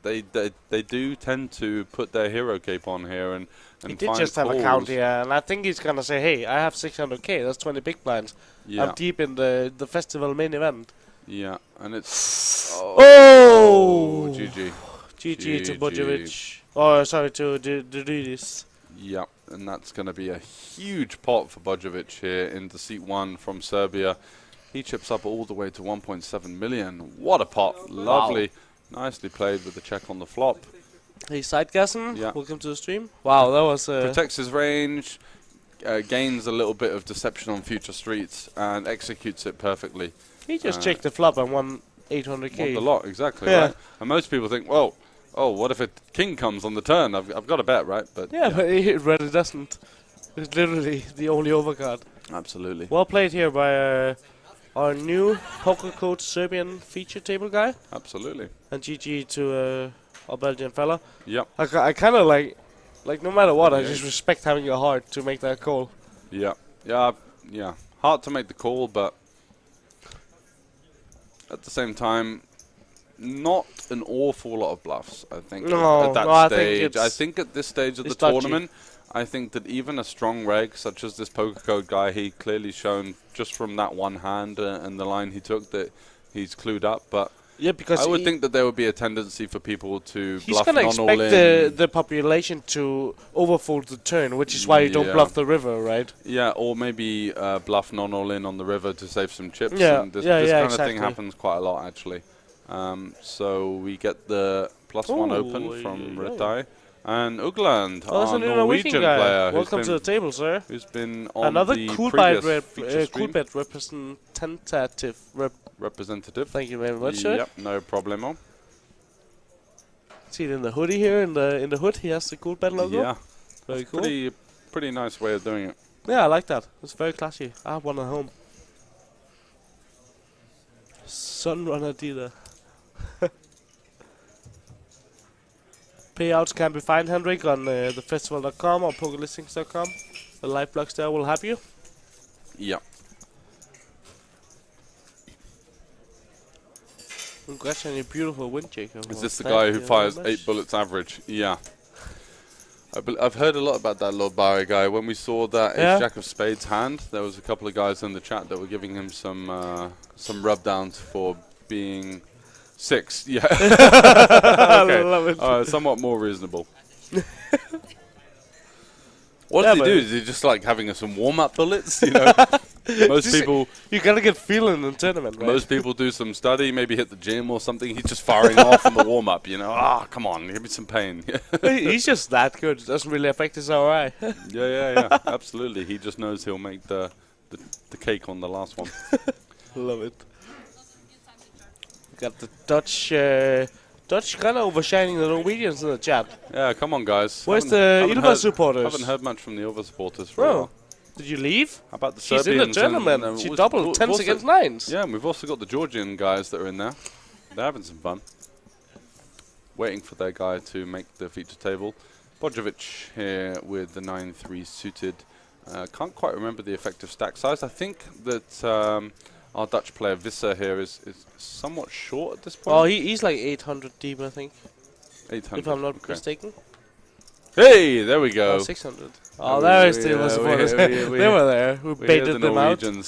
S1: they do tend to put their hero cape on here and
S3: He did
S1: find
S3: just have a
S1: calls.
S3: count here, and I think he's gonna say, "Hey, I have 600k. That's 20 big blinds.
S1: Yeah.
S3: I'm deep in the festival main event."
S1: Yeah, and it's
S3: Oh!
S1: GG.
S3: GG to Bojovic. Oh, sorry, to Dridis.
S1: Yeah, and that's going to be a huge pot for Bojovic here into seat 1 from Serbia. He chips up all the way to 1.7 million. What a pot. Lovely. Nicely played with the check on the flop.
S3: Hey, Sidegassen,
S1: Yeah.
S3: welcome to the stream. Wow, that was...
S1: Protects his range, gains a little bit of deception on future streets, and executes it perfectly.
S3: he just checked the flop and won 800k.
S1: Won the lot, exactly,
S3: Yeah.
S1: right? And most people think, well, oh, what if a king comes on the turn? I've got a bet, right? But
S3: Yeah, but it really doesn't. It's literally the only overcard.
S1: absolutely.
S3: Well played here by our new poker coach Serbian feature table guy.
S1: Absolutely.
S3: And GG to our Belgian fella.
S1: Yep.
S3: I kind of like no matter what, I just respect having your heart to make that call.
S1: Yeah. Yeah. Hard to make the call, but at the same time, not an awful lot of bluffs, I think,
S3: No,
S1: at that
S3: no, I think
S1: stage.
S3: it's-
S1: I think at this stage of the
S3: it's dodgy.
S1: tournament, I think that even a strong reg, such as this poker code guy, he clearly shown just from that one hand and the line he took that he's clued up. But
S3: yeah, because
S1: I would think that there would be a tendency for people to
S3: he's
S1: bluff
S3: gonna
S1: non-all
S3: expect
S1: in.
S3: the population to overfold the turn, which is why you don't bluff the river, right?
S1: Yeah, or maybe bluff non-all in on the river to save some chips.
S3: Yeah,
S1: and this
S3: yeah,
S1: kind of thing happens quite a lot, actually. So we get the +1 open from Red Die. And Ugland, our Norwegian player.
S3: Welcome to the table, sir.
S1: Who's been on
S3: another
S1: the
S3: cool bet representative. Thank you very much, sir.
S1: Yep, no problemo.
S3: See it in the hoodie here. In the hood, he has the cool bet logo.
S1: Yeah,
S3: very
S1: that's
S3: cool.
S1: Pretty nice way of doing it.
S3: Yeah, I like that. It's very classy. I have one at home. Sunrunner dealer. Payouts can be found, Henrik, on thefestival.com or pokerlistings.com. The live blogs there will have you.
S1: Yeah.
S3: Congrats on your beautiful win, Jacob.
S1: Is this the guy who fires 8 bullets average? Yeah. I've heard a lot about that Lord Barry guy. When we saw that Ace Jack of Spades hand, there was a couple of guys in the chat that were giving him some rub downs for being 6. Yeah. Okay.
S3: I love it.
S1: Somewhat more reasonable. What does he do? Is he just like having some warm-up bullets? You know, most people.
S3: You gotta get feeling in tournament, right?
S1: Most people do some study, maybe hit the gym or something. He's just firing off in the warm-up. You know, come on, give me some pain.
S3: He's just that good. It doesn't really affect his ROI.
S1: yeah, absolutely. He just knows he'll make the cake on the last one.
S3: Love it. Got the Dutch kind of overshining the Norwegians in the chat.
S1: Yeah, come on, guys.
S3: Where's the Ilva supporters?
S1: Haven't heard much from the Ilva supporters for a while.
S3: Did you leave?
S1: How about the
S3: She's
S1: Serbians?
S3: in the tournament. She doubled 10s against 9s.
S1: Yeah, and we've also got the Georgian guys that are in there. They're having some fun. Waiting for their guy to make the feature table. Bodjovic here with the 9-3 suited. Can't quite remember the effective stack size. I think that our Dutch player Visser here is somewhat short at this point.
S3: Oh, he's like 800 deep, I think.
S1: 800.
S3: If I'm not mistaken.
S1: Hey, there we go.
S3: 600. Oh, there is the supporters. They were there. We baited them out.
S1: Boom.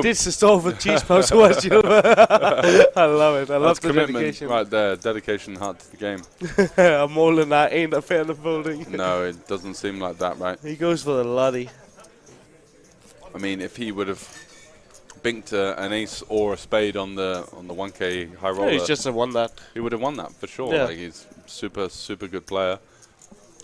S3: This is all for cheese post. I love it. I love the dedication.
S1: Right there, dedication hard to the game.
S3: I'm all in that. Ain't a fan of folding.
S1: No, it doesn't seem like that, right?
S3: He goes for the Lottie.
S1: I mean, if he would have binked an ace or a spade on the 1K high roller,
S3: he's just won that.
S1: He would have won that for sure.
S3: Yeah.
S1: Like, he's super good player.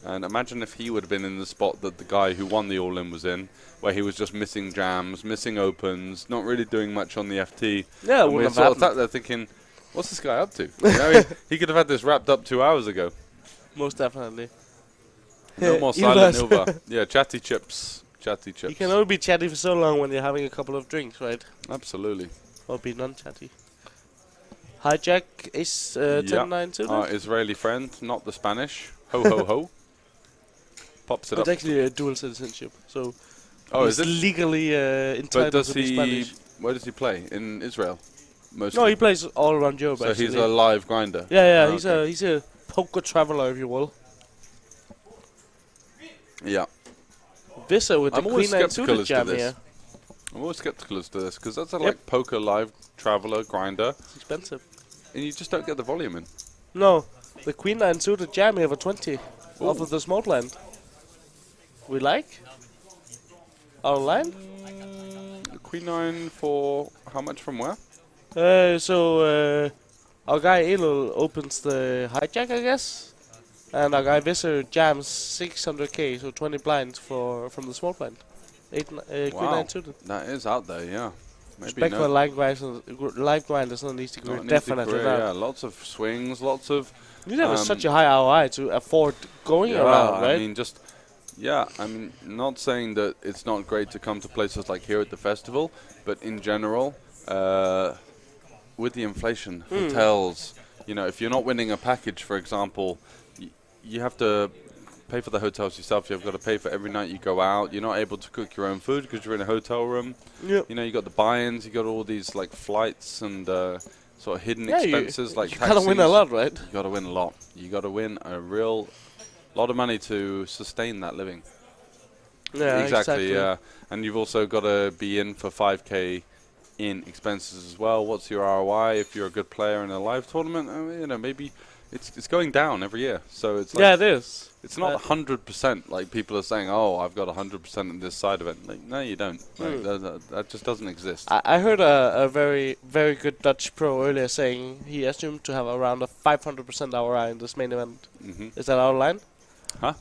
S1: And imagine if he would have been in the spot that the guy who won the all-in was in, where he was just missing jams, missing opens, not really doing much on the FT.
S3: Yeah,
S1: and we're sort of sat there thinking, what's this guy up to? You know, he could have had this wrapped up 2 hours ago.
S3: Most definitely.
S1: No more silent Ilva. Yeah, chatty chips. Chatty chips.
S3: You can only be chatty for so long when you're having a couple of drinks, right?
S1: Absolutely.
S3: Or be non-chatty. Hijack is 10-9 to
S1: our Israeli friend, not the Spanish. Ho ho ho. Pops it up.
S3: It's actually a dual citizenship, so
S1: is it
S3: legally entitled to be Spanish.
S1: Where does he play? In Israel? Mostly.
S3: No, he plays all around Europe.
S1: So he's a live grinder.
S3: Yeah, he's a poker traveler, if you will.
S1: Yeah.
S3: Visser with the Queen 9 suited jam here.
S1: I'm always skeptical as to this because that's a like poker live traveler grinder.
S3: It's expensive,
S1: and you just don't get the volume in.
S3: No, the Queen 9 suited jam here for 20 off of the small blind. We like online.
S1: Queen 9 for how much from where?
S3: Our guy Elul opens the hijack, I guess, and our guy Visser jams 600k, so 20 blinds from the small blind. Queen 9 suited.
S1: That is out there, yeah. Maybe
S3: Respect for live grinders, not an easy career. Definitely not.
S1: Yeah, lots of swings, lots of.
S3: You have such a high ROI to afford going around, right?
S1: I mean, not saying that it's not great to come to places like here at the festival, but in general, with the inflation, hotels, if you're not winning a package, for example, you have to pay for the hotels yourself. You've got to pay for every night you go out. You're not able to cook your own food because you're in a hotel room.
S3: Yep.
S1: You got the buy-ins, you got all these like flights and sort of hidden expenses like
S3: you
S1: taxis.
S3: gotta win a lot, right?
S1: You gotta win a lot. You gotta win a real A lot of money to sustain that living.
S3: Yeah, exactly.
S1: Yeah, and you've also got to be in for 5k in expenses as well. What's your ROI if you're a good player in a live tournament? I mean, you know, maybe it's going down every year. So it's like,
S3: yeah, it is.
S1: It's not 100% like people are saying. Oh, I've got 100% in this side event. Like, no, you don't. Like, that just doesn't exist.
S3: I heard a very, very good Dutch pro earlier saying he assumed to have around a 500% ROI in this main event. Is that out of line?
S1: Huh?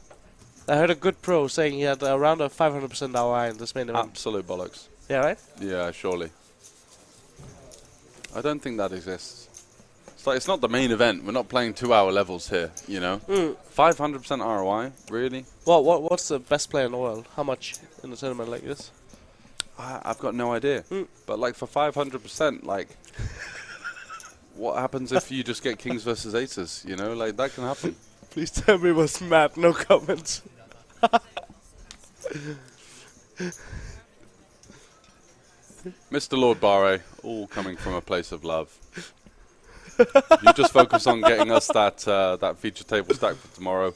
S3: I heard a good pro saying he had around a 500% ROI in this main event.
S1: Absolute bollocks.
S3: Yeah, right?
S1: Yeah, surely. I don't think that exists. It's like, it's not the main event. We're not playing 2-hour levels here, you know? 500% ROI? Really?
S3: Well, what's the best player in the world? How much in a tournament like this?
S1: I've got no idea. But like for 500%, like, what happens if you just get kings versus aces, you know? Like, that can happen.
S3: Please tell me it was Matt, no comments.
S1: Mr. Lord Barre, all coming from a place of love. You just focus on getting us that feature table stack for tomorrow,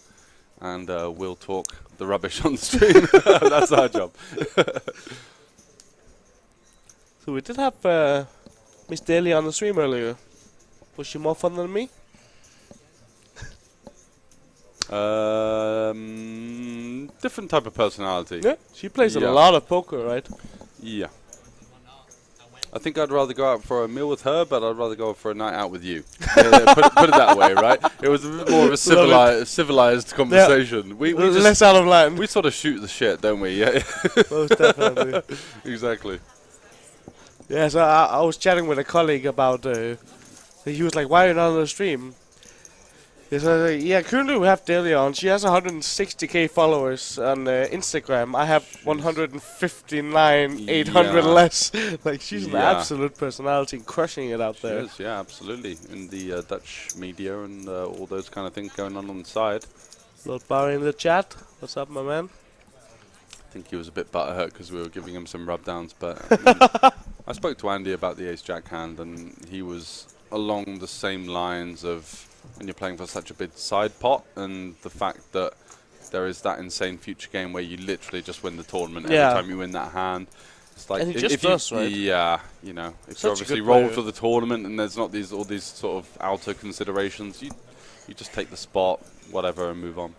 S1: and we'll talk the rubbish on the stream. That's our job.
S3: So we did have Miss Daly on the stream earlier. Was she more fun than me?
S1: Different type of personality.
S3: Yeah, she plays a lot of poker, right?
S1: Yeah. I think I'd rather go out for a meal with her, but I'd rather go for a night out with you. Put it that way, right? It was a bit more of a civilized conversation.
S3: We just less out of line.
S1: We sort of shoot the shit, don't we? Yeah.
S3: Most definitely.
S1: Exactly.
S3: Yeah, so I was chatting with a colleague about. He was like, "Why are you not on the stream?" Yes, yeah, currently we have Delia on. She has 160k followers on Instagram. I have 159,800 less. Like, she's an absolute personality, crushing it out there.
S1: She is, yeah, absolutely. In the Dutch media and all those kind of things going on the side.
S3: Lord Barry in the chat. What's up, my man?
S1: I think he was a bit butthurt because we were giving him some rub-downs, but I spoke to Andy about the ace-jack hand, and he was along the same lines of when you're playing for such a big side pot, and the fact that there is that insane future game where you literally just win the tournament every time you win that hand. It's like,
S3: and he just does, right?
S1: Yeah, you know, if you obviously
S3: roll
S1: for the tournament and there's not all these sort of outer considerations, you just take the spot, whatever, and move on.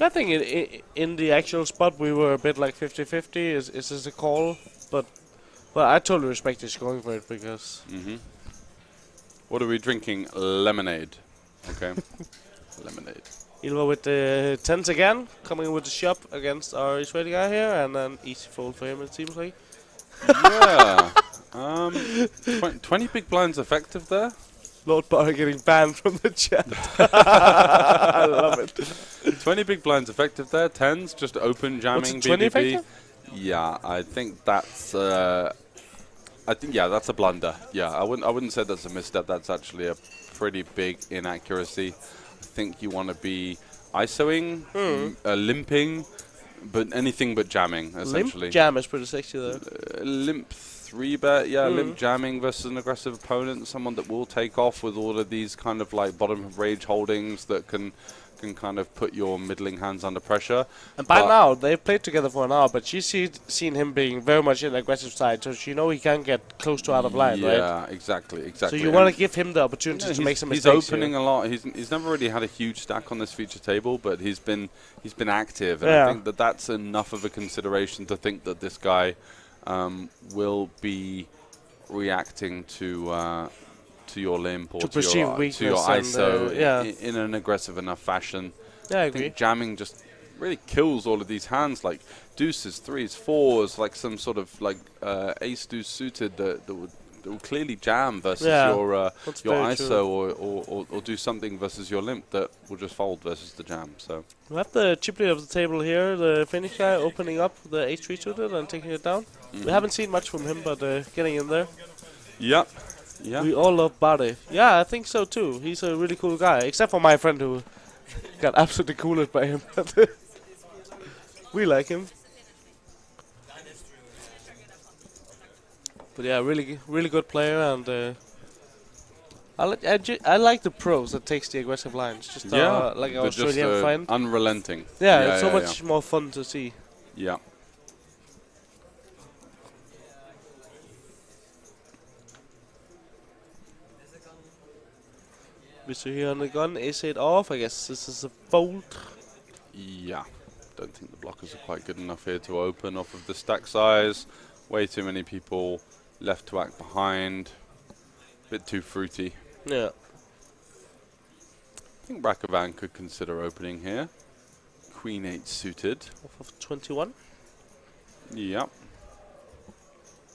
S3: I think in the actual spot we were a bit like 50-50. Is this a call? But I totally respect just going for it because.
S1: What are we drinking? Lemonade. Okay. Lemonade.
S3: Ilva with the 10s again, coming with the shop against our Israeli guy here, and an easy fold for him, it seems like.
S1: Yeah. 20 big blinds effective there.
S3: Lord Barry getting banned from the chat. I love it.
S1: 20 big blinds effective there. 10s just open jamming.
S3: 20 effective?
S1: Yeah, I think that's. That's a blunder. Yeah, I wouldn't say that's a misstep. That's actually a pretty big inaccuracy. I think you want to be ISOing, limping, but anything but jamming, essentially.
S3: Limp jam is pretty sexy, though.
S1: Limp 3-bet, limp jamming versus an aggressive opponent, someone that will take off with all of these kind of like bottom of range holdings that can kind of put your middling hands under pressure.
S3: And by now, they've played together for an hour, but she's seen him being very much in the aggressive side, so she know he can get close to out of line, right?
S1: Yeah, exactly.
S3: So you want to give him the opportunity to make some mistakes.
S1: He's opening a lot. He's never really had a huge stack on this feature table, but he's been active, and I think that's enough of a consideration to think that this guy will be reacting to your limp or to your ISO in an aggressive enough fashion.
S3: Yeah, I
S1: I
S3: agree.
S1: think jamming just really kills all of these hands, like deuces, threes, fours, like some sort of like ace deuce suited that will clearly jam versus your ISO or do something versus your limp that will just fold versus the jam. So
S3: we have the chip lead of the table here, the Finnish guy opening up the ace 3 suited and taking it down. We haven't seen much from him, but getting in there.
S1: Yep. Yeah.
S3: We all love Barre. Yeah, I think so too. He's a really cool guy, except for my friend who got absolutely cooled by him. We like him. But yeah, really good player, and I like the pros that takes the aggressive lines. Just like our
S1: they're
S3: Australian
S1: just,
S3: friend.
S1: unrelenting.
S3: Yeah, it's so much more fun to see.
S1: Yeah.
S3: We see here on the gun. Is it off? I guess this is a fold.
S1: Yeah. Don't think the blockers are quite good enough here to open off of the stack size. Way too many people left to act behind. Bit too fruity.
S3: Yeah.
S1: I think Rackavan could consider opening here. Queen 8 suited.
S3: Off of 21.
S1: Yep.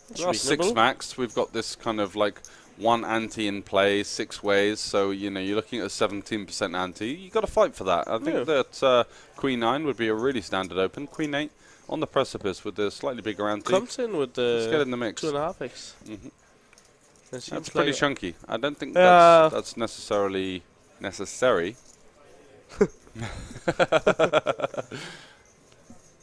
S3: That's
S1: There are 6
S3: reasonable.
S1: max. We've got this kind of like 1 ante in play, 6 ways. So, you know, you're looking at a 17% ante. You've got to fight for that. I think that Queen 9 would be a really standard open. Queen 8 on the precipice with the slightly bigger ante.
S3: Comes in with the
S1: Let's get in the mix.
S3: 2.5x.
S1: That's pretty chunky. I don't think
S3: Yeah.
S1: that's necessarily necessary.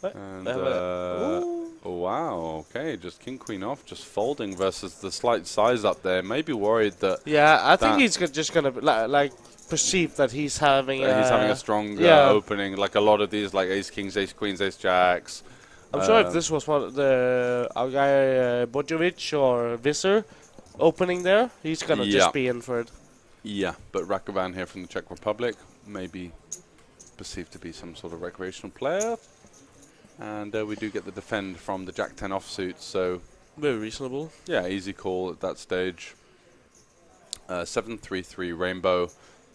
S1: And oh wow, okay, just king queen off, just folding versus the slight size up there. Maybe worried that.
S3: Yeah, I think he's just gonna like perceive that he's having.
S1: He's having a strong opening, like a lot of these, like ace kings, ace queens, ace jacks.
S3: I'm sure if this was one of our guy Bojovic or Visser opening there, he's gonna just be in for it.
S1: Yeah, but Rackavan here from the Czech Republic, maybe perceived to be some sort of recreational player. And we do get the defend from the Jack 10 offsuit, so
S3: very reasonable.
S1: Yeah, easy call at that stage. 7-3-3 rainbow. I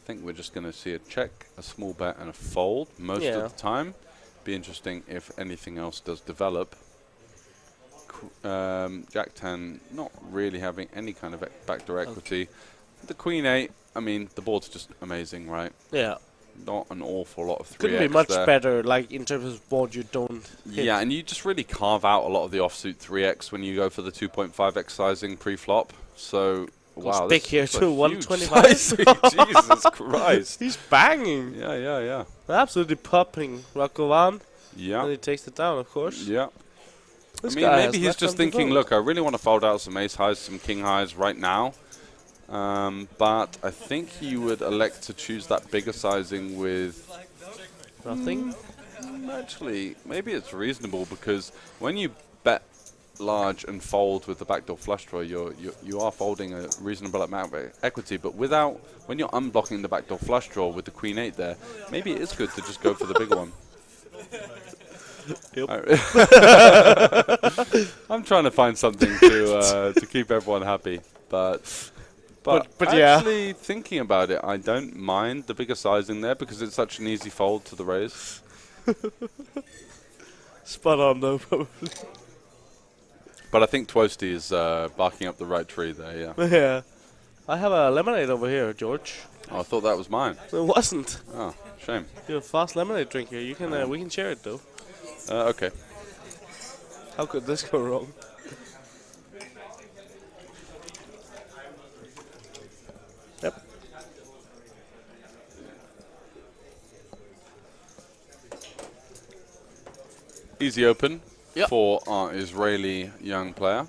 S1: think we're just going to see a check, a small bet, and a fold most of the time. Be interesting if anything else does develop. Jack 10 not really having any kind of backdoor equity. The Queen 8, I mean, the board's just amazing, right?
S3: Yeah.
S1: Not an awful lot of 3x.
S3: Couldn't be much better, like in terms of board you don't hit.
S1: Yeah, and you just really carve out a lot of the offsuit 3x when you go for the 2.5x sizing pre-flop. So, wow,
S3: big here too, 125.
S1: Jesus Christ.
S3: He's banging.
S1: Yeah.
S3: Absolutely popping Rackavan.
S1: Yeah.
S3: And he takes it down, of course.
S1: Yeah.
S3: This
S1: I mean,
S3: guy
S1: maybe he's just thinking, look, I really want to fold out some ace highs, some king highs right now. But I think he would elect to choose that bigger sizing with
S3: nothing.
S1: Actually, maybe it's reasonable because when you bet large and fold with the backdoor flush draw, you are folding a reasonable amount of equity. But when you're unblocking the backdoor flush draw with the Queen 8 there, maybe it is good to just go for the bigger one. I'm trying to find something to keep everyone happy, but actually thinking about it, I don't mind the bigger sizing there because it's such an easy fold to the raise.
S3: Spot on though, probably.
S1: But I think Twosty is barking up the right tree there, yeah.
S3: Yeah. I have a lemonade over here, George.
S1: Oh, I thought that was mine.
S3: It wasn't.
S1: Oh, shame.
S3: You're a fast lemonade drinker. You can we can share it though.
S1: Okay.
S3: How could this go wrong? Yep.
S1: Easy open for our Israeli young player.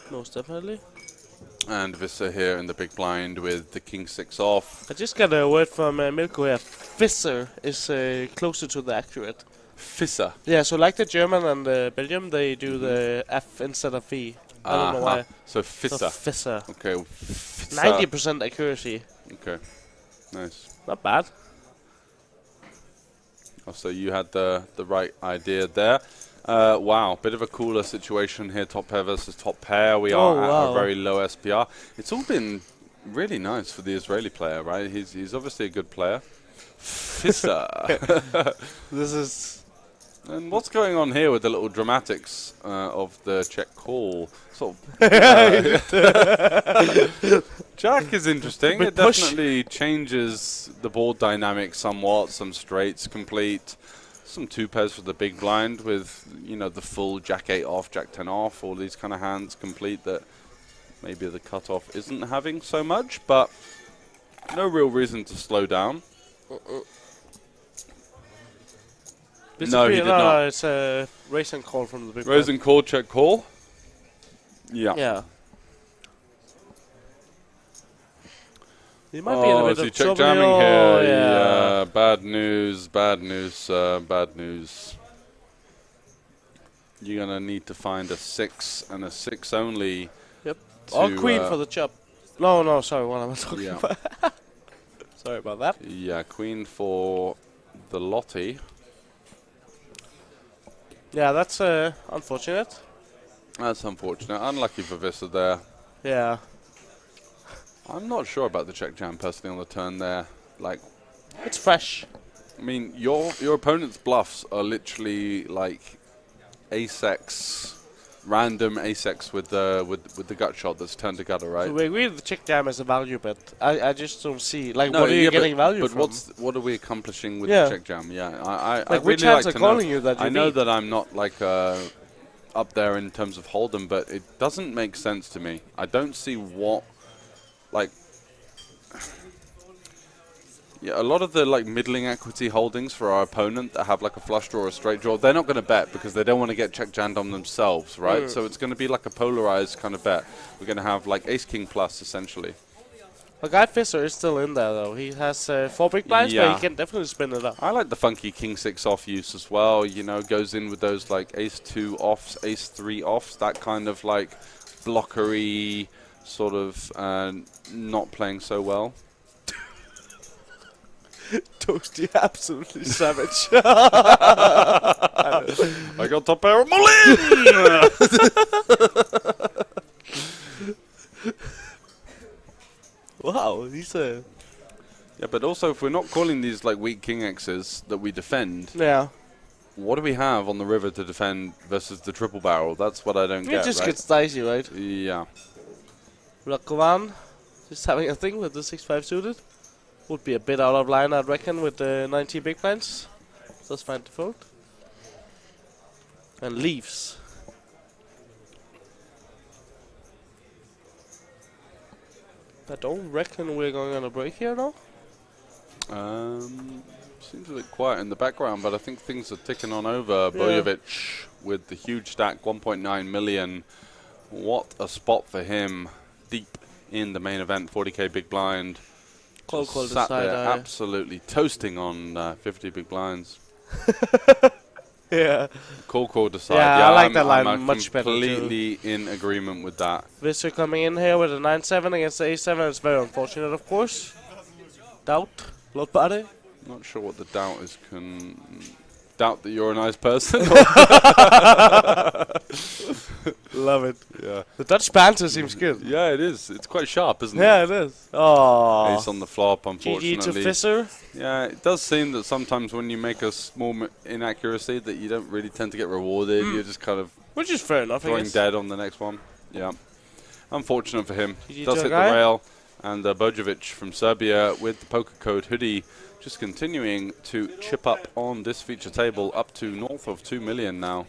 S3: Most definitely.
S1: And Visser here in the big blind with the king 6 off.
S3: I just got a word from Milko here. Visser is closer to the accurate.
S1: Visser?
S3: Yeah, so like the German and the Belgium, they do the F instead of V. I don't know why.
S1: So Visser.
S3: So Visser.
S1: Okay.
S3: 90% accuracy.
S1: Okay. Nice.
S3: Not bad.
S1: Oh, so you had the right idea there. Wow, bit of a cooler situation here. Top pair versus top pair. We are at a very low SPR. It's all been really nice for the Israeli player, right? He's obviously a good player. Visser.
S3: This is...
S1: And what's going on here with the little dramatics of the check call? Sort of, Jack is interesting. It definitely changes the board dynamic somewhat. Some straights complete. Some 2 pairs for the big blind with, you know, the full Jack 8 off, Jack 10 off. All these kind of hands complete that maybe the cutoff isn't having so much. But no real reason to slow down.
S3: No, he did not. It's a raise and call from the big blind.
S1: Raise and call, check call. Yeah.
S3: Yeah. He might be in a bit
S1: is he
S3: of
S1: check
S3: trouble.
S1: jamming
S3: Oh,
S1: here?
S3: yeah.
S1: Bad news, bad news, bad news. You're gonna need to find a 6 and a 6 only.
S3: Yep. Or queen for the chop. No, sorry, what am I talking about? Sorry about that.
S1: Yeah, queen for the Lottie.
S3: Yeah, that's unfortunate.
S1: That's unfortunate. Unlucky for Vista there.
S3: Yeah.
S1: I'm not sure about the check jam personally on the turn there. Like,
S3: it's fresh.
S1: I mean, your opponent's bluffs are literally like ace-x, random ace-x with the gut shot that's turned to gutter, right?
S3: So we agree that the check jam is a value bet. I just don't see what are you getting value from?
S1: But what are we accomplishing with the check jam? Yeah, I
S3: like
S1: really
S3: which hands
S1: like
S3: are
S1: to know.
S3: calling you that you
S1: I know
S3: need?
S1: that I'm not like up there in terms of hold'em, but it doesn't make sense to me. I don't see what like. Yeah, a lot of the like middling equity holdings for our opponent that have like a flush draw or a straight draw, they're not going to bet because they don't want to get check jammed on themselves, right? So it's going to be like a polarized kind of bet. We're going to have like ace king plus essentially.
S3: A guy Fisser is still in there though. He has 4 big blinds, but he can definitely spin it up.
S1: I like the funky king 6 off use as well. You know, goes in with those like ace 2 offs, ace 3 offs, that kind of like blockery sort of not playing so well.
S3: Toasty, absolutely savage.
S1: I got top pair of Molin!
S3: Wow, he's a...
S1: Yeah, but also if we're not calling these like weak king X's that we defend, what do we have on the river to defend versus the triple barrel? That's what I don't get,
S3: It just gets dicey, right?
S1: Yeah.
S3: Rakovan just having a thing with the 6-5 suited. Would be a bit out of line, I'd reckon, with the 90 big blinds. That's fine to fold. And leaves. I don't reckon we're going on a break here, though.
S1: Seems a bit quiet in the background, but I think things are ticking on over. Bojovic with the huge stack, 1.9 million. What a spot for him. Deep in the main event, 40k big blind. Sat there absolutely toasting on 50 big blinds.
S3: Yeah.
S1: Call decide.
S3: Yeah, I like that line
S1: I'm
S3: much better.
S1: Completely in agreement with that.
S3: Visser coming in here with a 9-7 against the A7. It's very unfortunate, of course. Doubt. Blood body.
S1: Not sure what the doubt is. Doubt that you're a nice person.
S3: Love it.
S1: Yeah.
S3: The Dutch banter seems good.
S1: Yeah, it is. It's quite sharp, isn't it?
S3: Yeah, it is. Oh.
S1: Ace on the flop, unfortunately.
S3: GG to Fisser.
S1: Yeah, it does seem that sometimes when you make a small inaccuracy that you don't really tend to get rewarded. You're just kind of
S3: which is fair enough,
S1: throwing dead on the next one. Yeah. Unfortunate for him.
S3: GG
S1: Does
S3: to
S1: hit the
S3: guy.
S1: rail. And Bojovic from Serbia with the poker code hoodie just continuing to chip up on this feature table up to north of 2 million now.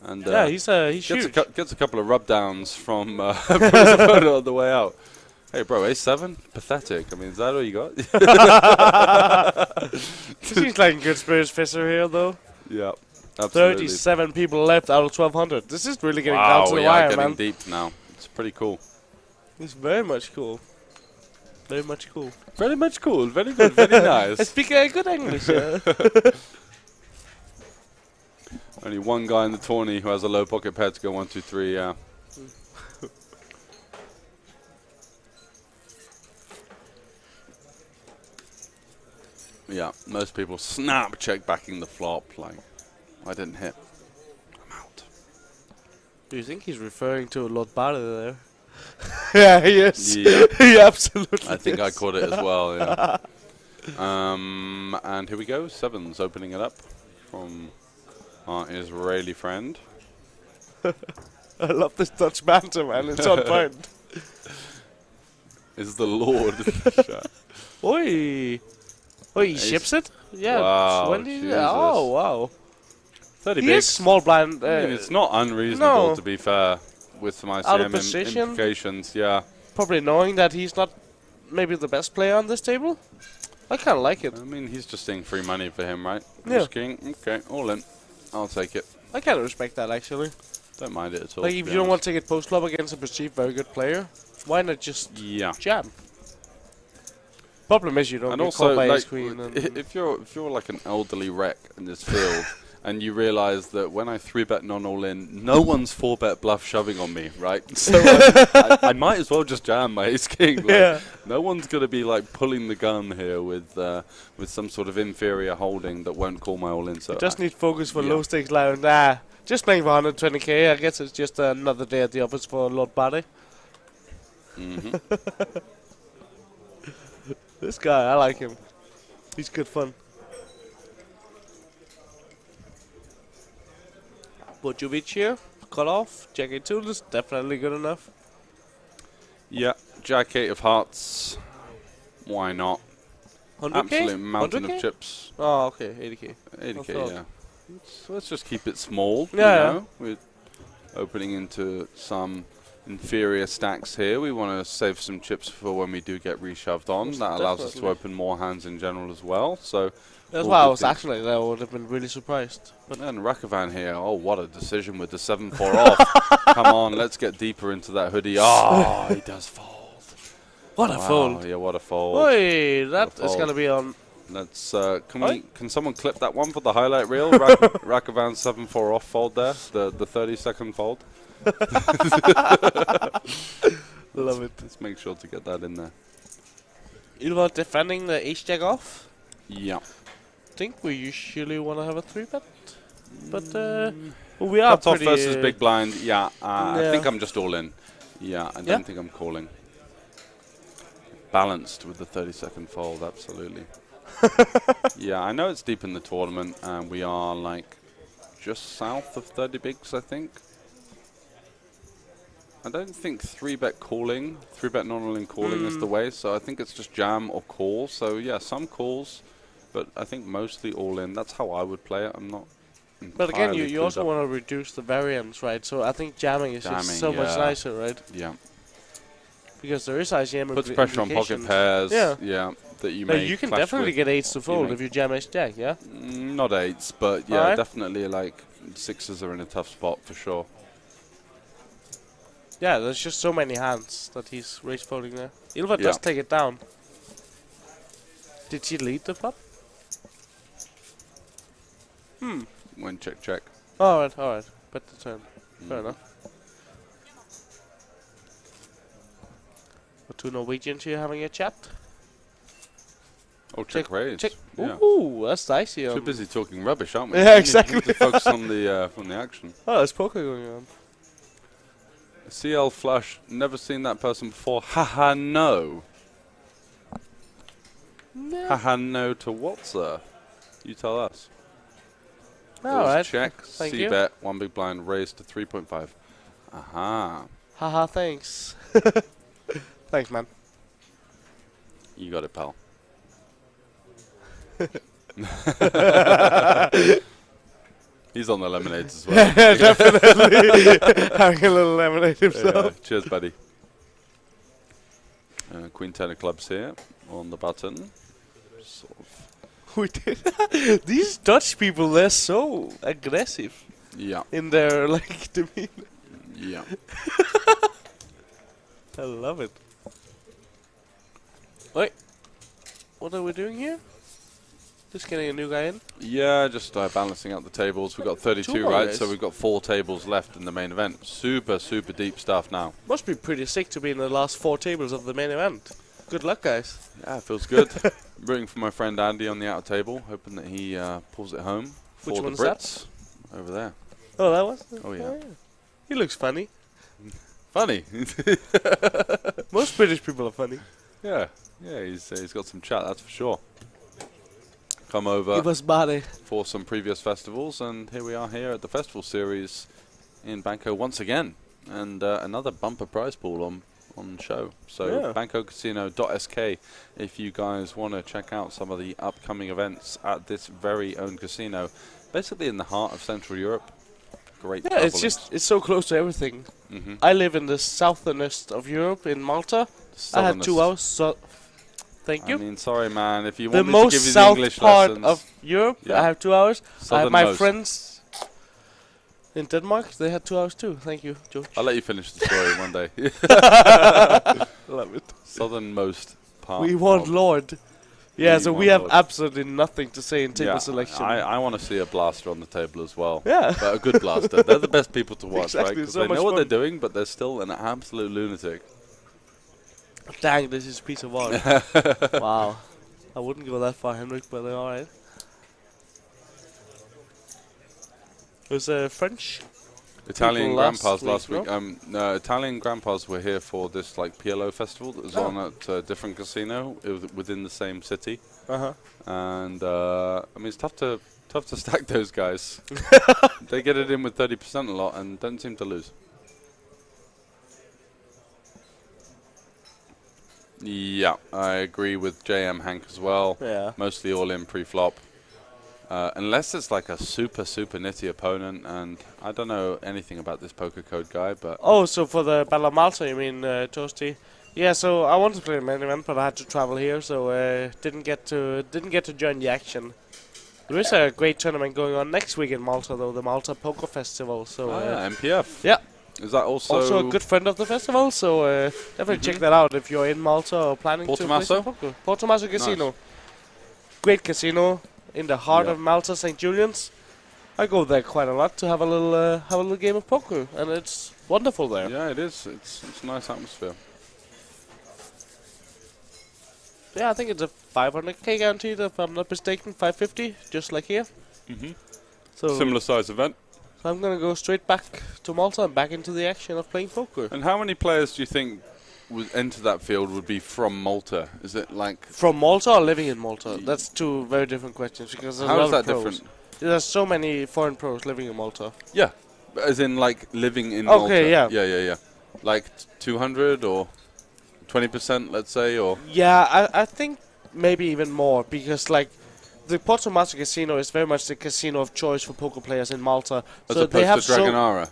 S1: And
S3: yeah, he's huge.
S1: Gets a couple of rub downs from photo on the way out. Hey, bro, A7? Pathetic. I mean, is that all you got?
S3: Seems like good spirits Fisser here, though.
S1: Yeah, absolutely.
S3: 37 people left out of 1,200. This is really getting down to the wire,
S1: getting
S3: man.
S1: deep now. It's pretty cool.
S3: It's very much cool. Very much cool.
S1: Very much cool. Very good. Very nice.
S3: I speak good English. Yeah.
S1: Only one guy in the tourney who has a low pocket pair to go 1, 2, 3. Yeah. Yeah. Most people snap check backing the flop. Like, I didn't hit. I'm out.
S3: Do you think he's referring to Lord Barre there? Yeah, he is.
S1: Yeah.
S3: He absolutely
S1: I think I
S3: is.
S1: caught it as well, yeah. And here we go. Sevens opening it up from our Israeli friend.
S3: I love this Dutch banter, man. It's on point.
S1: Is the Lord.
S3: Oi. Oh, he ships it? Yeah.
S1: Wow,
S3: 20?
S1: Jesus.
S3: Oh, wow.
S1: 30
S3: He
S1: bigs.
S3: is small blind.
S1: I mean, it's not unreasonable, to be fair, with some
S3: Out of
S1: ICM
S3: position.
S1: implications, yeah.
S3: Probably knowing that he's not maybe the best player on this table. I kind of like it.
S1: I mean, he's just seeing free money for him, right?
S3: Yeah.
S1: Ace king, okay, all in. I'll take it.
S3: I kind of respect that, actually.
S1: Don't mind it at all.
S3: Like if you don't want to take it post flop against a perceived very good player, why not just jam? Problem is you don't
S1: and
S3: get
S1: also,
S3: called by
S1: like,
S3: ace queen.
S1: if you're like an elderly wreck in this field, and you realize that when I 3-bet non-all in, no one's 4-bet bluff shoving on me, right? So I might as well just jam my ace king. Like, no one's gonna be like pulling the gun here with some sort of inferior holding that won't call my all in. So
S3: you just need focus for low stakes line. Just playing for 120k. I guess it's just another day at the office for Lord Barty. This guy, I like him. He's good fun. Bojovic here, cut off. Jack 8 is definitely good enough.
S1: Yeah, Jack 8 of hearts. Why not?
S3: 100k?
S1: Absolute mountain
S3: 100K?
S1: of chips.
S3: Oh, okay, 80k.
S1: 80k, yeah. So let's just keep it small.
S3: Yeah.
S1: You know? We're opening into some inferior stacks here. We want to save some chips for when we do get reshoved on. That allows us to open more hands in general as well. So
S3: that's why I was actually I would have been really surprised.
S1: But then Rakovan here. Oh, what a decision with the 7-4 off. Come on, let's get deeper into that hoodie. Oh, he does fold.
S3: What a fold!
S1: Yeah, what a fold.
S3: Oi, that is gonna be on.
S1: Let's can someone clip that one for the highlight reel? Rakovan 7-4 off fold there. The 30-second fold.
S3: Love it.
S1: Let's make sure to get that in there.
S3: Ylva defending the ace jack off.
S1: Yeah.
S3: Think we usually want to have a 3-bet, but well, we are
S1: Cut off
S3: pretty
S1: versus big blind. Yeah, I think I'm just all in. Yeah, I don't think I'm calling. Balanced with the 30-second fold, absolutely. Yeah, I know it's deep in the tournament, and we are like just south of 30 bigs, I think. I don't think 3-bet calling, 3-bet non-all-in calling is the way, so I think it's just jam or call. So yeah, some calls, but I think mostly all in. That's how I would play it. I'm not.
S3: But again, you also want to reduce the variance, right? So I think jamming is just so much nicer, right?
S1: Yeah.
S3: Because there is ICM
S1: puts pressure on pocket pairs. Yeah. That you may.
S3: You can definitely get 8s to fold if you jam ace jack. Yeah.
S1: Not 8s, but yeah, definitely like 6s are in a tough spot for sure.
S3: Yeah, there's just so many hands that he's raise folding there. Ylva does take it down. Did she lead the flop?
S1: Went check.
S3: Alright. Bet the turn. Fair enough. Or 2 Norwegians here having a chat.
S1: Oh, check raise.
S3: Yeah. Ooh, that's dicey.
S1: Too busy talking rubbish, aren't we?
S3: Yeah, exactly.
S1: We need to focus on the action.
S3: Oh, there's poker going on.
S1: CL flush, never seen that person before. Haha, no. Haha, no to what, sir? You tell us.
S3: Alright.
S1: Check,
S3: Thank
S1: C
S3: you.
S1: bet, 1 big blind, raise to 3.5. Aha.
S3: Haha, thanks. Thanks, man.
S1: You got it, pal. He's on the lemonades as well.
S3: Yeah, definitely. Having a little lemonade himself.
S1: Yeah. Cheers, buddy. Queen 10 of clubs here on the button. Sort of.
S3: We did. These Dutch people, they're so aggressive.
S1: Yeah.
S3: In their like demeanor.
S1: Yeah.
S3: I love it. Wait. What are we doing here? Just getting a new guy in?
S1: Yeah, just balancing out the tables. We've got 32, right? So we've got 4 tables left in the main event. Super, super deep stuff now.
S3: Must be pretty sick to be in the last 4 tables of the main event. Good luck, guys.
S1: Yeah, it feels good. Rooting for my friend Andy on the outer table, hoping that he pulls it home for
S3: Which
S1: the
S3: one's
S1: Brits. Over there.
S3: Oh, that was?
S1: Oh, yeah.
S3: He looks funny.
S1: Funny.
S3: Most British people are funny.
S1: Yeah, he's got some chat, that's for sure. Come over
S3: Give us body
S1: for some previous festivals, and here we are here at the festival series in Banco once again, and another bumper prize pool on show. So bancocasino.sk if you guys want to check out some of the upcoming events at this very own casino, basically in the heart of Central Europe. Great.
S3: Yeah, it's so close to everything. I live in the southernest of Europe in Malta. I had 2 hours. So thank you.
S1: I mean, sorry, man. If you want
S3: the
S1: me to
S3: most
S1: give you the
S3: south
S1: English
S3: part
S1: lessons,
S3: of Europe, I have 2 hours. I have my friends. In Denmark, they had 2 hours too. Thank you, George.
S1: I'll let you finish the story one day.
S3: Love it.
S1: Southernmost part.
S3: We want
S1: of-
S3: Lord. Yeah,
S1: We
S3: so
S1: want
S3: we have
S1: Lord.
S3: absolutely nothing to say in table
S1: Yeah,
S3: selection.
S1: I want to see a blaster on the table as well.
S3: Yeah.
S1: But a good blaster. They're the best people to watch,
S3: Exactly,
S1: right? Because
S3: so
S1: they
S3: much
S1: know what
S3: fun.
S1: they're doing, but they're still an absolute lunatic.
S3: Dang, this is a piece of art. Wow. I wouldn't go that far, Henrik, but alright. It was French.
S1: Italian
S3: people
S1: grandpas last
S3: week,
S1: week. No, Italian grandpas were here for this like PLO festival that was on at a different casino within the same city.
S3: Uh-huh.
S1: And I mean, it's tough to stack those guys. They get it in with 30% a lot and don't seem to lose. Yeah, I agree with JM Hank as well.
S3: Yeah.
S1: Mostly all in pre-flop. Unless it's like a super nitty opponent, and I don't know anything about this poker code guy, but
S3: Oh, so for the Battle of Malta, you mean, Toasty? Yeah, so I wanted to play the main event, but I had to travel here, so didn't get to join the action. There is a great tournament going on next week in Malta, though, the Malta Poker Festival. So
S1: MPF.
S3: yeah,
S1: Is that
S3: also a good friend of the festival. So definitely check that out if you're in Malta or planning to play some poker. Porto Masso Casino,
S1: Nice.
S3: great casino in the heart of Malta, St. Julian's. I go there quite a lot to have a little game of poker, and it's wonderful there.
S1: Yeah, it is. It's a nice atmosphere.
S3: Yeah, I think it's a 500k guaranteed, if I'm not mistaken, 550, just like here. So
S1: Similar size event.
S3: So I'm gonna go straight back to Malta and back into the action of playing poker.
S1: And how many players do you think would enter that field would be from Malta? Is it like
S3: From Malta or living in Malta? That's two very different questions, because there's a
S1: how
S3: lot
S1: is that
S3: of pros.
S1: different?
S3: There's so many foreign pros living in Malta.
S1: Yeah, as in like living in Malta.
S3: Okay, yeah.
S1: Yeah. Like 200 or 20%, let's say, or
S3: Yeah, I think maybe even more, because like the Porto Masso Casino is very much the casino of choice for poker players in Malta.
S1: as
S3: so they have
S1: opposed to Dragonara.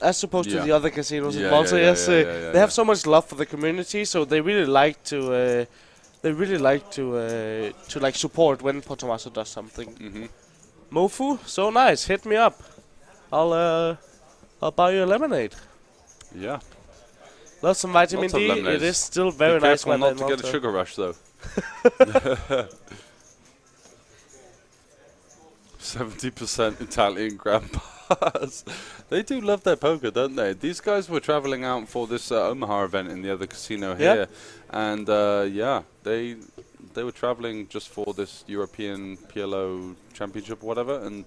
S3: as opposed to
S1: Yeah.
S3: the other casinos in
S1: Yeah,
S3: Malta,
S1: yeah,
S3: yes,
S1: yeah,
S3: they have so much love for the community, so they really like to like support when Porto Masso does something. Mofu, so nice, hit me up. I'll buy you a lemonade.
S1: Yeah.
S3: Love some vitamin
S1: Lots of
S3: D. It
S1: lemonades.
S3: is still very
S1: Be
S3: nice
S1: careful
S3: weather
S1: not
S3: in
S1: to get a
S3: Malta.
S1: sugar rush though. 70% Italian grandpas. They do love their poker, don't they? These guys were traveling out for this Omaha event in the other casino here, and yeah, they were traveling just for this European PLO championship or whatever, and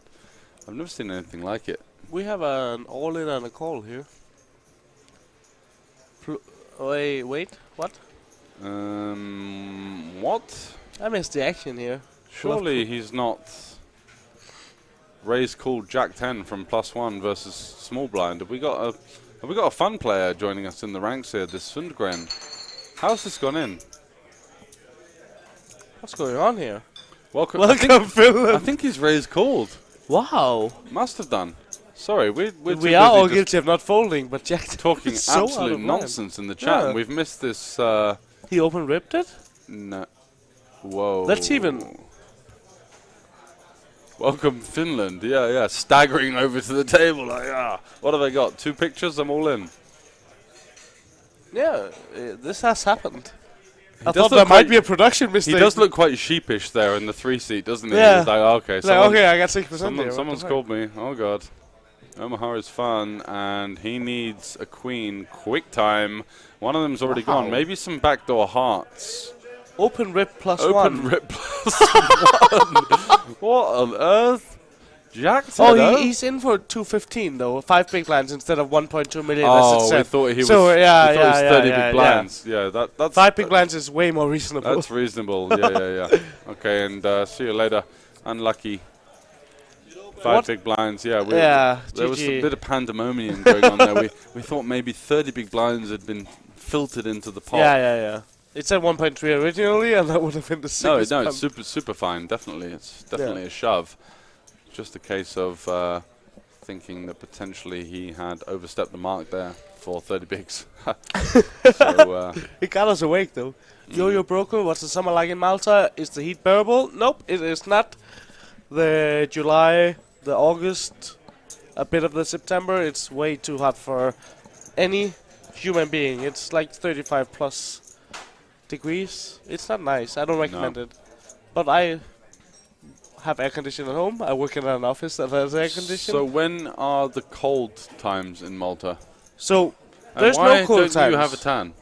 S1: I've never seen anything like it.
S3: We have an all-in and a call here. Wait, what?
S1: What?
S3: I missed the action here.
S1: Surely he's not raised called Jack 10 from +1 versus small blind. Have we got a fun player joining us in the ranks here? This Sundgren. How's this gone in?
S3: What's going on here?
S1: Welcome,
S3: Finland.
S1: I think he's raised called.
S3: Wow.
S1: Must have done. Sorry, we're
S3: We
S1: too
S3: are
S1: busy
S3: all
S1: just
S3: guilty of not folding, but Jack
S1: talking
S3: so out
S1: absolute
S3: of line.
S1: nonsense in the chat,
S3: Yeah.
S1: and we've missed this.
S3: He open ripped it.
S1: No. Whoa.
S3: That's even.
S1: Welcome Finland. Yeah. Staggering over to the table. Like, what have I got? 2 pictures. I'm all in.
S3: Yeah, this has happened. I
S1: does
S3: thought
S1: look
S3: there might
S1: quite-
S3: be a production mistake.
S1: He does look quite sheepish there in the 3 seat, doesn't he?
S3: Yeah.
S1: He's like, okay,
S3: Like,
S1: someone,
S3: okay, I got 6% here.
S1: someone's called me. Oh god. Omaha is fun, and he needs a queen. Quick time. One of them's already
S3: Wow.
S1: gone. Maybe some backdoor hearts.
S3: Open rip +1.
S1: Open rip +1. What on earth? Jack said
S3: He's in for 215 though. 5 big blinds instead of 1.2 million.
S1: Oh,
S3: as it
S1: we
S3: said.
S1: thought he was.
S3: So
S1: we thought he was 30
S3: yeah,
S1: big blinds. Yeah, that's
S3: 5 big blinds is way more reasonable.
S1: That's reasonable. Yeah. Okay, and see you later. Unlucky. 5 big blinds. Yeah. There was a
S3: GG.
S1: bit of pandemonium going on there. We thought maybe 30 big blinds had been filtered into the pot.
S3: Yeah. It said 1.3 originally, and that would have been the sickest.
S1: No, it's super fine. Definitely, it's definitely a shove. Just a case of thinking that potentially he had overstepped the mark there for 30 bigs. So
S3: it got us awake though. Yo-Yo Broker, what's the summer like in Malta? Is the heat bearable? Nope, it is not. The July, the August, a bit of the September, it's way too hot for any human being. It's like 35 plus degrees. It's not nice. I don't recommend it. But I have air conditioning at home. I work in an office that has air conditioning.
S1: So when are the cold times in Malta?
S3: So there's no cold times.
S1: Why don't you have a tan?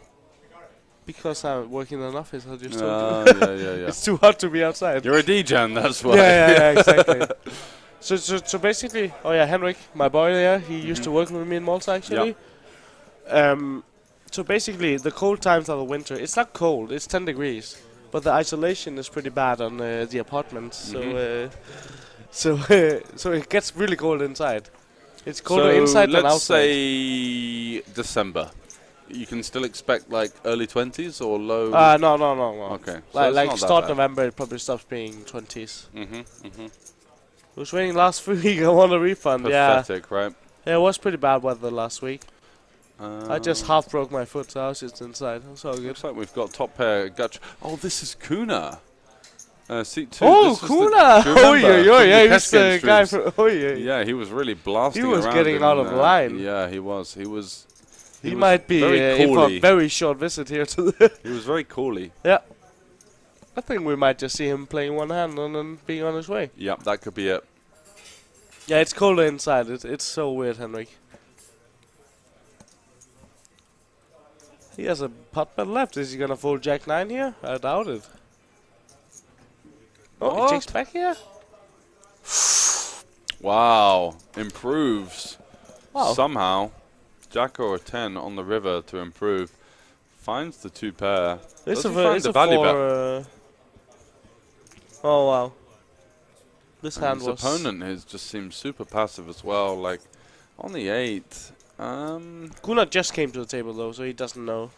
S3: Because I work in an office, I just told you.
S1: Yeah.
S3: It's too hot to be outside.
S1: You're a DJ, that's why.
S3: Yeah, exactly. So basically, Henrik, my boy there, he used to work with me in Malta actually. So basically, the cold times of the winter, it's not cold, it's 10 degrees. But the isolation is pretty bad on the apartments, so it gets really cold inside. It's colder inside than outside.
S1: Let's say December. You can still expect like early 20s or low?
S3: No.
S1: Okay. So
S3: like start November, it probably stops being 20s. It was raining last week. I want a refund.
S1: Pathetic, right?
S3: Yeah, it was pretty bad weather last week. I just half broke my foot, so I was just inside. It's all good.
S1: Looks like we've got top pair. Oh, this is Kuna. Seat 2.
S3: Oh, Kuna! Yeah, he was the guy from...
S1: Yeah, he was really blasting around.
S3: He was getting out of line.
S1: Yeah, he was.
S3: He might be in for a very short visit here to the...
S1: He was very coolly.
S3: Yeah. I think we might just see him playing one hand and then being on his way.
S1: Yeah, that could be it.
S3: Yeah, it's colder inside. It's so weird, Henrik. He has a pot bet left. Is he gonna fold Jack 9 here? I doubt it. Oh, he takes back here?
S1: Wow. Improves.
S3: Wow.
S1: Somehow. Jack or a 10 on the river to improve. Finds the 2 pair.
S3: It's
S1: Does he find the value bet?
S3: Oh, wow. This
S1: and
S3: hand
S1: his
S3: was...
S1: opponent just seems super passive as well. Like, on the 8...
S3: Gunnar just came to the table though, so he doesn't know.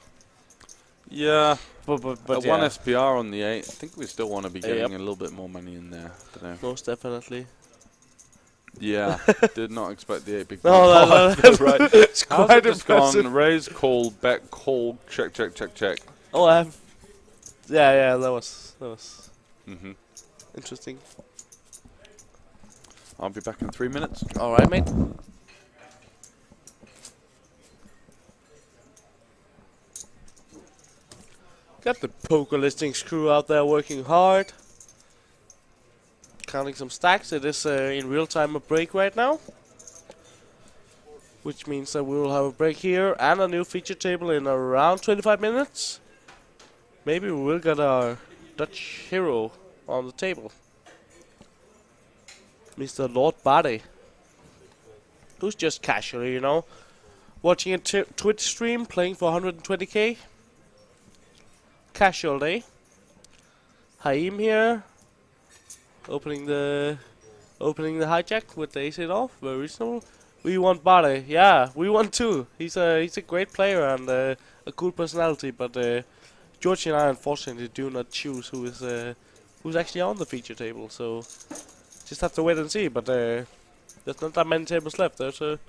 S1: Yeah,
S3: but
S1: one SPR on the 8. I think we still want to be getting a little bit more money in there.
S3: Most definitely.
S1: Yeah, did not expect the 8 big.
S3: No, that's right. It's quite impressive.
S1: Gone? Raise, call, bet, call, check.
S3: Oh, I have. Yeah, that was interesting.
S1: I'll be back in 3 minutes.
S3: All right, mate. Got the poker listings crew out there working hard. Counting some stacks. It is in real time a break right now. Which means that we will have a break here and a new feature table in around 25 minutes. Maybe we will get our Dutch hero on the table. Mr. Lord Bade. Who's just casually, watching a Twitch stream, playing for 120k. Casual day. Haim here, opening the hijack with the ace off. Very reasonable. We want Bade. Yeah, we want too. He's a great player and a cool personality. But George and I unfortunately do not choose who's actually on the feature table. So just have to wait and see. But there's not that many tables left. There's a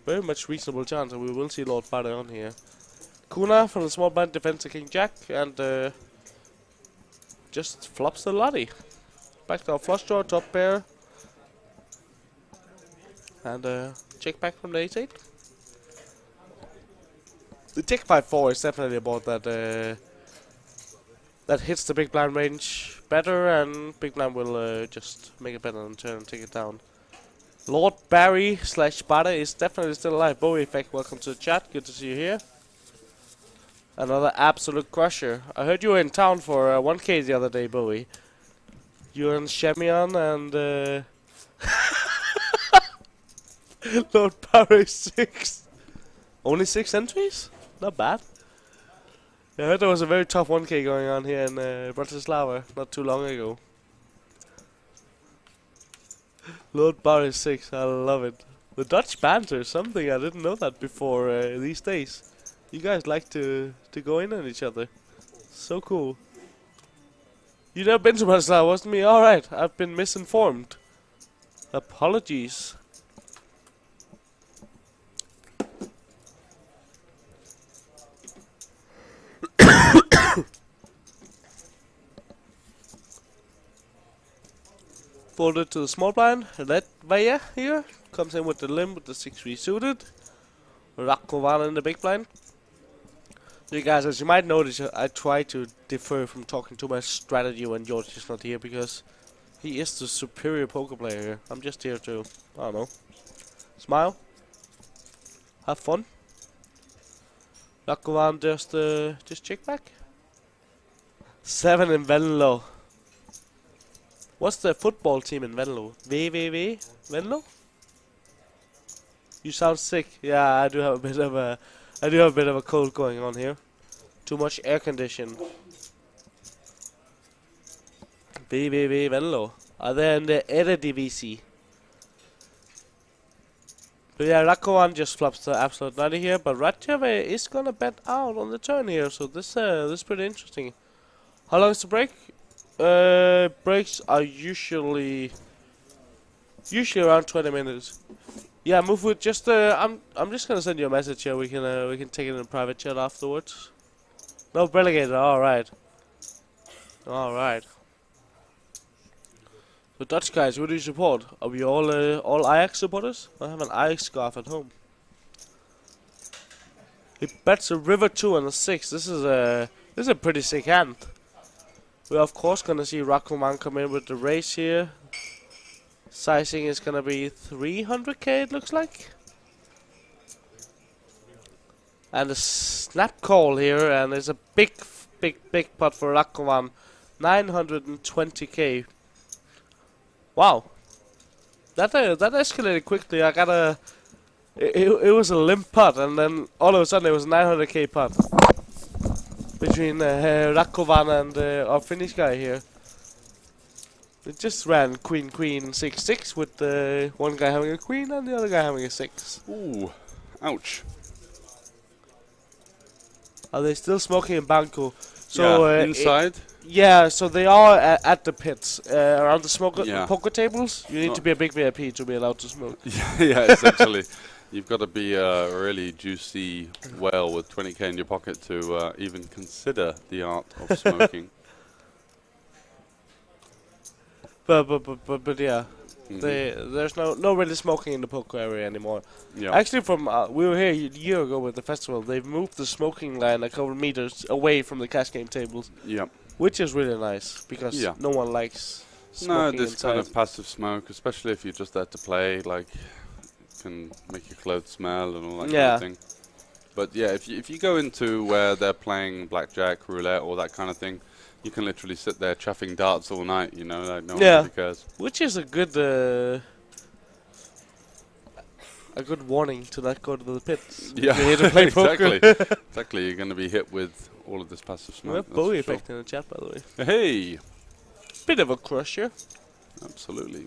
S3: very much reasonable chance that we will see Lord Bade on here. Kuna from the small blind defends the King Jack and just flops the Lottie. Back to our flush draw, top pair. And check back from the 8-8. The check 5-4 is definitely a board that hits the big blind range better, and big blind will just make a bet on the turn and take it down. Lord Barry / Bade is definitely still alive. Bowie Effect, welcome to the chat. Good to see you here. Another absolute crusher. I heard you were in town for 1K the other day, Bowie. You and Shemian and Lord Barry 6. Only 6 entries? Not bad. I heard there was a very tough 1K going on here in Bratislava not too long ago. Lord Barry 6, I love it. The Dutch banter is something I didn't know that before these days. You guys like to go in on each other. So cool. You never been to Bratislava, wasn't me? Alright, I've been misinformed. Apologies. Folded to the small blind. Let Vaya here comes in with the limb with the 6-3 suited. Rakovan in the big blind. So you guys, as you might notice, I try to defer from talking too much strategy when George is not here because he is the superior poker player here. I'm just here to, I don't know, smile, have fun. Rakovan just check back. 7 in Venlo. What's the football team in Venlo? VVV Venlo? You sound sick. Yeah, I do have a bit of a cold going on here. Too much air condition. VVV Venlo. Are they in the Eredivisie? But yeah, Rakovan just flops the absolute 90 here, but Ratjave is gonna bet out on the turn here, so this is pretty interesting. How long is the break? Breaks are usually around 20 minutes. Yeah, move with just I'm just gonna send you a message here. We can take it in a private chat afterwards. No relegated. All right. So Dutch guys, who do you support? Are we all Ajax supporters? I have an Ajax scarf at home. He bets a river 2 and a 6. This is a pretty sick hand. We're of course gonna see Rakovan come in with the race here. Sizing is gonna be 300k, it looks like. And a snap call here, and there's a big pot for Rakovan. 920k. Wow. That escalated quickly. I got a... It was a limp pot, and then all of a sudden it was a 900k pot. Between Rakovan and our Finnish guy here. It just ran queen 6-6 with one guy having a queen and the other guy having a 6.
S1: Ooh, ouch.
S3: Are they still smoking in Banco? So
S1: yeah, inside?
S3: Yeah, so they are at the pits. Around the poker tables, you need to be a big VIP to be allowed to smoke.
S1: Yeah, essentially. You've got to be a really juicy whale with 20k in your pocket to even consider the art of smoking.
S3: But yeah, there's no really smoking in the poker area anymore.
S1: Yeah.
S3: Actually, we were here a year ago with the festival. They've moved the smoking line a couple of meters away from the cash game tables.
S1: Yeah.
S3: Which is really nice because no one likes smoking
S1: this
S3: inside.
S1: kind of passive smoke, especially if you're just there to play, like, can make your clothes smell and all that kind of thing. But yeah, if you go into where they're playing blackjack, roulette, or that kind of thing, you can literally sit there chuffing darts all night, you know, like no one really cares.
S3: Which is a good warning to not go to the pits.
S1: Yeah,
S3: you're here to play
S1: exactly.
S3: poker.
S1: Exactly, you're going to be hit with all of this passive smoke.
S3: We have Bowie effect in the chat, by the way.
S1: Hey!
S3: Bit of a crusher.
S1: Absolutely.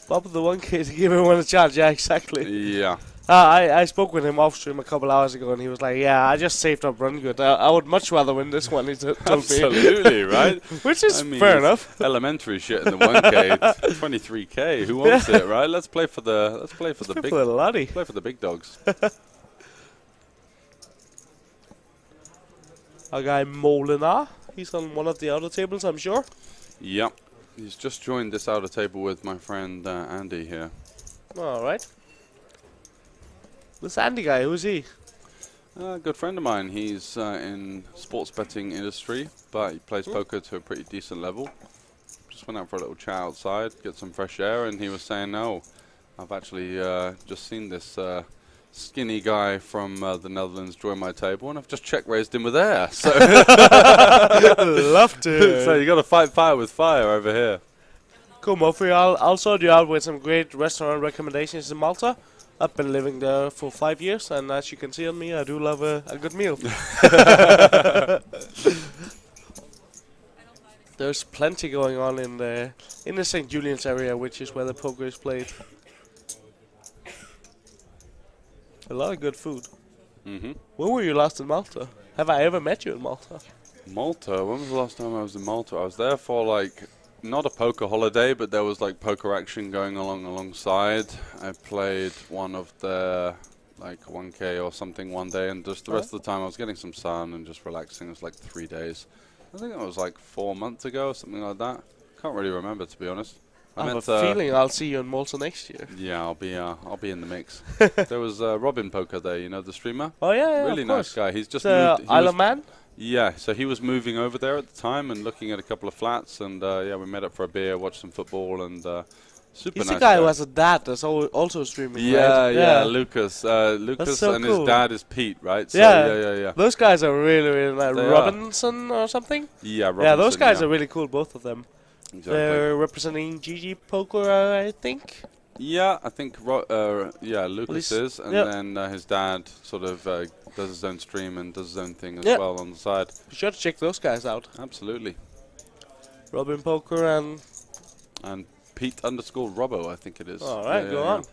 S3: Bob the 1K to give everyone a chance, yeah, exactly.
S1: Yeah.
S3: I spoke with him off stream a couple hours ago, and he was like, "Yeah, I just saved up run good. I would much rather win this one." He told me.
S1: Absolutely, right?
S3: Which is fair enough.
S1: Elementary shit in the 1K, 23k. Who wants it, right? Let's play for the big dogs.
S3: Our guy Molinar, he's on one of the outer tables, I'm sure.
S1: Yep, he's just joined this outer table with my friend Andy here.
S3: All right. This Andy guy, who's he?
S1: A good friend of mine. He's in sports betting industry, but he plays poker to a pretty decent level. Just went out for a little chat outside, get some fresh air, and he was saying, "No, I've actually just seen this skinny guy from the Netherlands join my table, and I've just check-raised him with air." So
S3: love to.
S1: So you got to fight fire with fire over here.
S3: Cool, Murphy. I'll sort you out with some great restaurant recommendations in Malta. I've been living there for 5 years, and as you can see on me, I do love a good meal. There's plenty going on in the St. Julian's area, which is where the poker is played. A lot of good food. When were you last in Malta? Have I ever met you in Malta?
S1: Malta? When was the last time I was in Malta? I was there for like... not a poker holiday, but there was like poker action going alongside. I played one of the like 1K or something one day, and just the rest of the time I was getting some sun and just relaxing. It was like 3 days. I think it was like 4 months ago or something like that. Can't really remember, to be honest.
S3: I have a feeling I'll see you in Malta next year.
S1: Yeah, I'll be in the mix. There was Robin Poker there, you know, the streamer.
S3: Oh yeah,
S1: really
S3: of
S1: nice
S3: course.
S1: guy. He's just moved.
S3: Isle of Man.
S1: Yeah, so he was moving over there at the time and looking at a couple of flats, and yeah, we met up for a beer, watched some football, and super
S3: He's
S1: nice
S3: the guy who has a dad that's also streaming.
S1: Yeah,
S3: right?
S1: yeah, Lucas. Lucas
S3: so
S1: and
S3: cool.
S1: his dad is Pete, right? So, yeah.
S3: Those guys are really nice.
S1: They
S3: Robinson or something?
S1: Yeah, Robinson.
S3: Yeah, those guys are really cool, both of them.
S1: Exactly.
S3: They're representing GG Poker, I think.
S1: Yeah, I think Lucas is, and then his dad sort of does his own stream and does his own thing as well on the side.
S3: Be sure to check those guys out.
S1: Absolutely.
S3: Robin Poker
S1: and Pete _ Robbo, I think it is.
S3: All right, go on.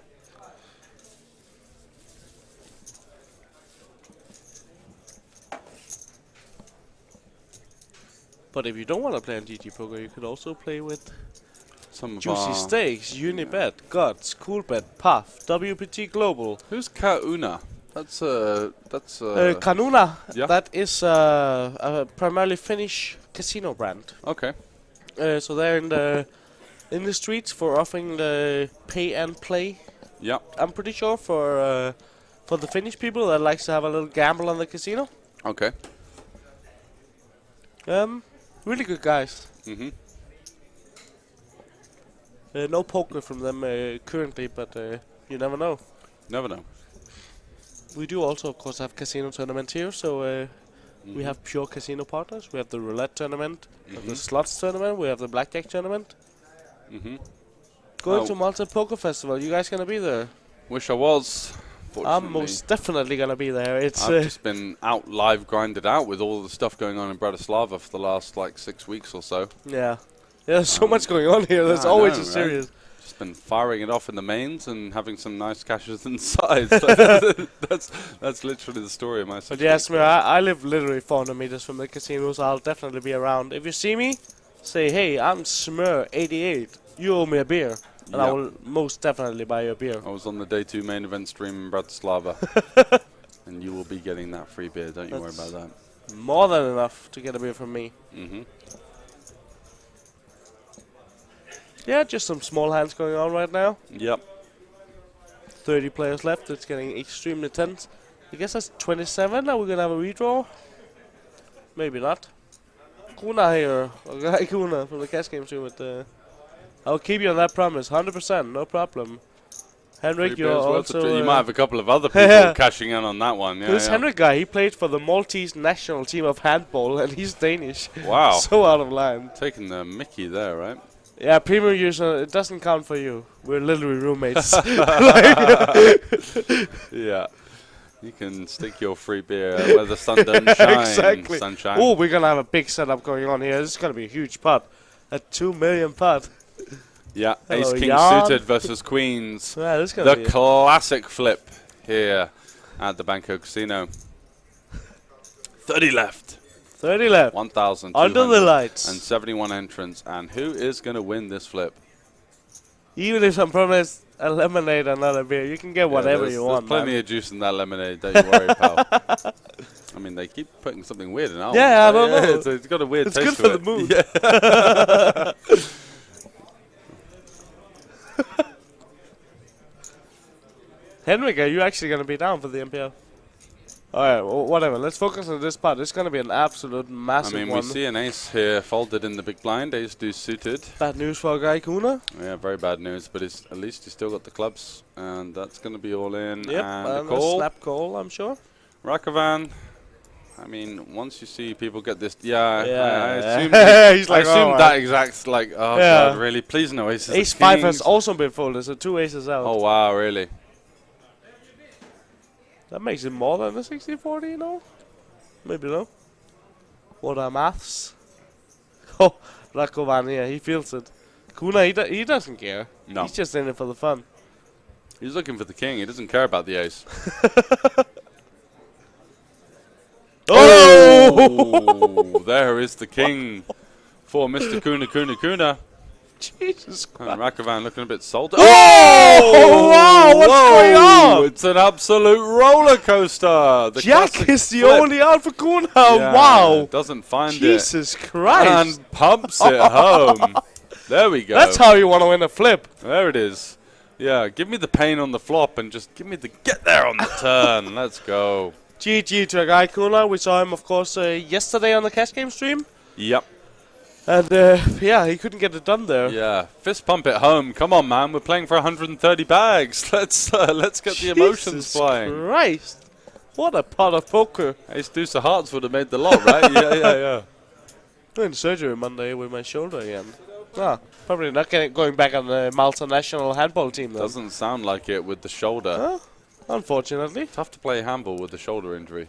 S3: But if you don't want to play on GG Poker, you could also play with
S1: some
S3: Juicy Stakes, Unibet, Guts, Coolbet, Puff, WPT Global.
S1: Who's Kauna? That's
S3: Kanuna.
S1: Yeah.
S3: That is a primarily Finnish casino brand.
S1: Okay.
S3: So they're in the streets for offering the pay and play.
S1: Yeah.
S3: I'm pretty sure for the Finnish people that likes to have a little gamble on the casino.
S1: Okay.
S3: Really good guys.
S1: Mhm.
S3: No poker from them currently, but you never know.
S1: Never know.
S3: We do also, of course, have casino tournaments here, so we have pure casino partners. We have the roulette tournament, we have the slots tournament, we have the blackjack tournament. Going to Malta Poker Festival, you guys gonna be there?
S1: Wish I was.
S3: I'm most definitely gonna be there.
S1: I've just been out live grinded out with all the stuff going on in Bratislava for the last like 6 weeks or so.
S3: Yeah. There's so much going on here. There's always a series.
S1: Just been firing it off in the mains and having some nice cashes inside. That's literally the story of my situation.
S3: But yes, I live literally 400 meters from the casino, so I'll definitely be around. If you see me, say, hey, I'm Smur88. You owe me a beer. And I will most definitely buy you a beer.
S1: I was on the day 2 main event stream in Bratislava. And you will be getting that free beer, don't you worry about that.
S3: More than enough to get a beer from me. Yeah, just some small hands going on right now.
S1: Yep.
S3: 30 players left. It's getting extremely tense. I guess that's 27. Are we going to have a redraw? Maybe not. Kuna here. Okay, Kuna from the cash game stream with I'll keep you on that promise. 100%. No problem. Henrik, you're also...
S1: you might have a couple of other people cashing in on that one. Yeah,
S3: this Henrik guy, he played for the Maltese national team of handball, and he's Danish.
S1: Wow.
S3: So out of line.
S1: Taking the mickey there, right?
S3: Yeah, premium user, it doesn't count for you. We're literally roommates.
S1: Yeah. You can stick your free beer where the sun doesn't shine.
S3: Exactly.
S1: Sunshine.
S3: Oh, we're going to have a big setup going on here. This is going to be a huge pot. A 2 million pot.
S1: Yeah,
S3: Hello,
S1: Ace King
S3: Jan.
S1: suited versus Queens.
S3: Yeah, this is gonna
S1: the
S3: be
S1: classic flip here at the Banco Casino. 30 left.
S3: 30 left.
S1: 1,000
S3: under the lights.
S1: And 71 entrants. And who is going to win this flip?
S3: Even if I'm promised a lemonade and not a beer, you can get whatever you want.
S1: There's plenty of juice in that lemonade, don't you worry, pal. I mean, they keep putting something weird in almonds.
S3: Yeah, I don't know.
S1: It's got a weird taste
S3: It's
S1: to
S3: good for
S1: it.
S3: the mood.
S1: Yeah.
S3: Henrik, are you actually going to be down for the MPL? Alright, well, whatever. Let's focus on this part. It's going to be an absolute massive one.
S1: I mean, we see an ace here folded in the big blind. Ace deuce suited.
S3: Bad news for our guy Kuna.
S1: Yeah, very bad news. But at least he's still got the clubs. And that's going to be all in.
S3: Yep,
S1: and
S3: a
S1: call.
S3: slap call, I'm sure.
S1: Rakovan. I mean, once you see people get this, I assume
S3: he's like,
S1: that exact, like, oh god, really? Please no aces.
S3: Ace 5 has also been folded, so 2 aces out.
S1: Oh wow, really?
S3: That makes it more than a 60-40, you know? Maybe no. What are maths? Oh, Rakovan, yeah, he feels it. Kuna, he doesn't care.
S1: No.
S3: He's just in it for the fun.
S1: He's looking for the king. He doesn't care about the ace. Oh! There is the king for Mr. Kuna.
S3: Jesus Christ.
S1: And Rakovan looking a bit salty.
S3: Oh! Wow, what's going on?
S1: It's an absolute roller coaster. The
S3: Jack is the
S1: flip.
S3: only out for Kuna.
S1: Yeah,
S3: Wow.
S1: Doesn't find
S3: Jesus
S1: it.
S3: Christ.
S1: And pumps it home. There we go.
S3: That's how you want to win a flip.
S1: There it is. Yeah, give me the pain on the flop and just give me the get there on the turn. Let's go.
S3: GG to a guy Kuna. We saw him, of course, yesterday on the cash game stream.
S1: Yep.
S3: And yeah, he couldn't get it done there.
S1: Yeah, fist pump it home. Come on, man. We're playing for 130 bags. Let's get the emotions
S3: Jesus
S1: flying.
S3: Christ. What a pot of poker.
S1: Ace deuce of hearts would have made the lot, right? Yeah.
S3: I'm in surgery Monday with my shoulder again. Probably not going back on the multinational handball team then.
S1: Doesn't sound like it with the shoulder.
S3: Unfortunately.
S1: Tough to play handball with the shoulder injury.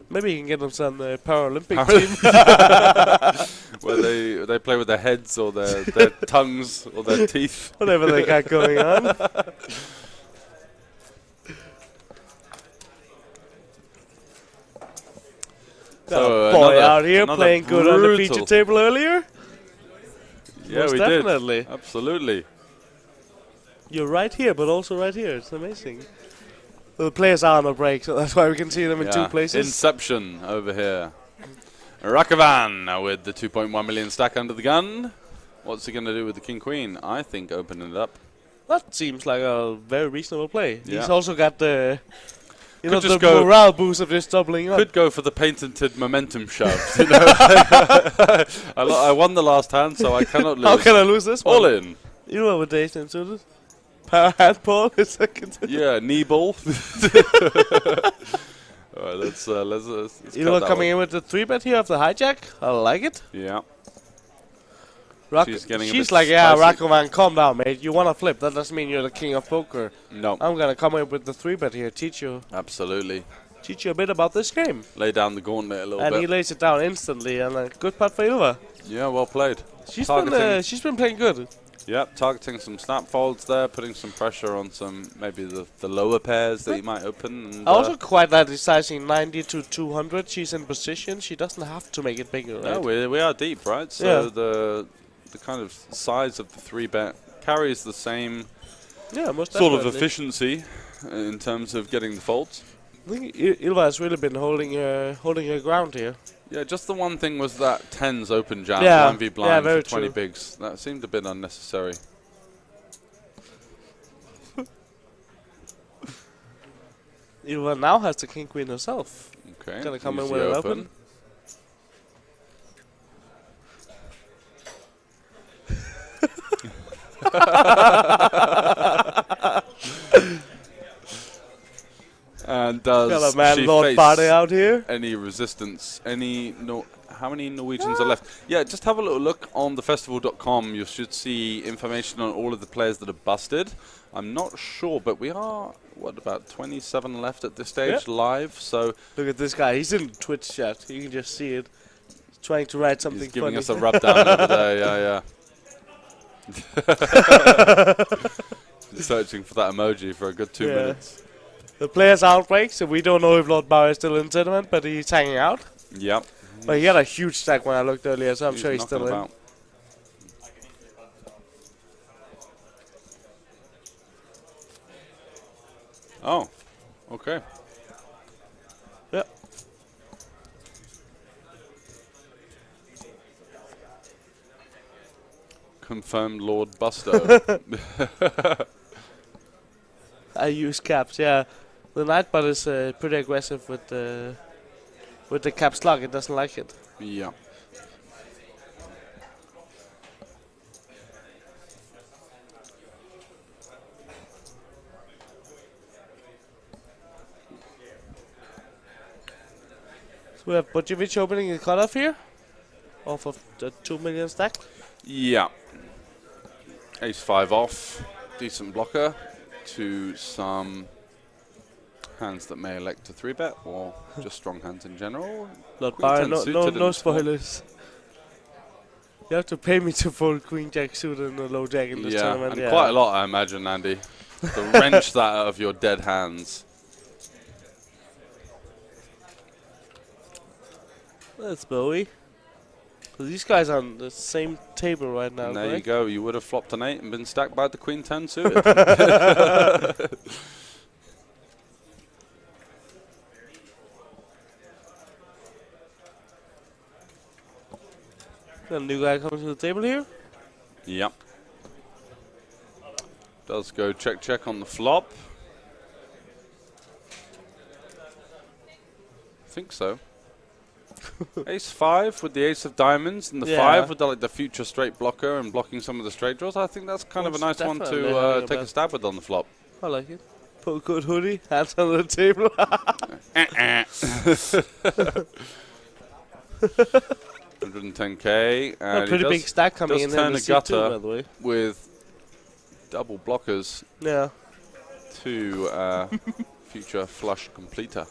S3: Maybe you can get them some Paralympic team.
S1: Where they play with their heads or their tongues or their teeth.
S3: Whatever they got going on.
S1: So
S3: boy out here playing good on the feature table earlier.
S1: Yeah,
S3: Most
S1: we
S3: definitely.
S1: did. Absolutely.
S3: You're right here, but also right here. It's amazing. The players are on a break, so that's why we can see them in two places.
S1: Inception over here. Rakavan now with the 2.1 million stack under the gun. What's he going to do with the king queen? I think opening it up.
S3: That seems like a very reasonable play.
S1: Yeah.
S3: He's also got the
S1: the
S3: morale boost of just doubling up.
S1: Could go for the patented momentum shove. You know? I won the last hand, so I cannot lose.
S3: How can I lose this one?
S1: All in.
S3: You know what days into this? Power handball is second.
S1: Yeah, knee ball. Alright, let's
S3: Ilva coming in with the 3-bet here of the hijack. I like it.
S1: Yeah.
S3: She's like, yeah, Rakovan, calm down, mate. You want to flip. That doesn't mean you're the king of poker.
S1: No.
S3: I'm going to come in with the 3-bet here, teach you.
S1: Absolutely.
S3: Teach you a bit about this game.
S1: Lay down the gauntlet a little bit.
S3: And he lays it down instantly, and a good putt for Ilva.
S1: Yeah, well played.
S3: She's been playing good.
S1: Yep, targeting some snap folds there, putting some pressure on some, maybe the lower pairs that you might open. And
S3: I also quite like the sizing 90 to 200. She's in position. She doesn't have to make it bigger, right?
S1: No, we are deep, right? So the kind of size of the 3-bet carries the same sort of efficiency in terms of getting the folds.
S3: I think Ilva has really been holding her ground here.
S1: Yeah, just the one thing was that 10s open jam, 1v blind for 20 bigs. That seemed a bit unnecessary.
S3: Ilva now has the king queen herself.
S1: Okay.
S3: Gonna come in with it open.
S1: And does
S3: got a man
S1: she
S3: Lord
S1: face
S3: Barty out here?
S1: Any resistance? How many Norwegians are left? Yeah, just have a little look on TheFestival.com. You should see information on all of the players that are busted. I'm not sure, but we are, about 27 left at this stage live. So
S3: look at this guy. He's in Twitch chat. You can just see it. He's trying to write something
S1: He's giving
S3: funny.
S1: us a rub down over there. Searching for that emoji for a good 2 minutes.
S3: The players outbreak, so we don't know if Lord Barry is still in tournament, but he's hanging out.
S1: Yep.
S3: But he had a huge stack when I looked earlier, so I'm sure he's still in.
S1: Oh, okay.
S3: Yep.
S1: Confirmed Lord Busto.
S3: I use caps, yeah. The Nightbot is pretty aggressive with the caps lock. It doesn't like it.
S1: Yeah.
S3: So we have Bojovic opening the cutoff here, off of the 2 million stack.
S1: Yeah. Ace-5 off, decent blocker to some hands that may elect to 3-bet or just strong hands in general.
S3: Lord Barry, no spoilers. You have to pay me to fold Queen Jack suited and a low jack in this tournament.
S1: And quite a lot, I imagine, Andy. To wrench that out of your dead hands.
S3: That's Bowie. So these guys are on the same table right now.
S1: And there
S3: correct?
S1: you go. You would have flopped an 8 and been stacked by the Queen 10 suited.
S3: A new guy coming to the table here.
S1: Yep. Does go check on the flop. I think so. Ace 5 with the ace of diamonds and the 5 with the future straight blocker and blocking some of the straight draws. I think that's kind of a nice one to take a stab with on the flop.
S3: I like it. Polka hoodie, hands on the table.
S1: 110k. And
S3: a pretty big stack coming in.
S1: Turn a gutter
S3: by the way.
S1: with double blockers.
S3: Yeah.
S1: To future flush completer.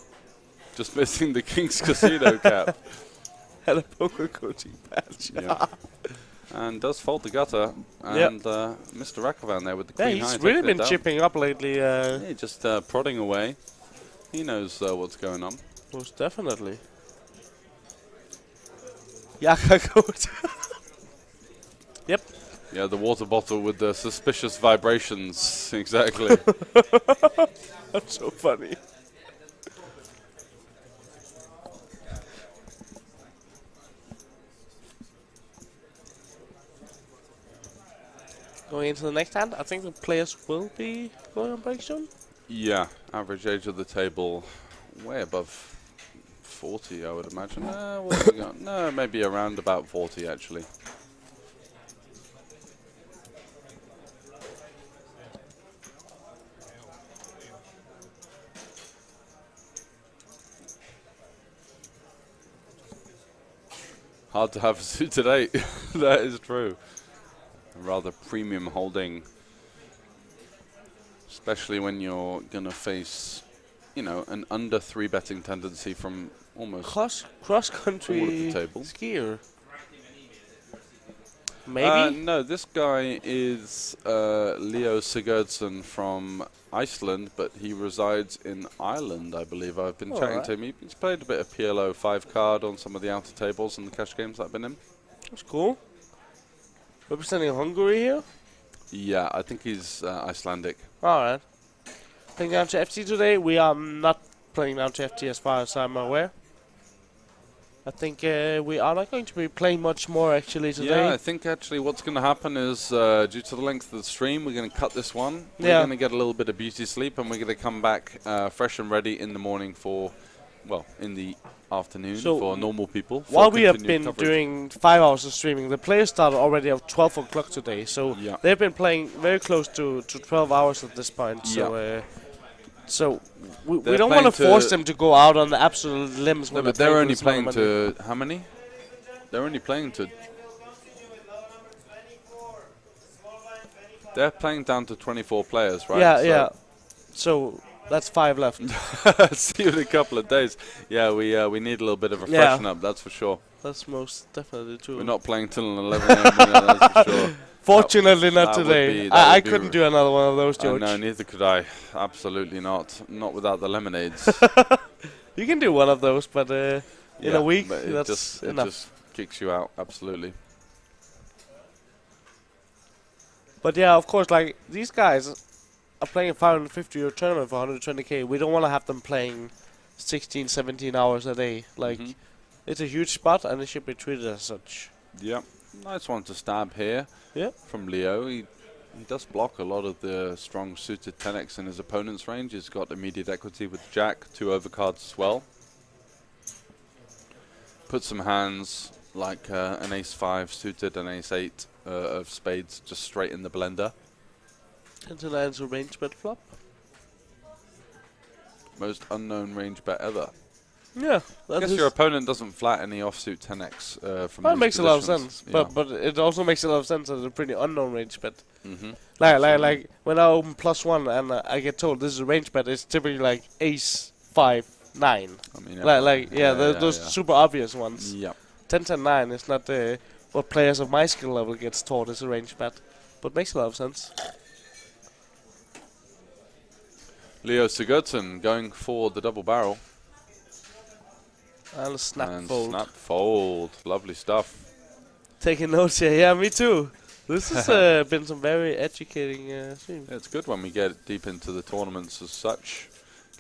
S1: Just missing the King's Casino cap.
S3: And a poker coaching patch.
S1: Yeah. And does fold the gutter. And Mr. Rakovan there with the queen high.
S3: He's really been chipping up lately.
S1: Yeah, just prodding away. He knows what's going on.
S3: Most definitely. Yaka code. Yep.
S1: Yeah, the water bottle with the suspicious vibrations. Exactly.
S3: That's so funny. Going into the next hand, I think the players will be going on break soon.
S1: Yeah, average age of the table way above 40, I would imagine. What have we got? No, maybe around about 40 actually. Hard to have a suited 8. That is true. Rather premium holding, especially when you're gonna face, you know, an under 3 betting tendency from almost
S3: cross country
S1: all of the table.
S3: Skier. Maybe.
S1: No, this guy is Leo Sigurdsson from Iceland, but he resides in Ireland, I believe. I've been chatting to him. He's played a bit of PLO 5 card on some of the outer tables and the cash games that I've been in.
S3: That's cool. Representing Hungary here?
S1: Yeah, I think he's Icelandic.
S3: Alright. Playing down to FT today. We are not playing down to FT as far as I'm aware. I think we are not going to be playing much more actually today.
S1: Yeah, I think actually what's going to happen is due to the length of the stream, we're going to cut this one. We're going to get a little bit of beauty sleep and we're going to come back fresh and ready in the morning for, well, in the afternoon for normal people.
S3: While we have been doing 5 hours of streaming, the players started already at 12 o'clock today. So they've been playing very close to 12 hours at this point. So we don't want to force them to go out on the absolute limbs.
S1: No, but they're only playing to how many? They're only playing to. They're playing down to 24 players, right?
S3: Yeah, yeah. So that's 5 left.
S1: See you in a couple of days. Yeah, we need a little bit of a freshen up, that's for sure.
S3: That's most definitely true.
S1: We're not playing till 11 a.m. That's for sure.
S3: Fortunately, not today. I couldn't do another one of those, George.
S1: No, neither could I. Absolutely not. Not without the lemonades.
S3: You can do one of those, but in a week, that's enough.
S1: It just kicks you out, absolutely.
S3: But yeah, of course, like, these guys are playing a 550 euro tournament for 120k. We don't want to have them playing 16, 17 hours a day. Like, it's a huge spot, and it should be treated as such.
S1: Yep. Nice one to stab here from Leo. He does block a lot of the strong suited 10x in his opponent's range. He's got immediate equity with Jack, 2 overcards as well. Put some hands like an ace-5 suited, an ace-8 of spades just straight in the blender.
S3: And the lands a range bet flop.
S1: Most unknown range bet ever.
S3: Yeah,
S1: I guess your opponent doesn't flat any offsuit 10x from
S3: that makes a lot of sense, but it also makes a lot of sense as a pretty unknown range bet. Like when I open +1 and I get told this is a range bet, it's typically like ace 5 9. I mean, those super obvious ones.
S1: Yeah,
S3: 10 10 9 is not what players of my skill level gets taught as a range bet, but makes a lot of sense.
S1: Leo Sigurdsson going for the double barrel.
S3: And a snap fold.
S1: Snap fold. Lovely stuff.
S3: Taking notes here. Yeah, me too. This has been some very educating streams.
S1: Yeah, it's good when we get deep into the tournaments as such.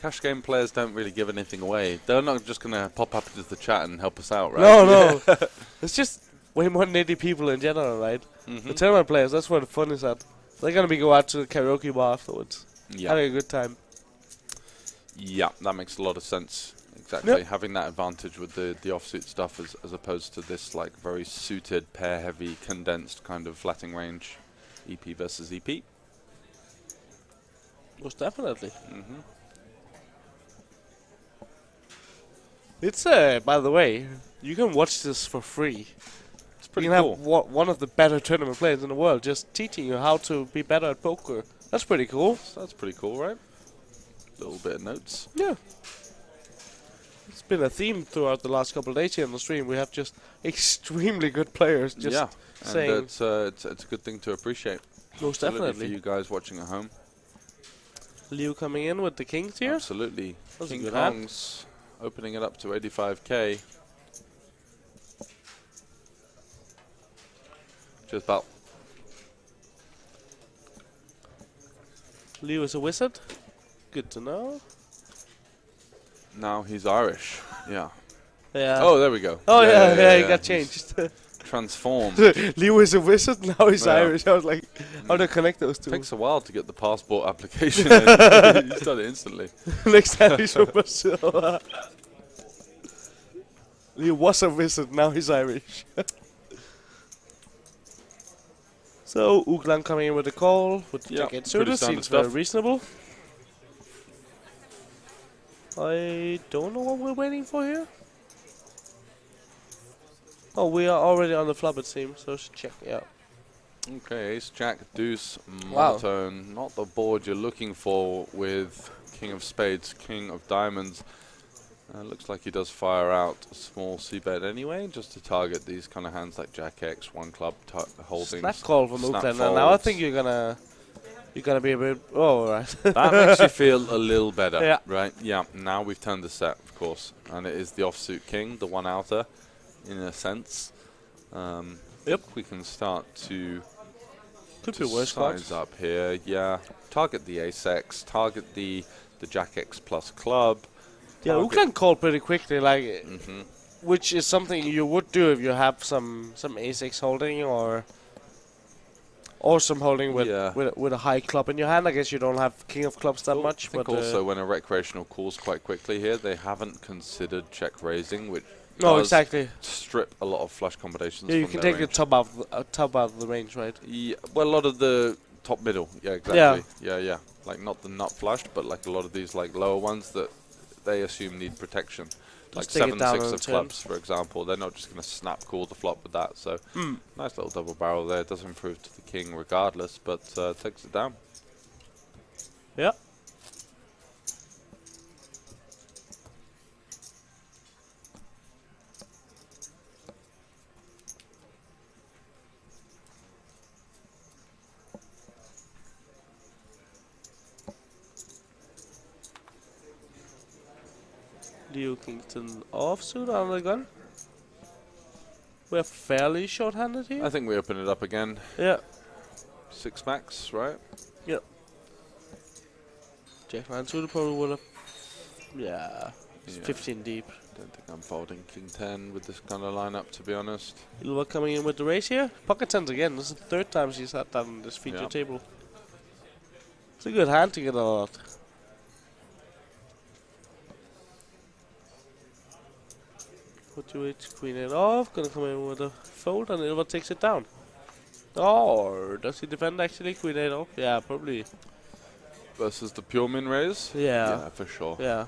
S1: Cash game players don't really give anything away. They're not just going to pop up into the chat and help us out, right?
S3: No. It's just way more than 80 people in general, right? The tournament players, that's where the fun is at. They're gonna be go out to the karaoke bar afterwards.
S1: Yeah.
S3: Having a good time.
S1: Yeah, that makes a lot of sense. Exactly,
S3: Yep.
S1: having that advantage with the offsuit stuff as opposed to this like very suited, pair-heavy, condensed kind of flatting range, EP versus EP.
S3: Most definitely.
S1: Mm-hmm.
S3: It's by the way, you can watch this for free.
S1: It's pretty
S3: you can
S1: cool.
S3: have one of the better tournament players in the world just teaching you how to be better at poker. That's pretty cool.
S1: So that's pretty cool, right? Little bit of notes.
S3: Yeah. It's been a theme throughout the last couple of days here on the stream. We have just extremely good players just saying.
S1: And it's a good thing to appreciate.
S3: Most
S1: Absolutely
S3: definitely.
S1: for you guys watching at home.
S3: Liu coming in with the kings here.
S1: Absolutely.
S3: That's a
S1: King
S3: good hand.
S1: Kongs opening it up to 85k. Just about.
S3: Liu is a wizard. Good to know.
S1: Now he's Irish. Yeah.
S3: Yeah.
S1: Oh, there we go.
S3: Oh yeah, he got
S1: He's
S3: changed.
S1: transformed.
S3: Liu is a wizard, now he's
S1: Yeah.
S3: Irish. I was like, how do I connect those two?
S1: Takes a while to get the passport application in. He's done it instantly.
S3: Next time he's from Brazil. Liu was a wizard, now he's Irish. So, Uglan coming in with a call. With the
S1: Yeah,
S3: jacket
S1: pretty
S3: suited,
S1: standard
S3: seems very
S1: stuff.
S3: reasonable. I don't know what we're waiting for here. Oh, we are already on the flop, it seems. So let's check. Yeah.
S1: Okay, ace, jack, deuce,
S3: Wow.
S1: monotone. Not the board you're looking for with king of spades, king of diamonds. Looks like he does fire out a small c-bet anyway, just to target these kind of hands like jack X, one club, holding.
S3: Snap call from
S1: snap
S3: Uglan. And now I
S1: folds.
S3: think you're gonna be a bit. Oh, all right.
S1: That makes you feel a little better,
S3: Yeah.
S1: right? Yeah, now we've turned the set, of course. And it is the offsuit king, the one outer, in a sense.
S3: Yep.
S1: We can start to
S3: Could be worse cards.
S1: size up here. Yeah, target the ace X, target the jack X plus club.
S3: Yeah,
S1: target-
S3: Uglan called pretty quickly, like,
S1: Mhm.
S3: which is something you would do if you have some ace X holding or some holding with
S1: Yeah.
S3: with a high club in your hand. I guess you don't have king of clubs that much.
S1: I think
S3: but
S1: also when a recreational calls quite quickly here, they haven't considered check raising, which
S3: no,
S1: does
S3: exactly.
S1: strip a lot of flush combinations.
S3: Yeah, you
S1: from
S3: can
S1: their
S3: take the
S1: range.
S3: top out of the range, right?
S1: Yeah, well, a lot of the top middle. Yeah, exactly. Yeah. Like not the nut flushed, but like a lot of these like lower ones that they assume need protection. Like
S3: take it
S1: 7,
S3: down
S1: 6
S3: on
S1: of
S3: the
S1: clubs, for example. They're not just going to snap call the flop with that. So nice little double barrel there. Does improve to the king regardless, but takes it down.
S3: Yeah. Leo Kingston offsuit on the gun. We're fairly short-handed here.
S1: I think we open it up again.
S3: Yeah.
S1: 6 max, right?
S3: Yep. Jack 9 suited probably would have. Yeah. It's
S1: Yeah.
S3: 15 deep.
S1: Don't think I'm folding king 10 with this kind of lineup, to be honest.
S3: Ilva coming in with the raise here. Pocket tens again. This is the third time she's had that on this feature
S1: Yeah.
S3: table. It's a good hand to get a lot. Put you it, queen it off. Gonna come in with a fold and Ilva takes it down. Or does he defend actually? Queen 8 off? Yeah, probably.
S1: Versus the pure min raise?
S3: Yeah.
S1: Yeah, for sure.
S3: Yeah.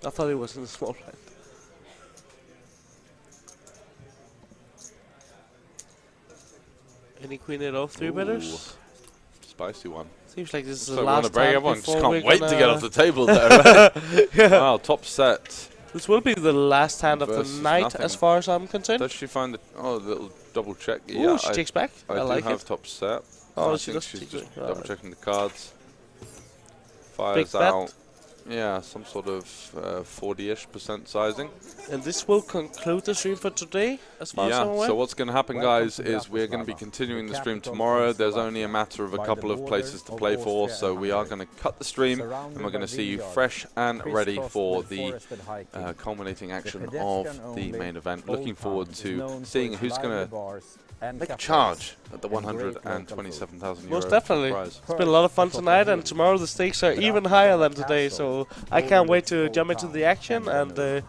S3: I thought he was in the small blind. Any queen 8 off 3 betters?
S1: Spicy one.
S3: Seems like this is
S1: So
S3: the
S1: we want
S3: last
S1: to break
S3: time
S1: everyone. Just
S3: before
S1: can't
S3: we're
S1: wait to get
S3: gonna-
S1: off the table there, right?
S3: Yeah.
S1: Wow, top set.
S3: This will be the last hand of the
S1: Versus
S3: night,
S1: nothing.
S3: as far as I'm concerned.
S1: Does she find the little double check?
S3: Ooh,
S1: Yeah,
S3: she takes back. I
S1: do
S3: like
S1: have
S3: it.
S1: top set.
S3: Oh,
S1: I
S3: she
S1: think
S3: does
S1: she's
S3: take
S1: just
S3: it.
S1: double
S3: Alright.
S1: checking the cards.
S3: Big
S1: Fires
S3: bet.
S1: out. Yeah, some sort of 40-ish% sizing.
S3: And this will conclude the stream for today, as far as I'm aware.
S1: So what's going to happen, guys, is we're going to be continuing the stream tomorrow. There's only a matter of a couple of places to play for, so we are going to cut the stream, and we're going to see you fresh and ready for the culminating action of the main event. Looking forward to seeing who's going to make a charge at the 127,000 euro
S3: Most definitely.
S1: prize.
S3: It's been a lot of fun tonight, and tomorrow the stakes are even higher than today, so I can't wait to jump into the action, and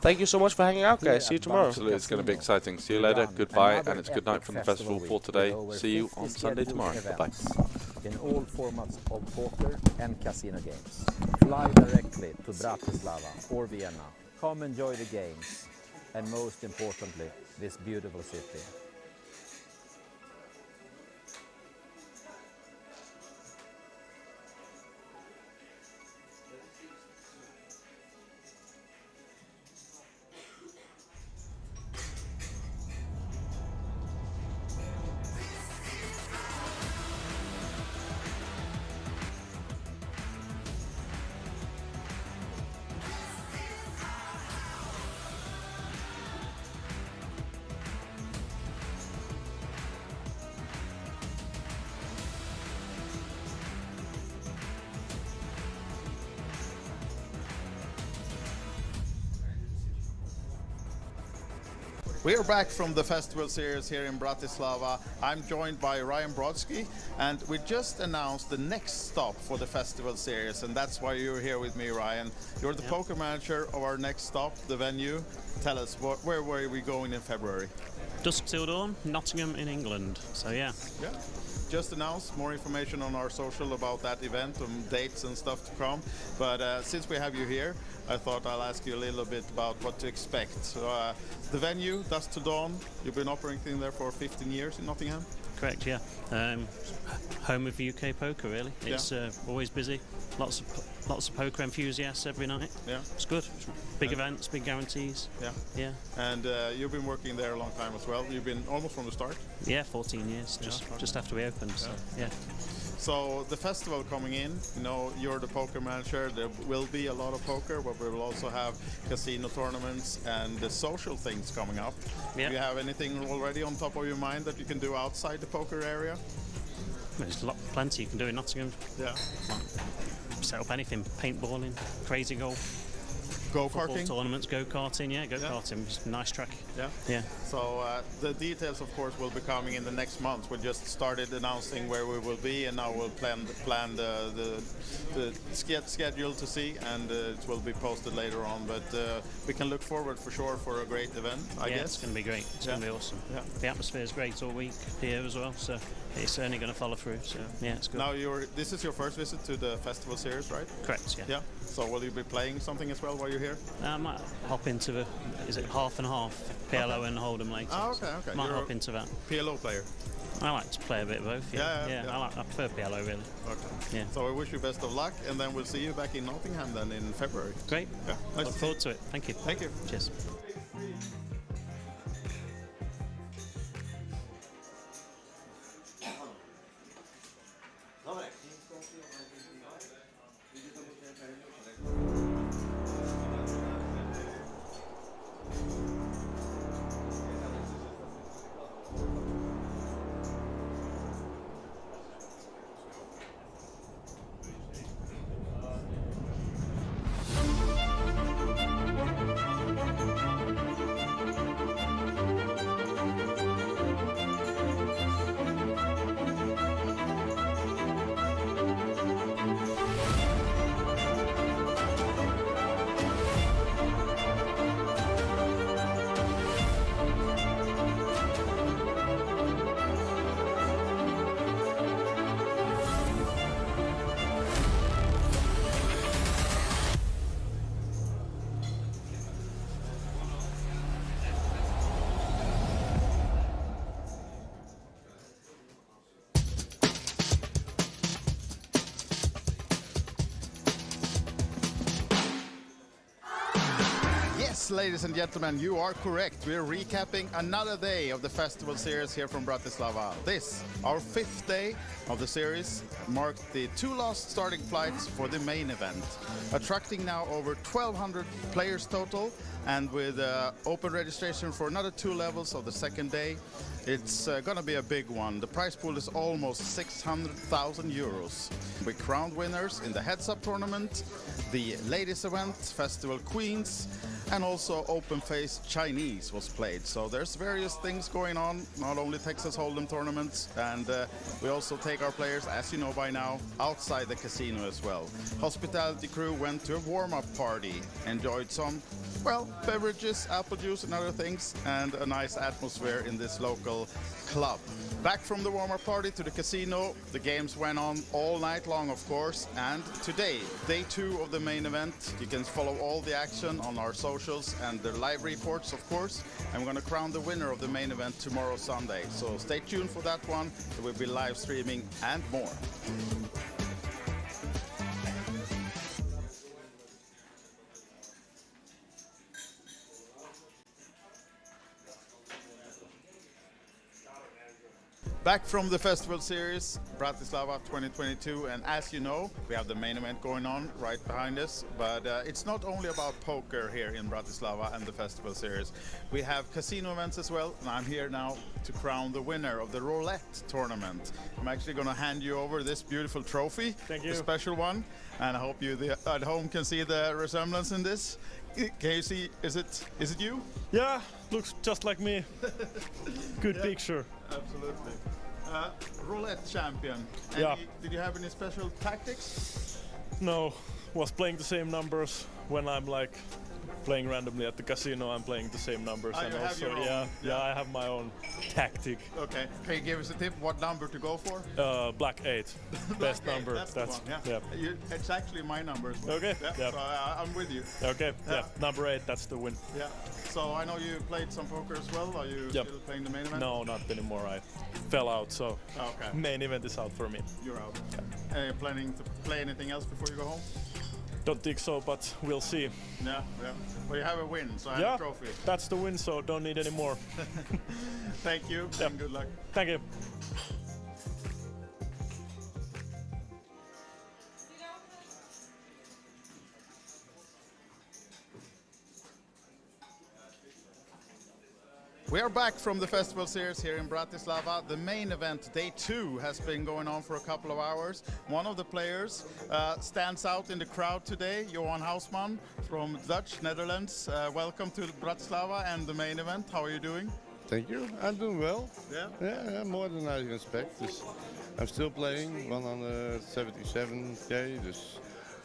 S3: thank you so much for hanging out, guys. See you tomorrow.
S1: Absolutely, it's going to be exciting. See you later, goodbye, and it's good night from the festival for today. See you on Sunday tomorrow. Bye-bye.
S4: In all formats of poker and casino games. Fly directly to Bratislava or Vienna. Come enjoy the games, and most importantly, this beautiful city.
S5: We are back from the festival series here in Bratislava. I'm joined by Ryan Brodsky, and we just announced the next stop for the festival series, and that's why you're here with me, Ryan. You're the poker manager of our next stop, the venue. Tell us, where were we going in February?
S6: Dusk till dawn, Nottingham in England. So yeah.
S5: Yeah. Just announced more information on our social about that event and dates and stuff to come. But since we have you here, I thought I'll ask you a little bit about what to expect. So, the venue, Dusk to Dawn, you've been operating there for 15 years in Nottingham?
S6: Correct, yeah. Home of UK poker, really. It's always busy. Lots of poker enthusiasts every night.
S5: Yeah.
S6: It's good. Big events, big guarantees.
S5: Yeah.
S6: Yeah.
S5: And you've been working there a long time as well. You've been almost from the start?
S6: Yeah, 14 years, just after we opened. So, yeah.
S5: So the festival coming in, you know, you're the poker manager. There will be a lot of poker, but we will also have casino tournaments and the social things coming up.
S6: Yeah.
S5: Do you have anything already on top of your mind that you can do outside the poker area?
S6: There's plenty you can do in Nottingham.
S5: Yeah.
S6: Set up anything, paintballing, crazy golf.
S5: Go-karting?
S6: Tournaments, go-karting, yeah, go-karting, just a nice track.
S5: Yeah.
S6: Yeah.
S5: So the details, of course, will be coming in the next month. We just started announcing where we will be, and now we'll plan the schedule to see, and it will be posted later on. But we can look forward for sure for a great event, I guess.
S6: It's going to be great. It's going to be awesome. Yeah. The atmosphere is great all week here as well, so it's certainly going to follow through. So yeah, it's good.
S5: Now this is your first visit to the festival series, right?
S6: Correct. Yeah.
S5: Yeah. So will you be playing something as well while you're here?
S6: I might hop into is it half and half, PLO and Hold'em later.
S5: Oh, okay, okay.
S6: Might hop into that.
S5: PLO player?
S6: I like to play a bit of both, yeah. I prefer PLO, really.
S5: Okay.
S6: Yeah.
S5: So I wish you best of luck, and then we'll see you back in Nottingham then in February.
S6: Great.
S5: Yeah. Nice
S6: Look forward to it. Thank you.
S5: Thank you.
S6: Cheers.
S5: Yes, ladies and gentlemen, you are correct. We're recapping another day of the festival series here from Bratislava. This, our 5th day of the series, marked the 2 last starting flights for the main event, attracting now over 1,200 players total, and with open registration for another 2 levels of the 2nd day. It's gonna be a big one. The prize pool is almost 600,000 euros. We crowned winners in the heads-up tournament, the ladies event, Festival Queens, and also open-faced Chinese was played. So there's various things going on, not only Texas Hold'em tournaments, and we also take our players, as you know by now, outside the casino as well. Hospitality crew went to a warm-up party, enjoyed some, well, beverages, apple juice and other things, and a nice atmosphere in this local club. Back from the warm-up party to the casino, the games went on all night long, of course, and today, day 2 of the main event. You can follow all the action on our socials and the live reports, of course, and we're going to crown the winner of the main event tomorrow, Sunday. So stay tuned for that one. There will be live streaming and more. Back from the festival series, Bratislava 2022, and as you know, we have the main event going on right behind us, but it's not only about poker here in Bratislava and the festival series. We have casino events as well, and I'm here now to crown the winner of the roulette tournament. I'm actually going to hand you over this beautiful trophy.
S7: Thank you.
S5: A special one, and I hope you at home can see the resemblance in this. Can you see, is it you?
S7: Yeah, looks just like me. Good
S5: Yeah.
S7: picture.
S5: Absolutely. Roulette champion.
S7: Yeah.
S5: Did you have any special tactics?
S7: No, was playing the same numbers when I'm like playing randomly at the casino. I'm playing the same numbers,
S5: Oh,
S7: and
S5: you have
S7: also
S5: your own.
S7: yeah, I have my own tactic.
S5: Okay. Can you give us a tip what number to go for?
S7: Black 8, best
S5: Okay,
S7: number.
S5: That's the one. Yeah. It's actually my number as well.
S7: Okay,
S5: Yeah.
S7: yeah.
S5: So I'm with you.
S7: Okay, yeah, number 8, that's the win.
S5: Yeah. So I know you played some poker as well. Are you
S7: Yep.
S5: still playing the main event?
S7: No, not anymore. I fell out, so
S5: Okay.
S7: main event is out for me.
S5: You're out. Are you planning to play anything else before you go home?
S7: Don't think so, but we'll see.
S5: Yeah. Well, you have a win, so I have
S7: Yeah,
S5: a trophy.
S7: that's the win, so don't need any more.
S5: Thank you, and good luck.
S7: Thank you.
S5: We are back from the festival series here in Bratislava. The main event, day 2, has been going on for a couple of hours. One of the players stands out in the crowd today, Johan Hausman from Dutch, Netherlands. Welcome to Bratislava and the main event. How are you doing?
S8: Thank you. I'm doing well.
S5: Yeah?
S8: Yeah, more than I expect. I'm still playing 177k, dus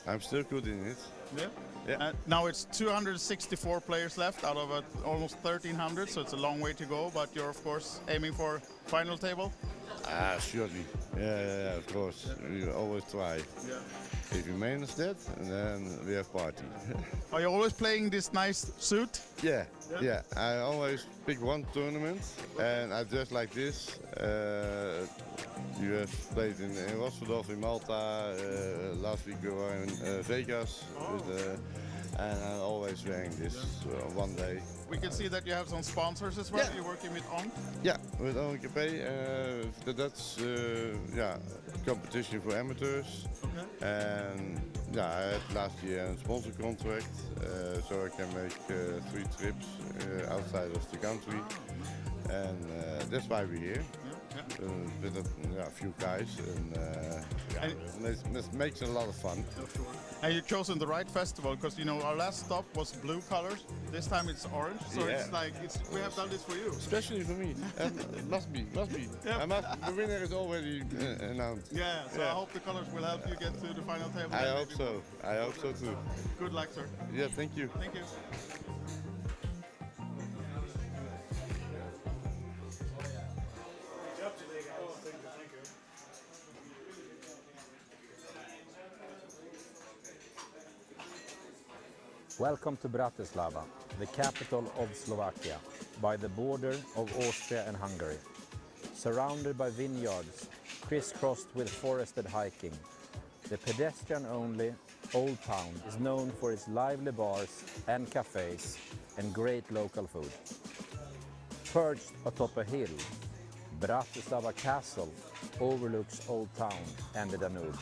S8: I'm still good in it.
S5: Yeah.
S8: Yeah.
S5: Now it's 264 players left out of almost 1,300, so it's a long way to go, but you're of course aiming for final table?
S8: Surely. Yeah, of course. We always try.
S5: Yeah.
S8: If you manage that, then we have party.
S5: Are you always playing this nice suit?
S8: Yeah. I always pick one tournament, and I dress like this. You have played in Rotterdam, in Malta. Last week we were in Vegas, and I'm always wearing this one day.
S5: We can see that you have some sponsors as well.
S8: Yeah.
S5: You're working with On.
S8: Yeah, with ONKP, that's competition for amateurs.
S5: Okay.
S8: And yeah, I had last year a sponsor contract, so I can make 3 trips outside of the country, and that's why we're here. With a few guys, and it makes a lot of fun.
S5: And you've chosen the right festival, because you know our last stop was blue colors. This time it's orange, so
S8: Yeah.
S5: it's like we have done this for you.
S8: Especially for me. Must be.
S5: Yeah.
S8: The winner is already announced.
S5: Yeah, so I hope the colors will help you get to the final table.
S8: I hope so. I hope so too.
S5: Good luck, sir.
S8: Yeah, thank you.
S5: Thank you.
S4: Welcome to Bratislava, the capital of Slovakia, by the border of Austria and Hungary. Surrounded by vineyards, crisscrossed with forested hiking, the pedestrian-only Old Town is known for its lively bars and cafes and great local food. Perched atop a hill, Bratislava Castle overlooks Old Town and the Danube.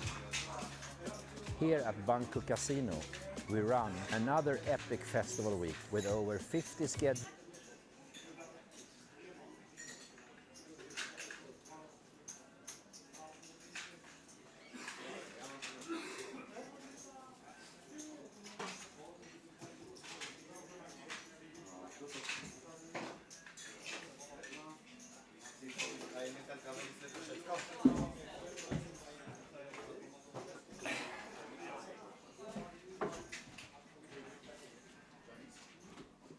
S4: Here at Banco Casino, we run another epic festival week with over 50 scheduled